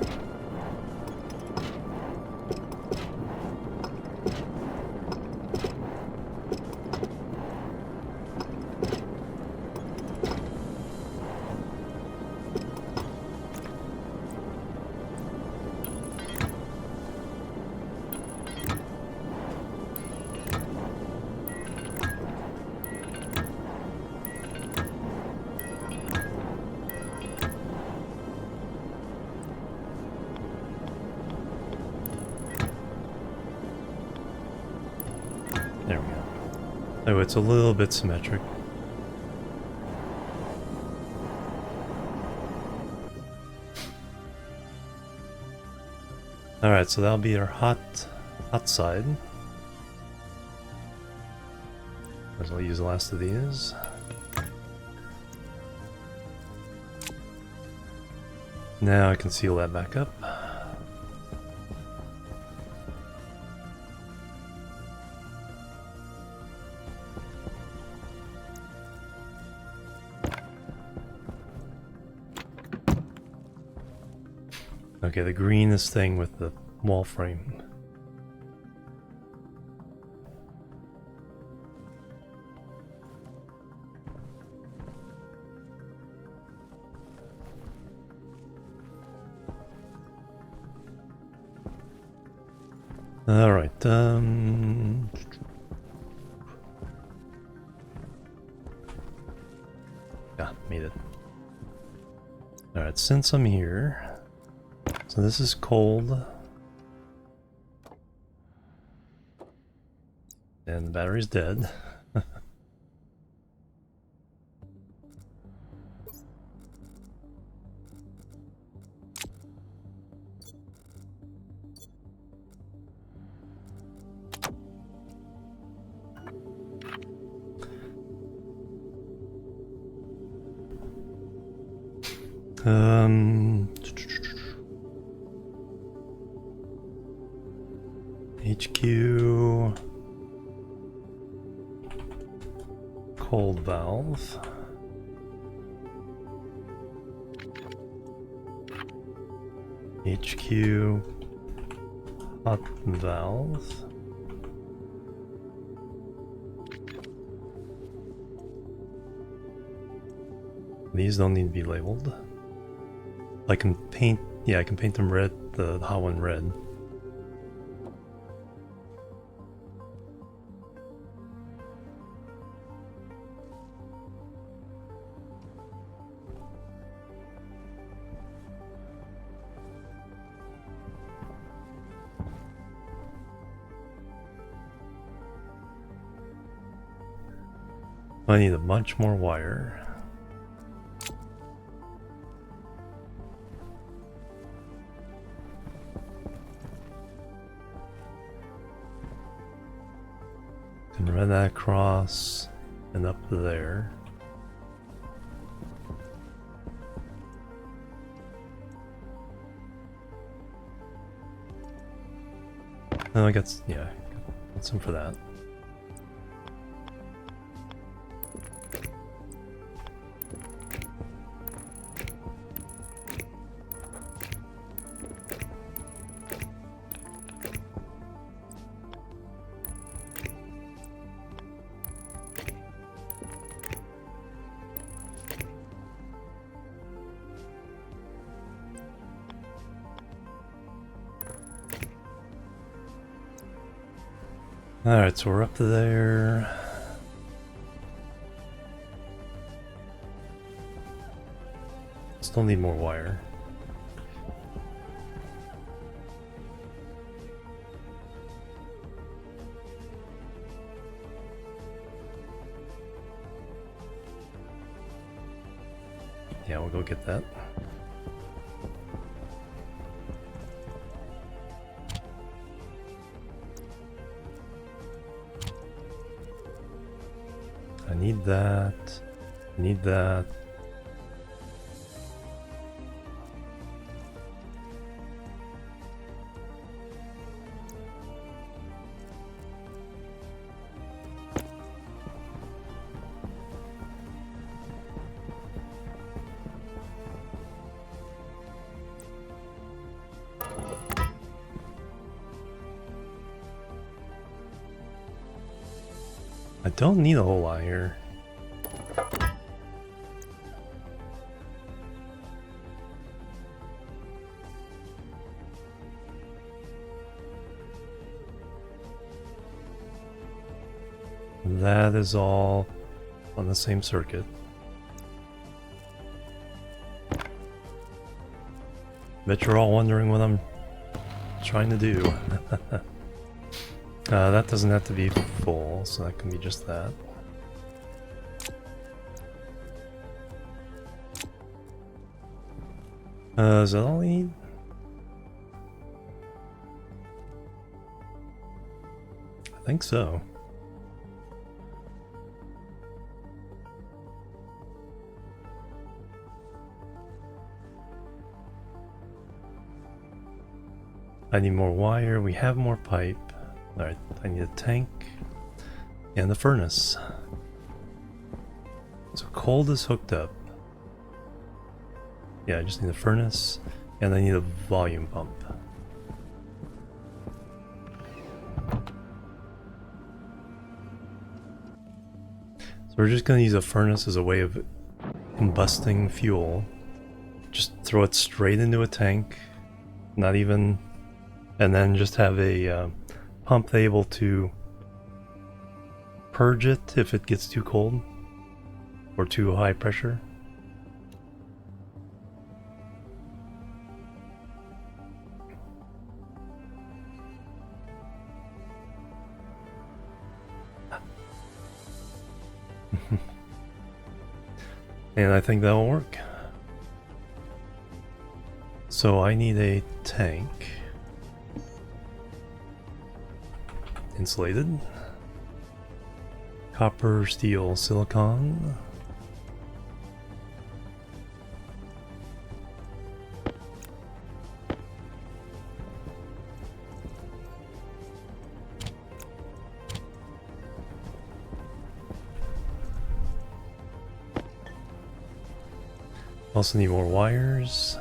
There we go. Oh, it's a little bit symmetric. Alright, so that'll be our hot side. Might as well use the last of these. Now I can seal that back up. Okay, the green is staying with the wall frame. Alright, yeah, made it. Alright, since I'm here, so this is cold. And the battery's dead. HQ cold valve. HQ hot valve. These don't need to be labeled. I can paint, yeah, I can paint them red, the hot one red. I need a bunch more wire. Can run that across and up to there. Oh, I got, yeah, got some for that. Alright, so we're up to there. Still need more wire. Yeah, we'll go get that. I need that. I need that. I don't need a whole lot here. That is all on the same circuit. Bet you're all wondering what I'm trying to do. That doesn't have to be full, so that can be just that. Is that all we need? I think so. I need more wire, we have more pipe. Alright, I need a tank and a furnace. So cold is hooked up. Yeah, I just need a furnace and I need a volume pump. So we're just going to use a furnace as a way of combusting fuel. Just throw it straight into a tank, not even, and then just have a pump able to purge it if it gets too cold or too high pressure. And I think that'll work. So I need a tank. Insulated. Copper, steel, silicon. Also need more wires.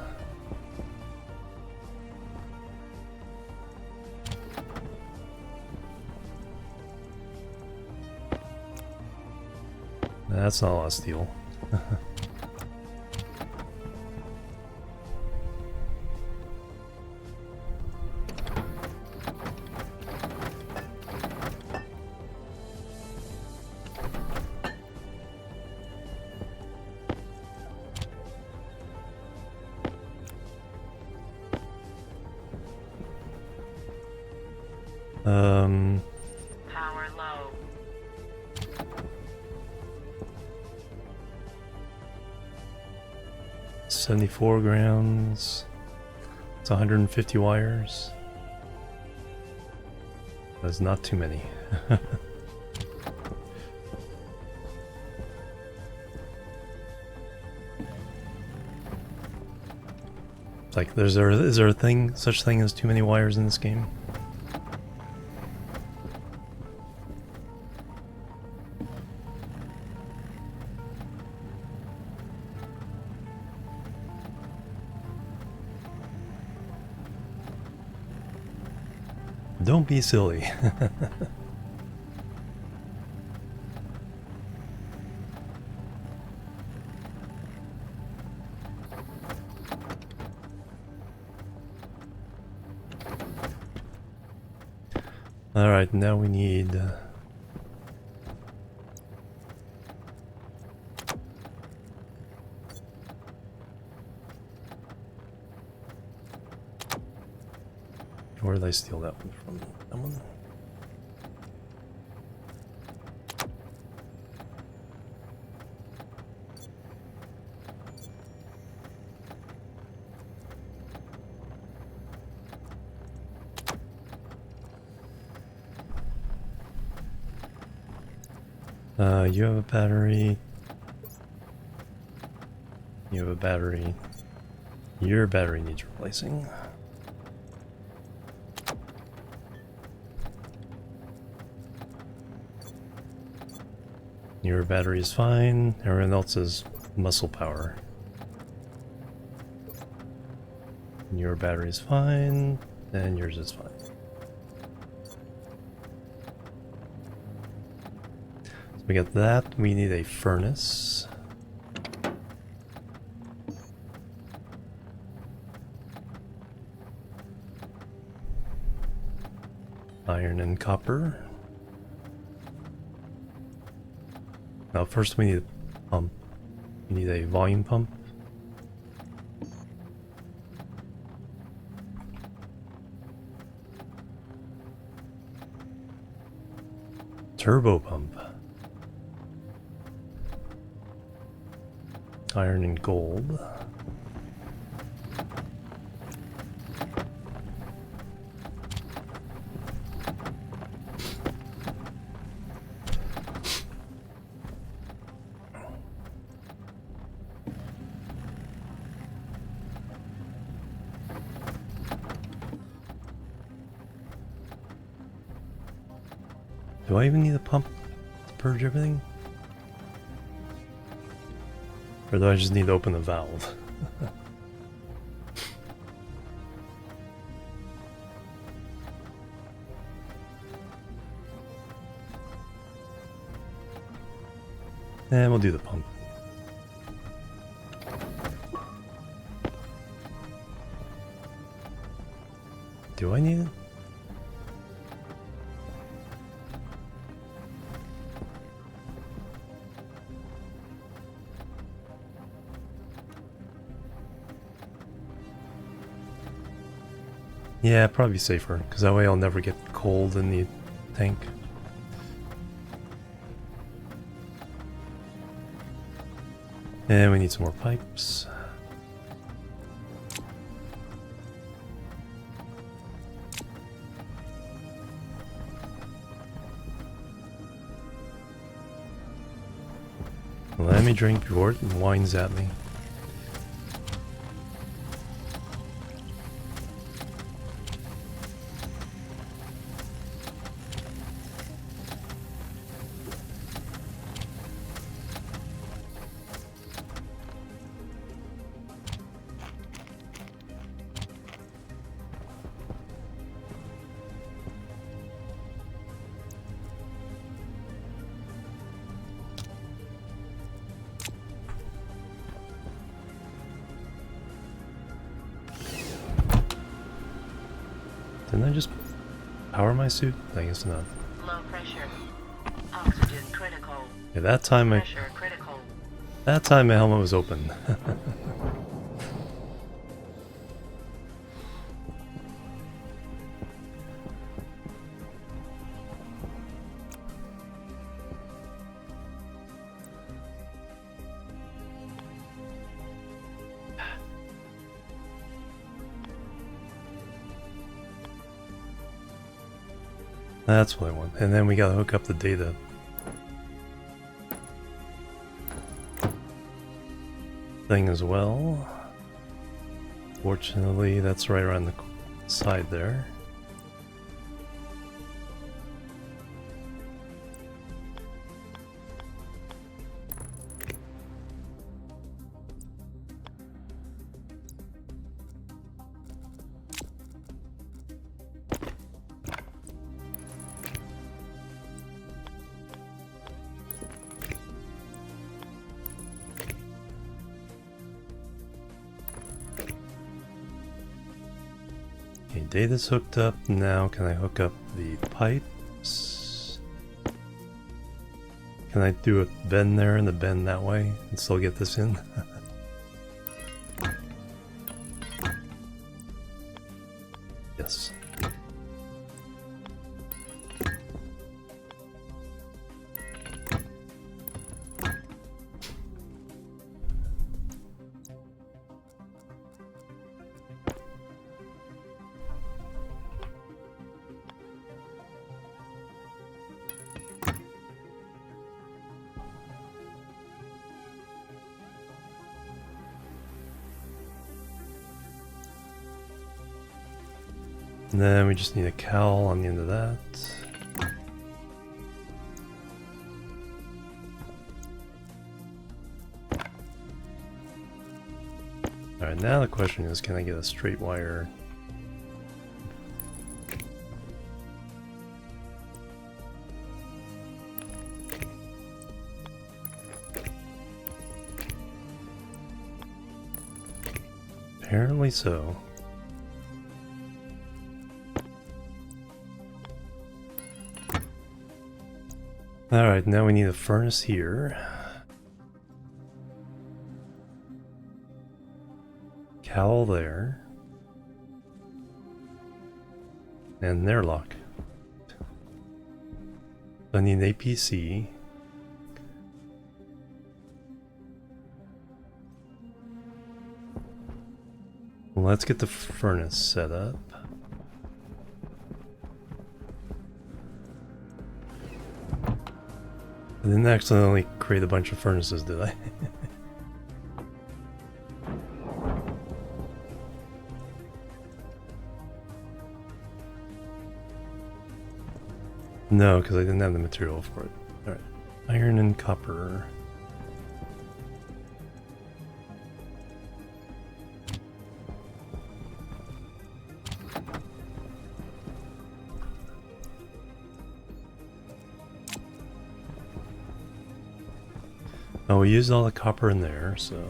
That's not a lot of steel. Power low. $74 grams. It's 150 wires. That's not too many. Like, is there a thing, such thing as too many wires in this game? Don't be silly. Alright, now we need... Where did I steal that one from? That one? You have a battery. You have a battery. Your battery needs replacing. Your battery is fine. Everyone else is muscle power. Your battery is fine, and yours is fine. So we got that. We need a furnace. Iron and copper. Now first we need a pump. We need a volume pump. Turbo pump. Iron and gold. Do I even need a pump to purge everything? Or do I just need to open the valve? And we'll do the pump. Do I need it? Yeah, probably safer, because that way I'll never get cold in the tank. And we need some more pipes. Let me drink before it whines at me. Didn't I just power my suit? I guess not. Low pressure. Oxygen critical. Yeah, that time Pressure critical. that time my helmet was open. That's what I want. And then we gotta hook up the data. Thing as well. Fortunately, that's right around the side there. Okay, data's hooked up. Now can I hook up the pipes? Can I do a bend there and a bend that way and still get this in? Yes. And then we just need a cowl on the end of that. Alright, now the question is, can I get a straight wire? Apparently so. Alright, now we need a furnace here. Cowl there. And airlock. I need an APC. Let's get the furnace set up. I didn't accidentally create a bunch of furnaces, did I? No, because I didn't have the material for it. Alright. Iron and copper. Oh, we used all the copper in there, so...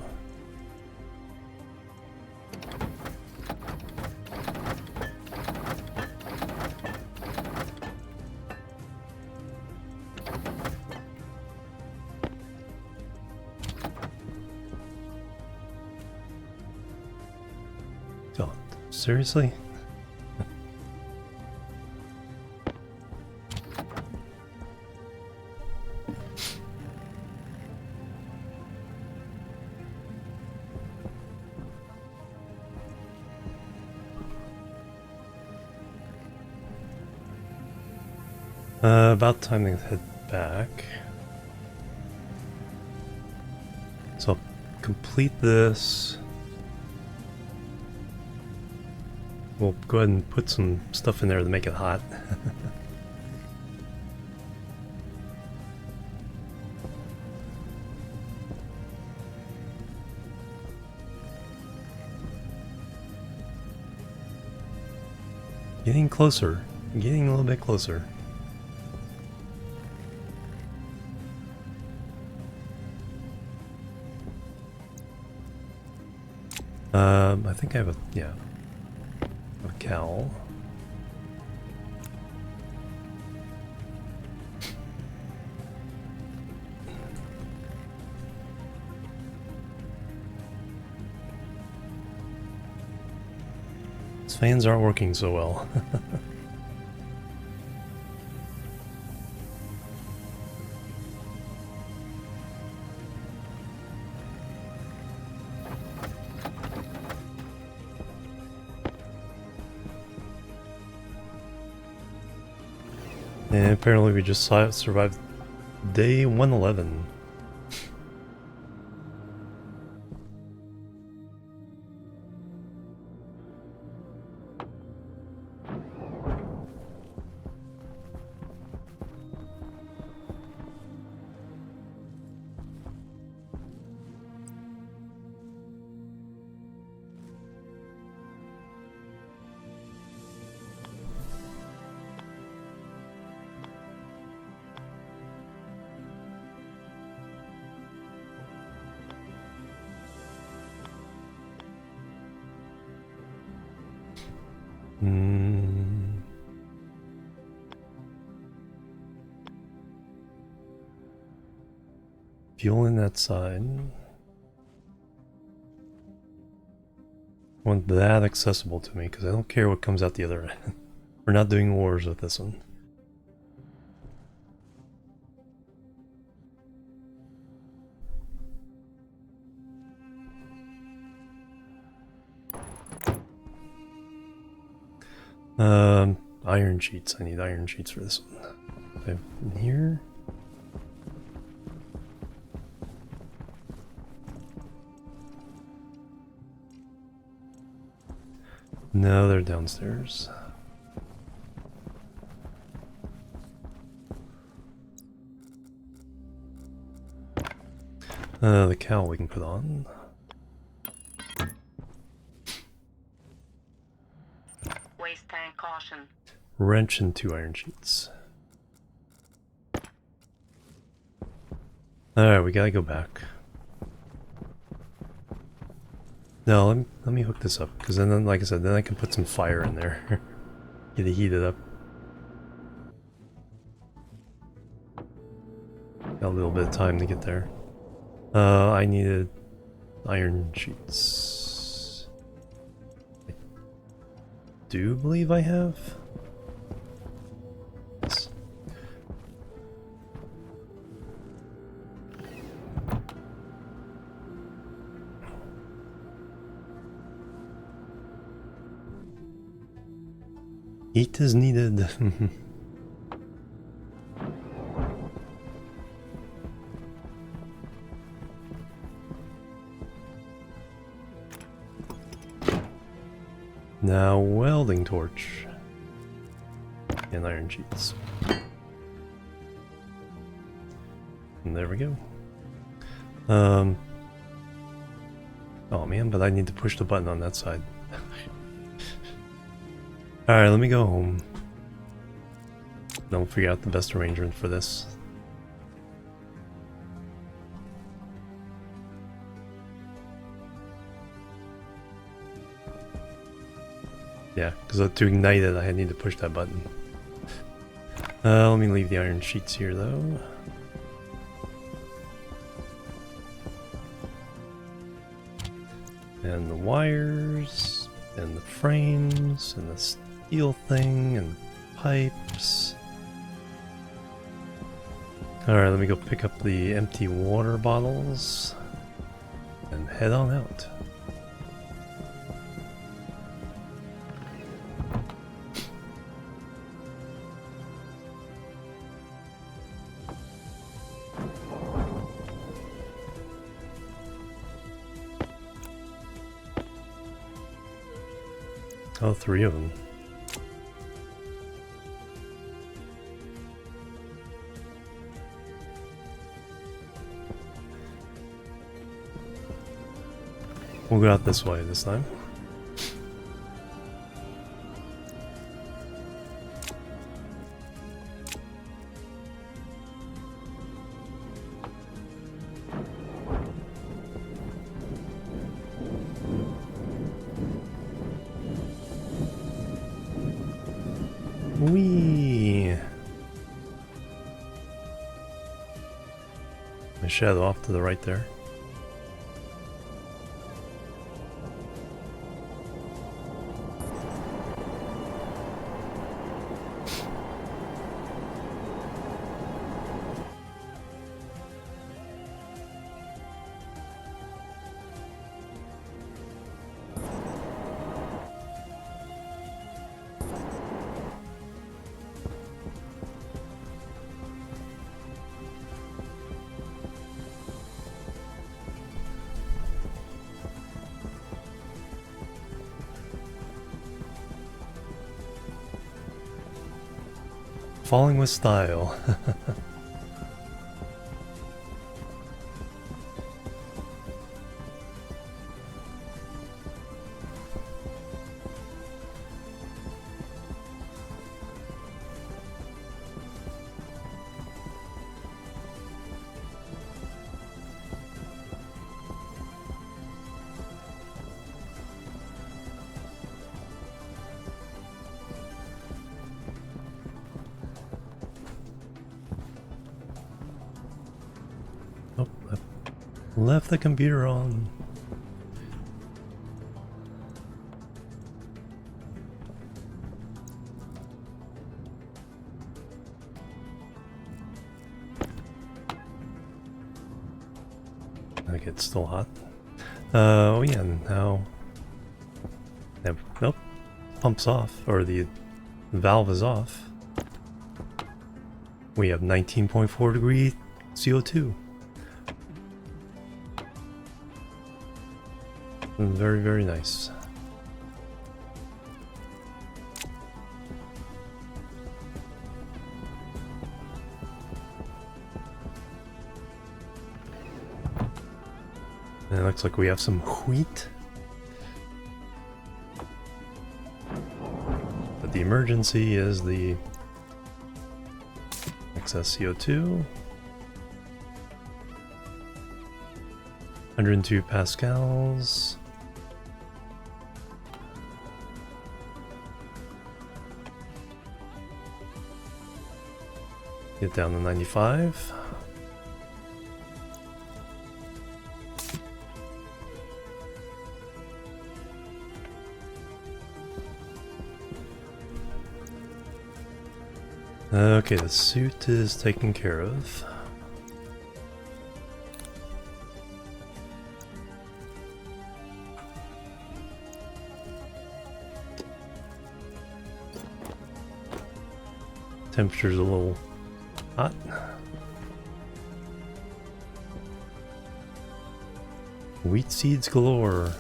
God, seriously? About time to head back. So I'll complete this. We'll go ahead and put some stuff in there to make it hot. Getting closer. Getting a little bit closer. I think I have a, yeah, a cowl. These fans aren't working so well. And apparently we just survived day 111. Fuel in that side. I want that accessible to me because I don't care what comes out the other end. We're not doing wars with this one. Iron sheets. I need iron sheets for this one. Okay, in here. No, they're downstairs. The cowl we can put on. Waste tank caution. Wrench and 2 iron sheets. Alright, we gotta go back. No, let me hook this up, because then, like I said, then I can put some fire in there. Get it heated up. Got a little bit of time to get there. I needed iron sheets. I do believe I have. Yes. Heat is needed. Now welding torch and iron sheets. And there we go. Oh man, but I need to push the button on that side. Alright, let me go home. Then we'll figure out the best arrangement for this. Yeah, because to ignite it, I need to push that button. Let me leave the iron sheets here, though. And the wires, and the frames, and the steel thing, and pipes. Alright, let me go pick up the empty water bottles and head on out. Oh, 3 of them. We'll go out this way this time. Whee! My shadow off to the right there. Falling with style. Oh, I left the computer on. Like it's still hot. Oh yeah, now... Nope. Pump's off, or the valve is off. We have 19.4 degree CO2. Very, very nice. And it looks like we have some wheat. But the emergency is the excess CO2. 102 pascals. Get down to 95. Okay, the suit is taken care of. Temperature's a little hot. Wheat seeds galore.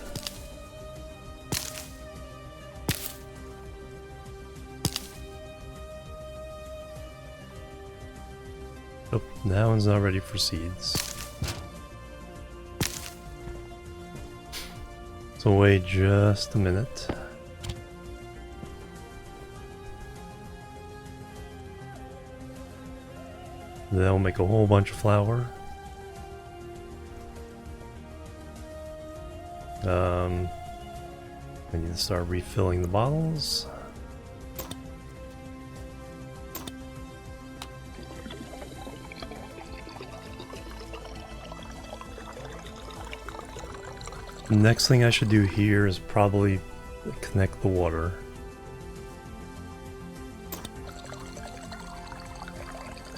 Oh, that one's not ready for seeds. So wait just a minute. That'll make a whole bunch of flour. I need to start refilling the bottles. The next thing I should do here is probably connect the water.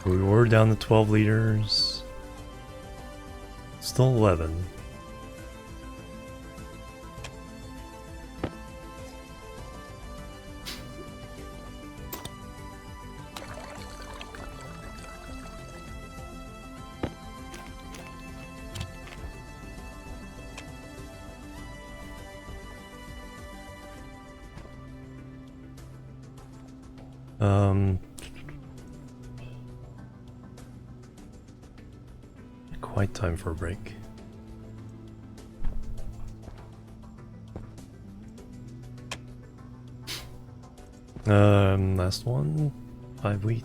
We were down to 12 liters. Still 11. Quite time for a break. Last one. 5 wheat.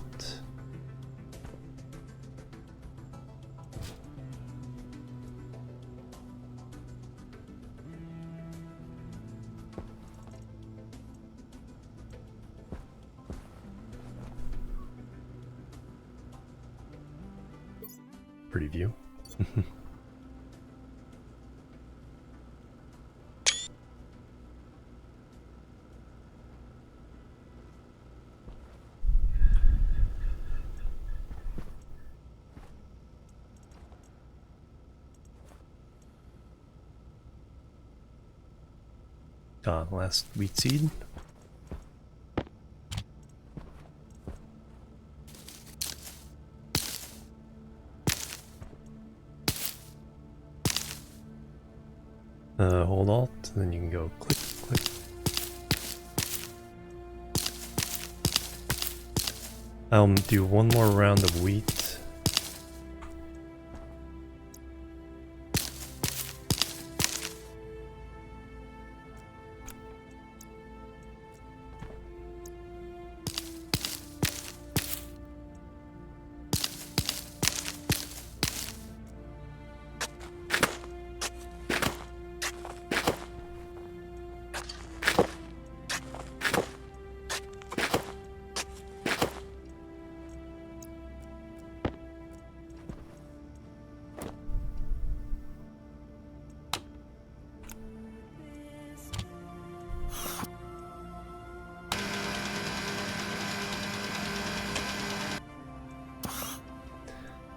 Pretty view. Last wheat seed. Hold Alt, and then you can go click, click. I'll do one more round of wheat.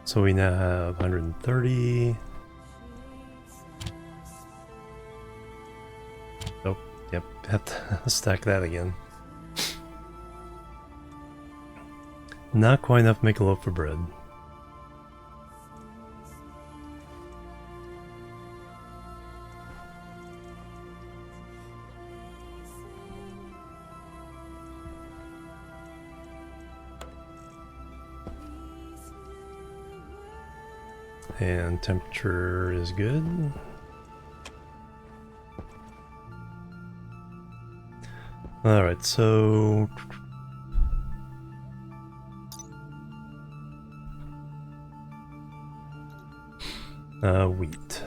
So we now have 130. Oh, yep, have to stack that again. Not quite enough to make a loaf of bread. And temperature is good. Alright, so... wheat.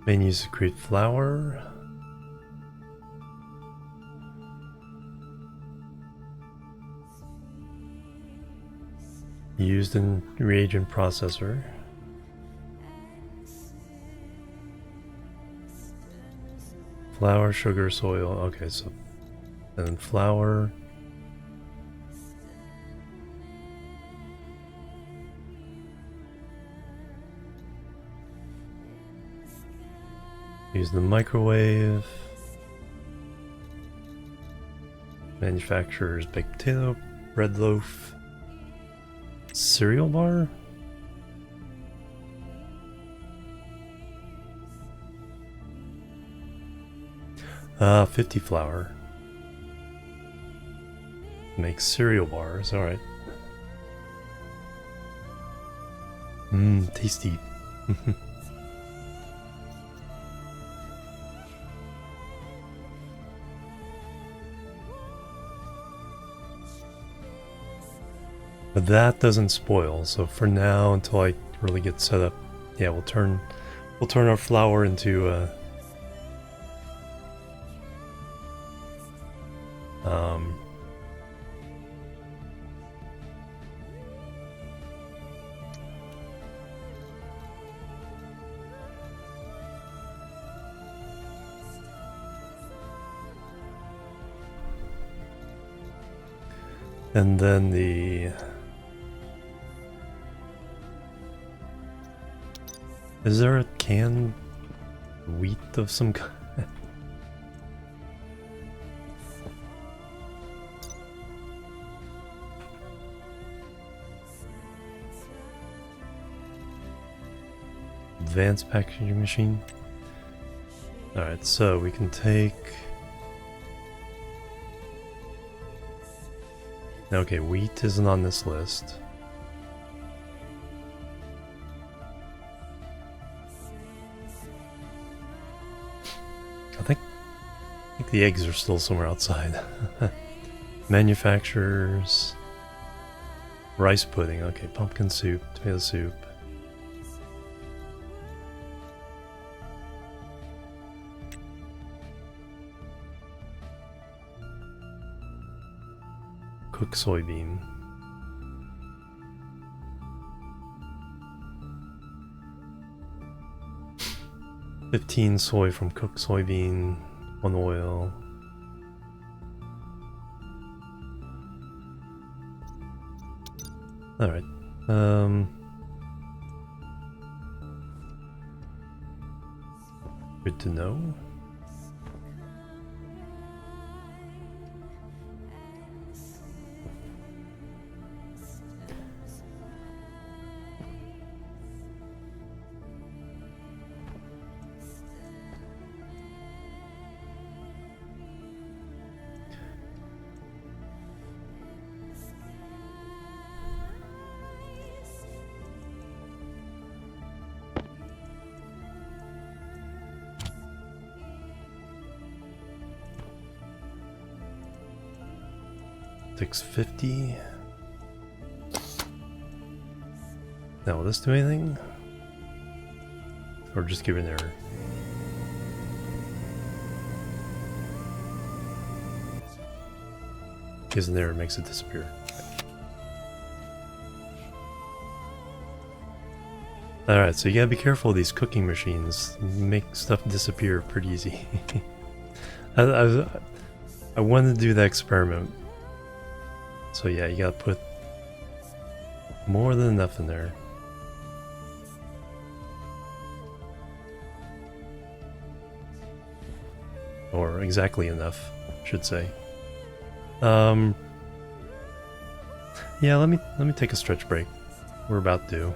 Main use to create flour. Used in reagent processor. Flour, sugar, soil. Okay, so then flour. Use the microwave. Manufacturers baked potato, bread loaf, cereal bar. 50 flour. Makes cereal bars, alright. Mmm, tasty. But that doesn't spoil, so for now, until I really get set up, yeah, we'll turn our flour into and then the... Is there a canned wheat of some kind? Advanced packaging machine? Alright, so we can take... Okay, wheat isn't on this list. I think the eggs are still somewhere outside. Manufacturers... Rice pudding, okay, pumpkin soup, tomato soup. Cooked soybean. $15 soy from cooked soybean, 1 oil. Alright. Good to know. $6.50. Now, will this do anything? Or just give an error? Gives an error, makes it disappear. Alright, so you gotta be careful of these cooking machines. Make stuff disappear pretty easy. I wanted to do that experiment. So yeah, you gotta put more than enough in there. Or exactly enough, I should say. Yeah, let me take a stretch break. We're about due.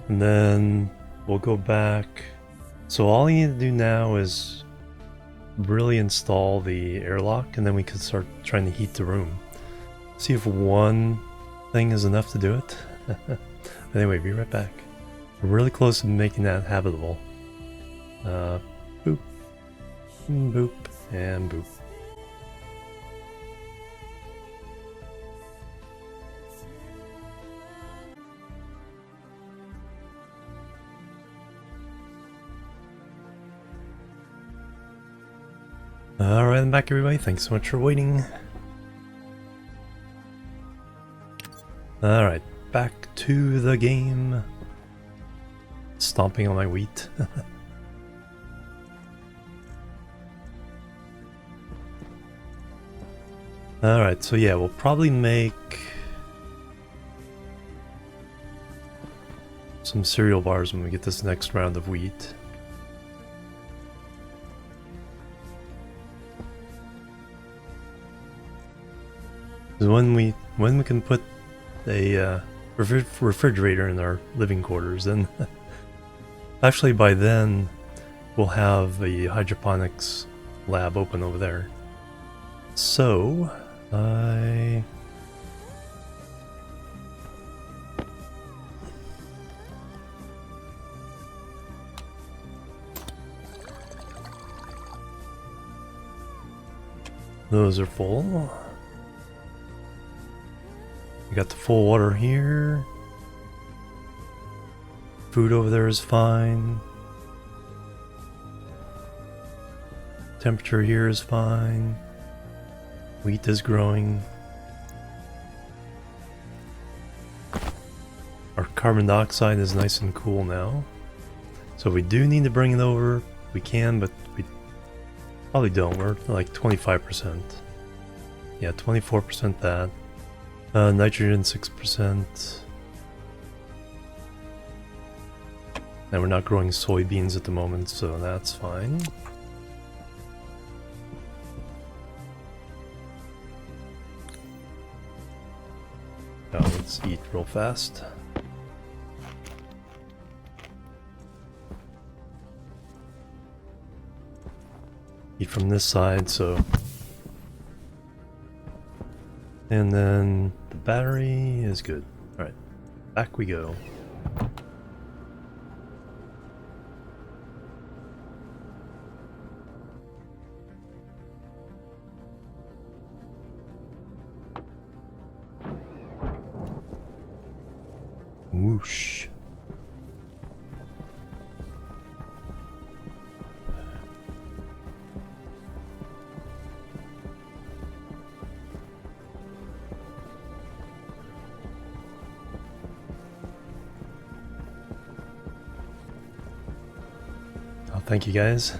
And then we'll go back. So all you need to do now is really install the airlock, and then we can start trying to heat the room. See if one thing is enough to do it. Anyway, be right back. We're really close to making that habitable. Boop, boop, and boop. Alright, I'm back everybody. Thanks so much for waiting. Alright, back to the game. Stomping on my wheat. Alright, so yeah, we'll probably make some cereal bars when we get this next round of wheat. When we can put a refrigerator in our living quarters, then actually by then we'll have a hydroponics lab open over there. So those are full. We got the full water here. Food over there is fine. Temperature here is fine. Wheat is growing. Our carbon dioxide is nice and cool now. So if we do need to bring it over, we can, but we probably don't. We're like 25%. Yeah, 24% that. Nitrogen 6%. And we're not growing soybeans at the moment, so that's fine. Now let's eat real fast. Eat from this side, so... And then the battery is good. Alright, back we go. Whoosh. Oh, thank you guys.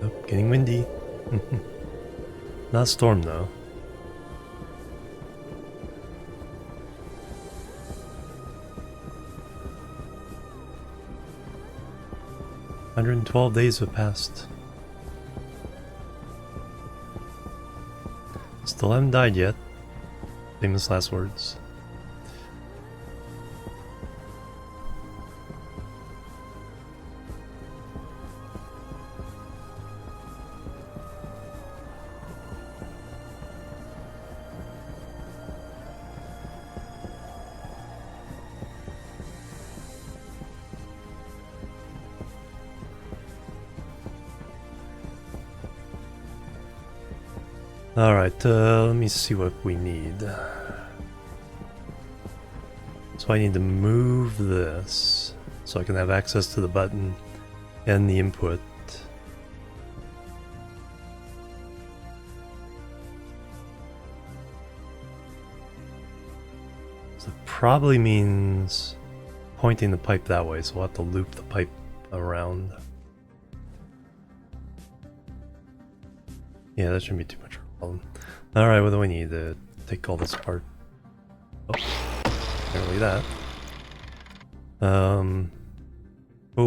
Oh, getting windy. Not a storm though. $112 have passed. Still haven't died yet. Famous last words. Alright, let me see what we need. So I need to move this so I can have access to the button and the input. So it probably means pointing the pipe that way, so we'll have to loop the pipe around. Yeah, that shouldn't be too much of a problem. Alright, what do we need to take all this apart? Oh, apparently that.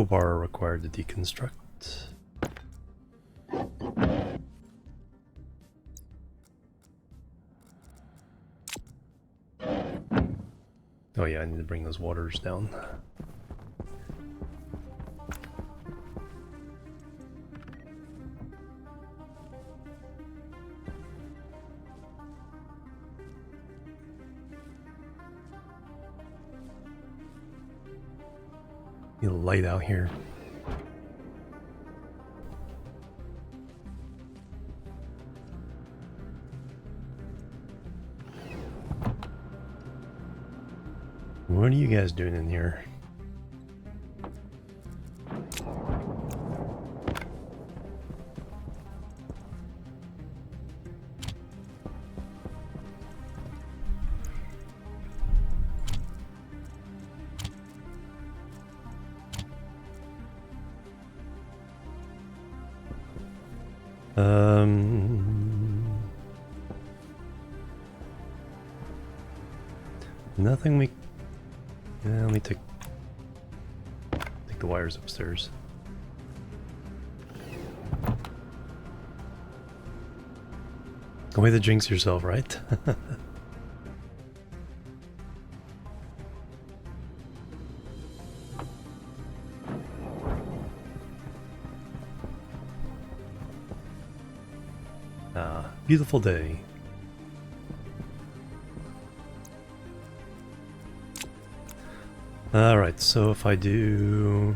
Bar required to deconstruct. Oh yeah, I need to bring those waters down. Need a light out here. What are you guys doing in here? Nothing we... Yeah, let me take the wires upstairs. Go way to jinx yourself, right? Beautiful day. Alright, so if I do...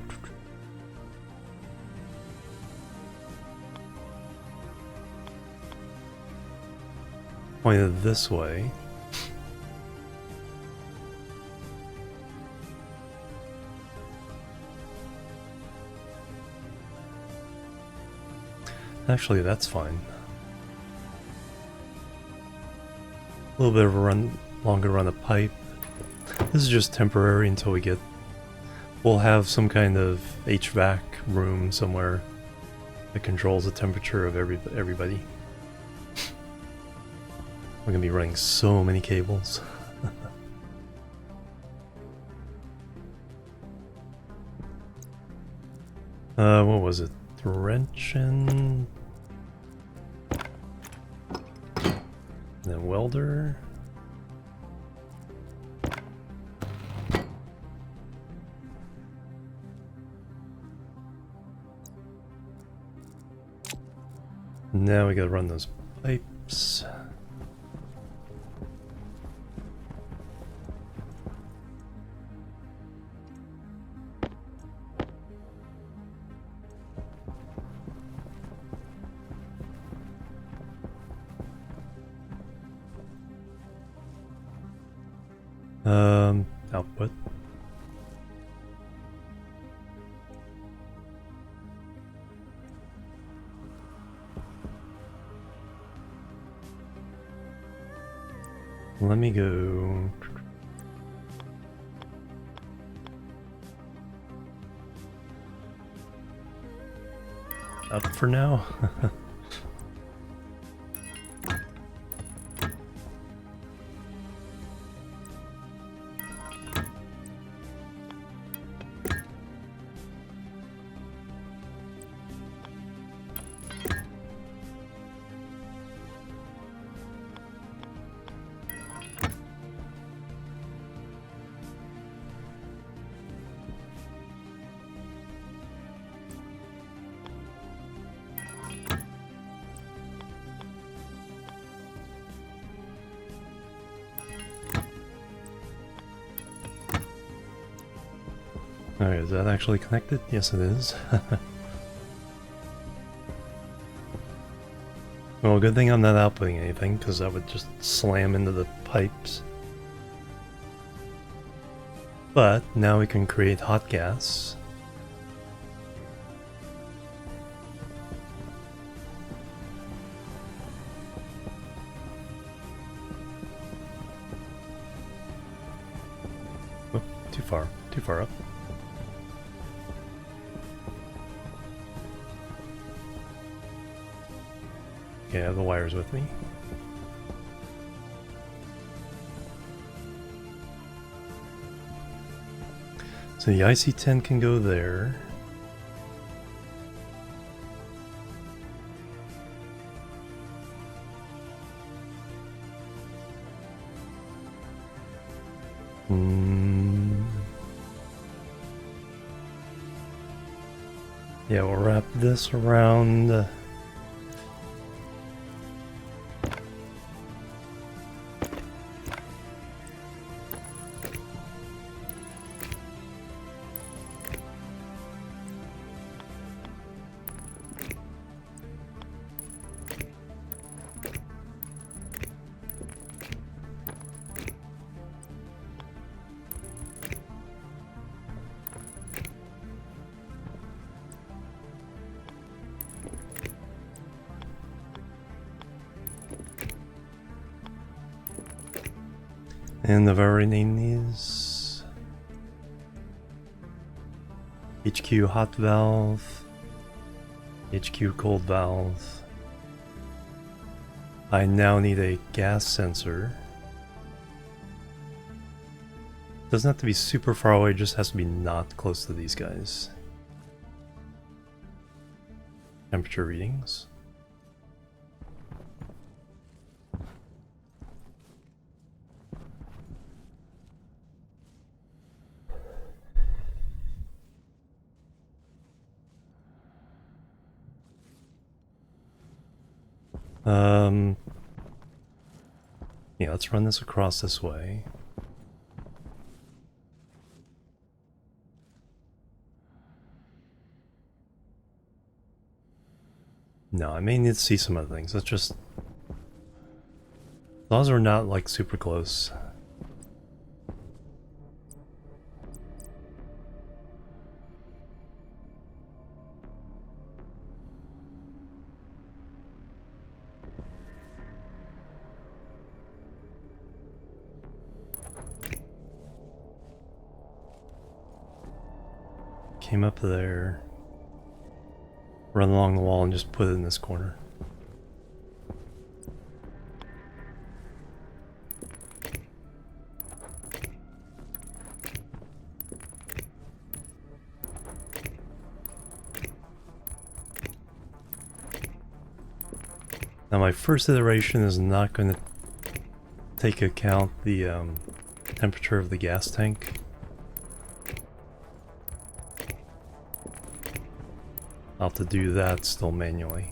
point it this way... Actually, that's fine. A little bit of a longer run of pipe. This is just temporary until we get... We'll have some kind of HVAC room somewhere that controls the temperature of everybody. We're gonna be running so many cables. What was it? Wrench and then welder. Now we gotta run those pipes. Output. Let me go. Up for now. Alright, is that actually connected? Yes, it is. Well, good thing I'm not outputting anything, because that would just slam into the pipes. But now we can create hot gas. Oh, too far up. Okay, I have the wires with me. So the IC-10 can go there. Yeah, we'll wrap this around. And I've already named these. HQ hot valve. HQ cold valve. I now need a gas sensor. Doesn't have to be super far away, just has to be not close to these guys. Temperature readings. Yeah, let's run this across this way. No, I may need to see some other things. Let's just... Those are not, like, super close. Came up there, run along the wall, and just put it in this corner. Now my first iteration is not going to take account the temperature of the gas tank. I'll have to do that still manually.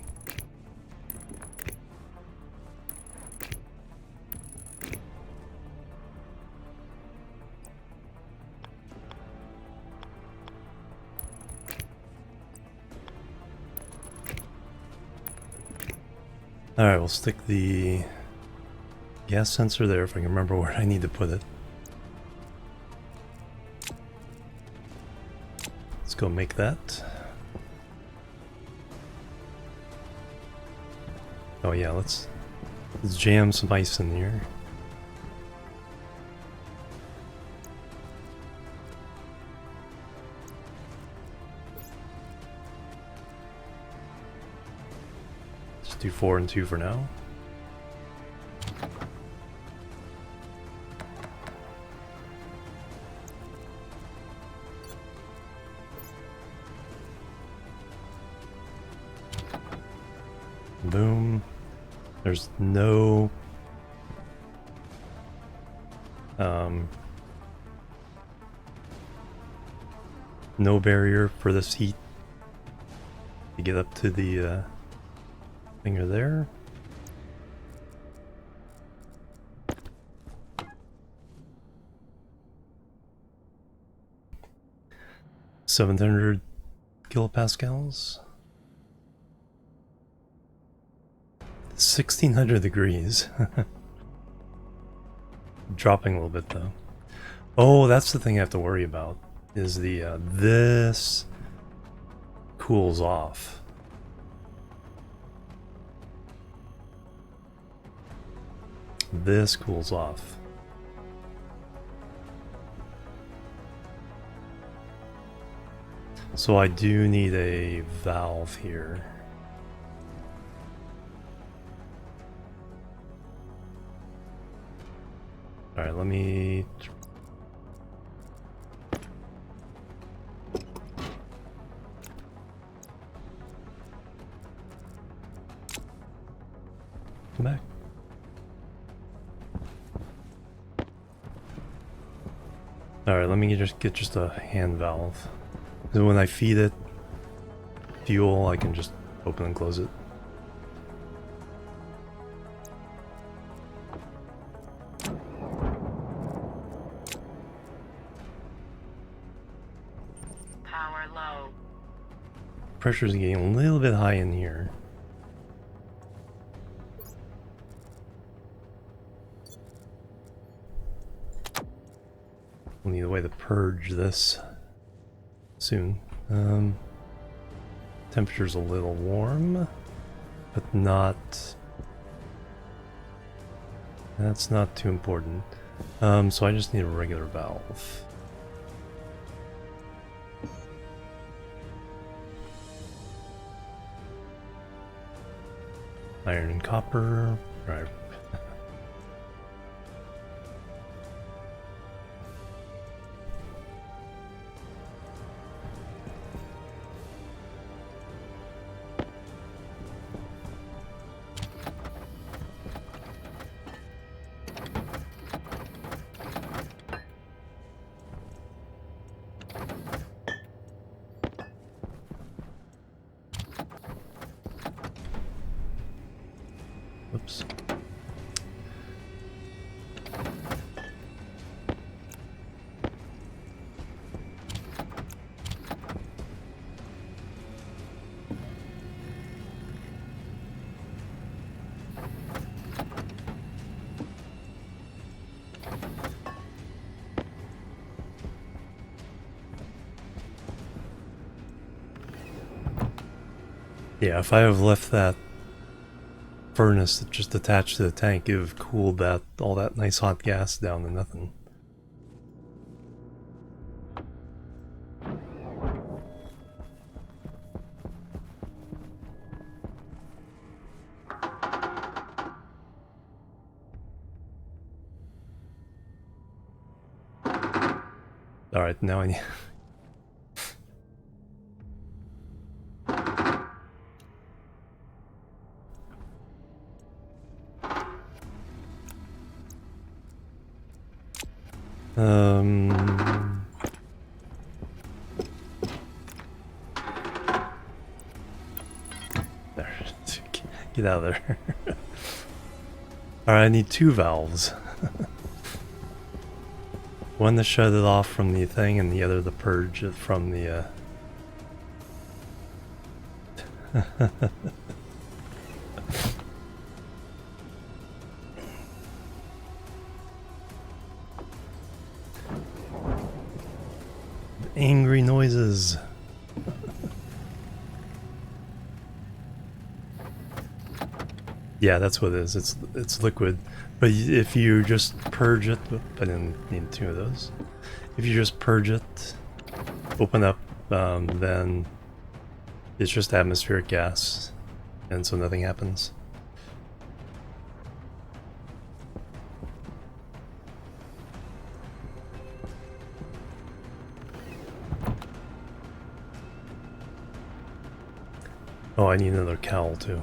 Alright, we'll stick the gas sensor there if I can remember where I need to put it. Let's go make that. Oh yeah, let's jam some ice in here. Just do 4 and 2 for now. Boom. There's no no barrier for this heat to get up to the finger there. $700 kilopascals. 1600 degrees. Dropping a little bit though. Oh, that's the thing I have to worry about. Is the this cools off. This cools off. So I do need a valve here. Alright, let me... Come back. Alright, let me just get a hand valve. So when I feed it fuel, I can just open and close it. Power low. Pressure's getting a little bit high in here. We'll need a way to purge this soon. Temperature's a little warm, but not... That's not too important. So I just need a regular valve. Iron and copper. Right. Oops. Yeah, if I have left that furnace just attached to the tank, it would have cooled that all that nice hot gas down to nothing. Alright, now I need... There. Get out of there. Alright, I need 2 valves. One to shut it off from the thing, and the other to purge it from the, Angry noises. Yeah, that's what it is. It's liquid. But if you just purge it, I didn't need 2 of those. If you just purge it, open up, then it's just atmospheric gas, and so nothing happens. Oh, I need another cowl too.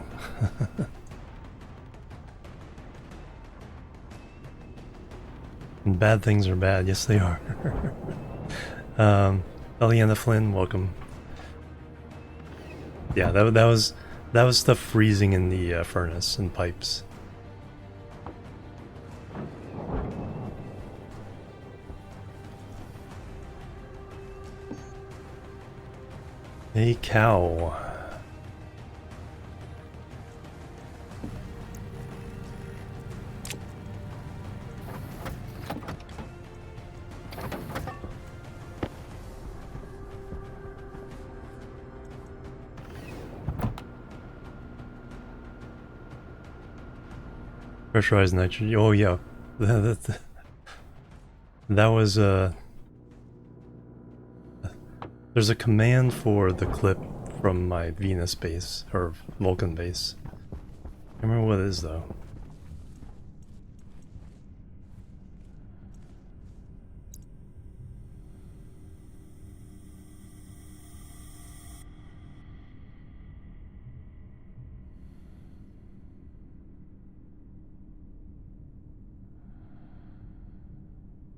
And bad things are bad, yes they are. Eliana Flynn, welcome. Yeah, that was stuff freezing in the furnace and pipes. A cow. Pressurized nitrogen. Oh yeah, that was there's a command for the clip from my Venus base or Vulcan base. I remember what it is though.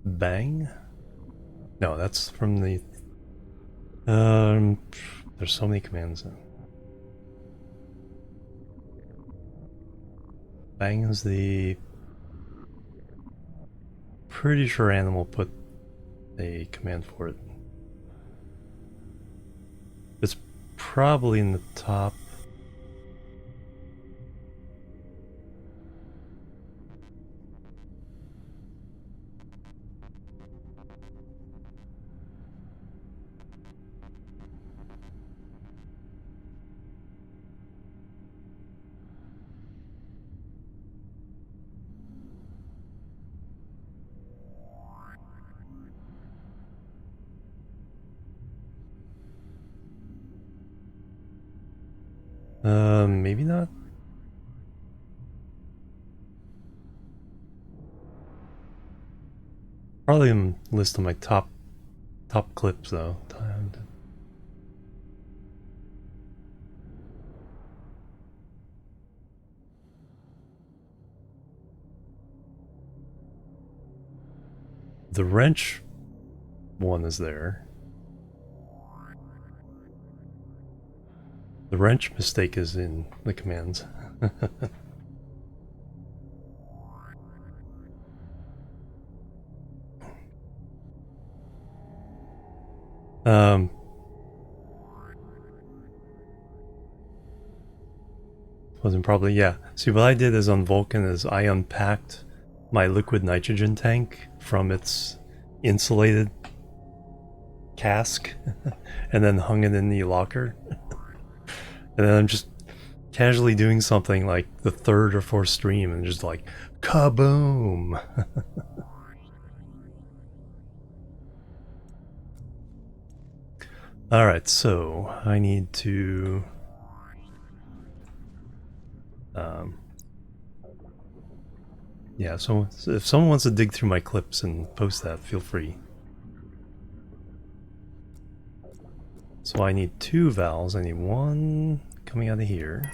Bang? No, that's from the... there's so many commands. Bang is the... Pretty sure Animal put a command for it. It's probably in the top. Maybe not. Probably in list of my top clips though. The wrench one is there. The wrench mistake is in the commands. Wasn't probably, yeah. See, what I did is on Vulcan is I unpacked my liquid nitrogen tank from its insulated cask and then hung it in the locker. And then I'm just casually doing something like the third or fourth stream and just like, kaboom! Alright, so I need to... yeah, so if someone wants to dig through my clips and post that, feel free. So I need 2 valves. I need one coming out of here.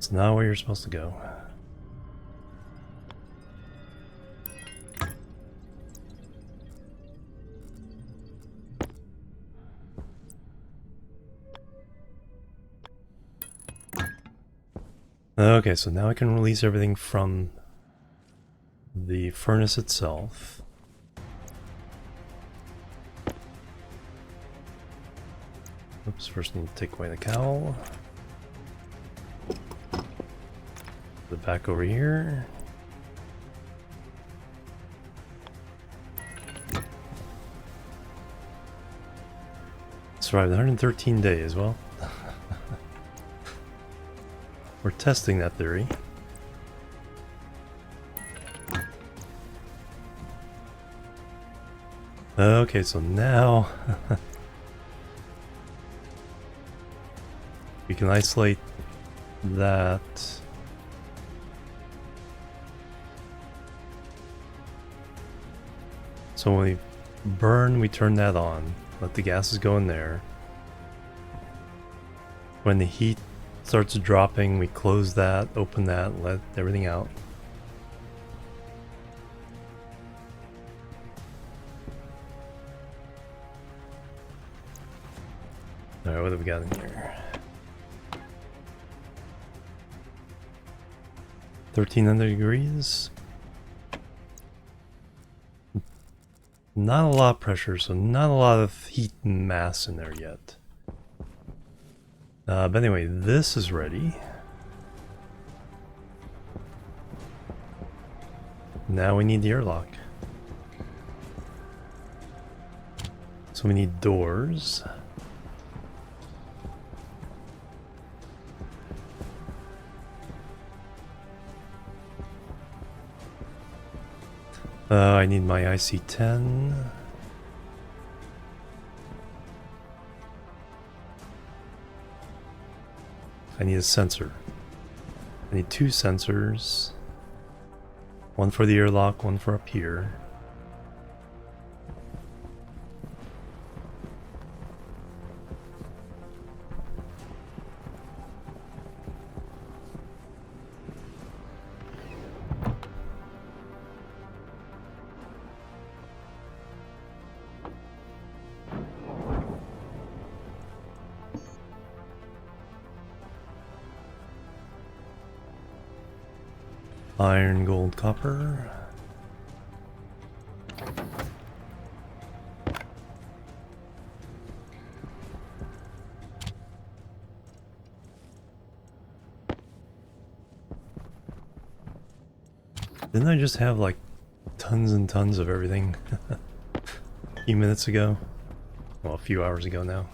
It's not where you're supposed to go. Okay, so now I can release everything from the furnace itself. Oops, first need to take away the cowl. Put it back over here. Survived 113 days, well. We're testing that theory. Okay, so now we can isolate that. So when we burn, we turn that on. Let the gases go in there. When the heat starts dropping, we close that, open that, let everything out. Alright, what have we got in here? 1300 degrees. Not a lot of pressure, so not a lot of heat and mass in there yet. But anyway, this is ready. Now we need the airlock. So we need doors. I need my IC-10. I need a sensor. I need 2 sensors. One for the airlock, one for up here. Iron, gold, copper. Didn't I just have like tons and tons of everything a few minutes ago? Well, a few hours ago now.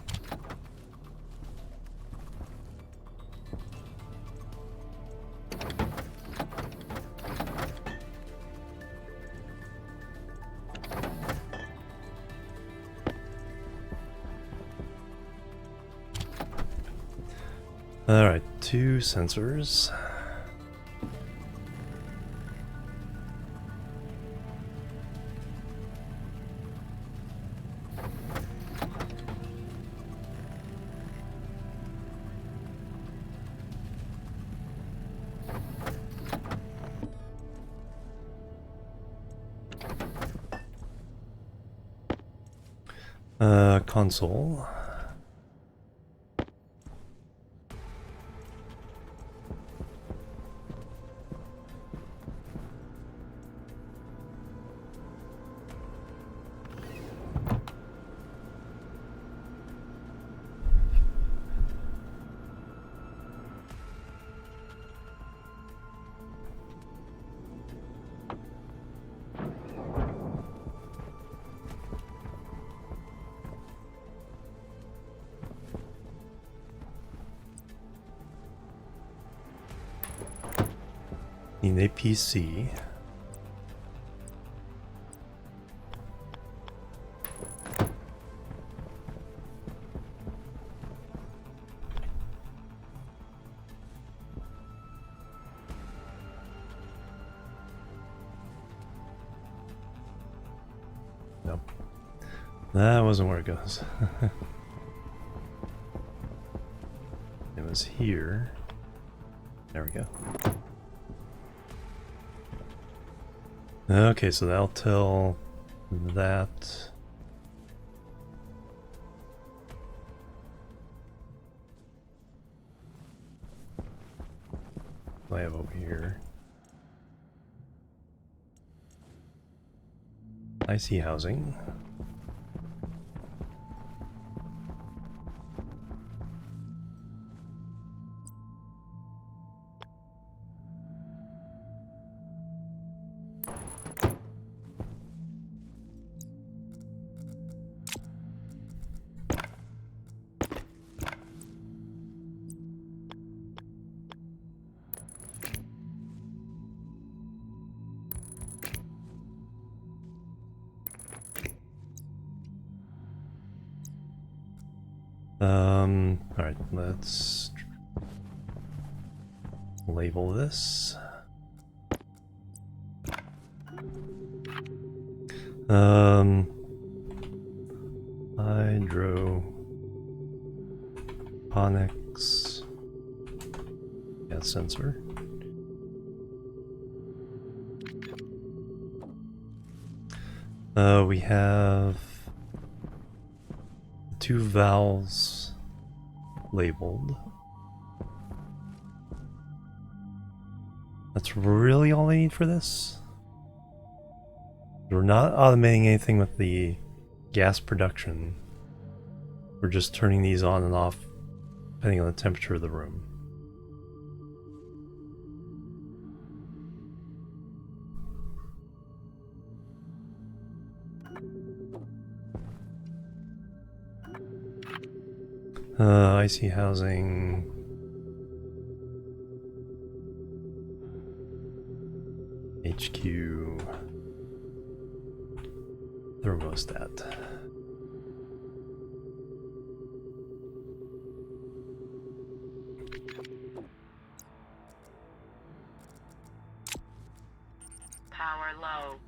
Alright, 2 sensors. Console. Need a PC. Nope. That wasn't where it goes. It was here. There we go. Okay, so that'll tell that. I have over here. IC housing. Alright, let's label this. Hydroponics. Yeah, sensor. We have 2 valves labeled. That's really all I need for this? We're not automating anything with the gas production. We're just turning these on and off depending on the temperature of the room. IC housing. HQ. Thermostat. Power low.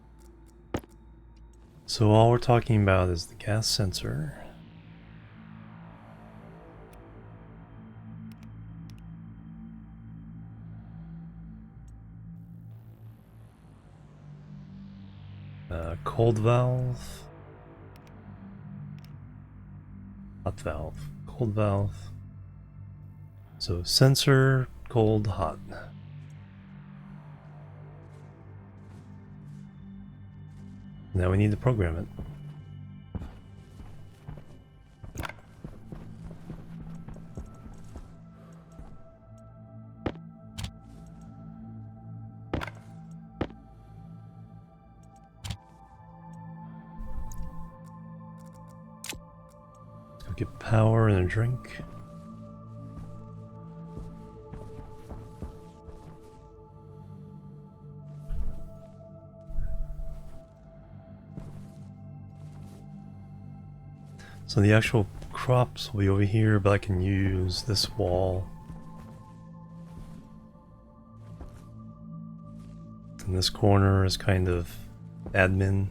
So all we're talking about is the gas sensor. Cold valve. Hot valve. Cold valve. So sensor, cold, hot. Now we need to program it. Let's go get power and a drink. So the actual crops will be over here, but I can use this wall. And this corner is kind of admin.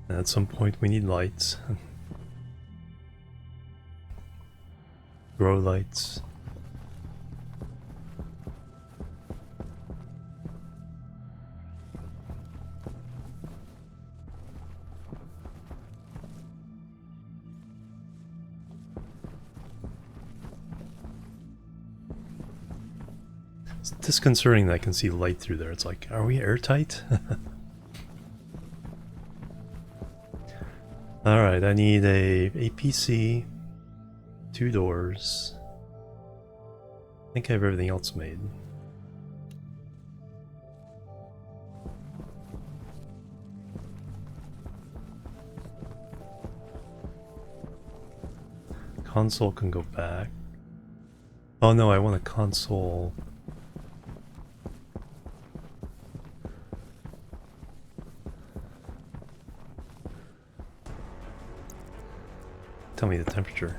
And at some point we need lights. Grow lights. It's disconcerting that I can see light through there. It's like, are we airtight? Alright, I need a APC, 2 doors. I think I have everything else made. Console can go back. Oh no, I want a console. Tell me the temperature.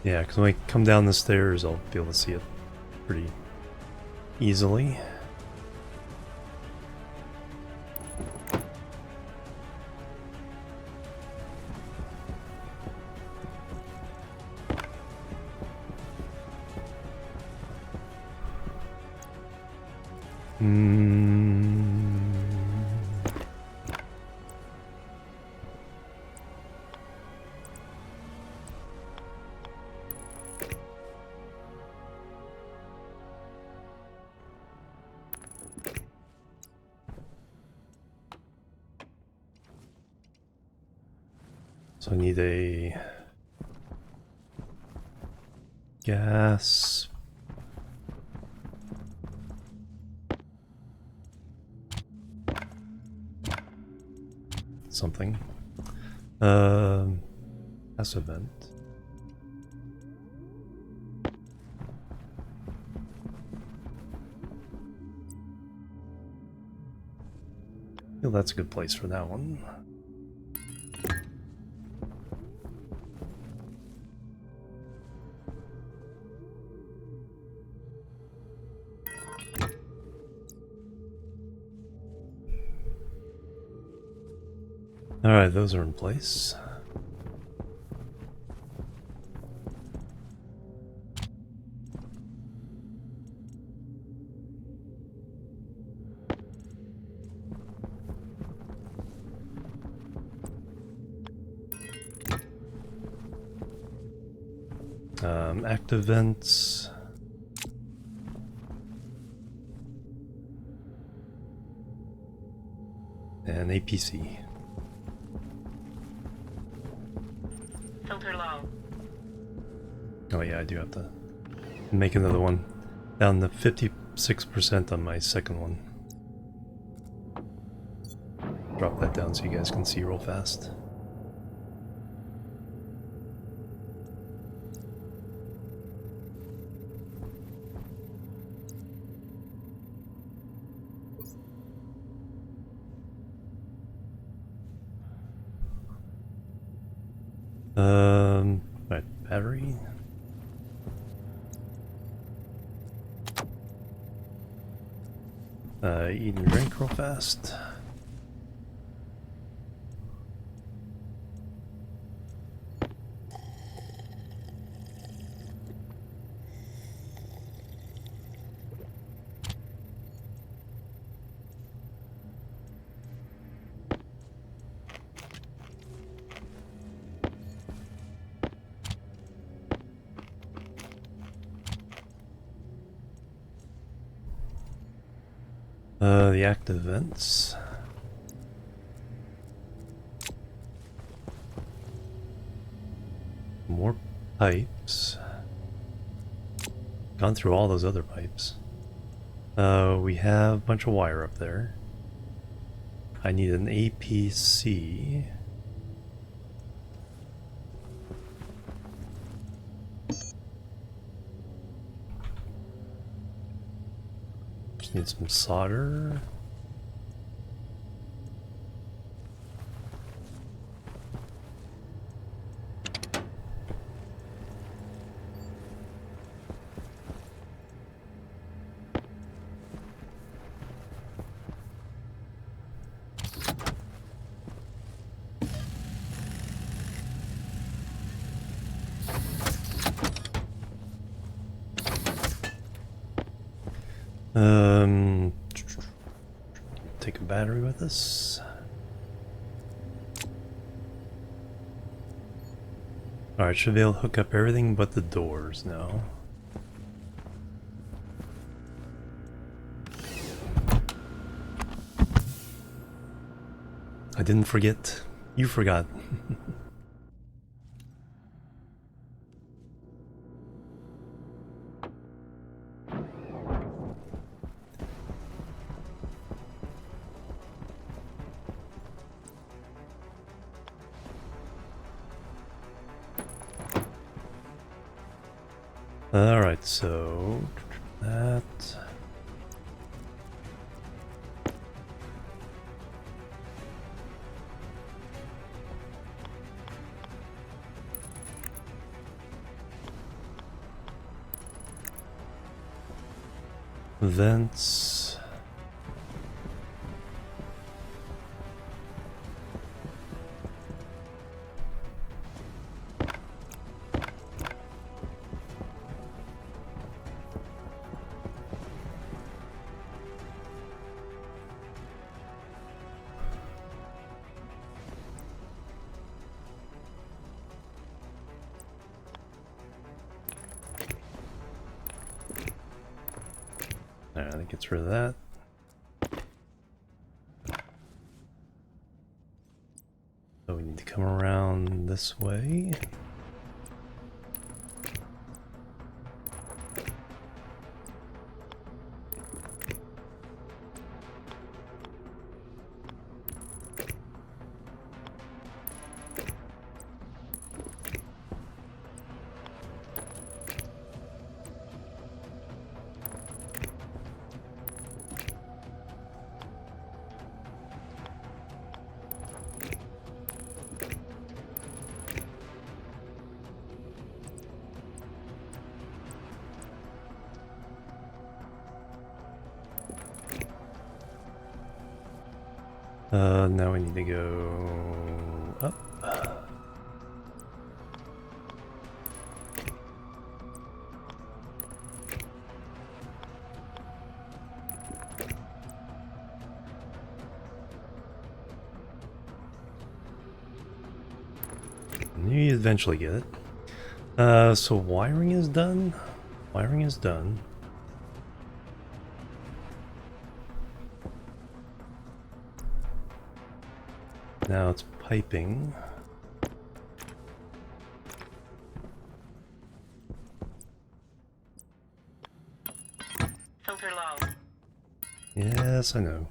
Yeah, because when I come down the stairs, I'll be able to see it pretty easily. So I need a gas. Something. Gas event. I feel that's a good place for that one. Alright, those are in place. Active vents. And APC. Filter low. Oh yeah, I do have to make another one. Down to 56% on my second one. Drop that down so you guys can see real fast. Right, battery. Eat and drink real fast. The active vents. More pipes. Gone through all those other pipes. We have a bunch of wire up there. I need an APC. Just need some solder. Take a battery with us. Alright, should be able to hook up everything but the doors now. I didn't forget. You forgot. Alright, so that. Vents. Alright, that gets rid of that. So we need to come around this way. Now we need to go up. You eventually get it. So wiring is done. Wiring is done. Now it's piping. Filter low. Yes, I know.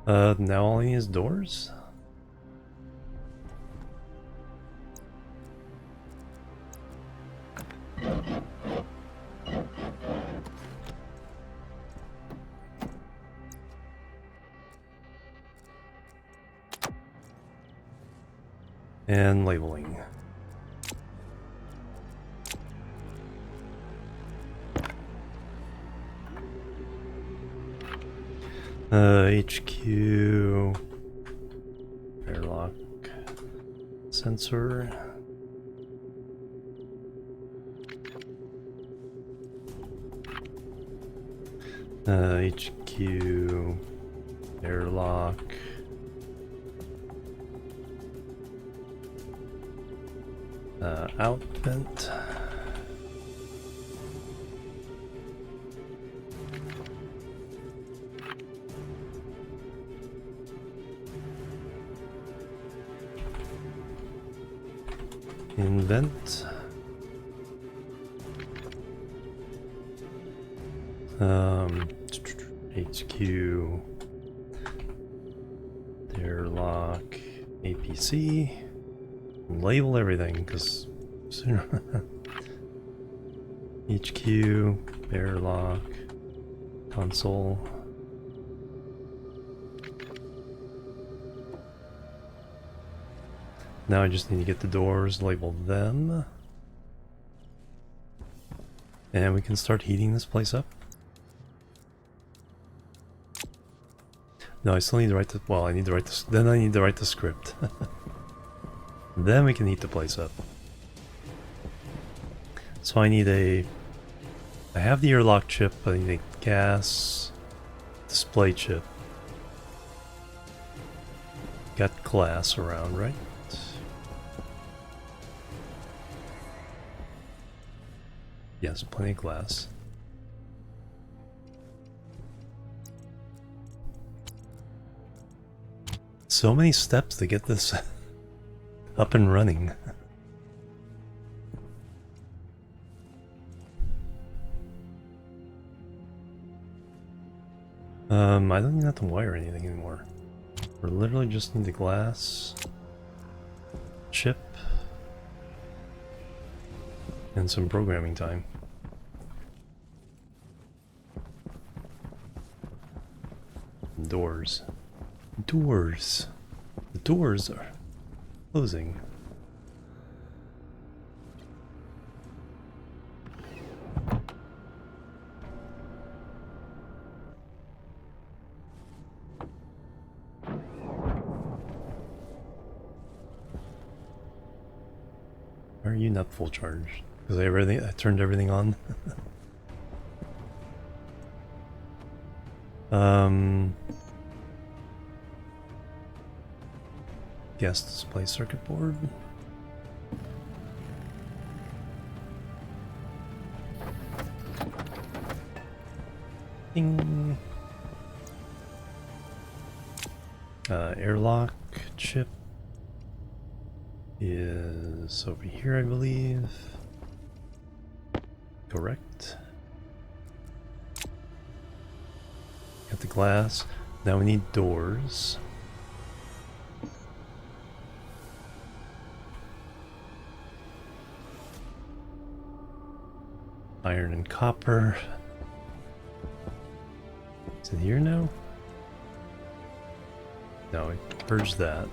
Now all I need is doors? And labeling. HQ, airlock, sensor. HQ, airlock. Out vent. Invent. HQ, airlock, APC. Label everything, because sooner. HQ, airlock, console. Now I just need to get the doors, label them. And we can start heating this place up. No, I still need to write the, well, I need to write this, then I need to write the script. Then we can heat the place up. So I need a, I have the airlock chip, but I need a gas display chip. Got glass around, right? Yes, plenty of glass. So many steps to get this up and running. I don't even have to wire anything anymore. We're literally just need the glass chip and some programming time. Doors. Doors. The doors are closing. Why are you not full charge? Because I turned everything on. Gas display circuit board. Ding. Airlock chip is over here, I believe. Correct. Got the glass. Now we need doors. Iron and copper. Is it here now? No, I purged that.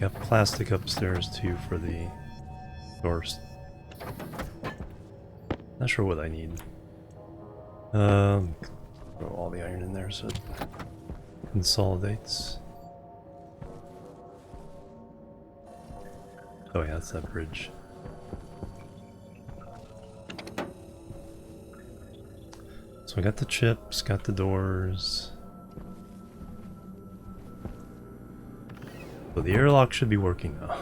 Got plastic upstairs too for the doors. Not sure what I need. Throw all the iron in there so it consolidates. Oh yeah, that's that bridge. So I got the chips, got the doors. So the airlock should be working now.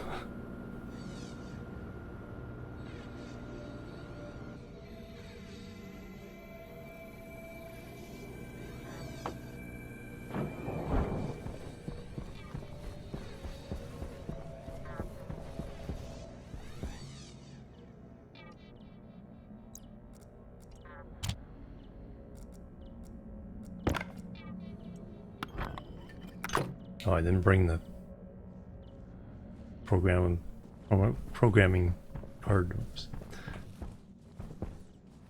Oh, I didn't bring the programming card. Oops.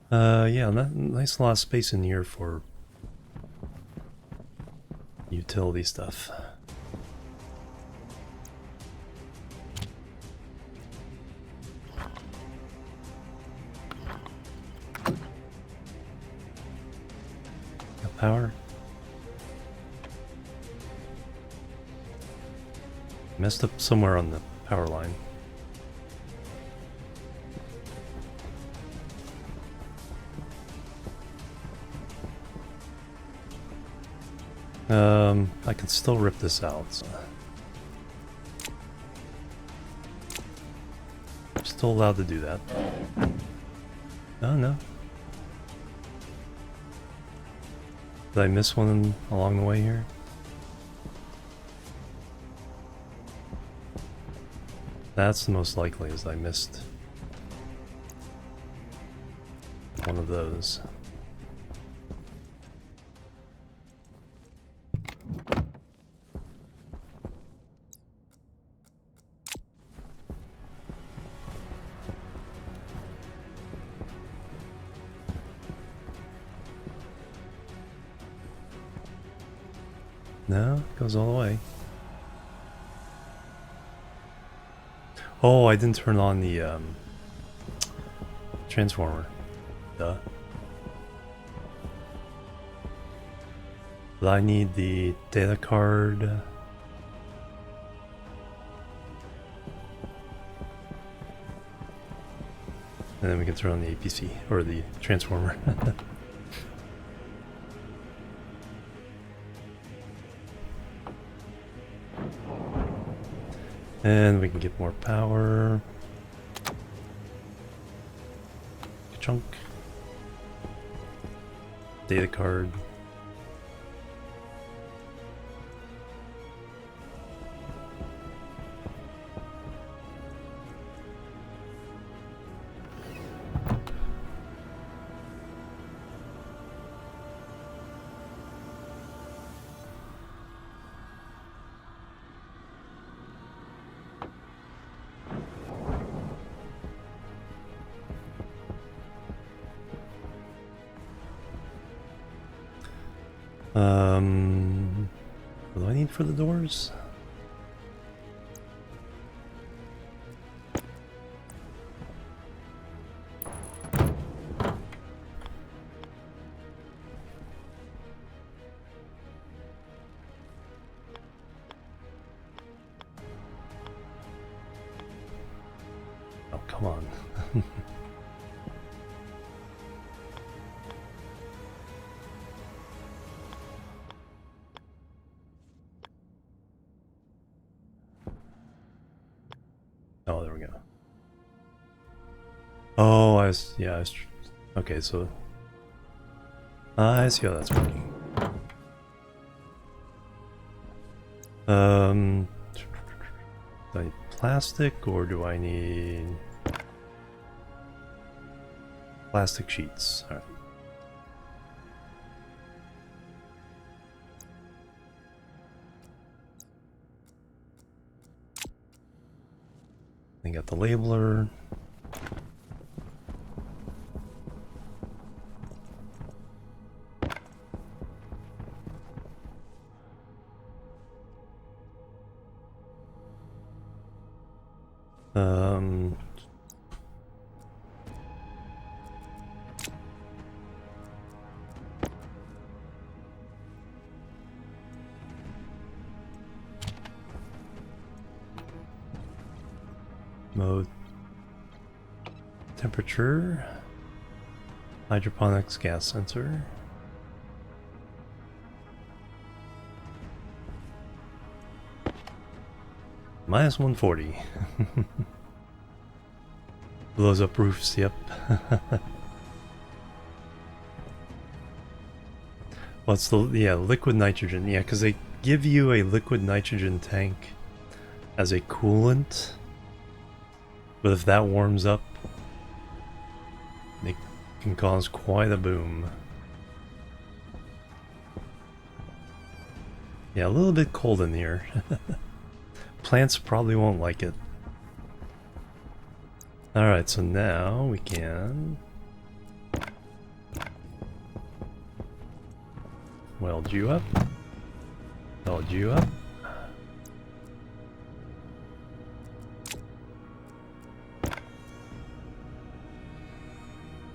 Yeah, nice lot of space in here for utility stuff. Got power. Messed up somewhere on the power line. I can still rip this out. So. I'm still allowed to do that. Oh no. Did I miss one along the way here? That's the most likely, is I missed one of those. No, it goes all the way. Oh, I didn't turn on the transformer. Duh. But I need the data card. And then we can turn on the APC, or the transformer. And we can get more power. Chunk. Data card. What do I need for the doors? Oh, come on. Oh, there we go. Oh, yeah, okay, so I see how that's working. Do I need plastic, or do I need plastic sheets? All right. I got the labeler. Mode, temperature, hydroponics gas sensor. Minus 140. Blows up roofs, yep. What's the, yeah, liquid nitrogen, yeah, because they give you a liquid nitrogen tank as a coolant, but if that warms up, it can cause quite a boom. Yeah, a little bit cold in here. Plants probably won't like it. Alright, so now we can weld you up. Weld you up.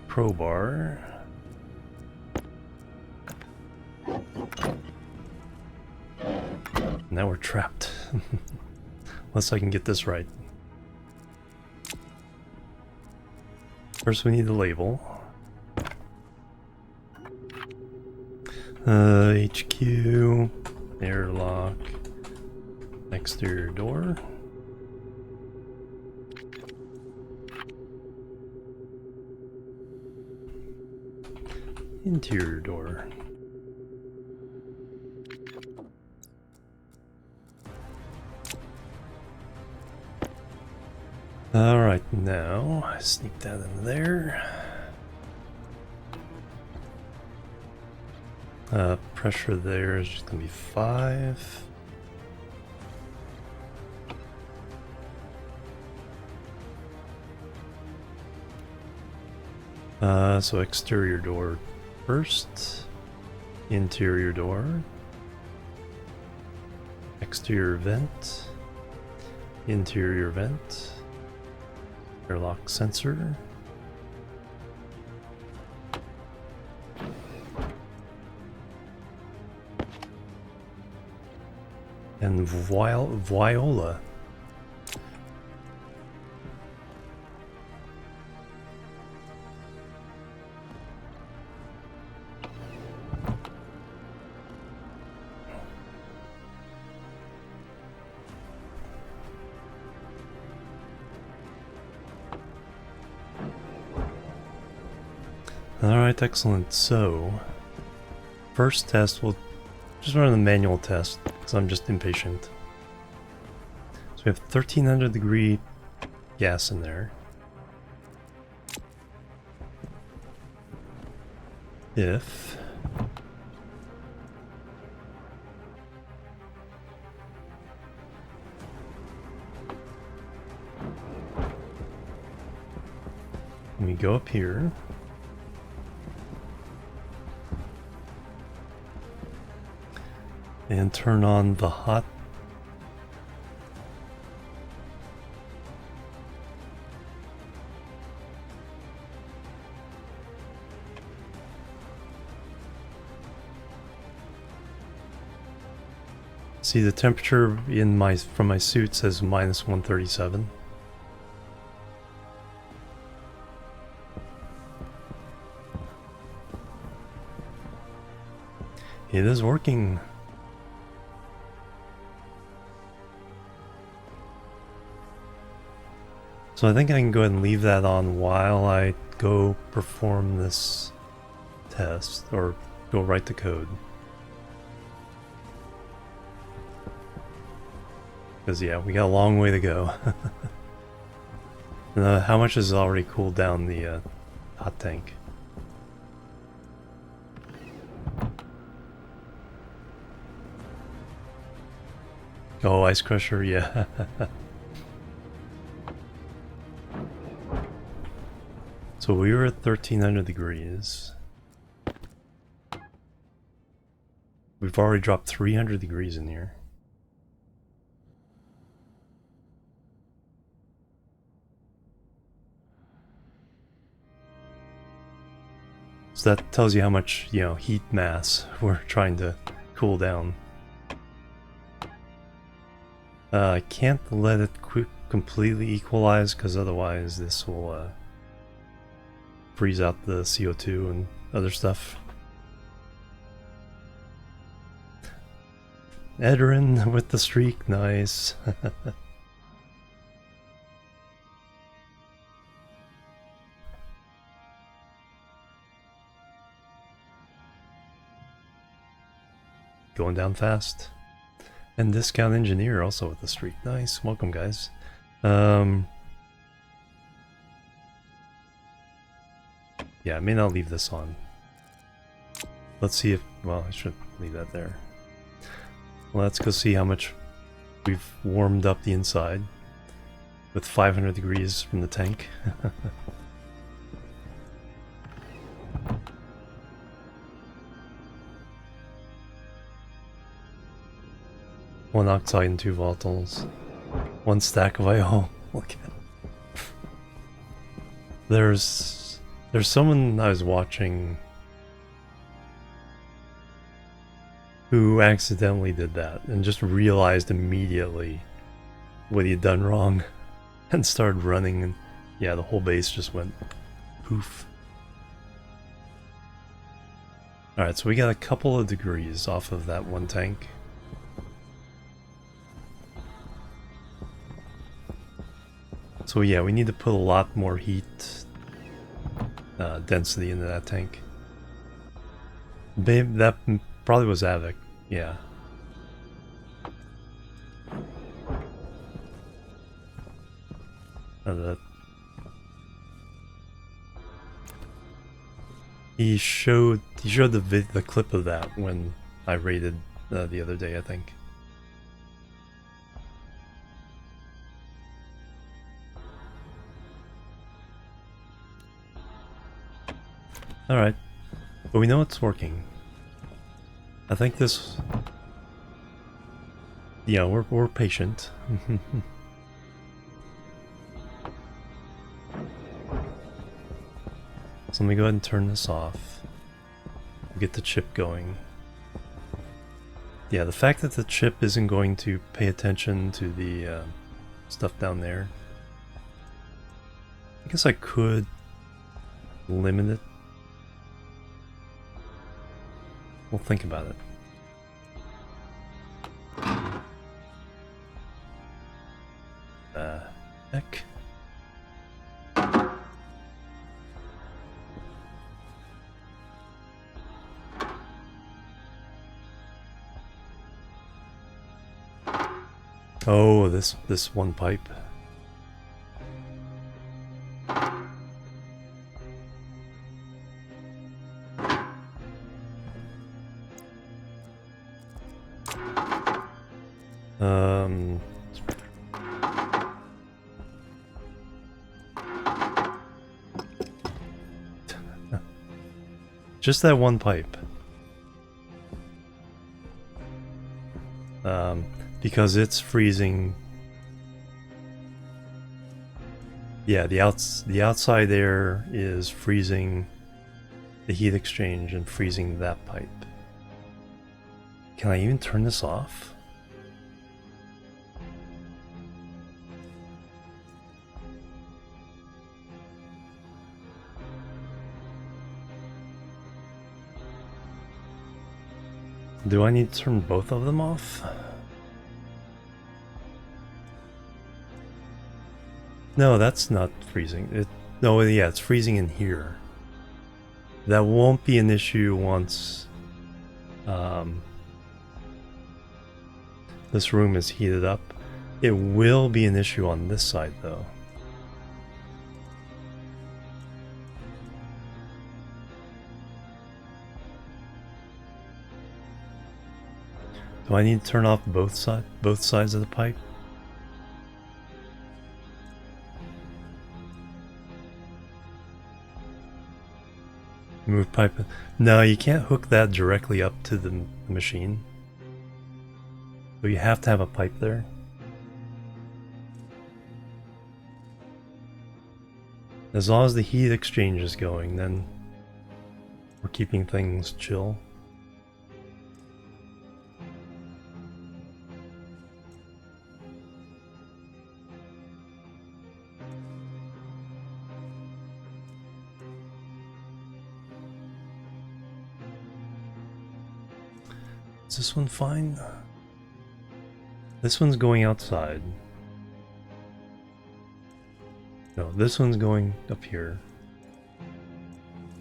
Crowbar. Now we're trapped. Unless I can get this right. First we need the label. HQ, airlock, exterior door. Interior door. Alright, now I sneak that in there. Pressure there is just gonna be 5. So exterior door first, interior door, exterior vent, interior vent, airlock sensor. And Viola. Alright, excellent. So, first test, we'll just run the manual test, because I'm just impatient. So we have 1300 degree gas in there. If we go up here, and turn on the hot see the temperature in my from my suit says minus 137. It is working. So I think I can go ahead and leave that on while I go perform this test, or go write the code. Because yeah, we got a long way to go. How much has already cooled down the hot tank? Oh, ice crusher, yeah. So we were at 1300 degrees. We've already dropped 300 degrees in here. So that tells you how much, you know, heat mass we're trying to cool down. I can't let it completely equalize, because otherwise this will freeze out the CO2 and other stuff. Edarin with the streak, nice. Going down fast. And Discount Engineer also with the streak. Nice. Welcome, guys. Yeah, I may not leave this on. Let's see if... Well, I should leave that there. Let's go see how much we've warmed up the inside. With 500 degrees from the tank. One oxide and 2 volatiles. 1 stack of IO. Look at it. There's someone I was watching who accidentally did that and just realized immediately what he had done wrong and started running, and yeah, the whole base just went poof. Alright, so we got a couple of degrees off of that one tank. So yeah, we need to put a lot more heat density into that tank. Babe, that probably was Avic, yeah. He showed the clip of that when I raided the other day, I think. Alright, but we know it's working. I think this... Yeah, we're patient. So let me go ahead and turn this off. Get the chip going. Yeah, the fact that the chip isn't going to pay attention to the stuff down there. I guess I could limit it. We'll think about it. Heck. Oh, this one pipe. Just that one pipe. Because it's freezing. Yeah, the outside air is freezing the heat exchange and freezing that pipe. Can I even turn this off? Do I need to turn both of them off? No, that's not freezing. No, yeah, it's freezing in here. That won't be an issue once this room is heated up. It will be an issue on this side, though. Do I need to turn off both sides of the pipe? Move pipe. No, you can't hook that directly up to the machine. So you have to have a pipe there. As long as the heat exchange is going, then we're keeping things chill. Is this one fine? This one's going outside. No, this one's going up here.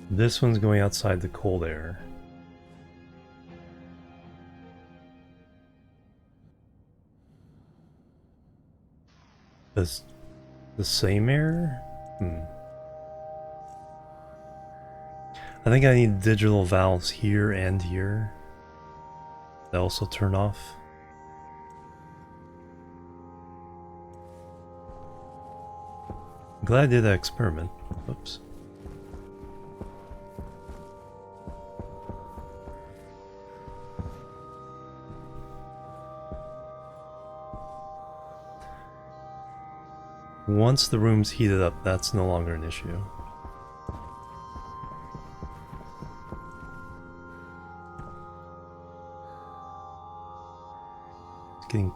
This one's going outside the cold air. This the same error? I think I need digital valves here and here. That also turn off. I'm glad I did that experiment. Oops. Once the room's heated up, that's no longer an issue. It's getting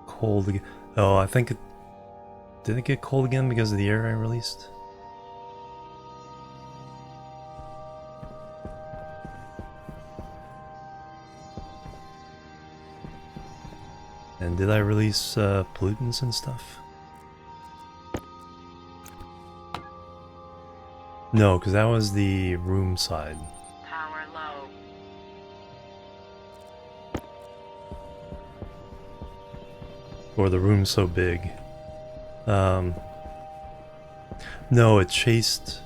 cold again. Oh, I think it... Did it get cold again because of the air I released? And did I release pollutants and stuff? No, because that was the room side. Power low. Or the room's so big. No, it chased...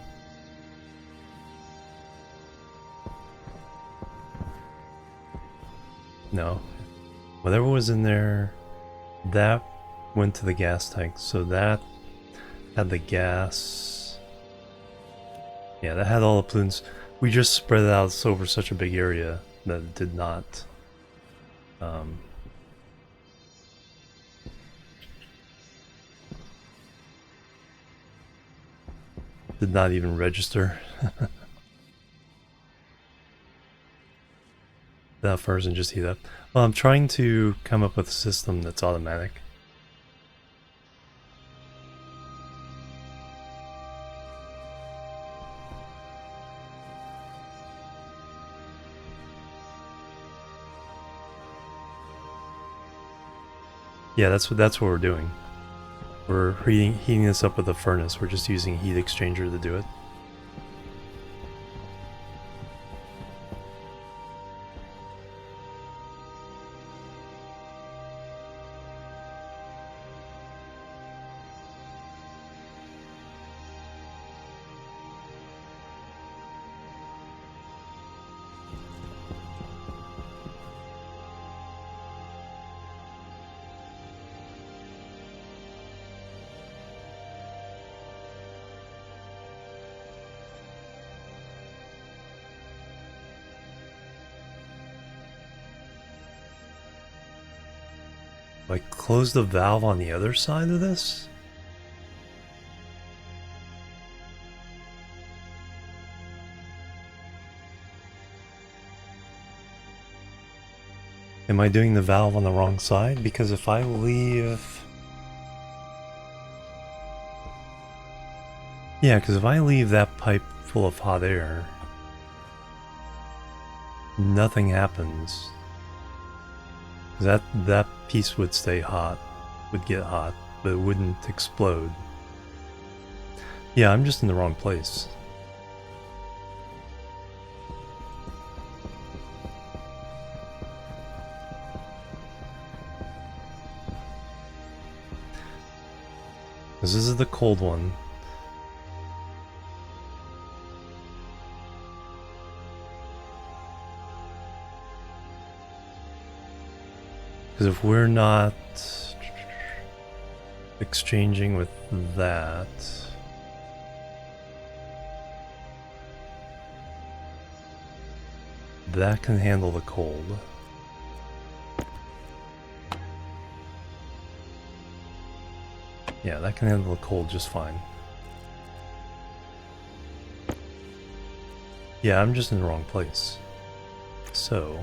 No. Whatever was in there, that went to the gas tank, so that had the gas... Yeah, that had all the pollutants. We just spread it out over such a big area that it did not... did not even register. That frozen just heat up. Well, I'm trying to come up with a system that's automatic. Yeah, that's what we're doing. We're heating this up with a furnace. We're just using a heat exchanger to do it. Like, close the valve on the other side of this? Am I doing the valve on the wrong side? Because if I leave... Yeah, because if I leave that pipe full of hot air, nothing happens. That piece would stay hot, would get hot, but it wouldn't explode. Yeah, I'm just in the wrong place. This is the cold one. Because if we're not exchanging with that, that can handle the cold. Yeah, that can handle the cold just fine. Yeah, I'm just in the wrong place. So...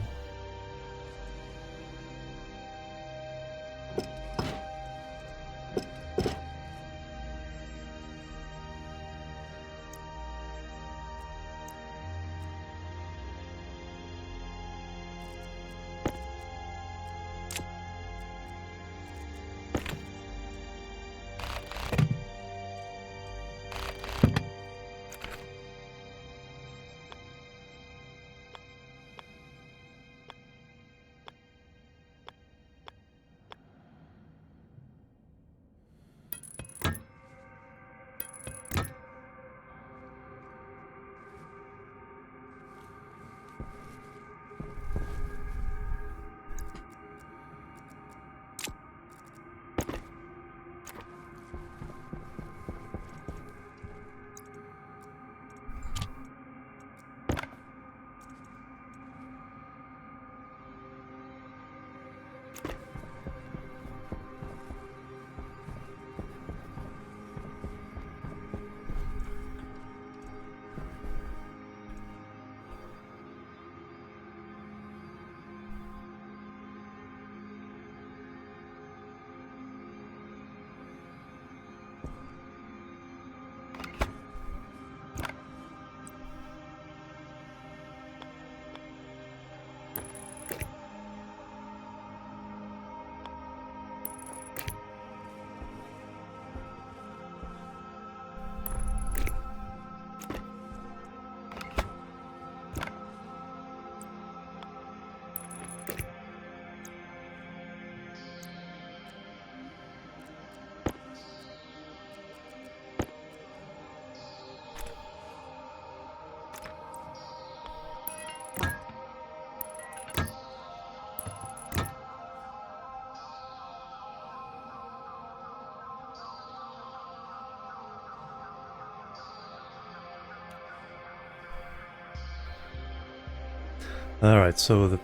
Alright, so the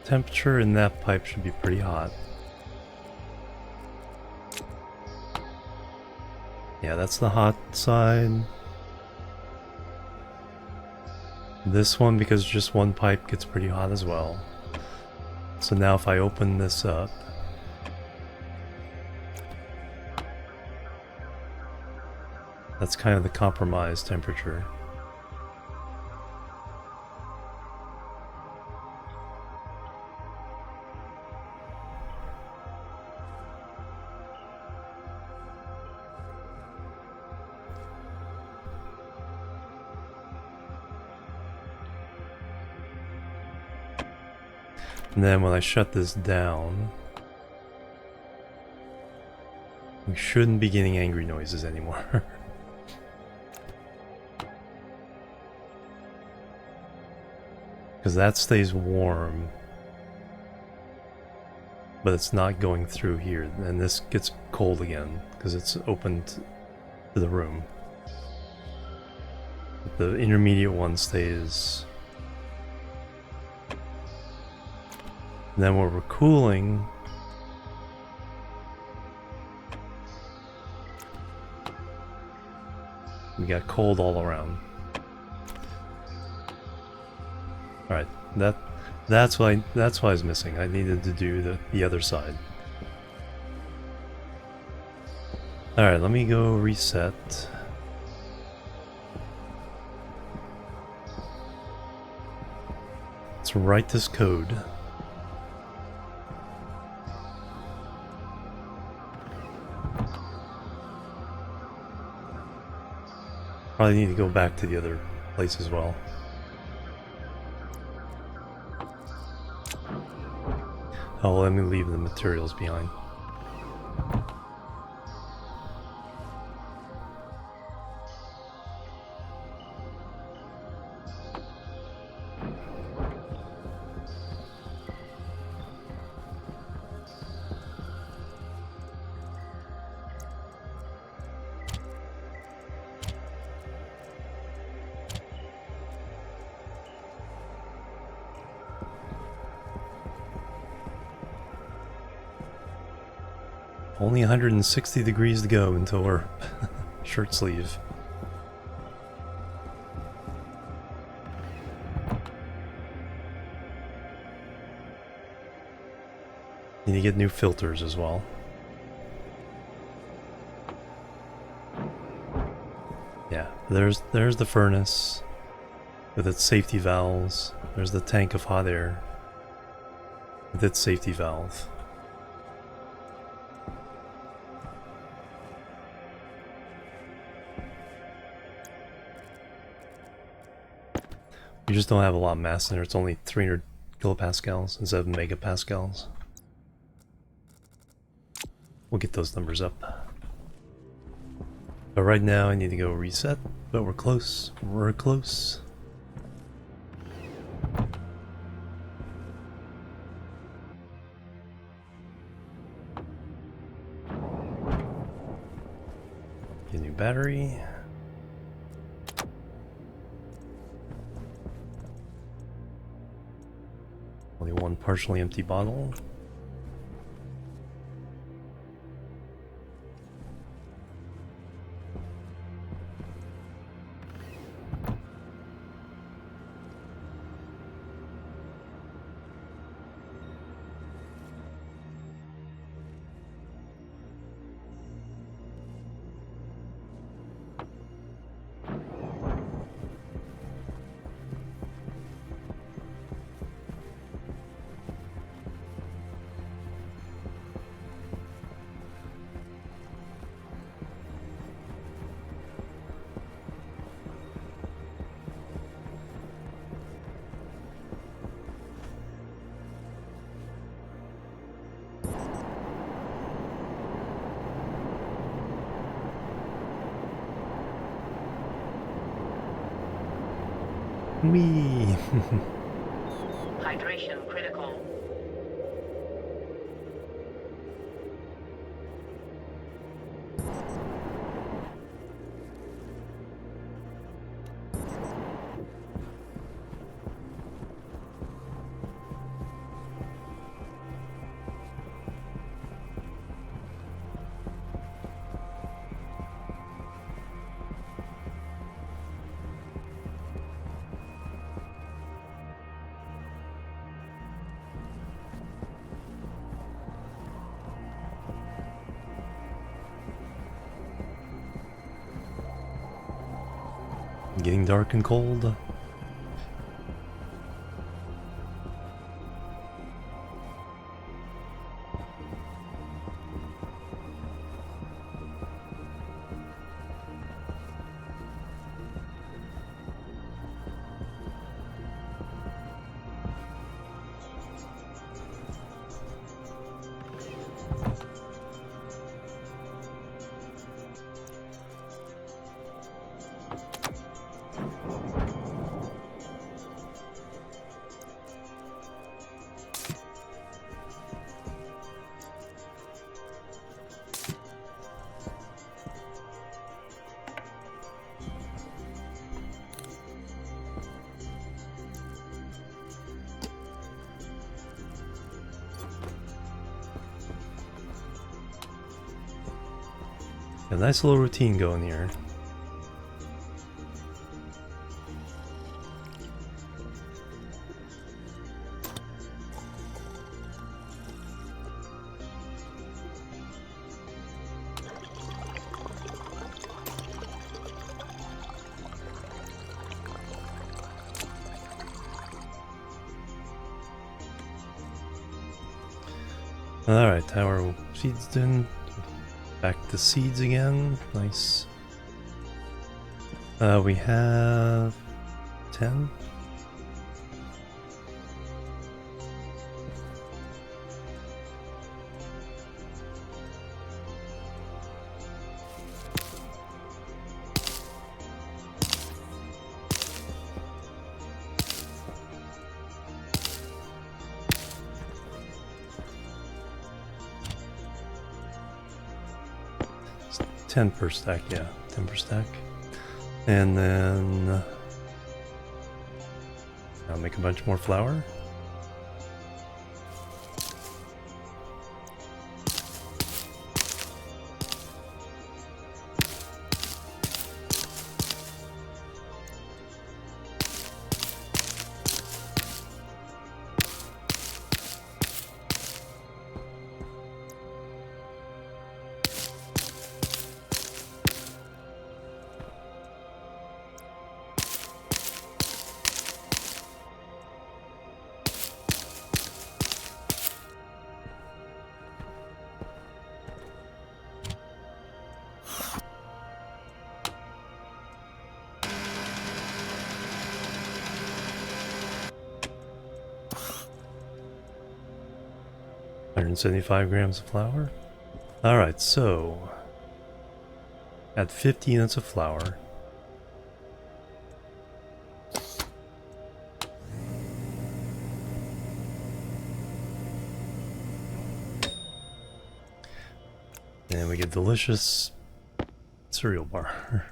temperature in that pipe should be pretty hot. Yeah, that's the hot side. This one, because just one pipe, gets pretty hot as well. So now if I open this up, that's kind of the compromise temperature. And then when I shut this down, we shouldn't be getting angry noises anymore. Because that stays warm, but it's not going through here. And this gets cold again, because it's opened to the room. But the intermediate one stays. And then when we're cooling, we got cold all around. Alright, that's what I was missing. I needed to do the other side. Alright, let me go reset. Let's write this code. Probably need to go back to the other place as well. Oh, let me leave the materials behind. Only 160 degrees to go until we're shirt sleeve. Need to get new filters as well. Yeah, there's the furnace with its safety valves. There's the tank of hot air with its safety valve. You just don't have a lot of mass in there. It's only 300 kilopascals instead of megapascals. We'll get those numbers up. But right now I need to go reset, but we're close. We're close. Get a new battery. Only one partially empty bottle. Whee! Hydration critical. getting dark and cold. A nice little routine going here. Alright, how are seeds doing? Back to seeds again. Nice. We have 10. It's 10 per stack, yeah, 10 per stack. And then I'll make a bunch more flour. $175 grams of flour. Alright, so add 50 units of flour. And we get delicious cereal bar.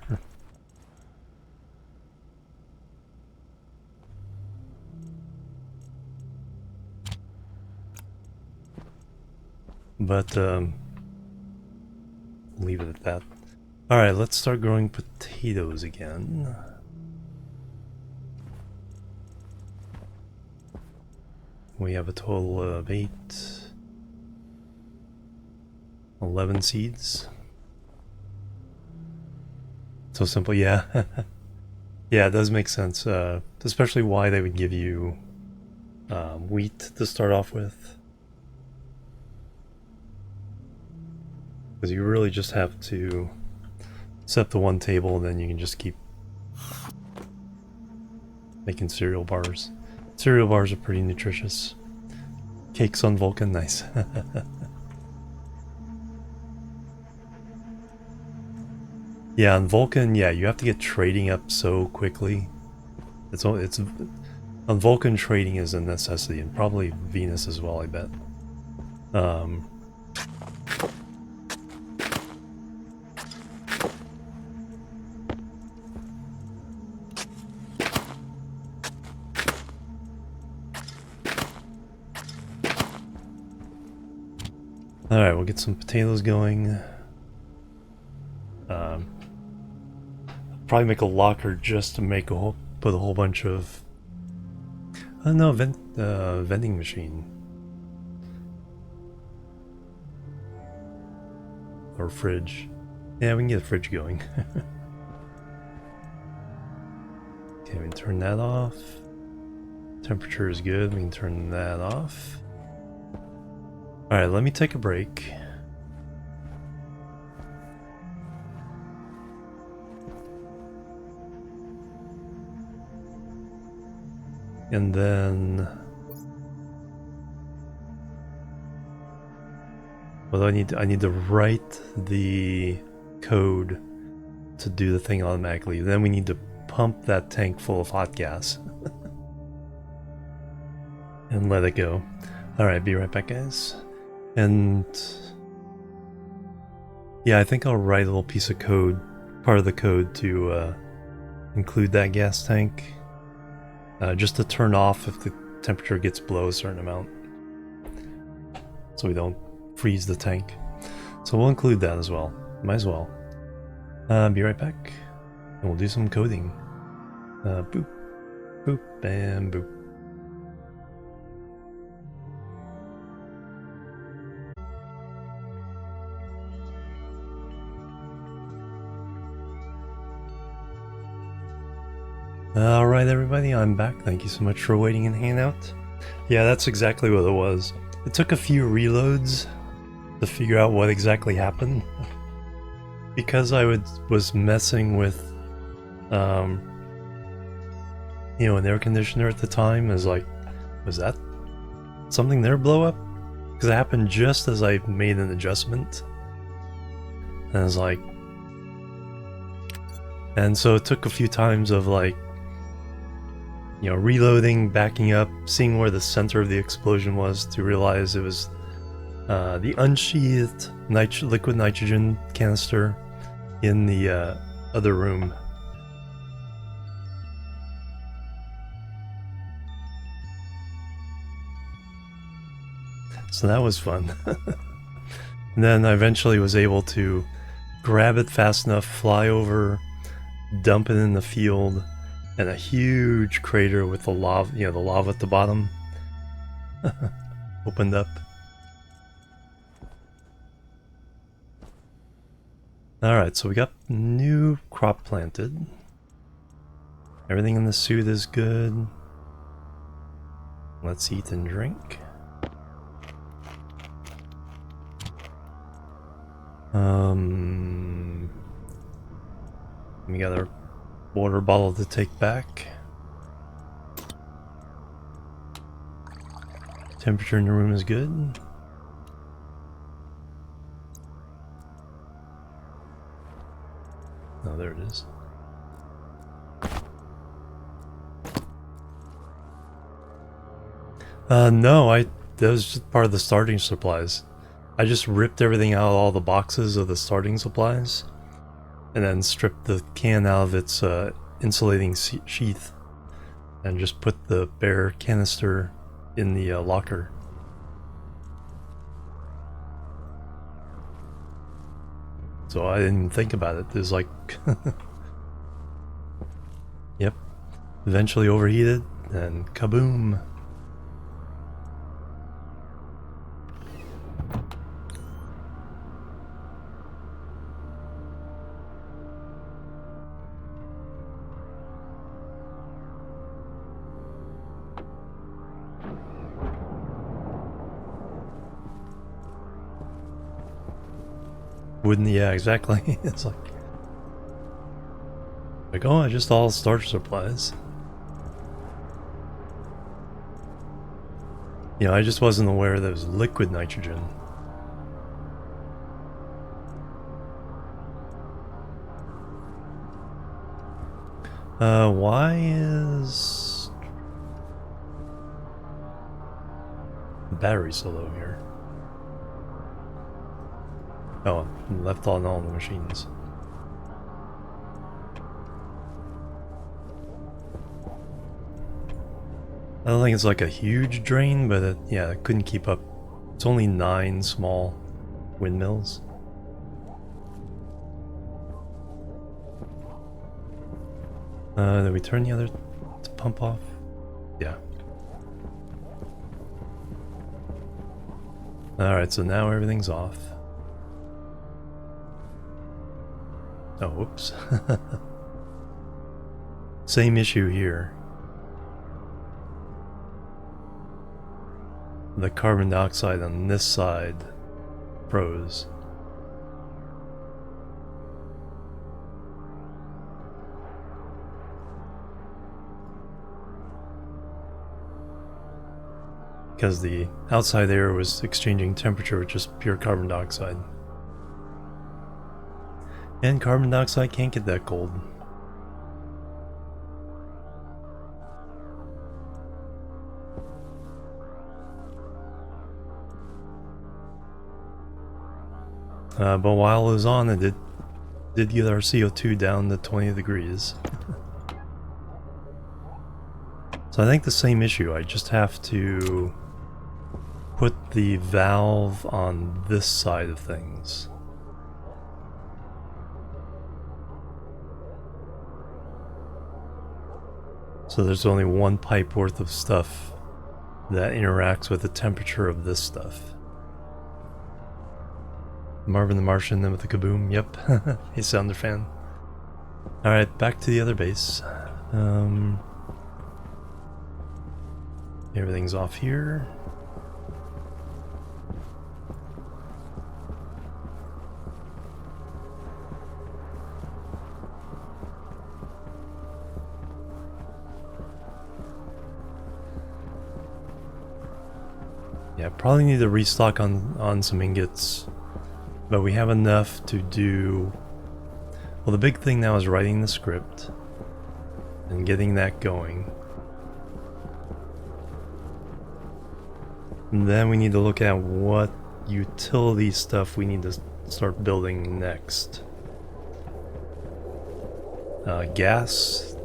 But leave it at that. Alright, let's start growing potatoes again. We have a total of 11 seeds. So simple, yeah. Yeah, it does make sense. Especially why they would give you wheat to start off with. Because you really just have to set the one table and then you can just keep making cereal bars. Cereal bars are pretty nutritious. Cakes on Vulcan, nice. Yeah, on Vulcan, yeah, you have to get trading up so quickly. It's on Vulcan, trading is a necessity, and probably Venus as well, I bet. Alright, we'll get some potatoes going. Probably make a locker just to make put a whole bunch of... no, vending machine. Or fridge. Yeah, we can get a fridge going. Okay, we can turn that off. Temperature is good, we can turn that off. Alright, let me take a break. And then... Well, I need to write the code to do the thing automatically. Then we need to pump that tank full of hot gas. And let it go. Alright, be right back, guys. And... yeah, I think I'll write a little piece of code, part of the code to include that gas tank. Just to turn off if the temperature gets below a certain amount. So we don't freeze the tank. So we'll include that as well. Might as well. Be right back. And we'll do some coding. Boop. Boop and boop. Alright everybody, I'm back. Thank you so much for waiting and hanging out. Yeah, that's exactly what it was. It took a few reloads to figure out what exactly happened. Because I was messing with, you know, an air conditioner at the time. I was like, was that something there blow up? Because it happened just as I made an adjustment. And I was like... and so it took a few times of like, you know, reloading, backing up, seeing where the center of the explosion was to realize it was the unsheathed liquid nitrogen canister in the other room. So that was fun. And then I eventually was able to grab it fast enough, fly over, dump it in the field, and a huge crater with the lava, you know, the lava at the bottom opened up. Alright, so we got new crop planted. Everything in the suit is good. Let's eat and drink. We got our water bottle to take back. Temperature in the room is good. Oh, there it is. No, that was just part of the starting supplies. I just ripped everything out of all the boxes of the starting supplies, and then stripped the can out of its insulating sheath, and just put the bare canister in the locker. So I didn't even think about it. It was like... yep. Eventually overheated, and kaboom! Wouldn't, yeah, exactly. It's like, oh, just all starter supplies. You know, I just wasn't aware that it was liquid nitrogen. Why is the battery so low here? Oh, left on all the machines. I don't think it's like a huge drain, but yeah, it couldn't keep up. It's only 9 small windmills. Did we turn the other to pump off? Yeah. Alright, so now everything's off. Oh, whoops. Same issue here. The carbon dioxide on this side froze. Because the outside air was exchanging temperature with just pure carbon dioxide. And carbon dioxide can't get that cold. But while it was on, it did get our CO2 down to 20 degrees. So I think the same issue, I just have to put the valve on this side of things. So there's only one pipe worth of stuff that interacts with the temperature of this stuff. Marvin the Martian, then with the kaboom, yep. Hey, Sounder fan. Alright, back to the other base. Everything's off here. Yeah, probably need to restock on some ingots, but we have enough to do... Well, the big thing now is writing the script and getting that going. And then we need to look at what utility stuff we need to start building next. Gas.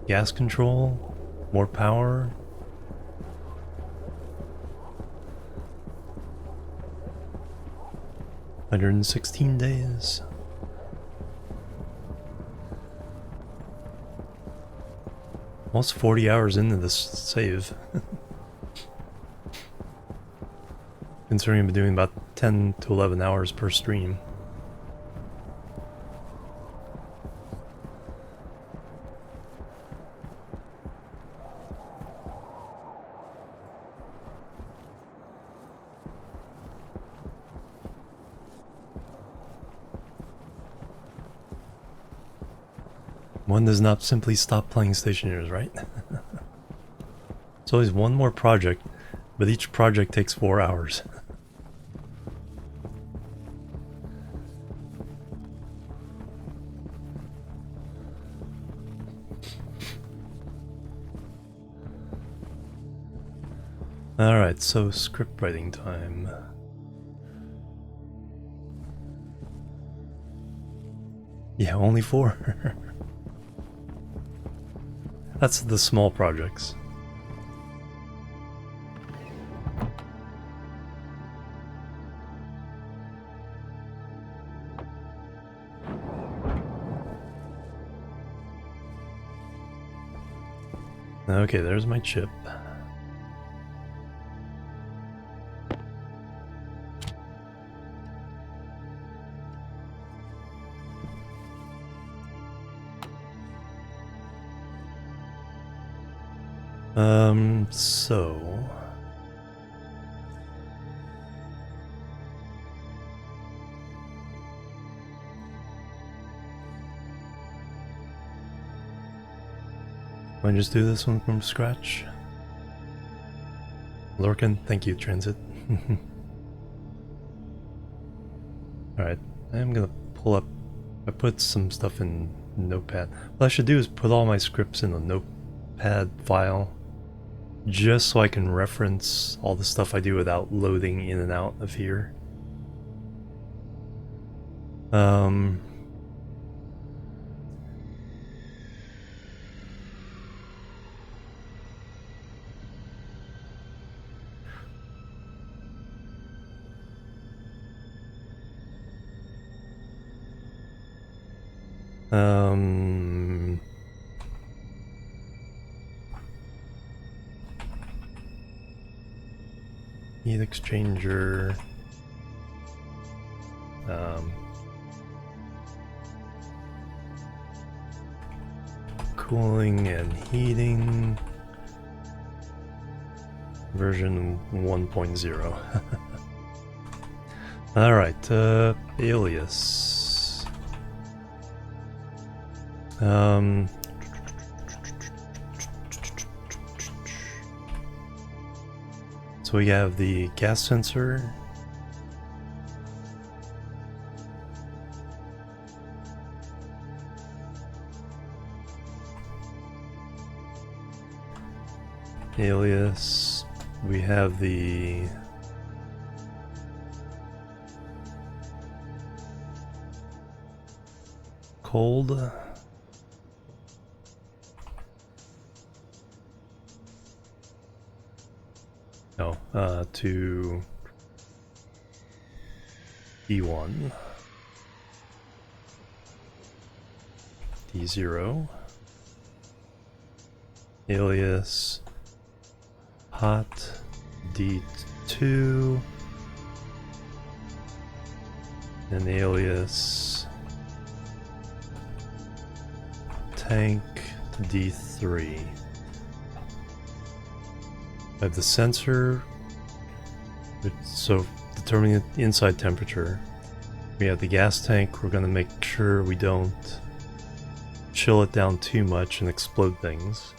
Gas control. More power. $116 days. Almost 40 hours into this save. Considering I've been doing about 10 to 11 hours per stream. One does not simply stop playing Stationeers, right? It's always one more project, but each project takes 4 hours. Alright, so script writing time. Yeah, only 4. That's the small projects. Okay, there's my chip. So... I just do this one from scratch? Lorcan, thank you, Transit. Alright, I'm gonna pull up... I put some stuff in Notepad. What I should do is put all my scripts in a Notepad file, just so I can reference all the stuff I do without loading in and out of here. Heat exchanger. cooling and heating. Version 1.0. Alright, alias. So we have the gas sensor. Alias. We have the cold. No, to D1, D0, alias hot D2, and alias tank to D3. I have the sensor, so determining the inside temperature. We have the gas tank. We're going to make sure we don't chill it down too much and explode things.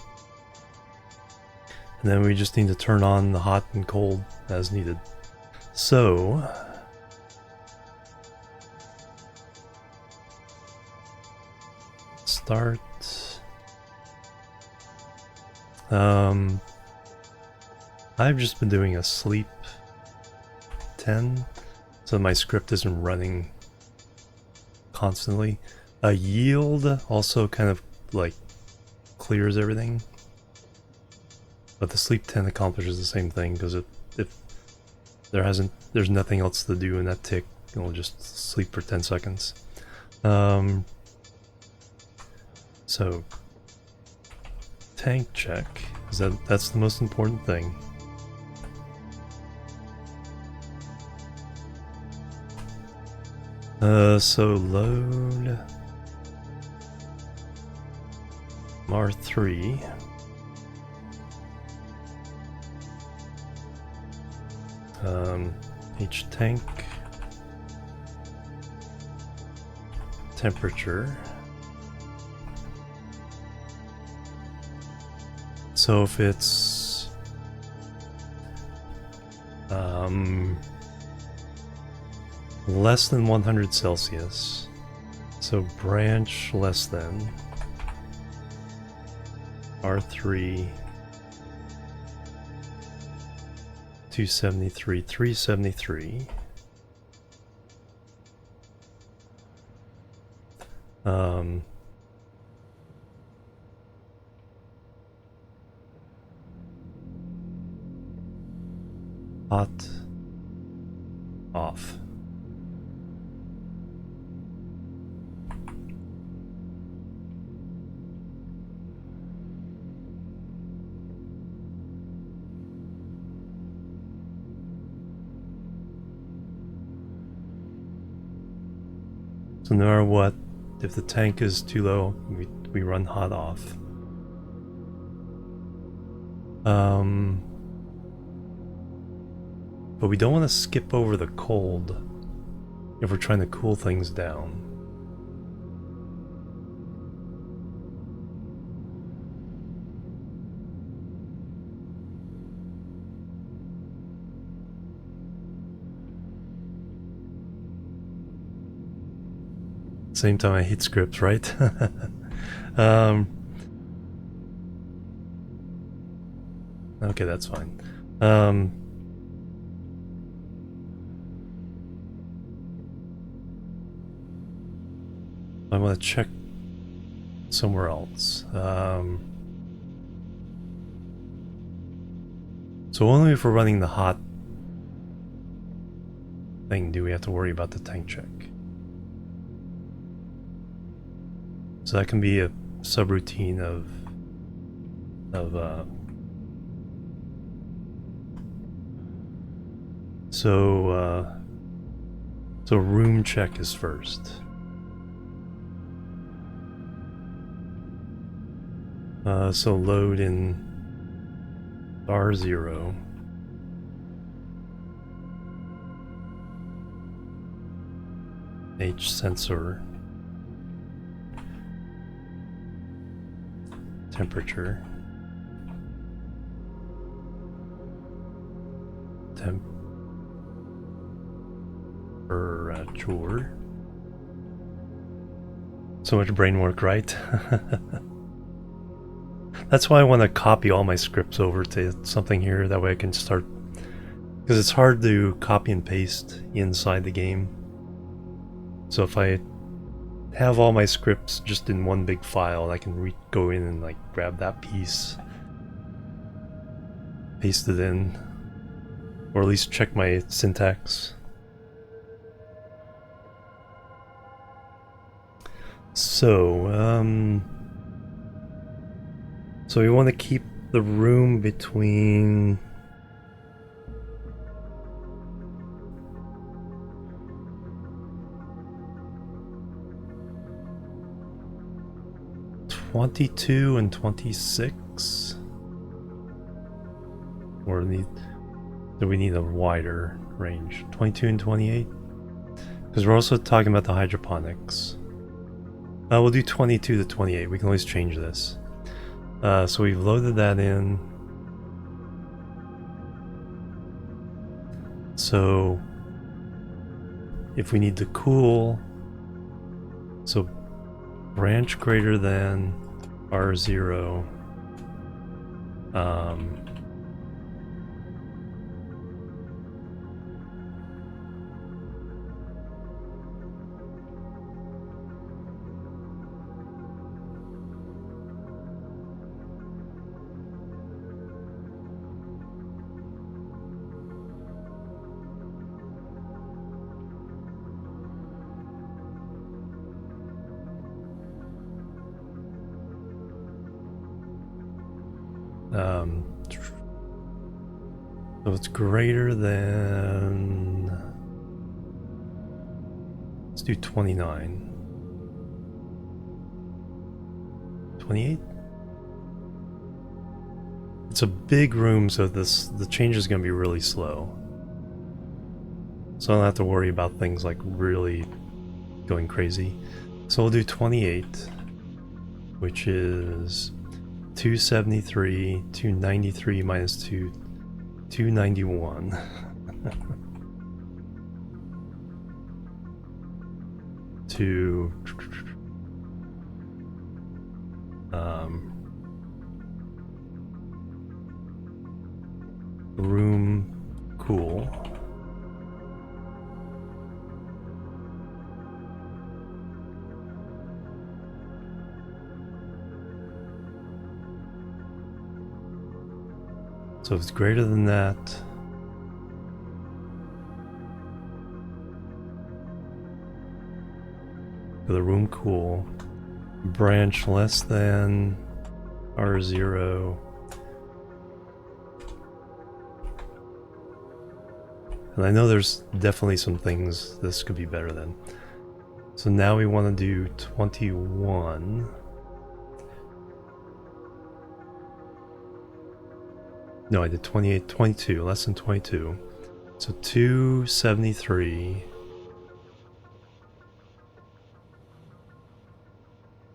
And then we just need to turn on the hot and cold as needed. So start. I've just been doing a sleep 10, so my script isn't running constantly. A yield also kind of like clears everything, but the sleep 10 accomplishes the same thing because if there's nothing else to do in that tick, it'll just sleep for 10 seconds. So tank check, that's the most important thing. So load R3. H tank temperature. So if it's less than 100 Celsius, so branch less than R3 273 373. Hot off. So no matter what, if the tank is too low, we run hot off. But we don't want to skip over the cold if we're trying to cool things down. Same time I hate scripts, right? Okay, that's fine. I want to check somewhere else. So only if we're running the hot thing do we have to worry about the tank check. So that can be a subroutine of so room check is first. So load in R0. H sensor. Temperature. Temperature. So much brain work, right? That's why I want to copy all my scripts over to something here, that way I can start, because it's hard to copy and paste inside the game. So if I have all my scripts just in one big file, I can go in and like grab that piece, paste it in, or at least check my syntax. So, so we want to keep the room between 22 and 26, or do we need a wider range? 22 and 28, because we're also talking about the hydroponics. We'll do 22 to 28. We can always change this. So we've loaded that in. So if we need to cool, so branch greater than R0, so it's greater than, let's do 29. 28? It's a big room, so the change is going to be really slow. So I don't have to worry about things like really going crazy. So we'll do 28, which is 273, 293 minus 291. To room cool. So if it's greater than that, for the room cool, branch less than R0, and I know there's definitely some things this could be better than. So now we want to do 21. No, I did 28, 22, less than 22. So 273.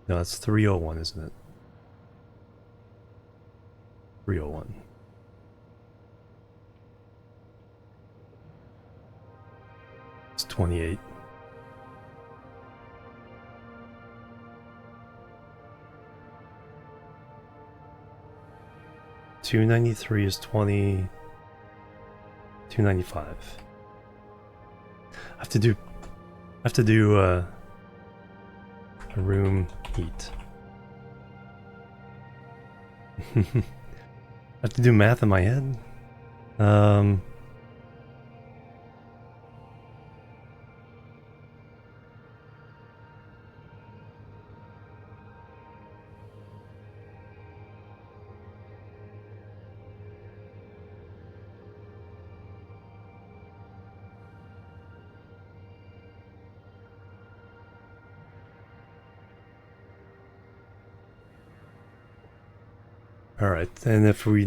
No, that's 301, isn't it? 301. It's 28. $293 is 20. 295. I have to do a room heat. I have to do math in my head. Alright, and if we're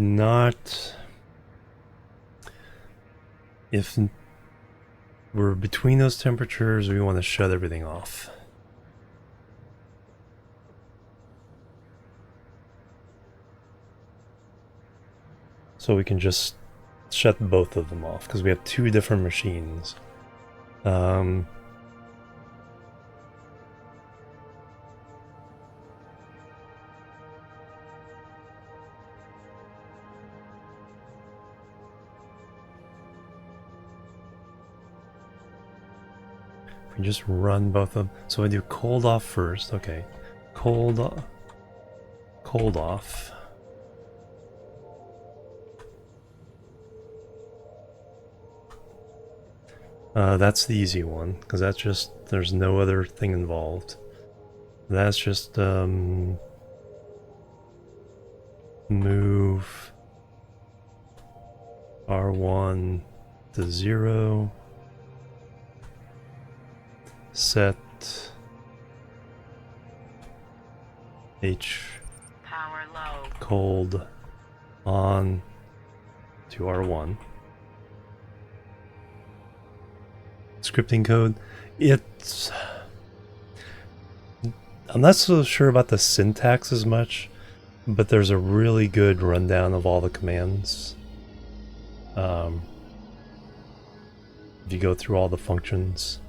between those temperatures, we want to shut everything off. So we can just shut both of them off, because we have two different machines. We just run both of them. So I do cold off first. Okay, cold off. That's the easy one, because that's just, there's no other thing involved. That's just move R1 to 0. Set H Power low. cold on to R1. Scripting code. I'm not so sure about the syntax as much, but there's a really good rundown of all the commands. If you go through all the functions.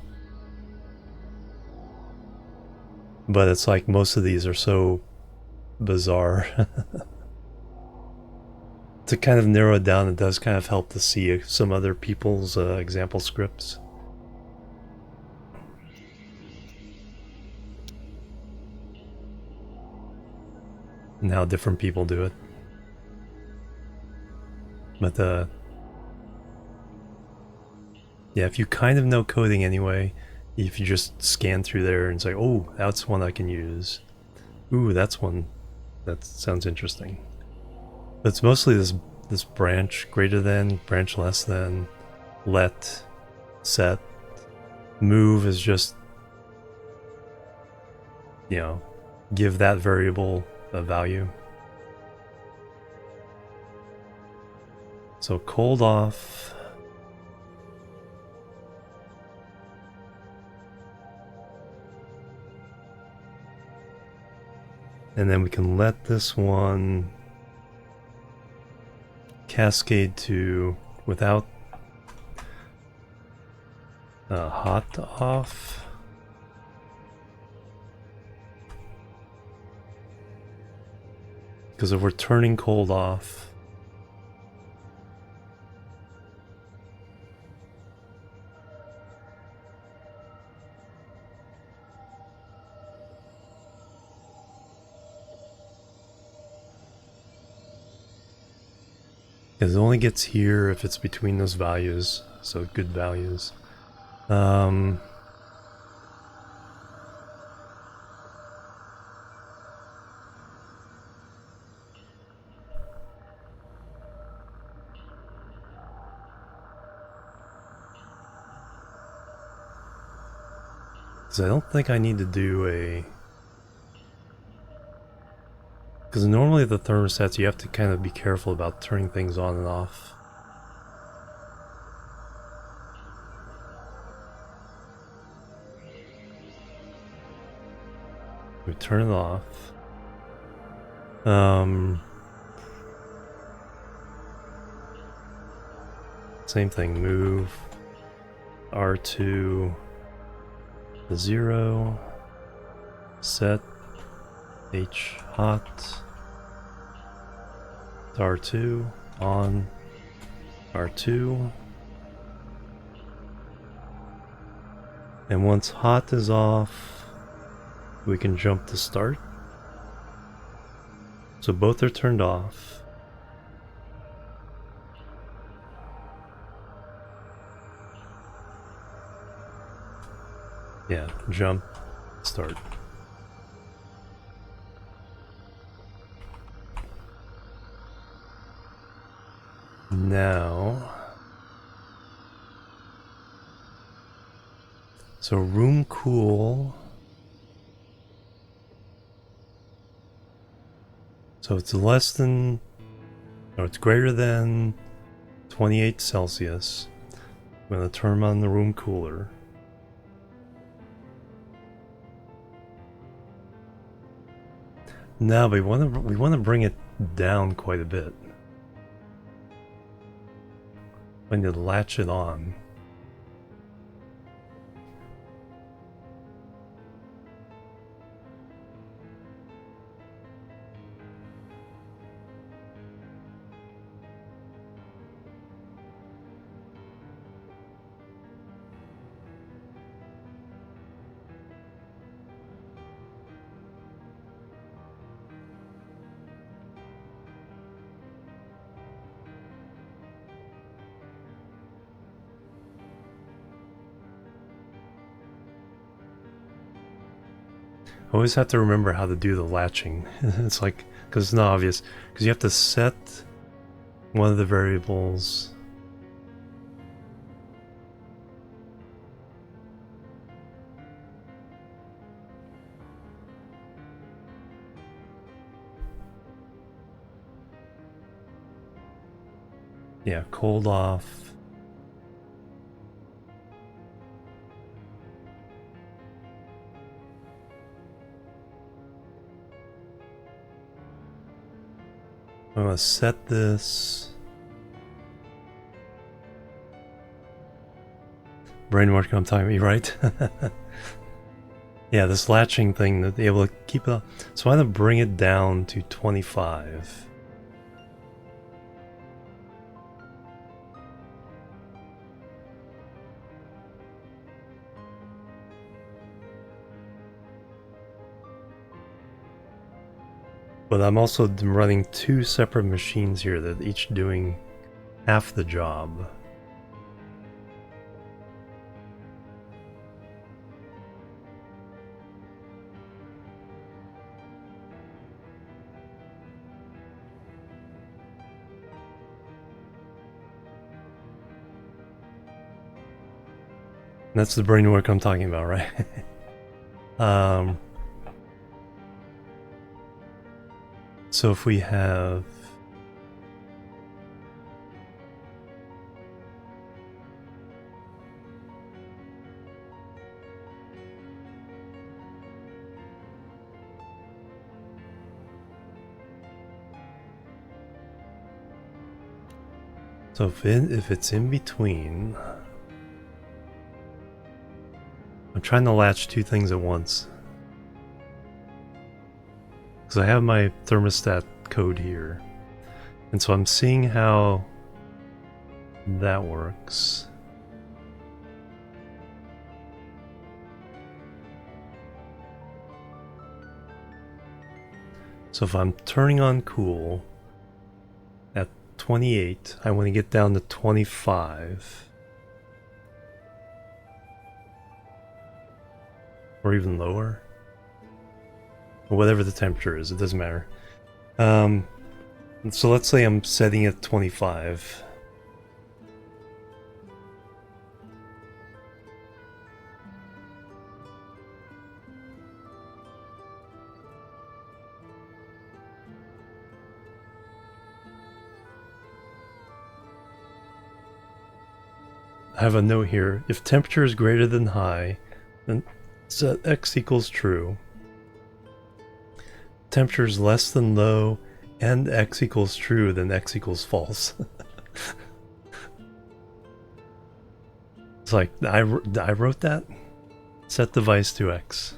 But it's like most of these are so bizarre. To kind of narrow it down, it does kind of help to see some other people's example scripts. And how different people do it. But yeah, if you kind of know coding anyway, if you just scan through there and say, oh, that's one I can use. Ooh, that's one. That sounds interesting. But it's mostly this branch greater than, branch less than, let, set. Move is just, you know, give that variable a value. So cold off. And then we can let this one cascade to without hot off. Because if we're turning cold off, it only gets here if it's between those values, so good values. Because I don't think I need to do a... Because normally the thermostats, you have to kind of be careful about turning things on and off. We turn it off. Same thing, move R2 to 0, set H hot to R2, on R2. And once hot is off, we can jump to start. So both are turned off. Yeah, jump, start. Now, so room cool. So it's less than, or it's greater than 28 Celsius. I'm going to turn on the room cooler. Now we want to bring it down quite a bit. We need to latch it on. I always have to remember how to do the latching. It's like, because it's not obvious. Because you have to set one of the variables. Yeah, cold off. I'm going to set this. Brainwork, I'm talking about you, right? Yeah, this latching thing, to be able to keep it up. So I'm going to bring it down to 25. But I'm also running two separate machines here that each doing half the job. That's the brain work I'm talking about, right? So if we have if it's in between, I'm trying to latch two things at once. Because I have my thermostat code here. And so I'm seeing how that works. So if I'm turning on cool at 28, I want to get down to 25. Or even lower. Or whatever the temperature is, it doesn't matter. So let's say I'm setting it 25. I have a note here. If temperature is greater than high, then set x equals true. Temperature is less than low and x equals true, then x equals false. It's like, I wrote that? Set device to x.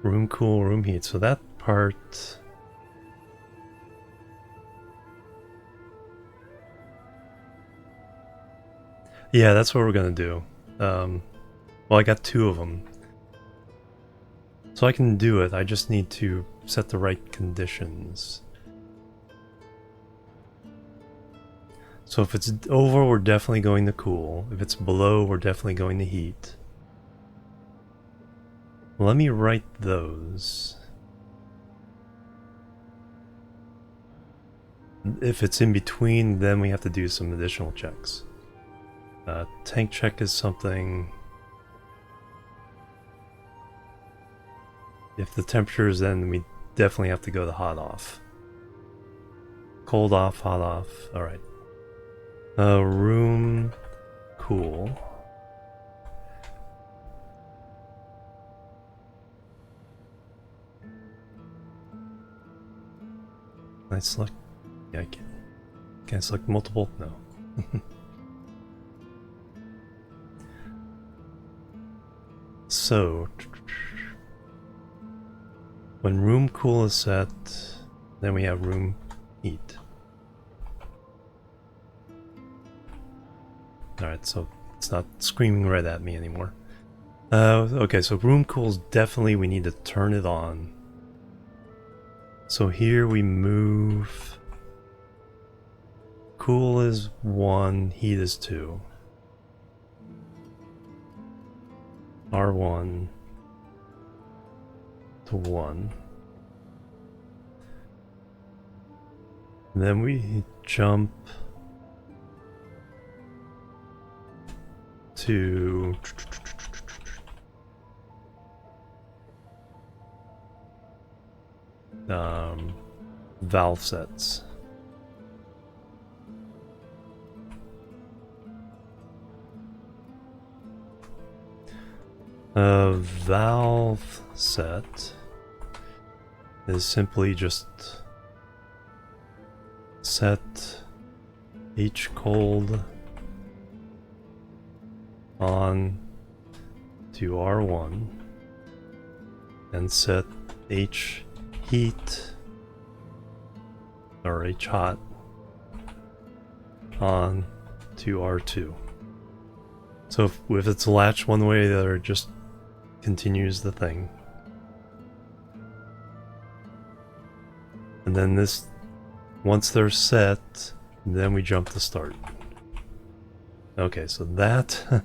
Room cool, room heat. So that part... Yeah, that's what we're gonna do. Well, I got two of them. So I can do it, I just need to set the right conditions. So if it's over, we're definitely going to cool. If it's below, we're definitely going to heat. Let me write those. If it's in between, then we have to do some additional checks. Tank check is something... If the temperature is in, we definitely have to go to hot off. Cold off, hot off. Alright. Room cool. Can I select? Yeah, I can. Can I select multiple? No. So, when room cool is set, then we have room heat. Alright, so it's not screaming right at me anymore. Okay, so room cool's definitely, we need to turn it on. So here we move... Cool is 1, heat is 2. R1 to 1. And then we jump to valve sets. A valve set is simply just set H cold on to R1 and set H heat or H hot on to R2. So if it's latched one way or the other, it just continues the thing. And then this, once they're set, then we jump to start. Okay, so that...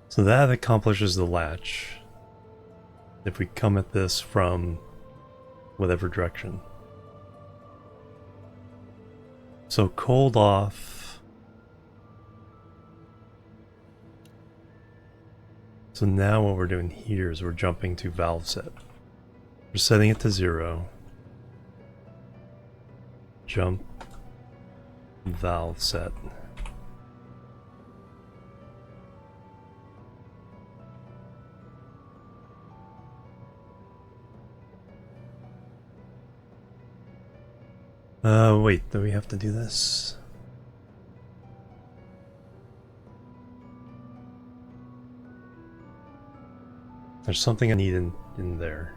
So that accomplishes the latch. If we come at this from whatever direction. So cold off. So now what we're doing here is we're jumping to valve set. We're setting it to 0. Jump. Valve set. Wait, do we have to do this? There's something I need in there.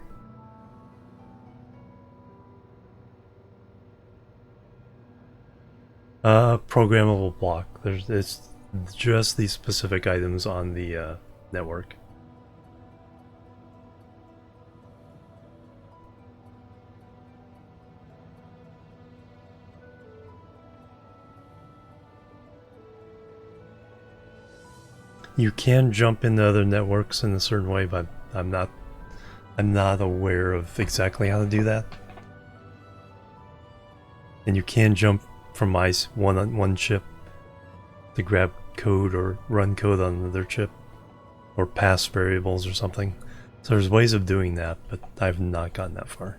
Programmable block. It's just these specific items on the network. You can jump into other networks in a certain way, but I'm not aware of exactly how to do that. And you can jump from one chip to grab code or run code on another chip, or pass variables or something. So there's ways of doing that, but I've not gotten that far.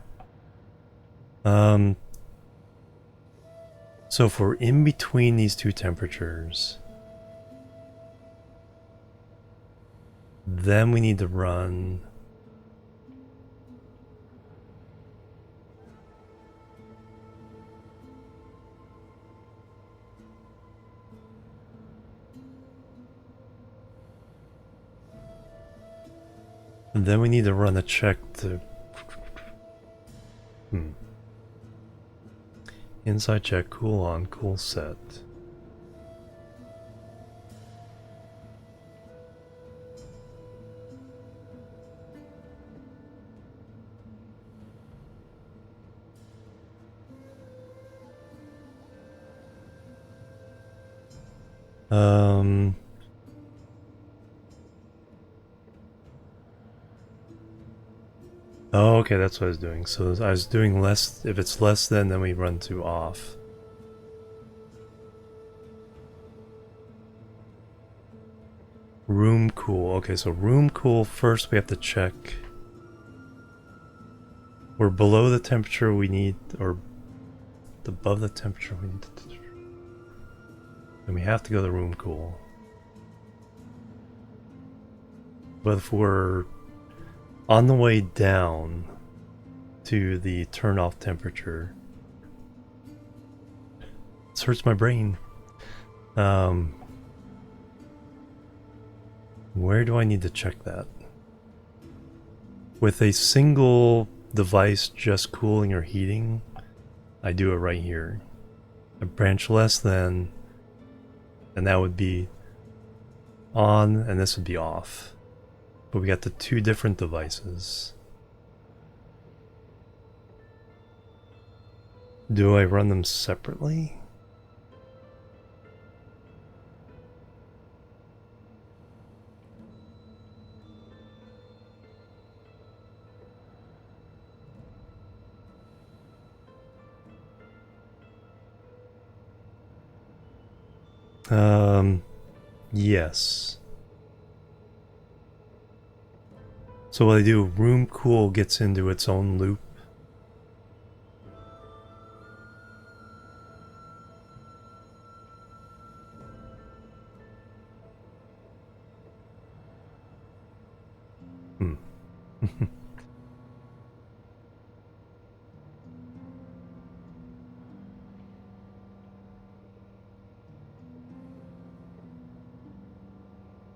So if we're in between these two temperatures, then we need to run a check to inside check, cool on, cool set. Um... Oh, okay, that's what I was doing. So I was doing less. If it's less than, then we run to off. Room cool. Okay, so room cool first we have to check. We're below the temperature we need, or above the temperature we need to... And we have to go to room cool. But if we're on the way down to the turn off temperature, this hurts my brain. Where do I need to check that? With a single device just cooling or heating, I do it right here. A branch less than, and that would be on, and this would be off. But we got the two different devices. Do I run them separately? Yes. So what I do, room cool gets into its own loop.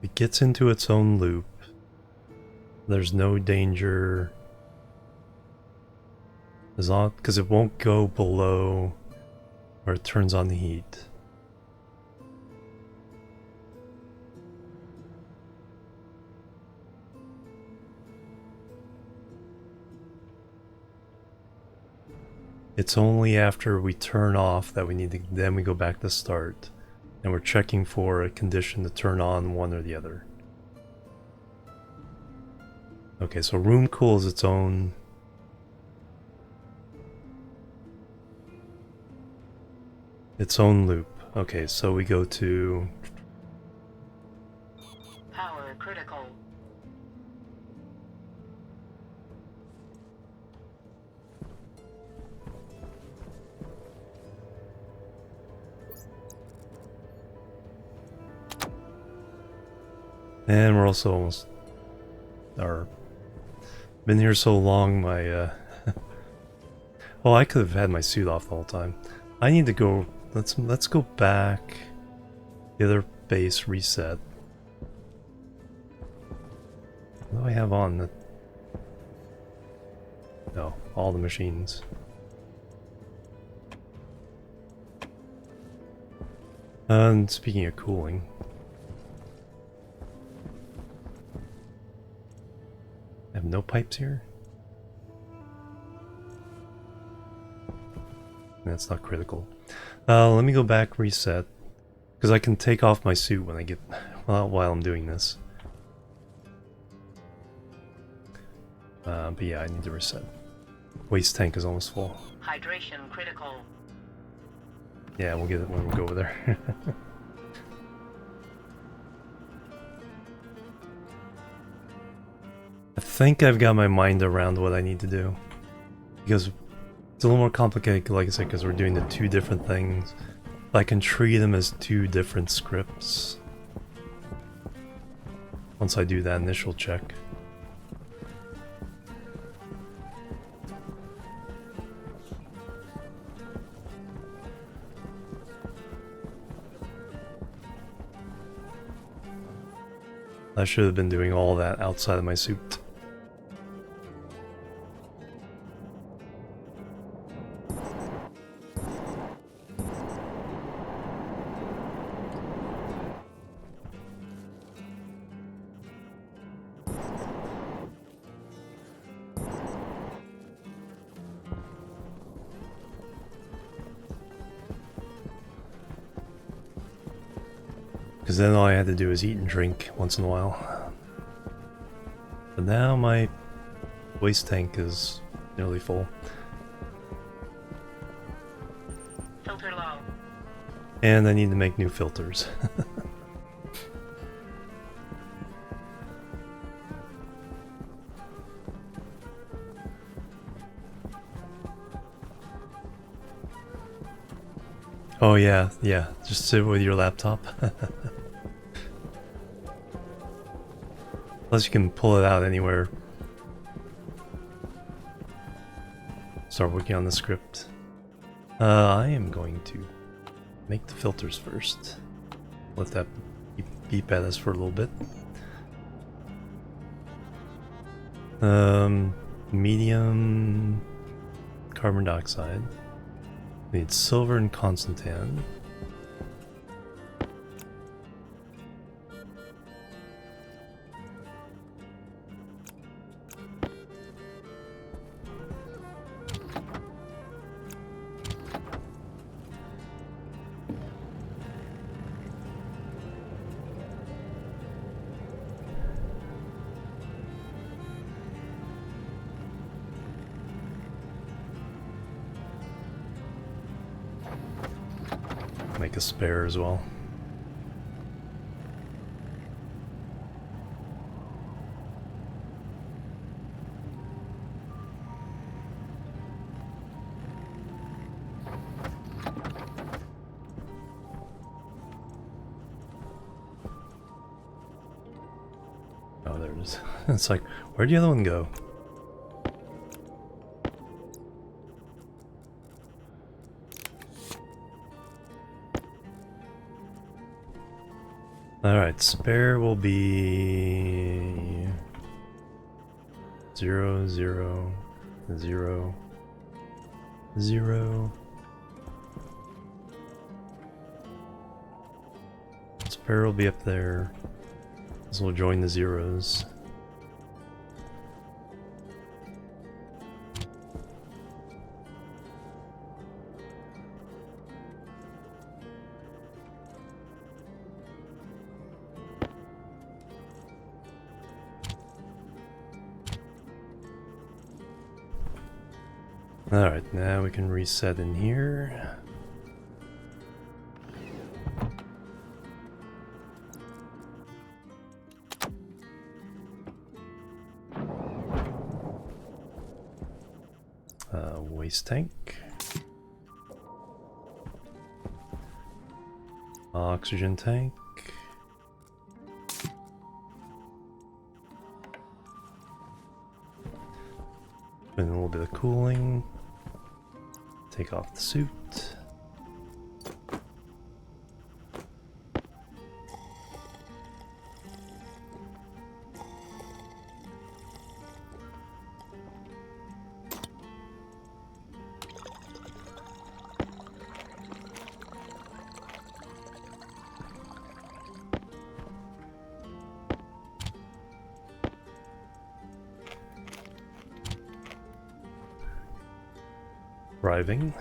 It gets into its own loop. There's no danger. As long, because it won't go below where it turns on the heat. It's only after we turn off that we need to, then we go back to start. And we're checking for a condition to turn on one or the other. Okay, so room cool is its own loop. Okay, so we go to Power critical. and we're also almost been here so long my well, I could have had my suit off the whole time. I need to go, let's go back. The other base reset. What do I have on the... No, all the machines. And speaking of cooling, I have no pipes here? That's not critical. Let me go back, reset, because I can take off my suit when I get, while I'm doing this. But yeah, I need to reset. Waste tank is almost full. Hydration critical. Yeah, we'll get it when we go over there. I think I've got my mind around what I need to do. Because it's a little more complicated, like I said, because we're doing the two different things. I can treat them as two different scripts. Once I do that initial check. I should have been doing all that outside of my suit. Because then all I had to do is eat and drink once in a while. But now my waste tank is nearly full. Filter low. And I need to make new filters. Oh yeah, yeah, just sit with your laptop. Plus you can pull it out anywhere. Start working on the script. I am going to make the filters first. Let that beep at us for a little bit. Medium carbon dioxide. We need silver and constantan. Make a spare as well. Oh, there it is. It's like, where'd the other one go? Alright, spare will be 0, 0, 0, 0. Spare will be up there. This will join the zeros. Alright, now we can reset in here. Waste tank. Oxygen tank. And a little bit of cooling. Take off the suit. Driving.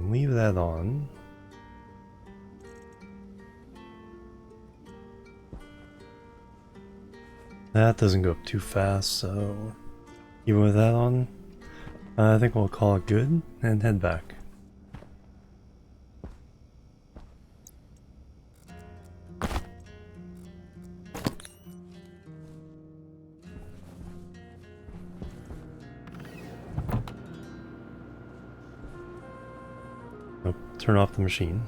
Leave that on. That doesn't go up too fast, so even with that on, I think we'll call it good and head back. Oh, turn off the machine.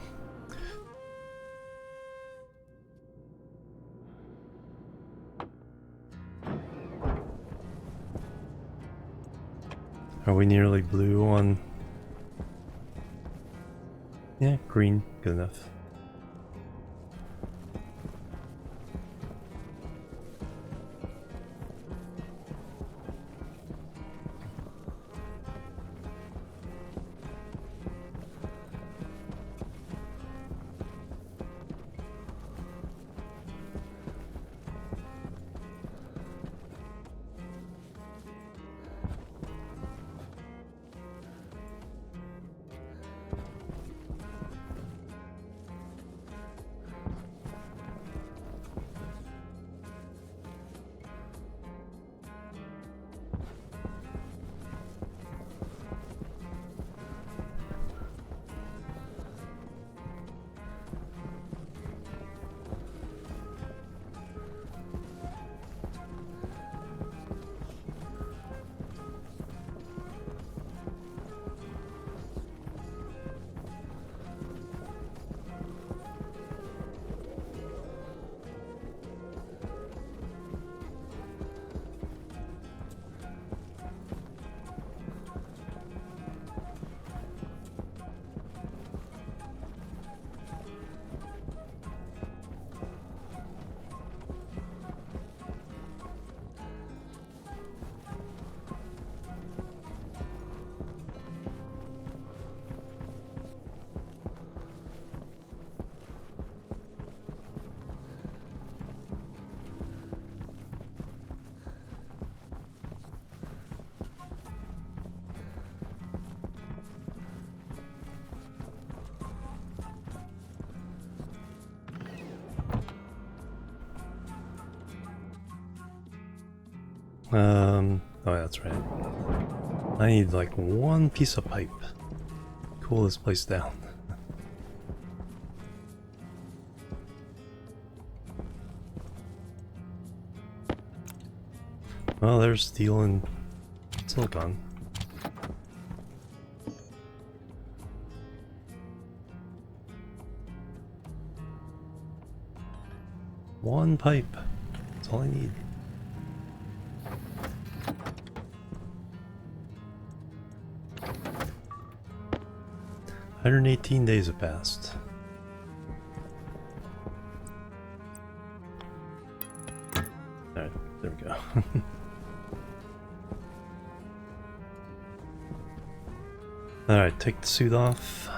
Are we nearly blue on? Yeah, green, good enough. Oh, that's right. I need like one piece of pipe. Cool this place down. Well, there's steel and silicon. One pipe. That's all I need. "118 days have passed." Alright, there we go. Alright, take the suit off.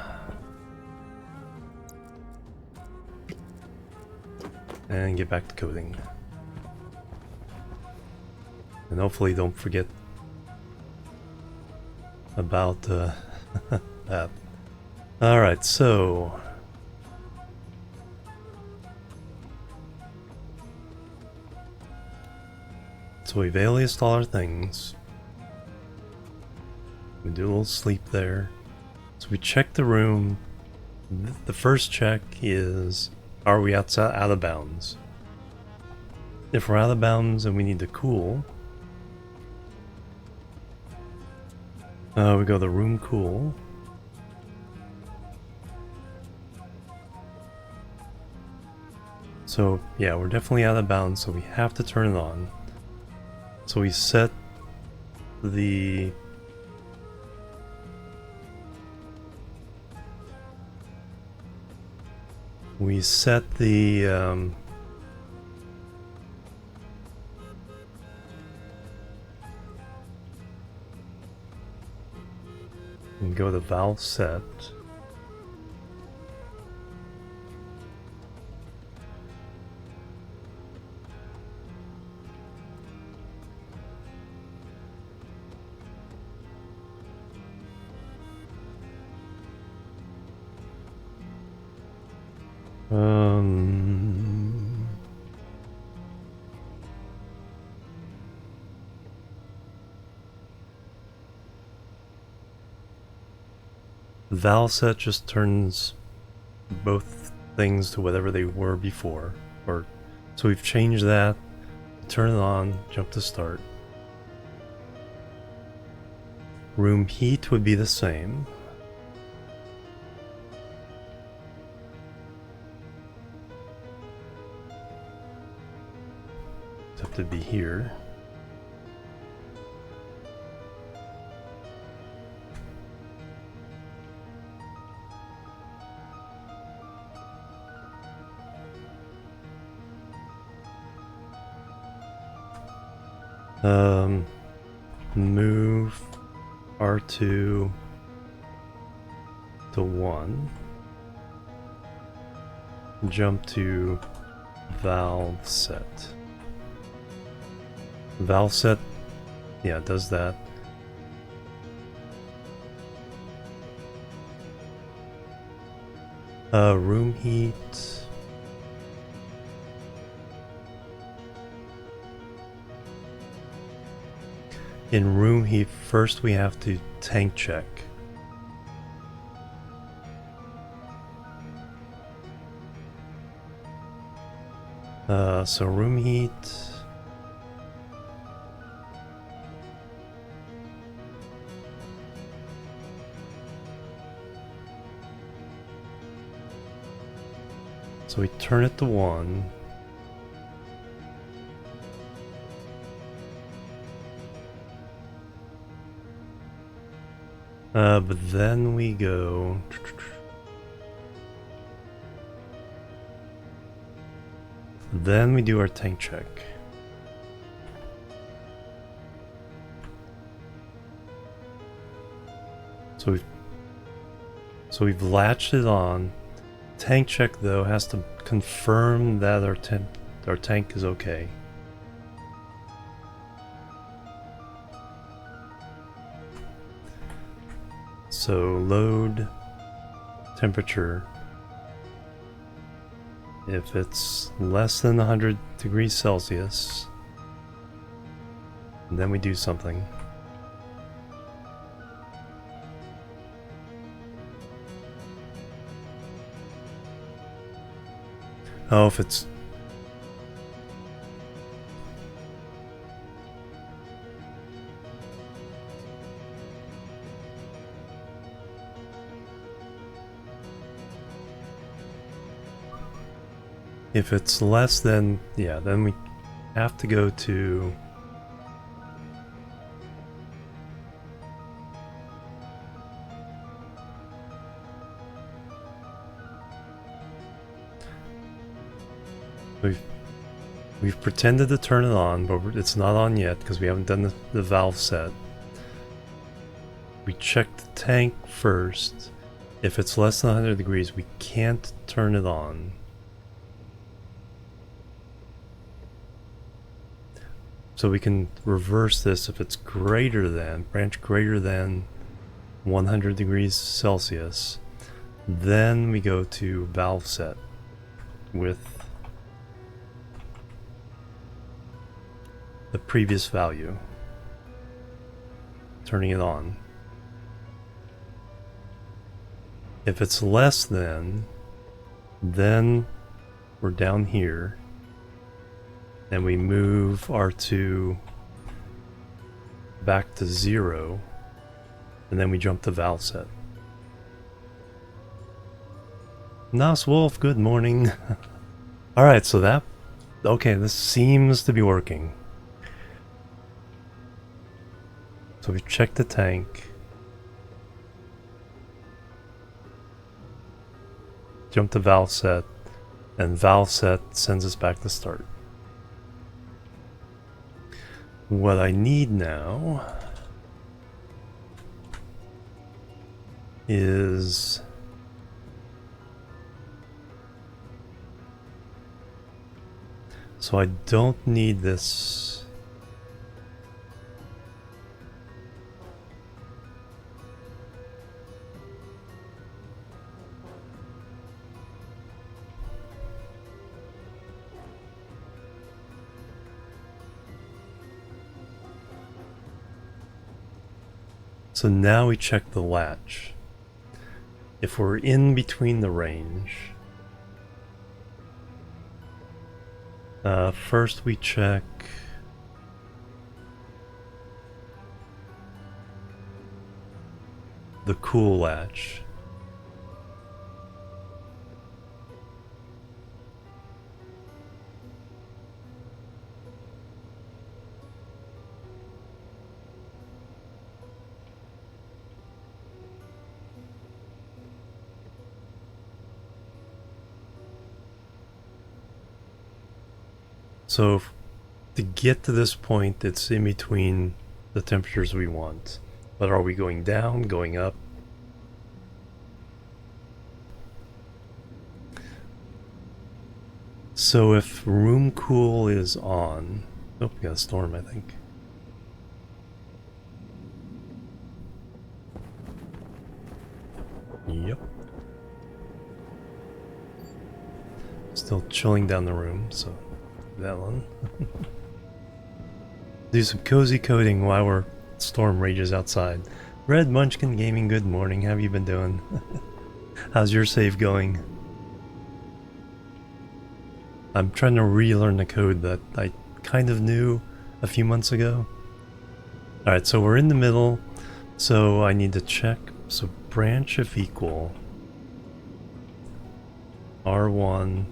And get back to coding. And hopefully don't forget about that. Alright, so we've aliased all our things. We do a little sleep there. So we check the room. The first check is, are we out of bounds? If we're out of bounds and we need to cool, we go to room cool. So yeah, we're definitely out of bounds, so we have to turn it on. So we set the and go to valve set. Valve set just turns both things to whatever they were before, so we've changed that. Turn it on, jump to start. Room heat would be the same. Except it'd be here. Move R2 to 1. Jump to valve set. Valve set, yeah, it does that. Room heat. In room heat, first we have to tank check. So room heat. So we turn it to 1. But then we go. Then we do our tank check. So we've latched it on. Tank check though has to confirm that our tank is okay. So load, temperature. If it's less than 100 degrees Celsius, And then we do something. Oh, if it's... If it's less than... Yeah, then we have to go to... We've pretended to turn it on, but it's not on yet because we haven't done the valve set. We check the tank first. If it's less than 100 degrees, we can't turn it on. So we can reverse this if it's greater than, branch greater than 100 degrees Celsius. Then we go to valve set with the previous value, turning it on. If it's less than, then we're down here and we move R2 back to 0 and then we jump to valve set. Nas Wolf, good morning. Alright, so that... Okay, this seems to be working. So we check the tank. Jump to valve set. And valve set sends us back to start. What I need now is... So I don't need this. So now we check the latch. If we're in between the range, first we check the cool latch. So to get to this point, it's in between the temperatures we want. But are we going down, going up? So if room cool is on... Oh, we got a storm, I think. Yep. Still chilling down the room, so... that one. Do some cozy coding while our storm rages outside. Red Munchkin Gaming, good morning. How have you been doing? How's your save going? I'm trying to relearn the code that I kind of knew a few months ago. Alright, so we're in the middle. So I need to check. So branch if equal. R1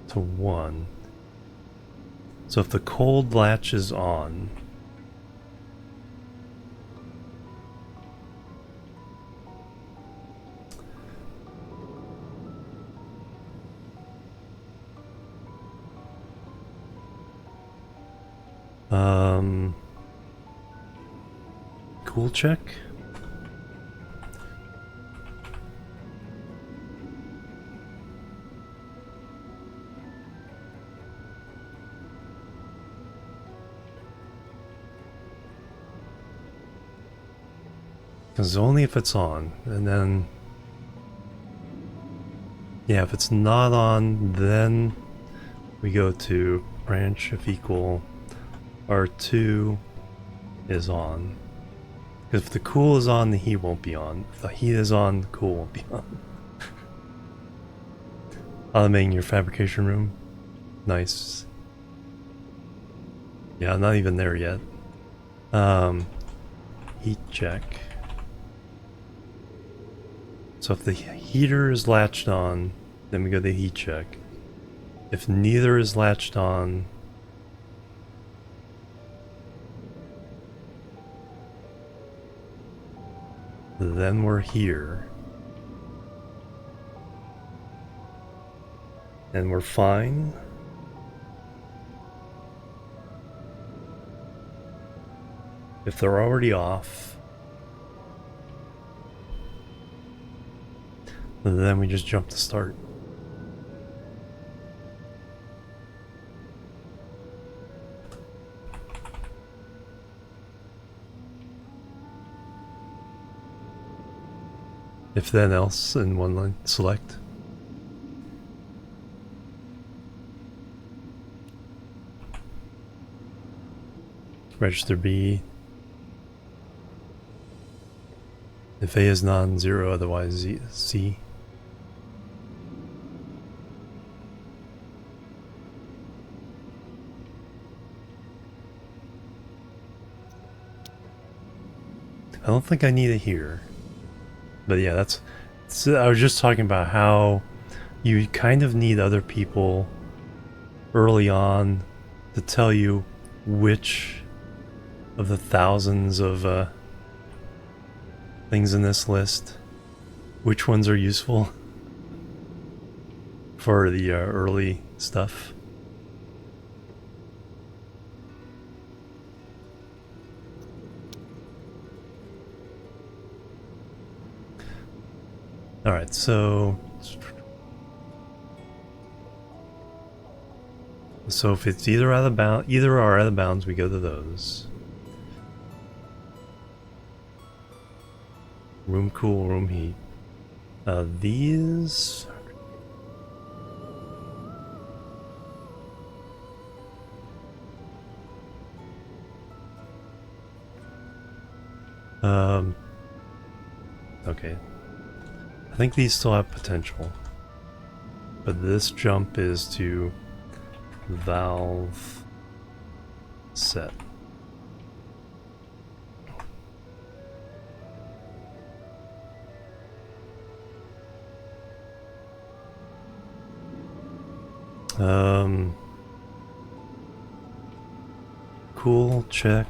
to 1. So if the cold latch is on, cool check. Because only if it's on, and then... Yeah, if it's not on, then we go to branch if equal R2 is on. Because if the cool is on, the heat won't be on. If the heat is on, the cool won't be on. Automating your fabrication room. Nice. Yeah, I'm not even there yet. Heat check. So if the heater is latched on, then we go to heat check. If neither is latched on, then we're here. And we're fine. If they're already off, then we just jump to start. If then else in one line, select. Register B. If A is non-zero, otherwise Z, C. I don't think I need it here. But yeah, that's I was just talking about how you kind of need other people early on to tell you which of the thousands of things in this list, which ones are useful for the early stuff. Alright, so if it's either out of bound, either are out of bounds, we go to those. Room cool, room heat. These. Okay. I think these still have potential. But this jump is to valve set. Cool, check.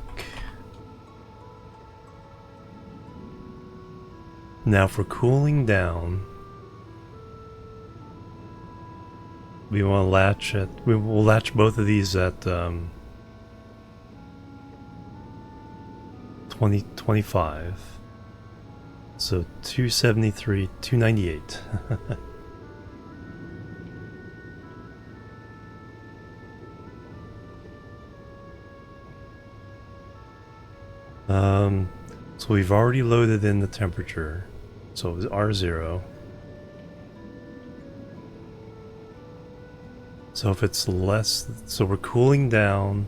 Now for cooling down, we want to latch it. We will latch both of these at 2025. So 273, 298. So we've already loaded in the temperature. So it was R0. So if it's less, so we're cooling down,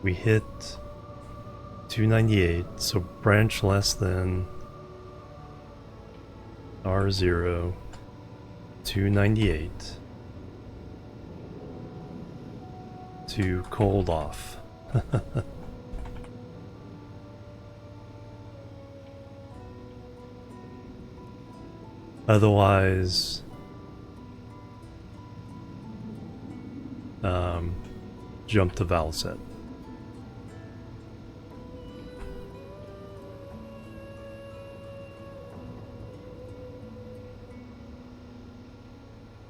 we hit 298, so branch less than R0, 298 to cold off. Otherwise, jump to valve set.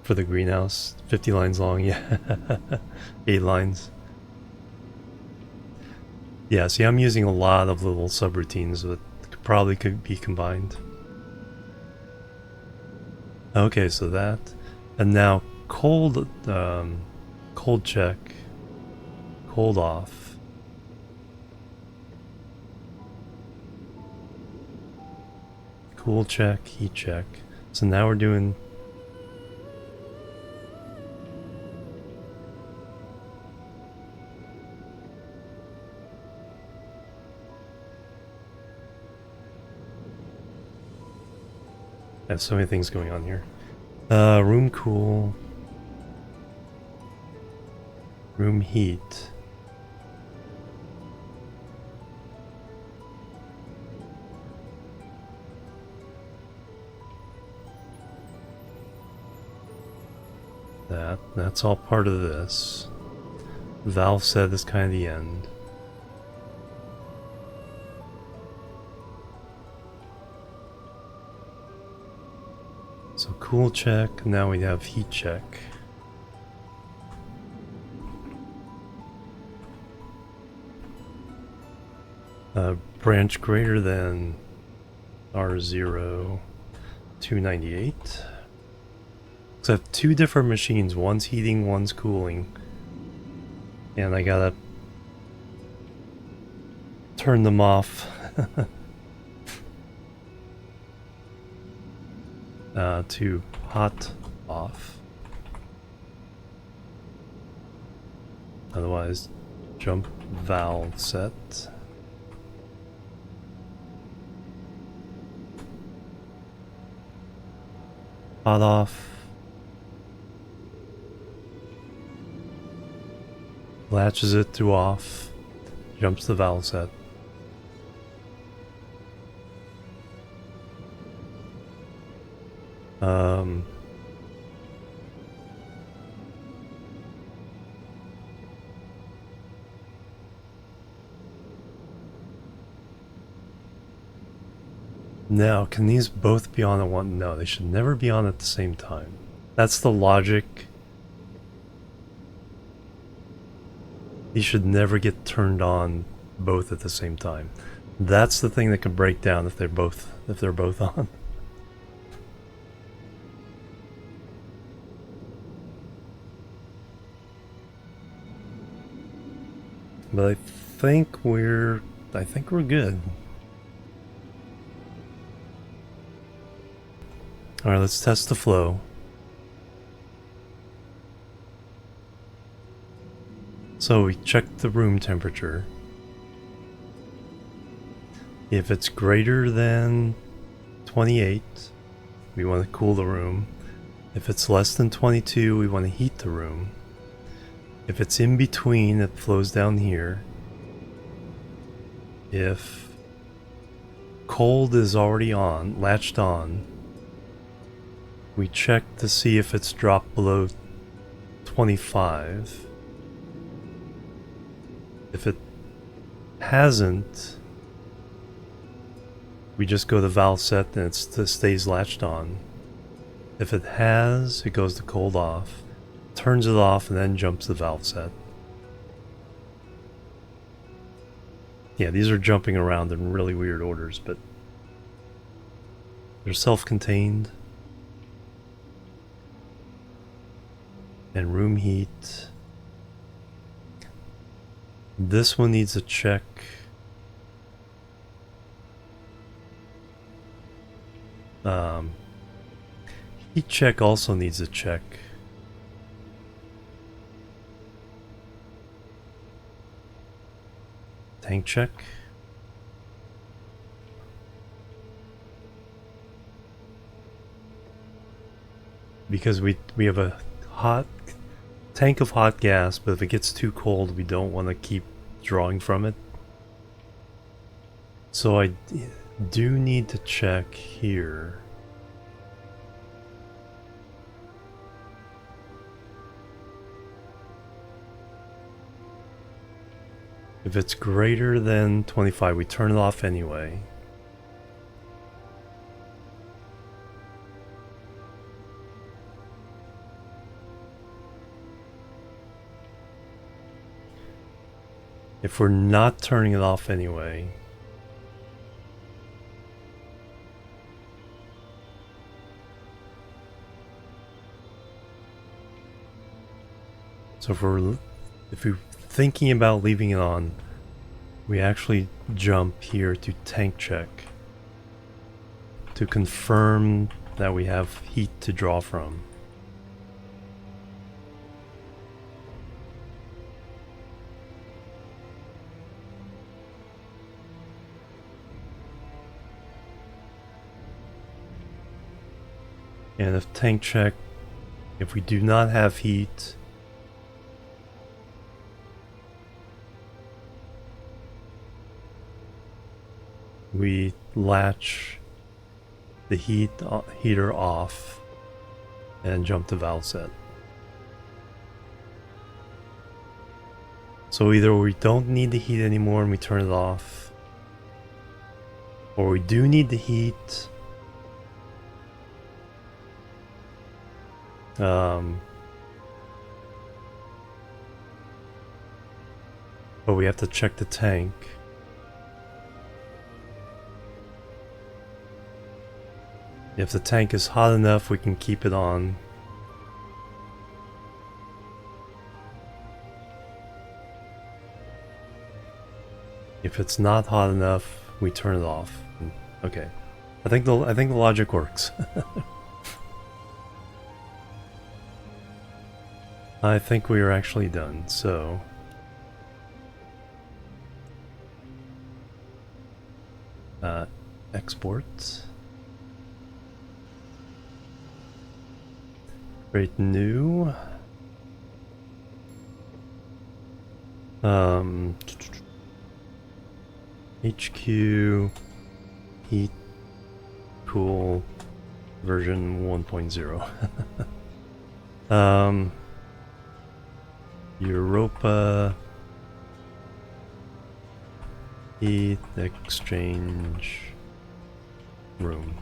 For the greenhouse, 50 lines long, yeah. 8 lines. Yeah, see, I'm using a lot of little subroutines that probably could be combined. Okay, so that, and now cold check, cold off. Cool check, heat check. So now we're doing I have so many things going on here. Room cool. Room heat. That's all part of this. Valve set is kind of the end. So cool check, now we have heat check. Branch greater than R0, 298. So I have two different machines, one's heating, one's cooling. And I gotta turn them off. To hot off. Otherwise, jump valve set. Hot off. Latches it to off. Jumps the valve set. Now, can these both be on at one? No, they should never be on at the same time. That's the logic. These should never get turned on both at the same time. That's the thing that can break down if they're both on. But I think we're good. Alright, let's test the flow. So we check the room temperature. If it's greater than 28, we want to cool the room. If it's less than 22, we want to heat the room. If it's in between, it flows down here. If cold is already on, latched on, we check to see if it's dropped below 25. If it hasn't, we just go to valve set and it stays latched on. If it has, it goes to cold off, turns it off, and then jumps the valve set. Yeah, these are jumping around in really weird orders, but they're self-contained. And room heat. This one needs a check. Heat check also needs a check. Tank check. Because we have a hot tank of hot gas, but if it gets too cold, we don't want to keep drawing from it. So I do need to check here. If it's greater than 25, we turn it off anyway. If we're not turning it off anyway, so if we're thinking about leaving it on, we actually jump here to tank check to confirm that we have heat to draw from. And if tank check, if we do not have heat, we latch the heater off and jump to valve set. So either we don't need the heat anymore and we turn it off, or we do need the heat. But we have to check the tank. If the tank is hot enough, we can keep it on. If it's not hot enough, we turn it off. Okay, I think the logic works. I think we are actually done. So export. Create new. HQ heat cool version 1.0. Europa heat exchange room.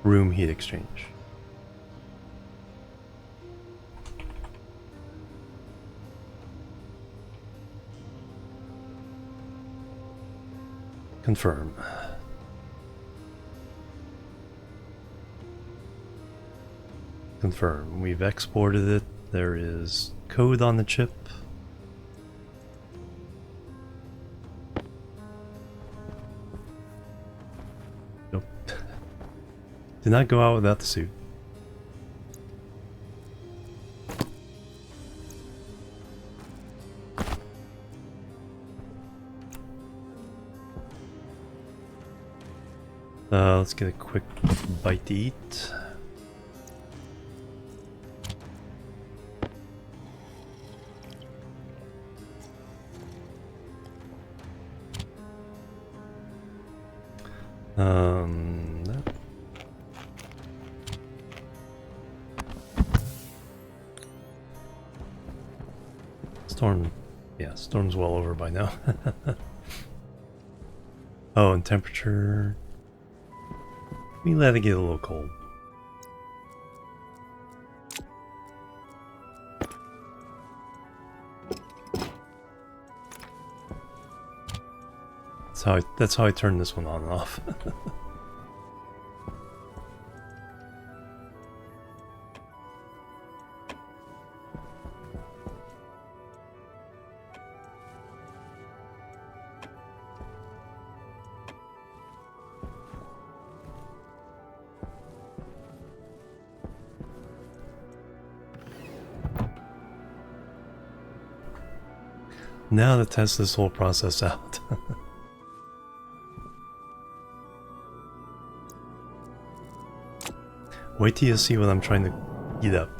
Room heat exchange. Confirm. Confirm. We've exported it. There is code on the chip. Nope. Did not go out without the suit. Let's get a quick bite to eat. That. Storm, yeah, storm's well over by now. Oh, and temperature. We let it get a little cold. That's how I turn this one on and off. Now to test this whole process out. Wait till you see what I'm trying to heat up.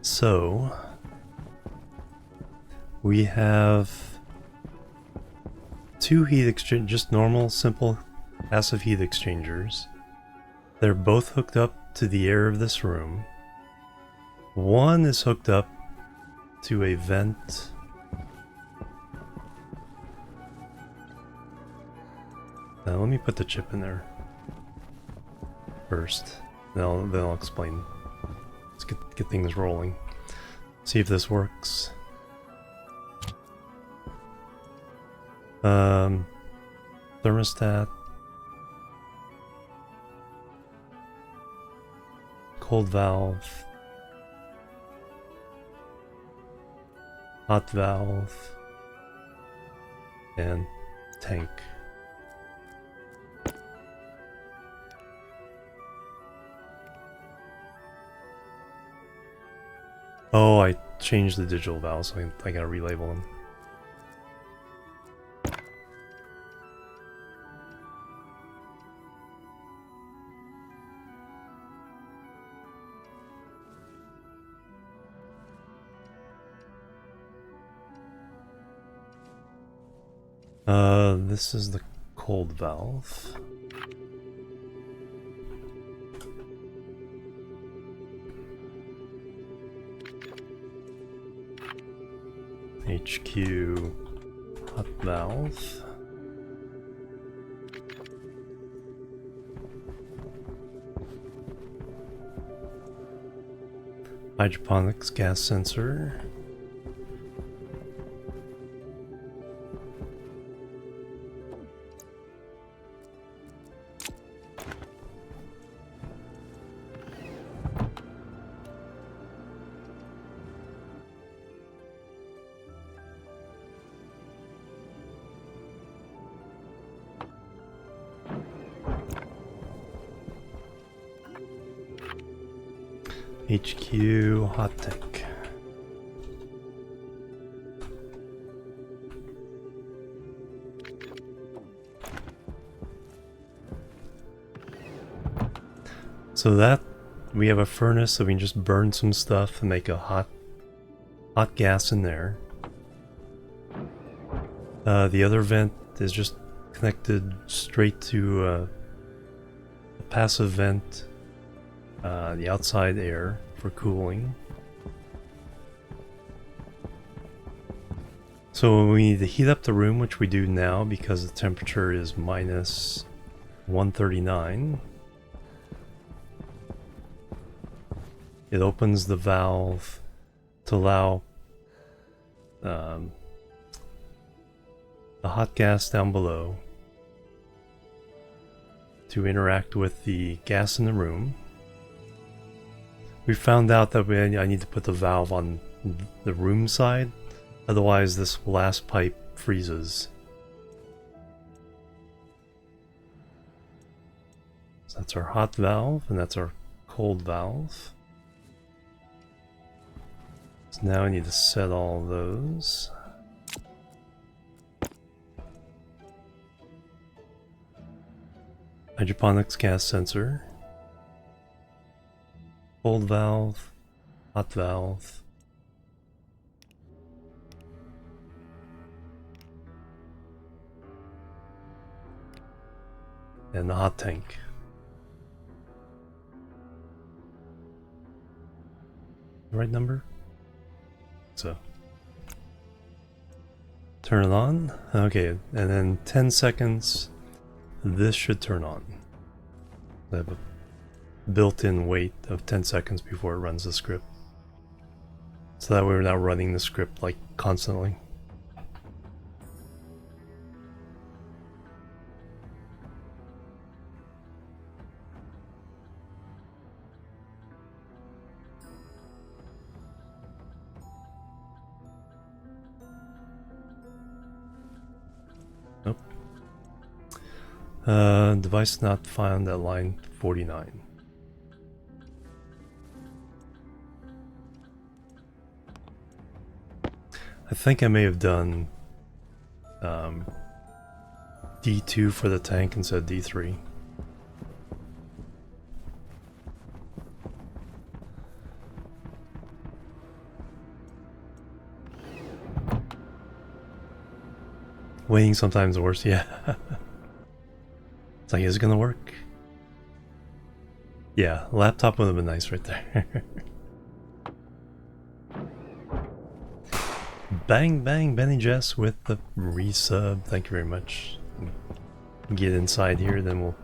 So we have two heat exchangers, just normal, simple, passive heat exchangers. They're both hooked up to the air of this room. One is hooked up to a vent. Now let me put the chip in there first. Then I'll explain. Let's get things rolling. See if this works. Thermostat. Cold valve. Hot valve. And tank. Oh, I changed the digital valves, so I gotta relabel them. This is the cold valve. HQ hot valve. Hydroponics gas sensor. HQ hot tank. So that we have a furnace, so we can just burn some stuff and make a hot gas in there. The other vent is just connected straight to a passive vent, the outside air for cooling. So when we need to heat up the room, which we do now because the temperature is minus 139, it opens the valve to allow the hot gas down below to interact with the gas in the room. We found out that I need to put the valve on the room side, otherwise this last pipe freezes. So that's our hot valve, and that's our cold valve. So now I need to set all those. Hydroponics gas sensor. Cold valve. Hot valve. And the hot tank. Right number? So. Turn it on. Okay, and then 10 seconds, this should turn on. I have a built-in wait of 10 seconds before it runs the script. So that way we're not running the script like constantly. Device not found at line 49. I think I may have done D2 for the tank instead of D3. Waiting sometimes worse, yeah. It's like, is it gonna work? Yeah, laptop would have been nice right there. Bang bang Benny Jess with the resub. Thank you very much. Get inside here, then we'll...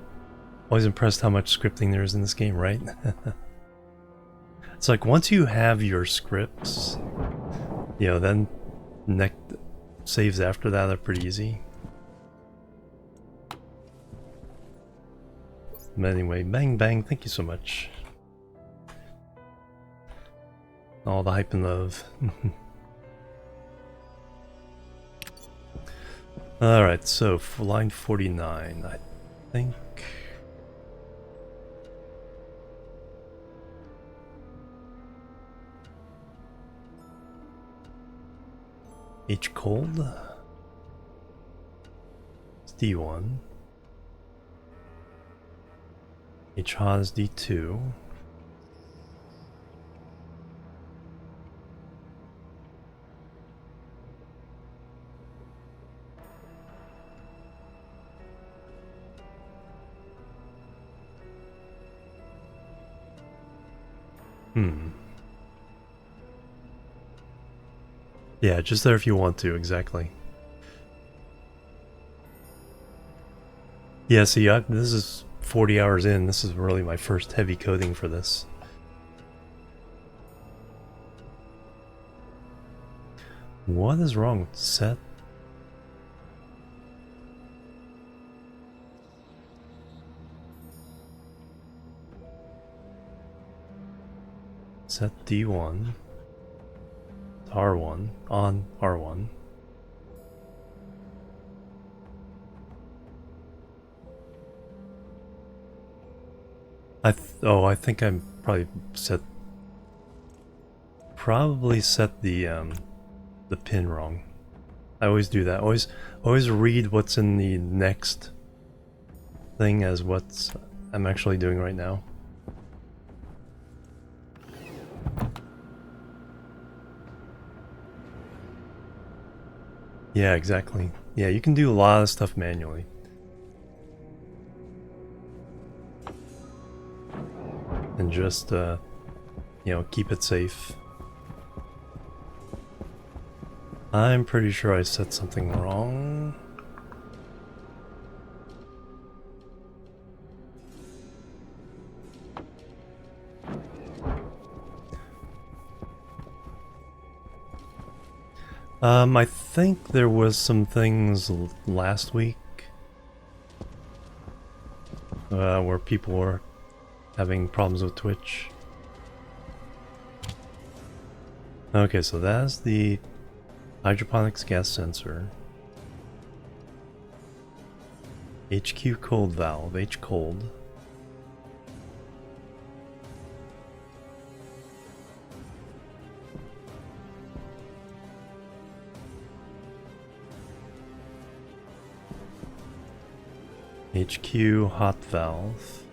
Always impressed how much scripting there is in this game, right? It's like once you have your scripts, you know, then saves after that are pretty easy. But anyway, bang bang, thank you so much. All the hype and love. Alright, so for line 49, I think... H cold. It's D1. H hot is D2. Yeah, just there if you want to, exactly. Yeah, see, this is 40 hours in. This is really my first heavy coding for this. What is wrong with set? Set D1 to R1 on R1. I think I'm probably set the pin wrong. I always do that. Always read what's in the next thing as what I'm actually doing right now. Yeah, exactly. Yeah, you can do a lot of stuff manually. And just, you know, keep it safe. I'm pretty sure I set something wrong. I think there was some things last week where people were having problems with Twitch. Okay, so that's the hydroponics gas sensor. HQ cold valve, H cold. HQ hot valve.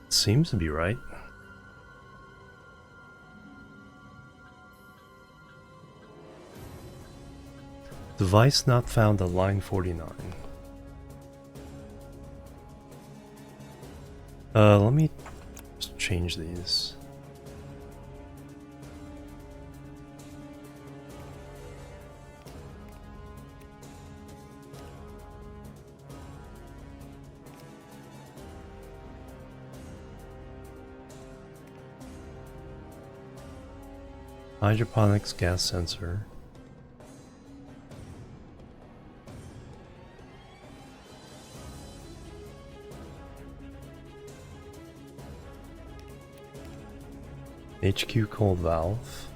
Seems to be right. Device not found at line 49. Let me just change these. Hydroponics gas sensor. HQ cold valve.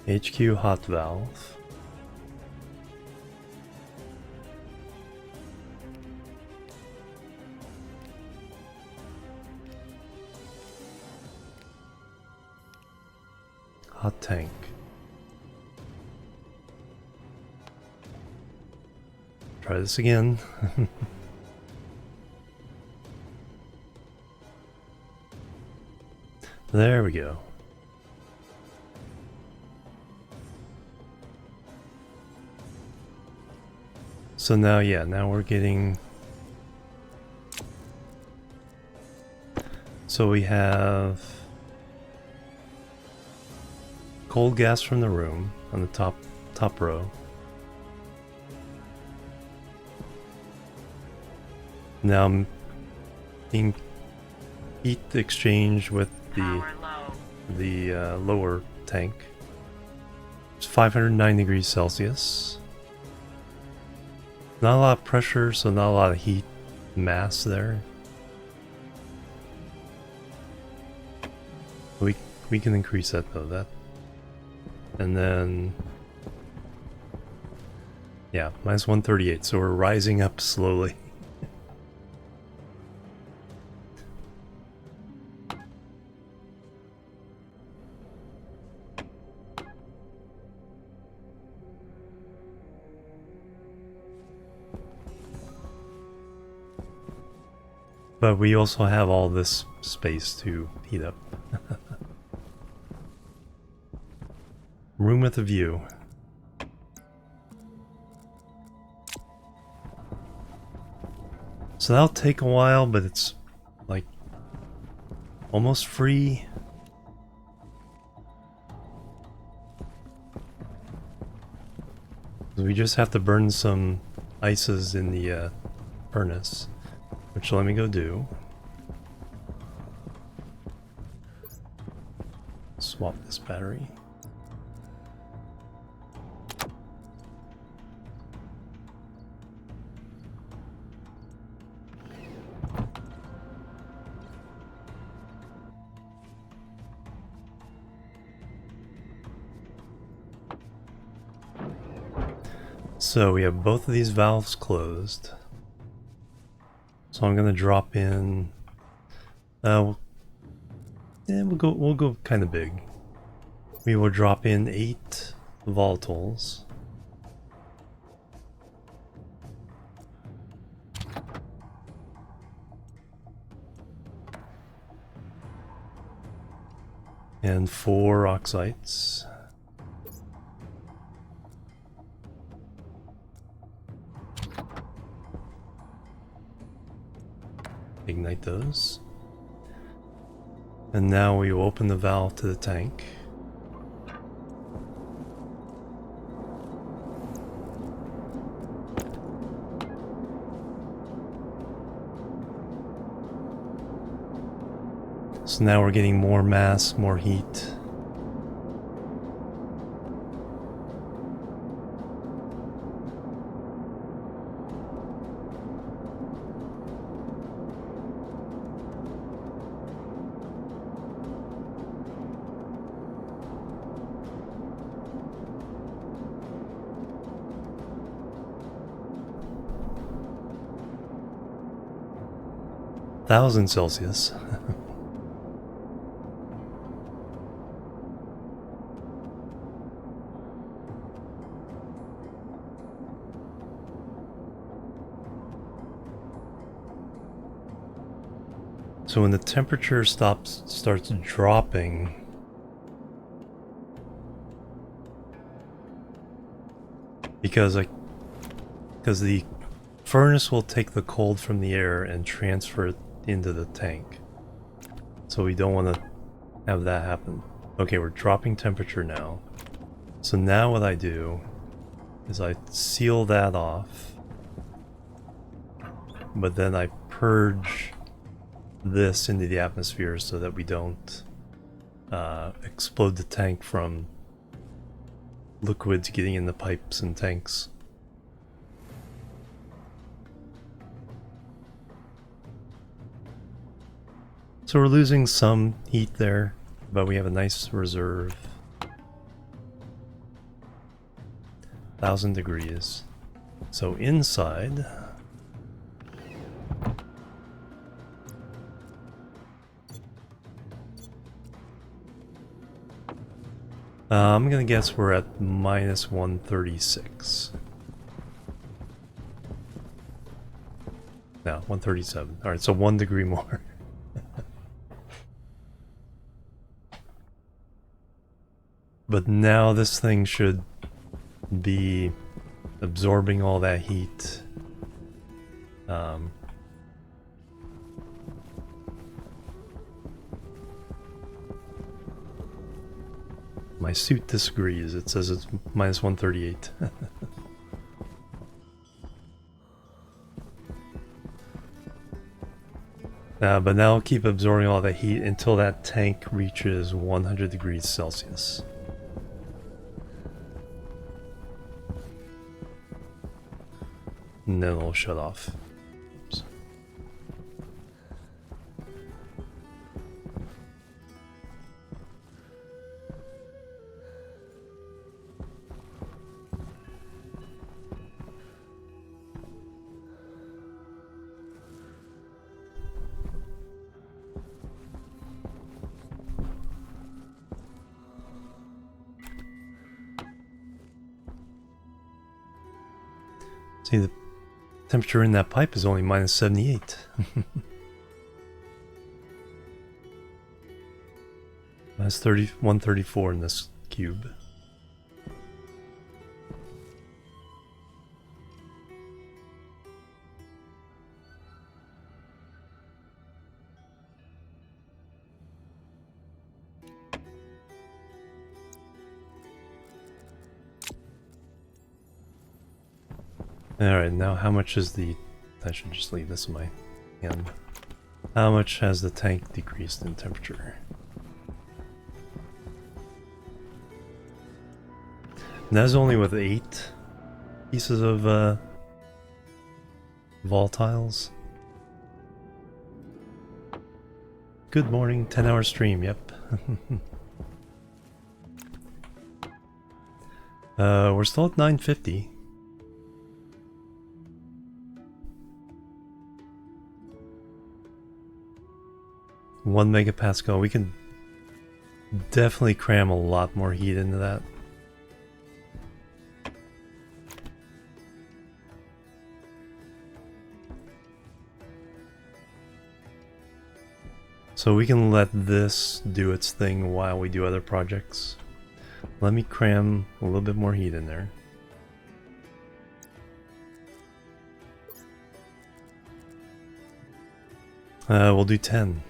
HQ hot valve. Hot tank. Try this again. There we go. So now, yeah, now we're getting... So we have cold gas from the room on the top row. Now I'm being heat exchange with the lower tank. It's 509 degrees Celsius. Not a lot of pressure, so not a lot of heat mass there. We can increase that though. That, and then yeah, minus 138. So we're rising up slowly. But we also have all this space to heat up. Room with a view. So that'll take a while, but it's like almost free. We just have to burn some ices in the furnace, which let me go do. Swap this battery. So we have both of these valves closed. So I'm gonna drop in. We'll go kind of big. We will drop in 8 volatiles. And 4 oxides. Ignite those. And now we will open the valve to the tank. So now we're getting more mass, more heat. Celsius. So when the temperature starts dropping, because the furnace will take the cold from the air and transfer it into the tank. So we don't want to have that happen. Okay, we're dropping temperature now. So now what I do is I seal that off, but then I purge this into the atmosphere so that we don't explode the tank from liquids getting in the pipes and tanks. So we're losing some heat there, but we have a nice reserve. 1000 degrees. So inside, I'm gonna guess we're at minus 136. No, 137. Alright, so 1 degree more. But now this thing should be absorbing all that heat. My suit disagrees. It says it's minus 138. But now I'll keep absorbing all that heat until that tank reaches 100 degrees Celsius. And then it'll shut off. Oops. See, the temperature in that pipe is only minus 78. That's 134 in this cube. Alright, now how much is the... I should just leave this in my hand. How much has the tank decreased in temperature? And that's only with 8 pieces of volatiles. Good morning, 10-hour stream, yep. We're still at 950. One megapascal. We can definitely cram a lot more heat into that. So we can let this do its thing while we do other projects. Let me cram a little bit more heat in there. We'll do 10.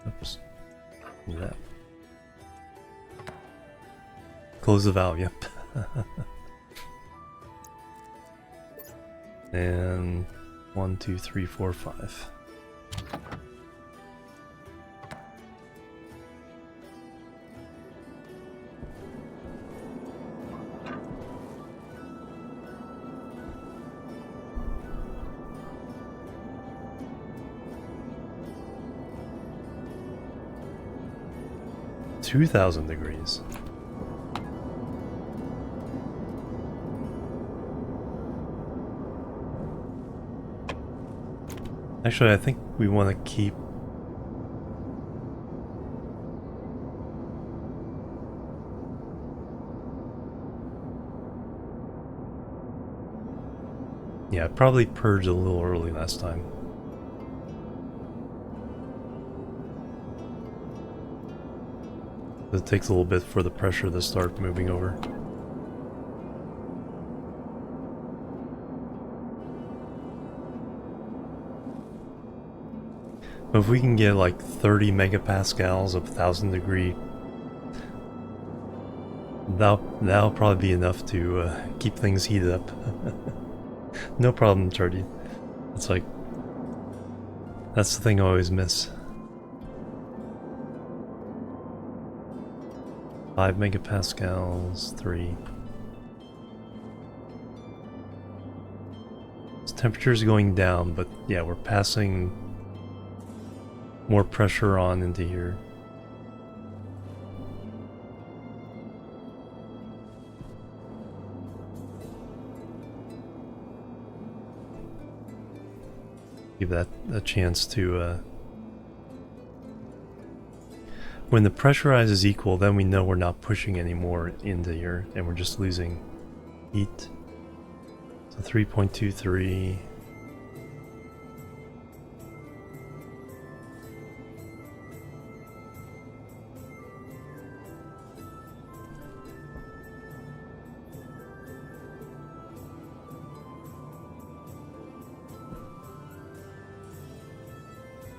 Oops. Do that. Close the valve, yep. And 1, 2, 3, 4, 5. $2,000 degrees. Actually, I think we want to keep... Yeah, I probably purged a little early last time. It takes a little bit for the pressure to start moving over. But if we can get like 30 megapascals of 1,000-degree, that'll probably be enough to keep things heated up. No problem, Turdy. It's like, that's the thing I always miss. 5 megapascals, 3. So temperature's going down, but yeah, we're passing more pressure on into here. Give that a chance to when the pressurize is equal, then we know we're not pushing any more into here and we're just losing heat. So 3.23.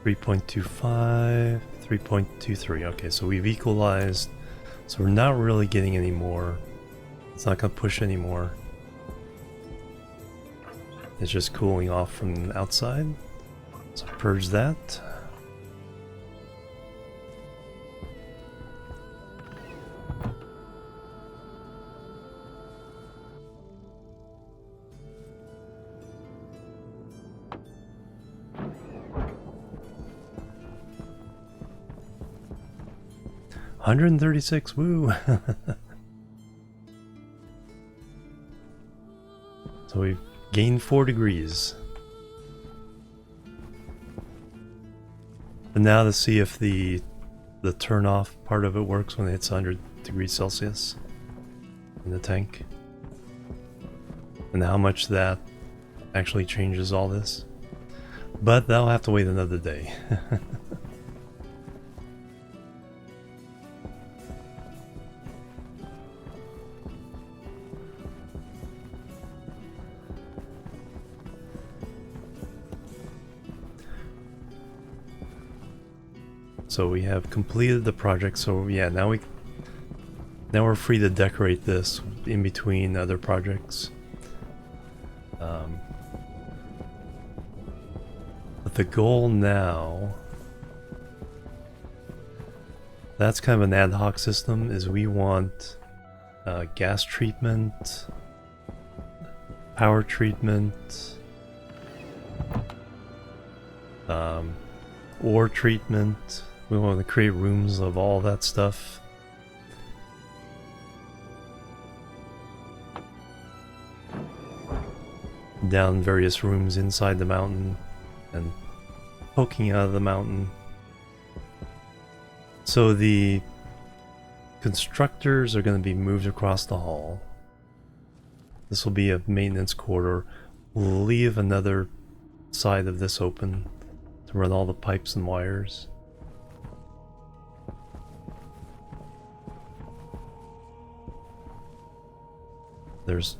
.25, 3.23. Okay, so we've equalized. So we're not really getting any more. It's not going to push anymore. It's just cooling off from the outside. So purge that. 136, woo! So we've gained 4 degrees. And now to see if the turn off part of it works when it hits 100 degrees Celsius in the tank. And how much that actually changes all this. But that'll have to wait another day. So we have completed the project, so yeah, now we're free to decorate this in between other projects. But the goal now, that's kind of an ad hoc system, is we want gas treatment, power treatment, ore treatment. We want to create rooms of all that stuff. Down various rooms inside the mountain and poking out of the mountain. So the constructors are going to be moved across the hall. This will be a maintenance corridor. We'll leave another side of this open to run all the pipes and wires. There's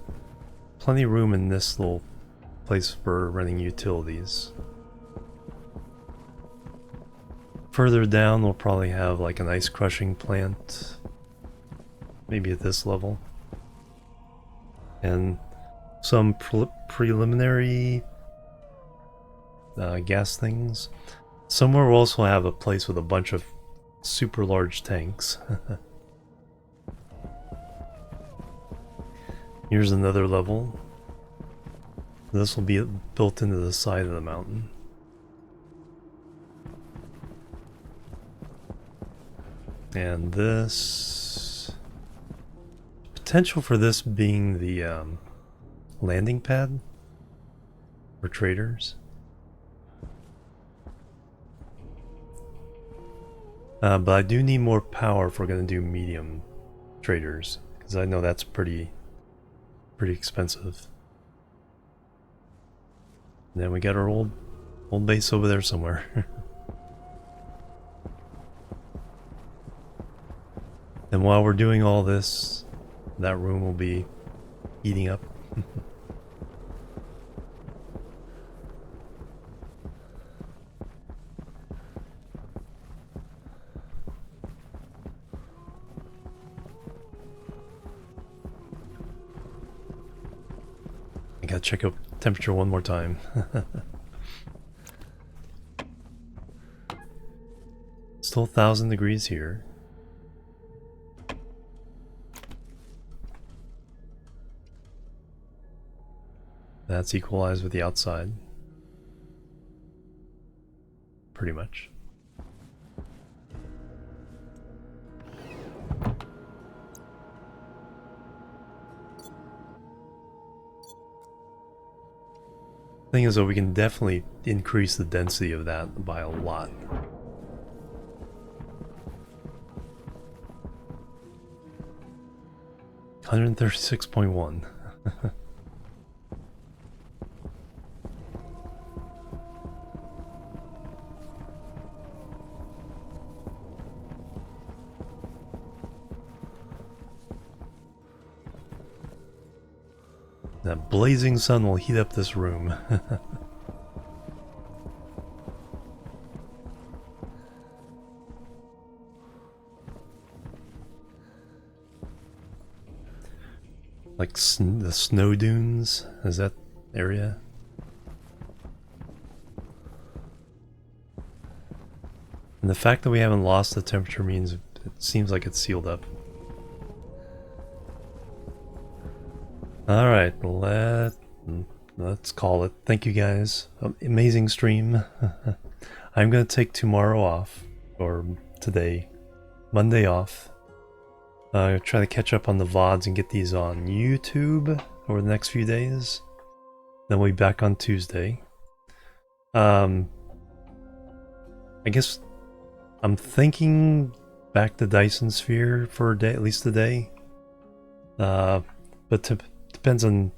plenty of room in this little place for running utilities. Further down we'll probably have like an ice crushing plant, maybe at this level, and some preliminary gas things. Somewhere we'll also have a place with a bunch of super large tanks. Here's another level. This will be built into the side of the mountain. And this... potential for this being the landing pad for traders. But I do need more power if we're going to do medium traders, because I know that's pretty expensive. And then we got our old base over there somewhere. And while we're doing all this, that room will be heating up. I gotta check out temperature one more time. Still 1,000 degrees here. That's equalized with the outside. Pretty much. Thing is though, we can definitely increase the density of that by a lot. $136.1. That blazing sun will heat up this room. Like the snow dunes, is that area? And the fact that we haven't lost the temperature means it seems like it's sealed up. Alright, let's call it. Thank you guys. Amazing stream. I'm gonna take tomorrow off, or today, Monday off. Try to catch up on the VODs and get these on YouTube over the next few days. Then we'll be back on Tuesday. I guess I'm thinking back to Dyson Sphere for a day, at least a day. But depends on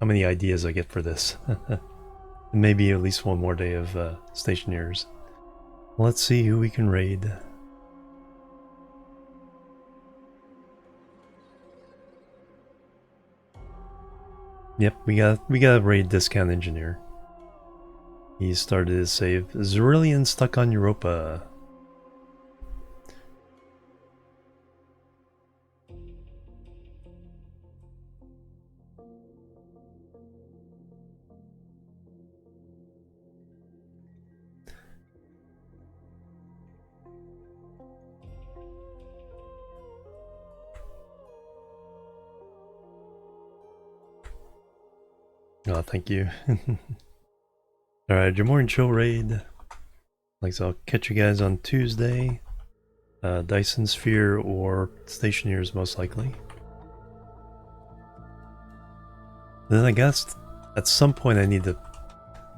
how many ideas I get for this. And maybe at least one more day of Stationeers. Let's see who we can raid. Yep, we got a raid Discount Engineer. He started his save. Jimorian stuck on Europa. Oh, thank you. Alright, Jimorian chill raid. Like, so I'll catch you guys on Tuesday. Dyson Sphere or Stationeers most likely. Then I guess at some point I need to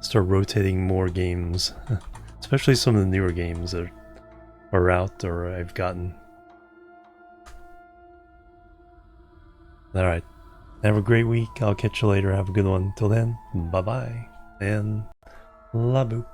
start rotating more games. Especially some of the newer games that are out or I've gotten. Alright. Have a great week. I'll catch you later. Have a good one. Till then, bye bye. And la boop.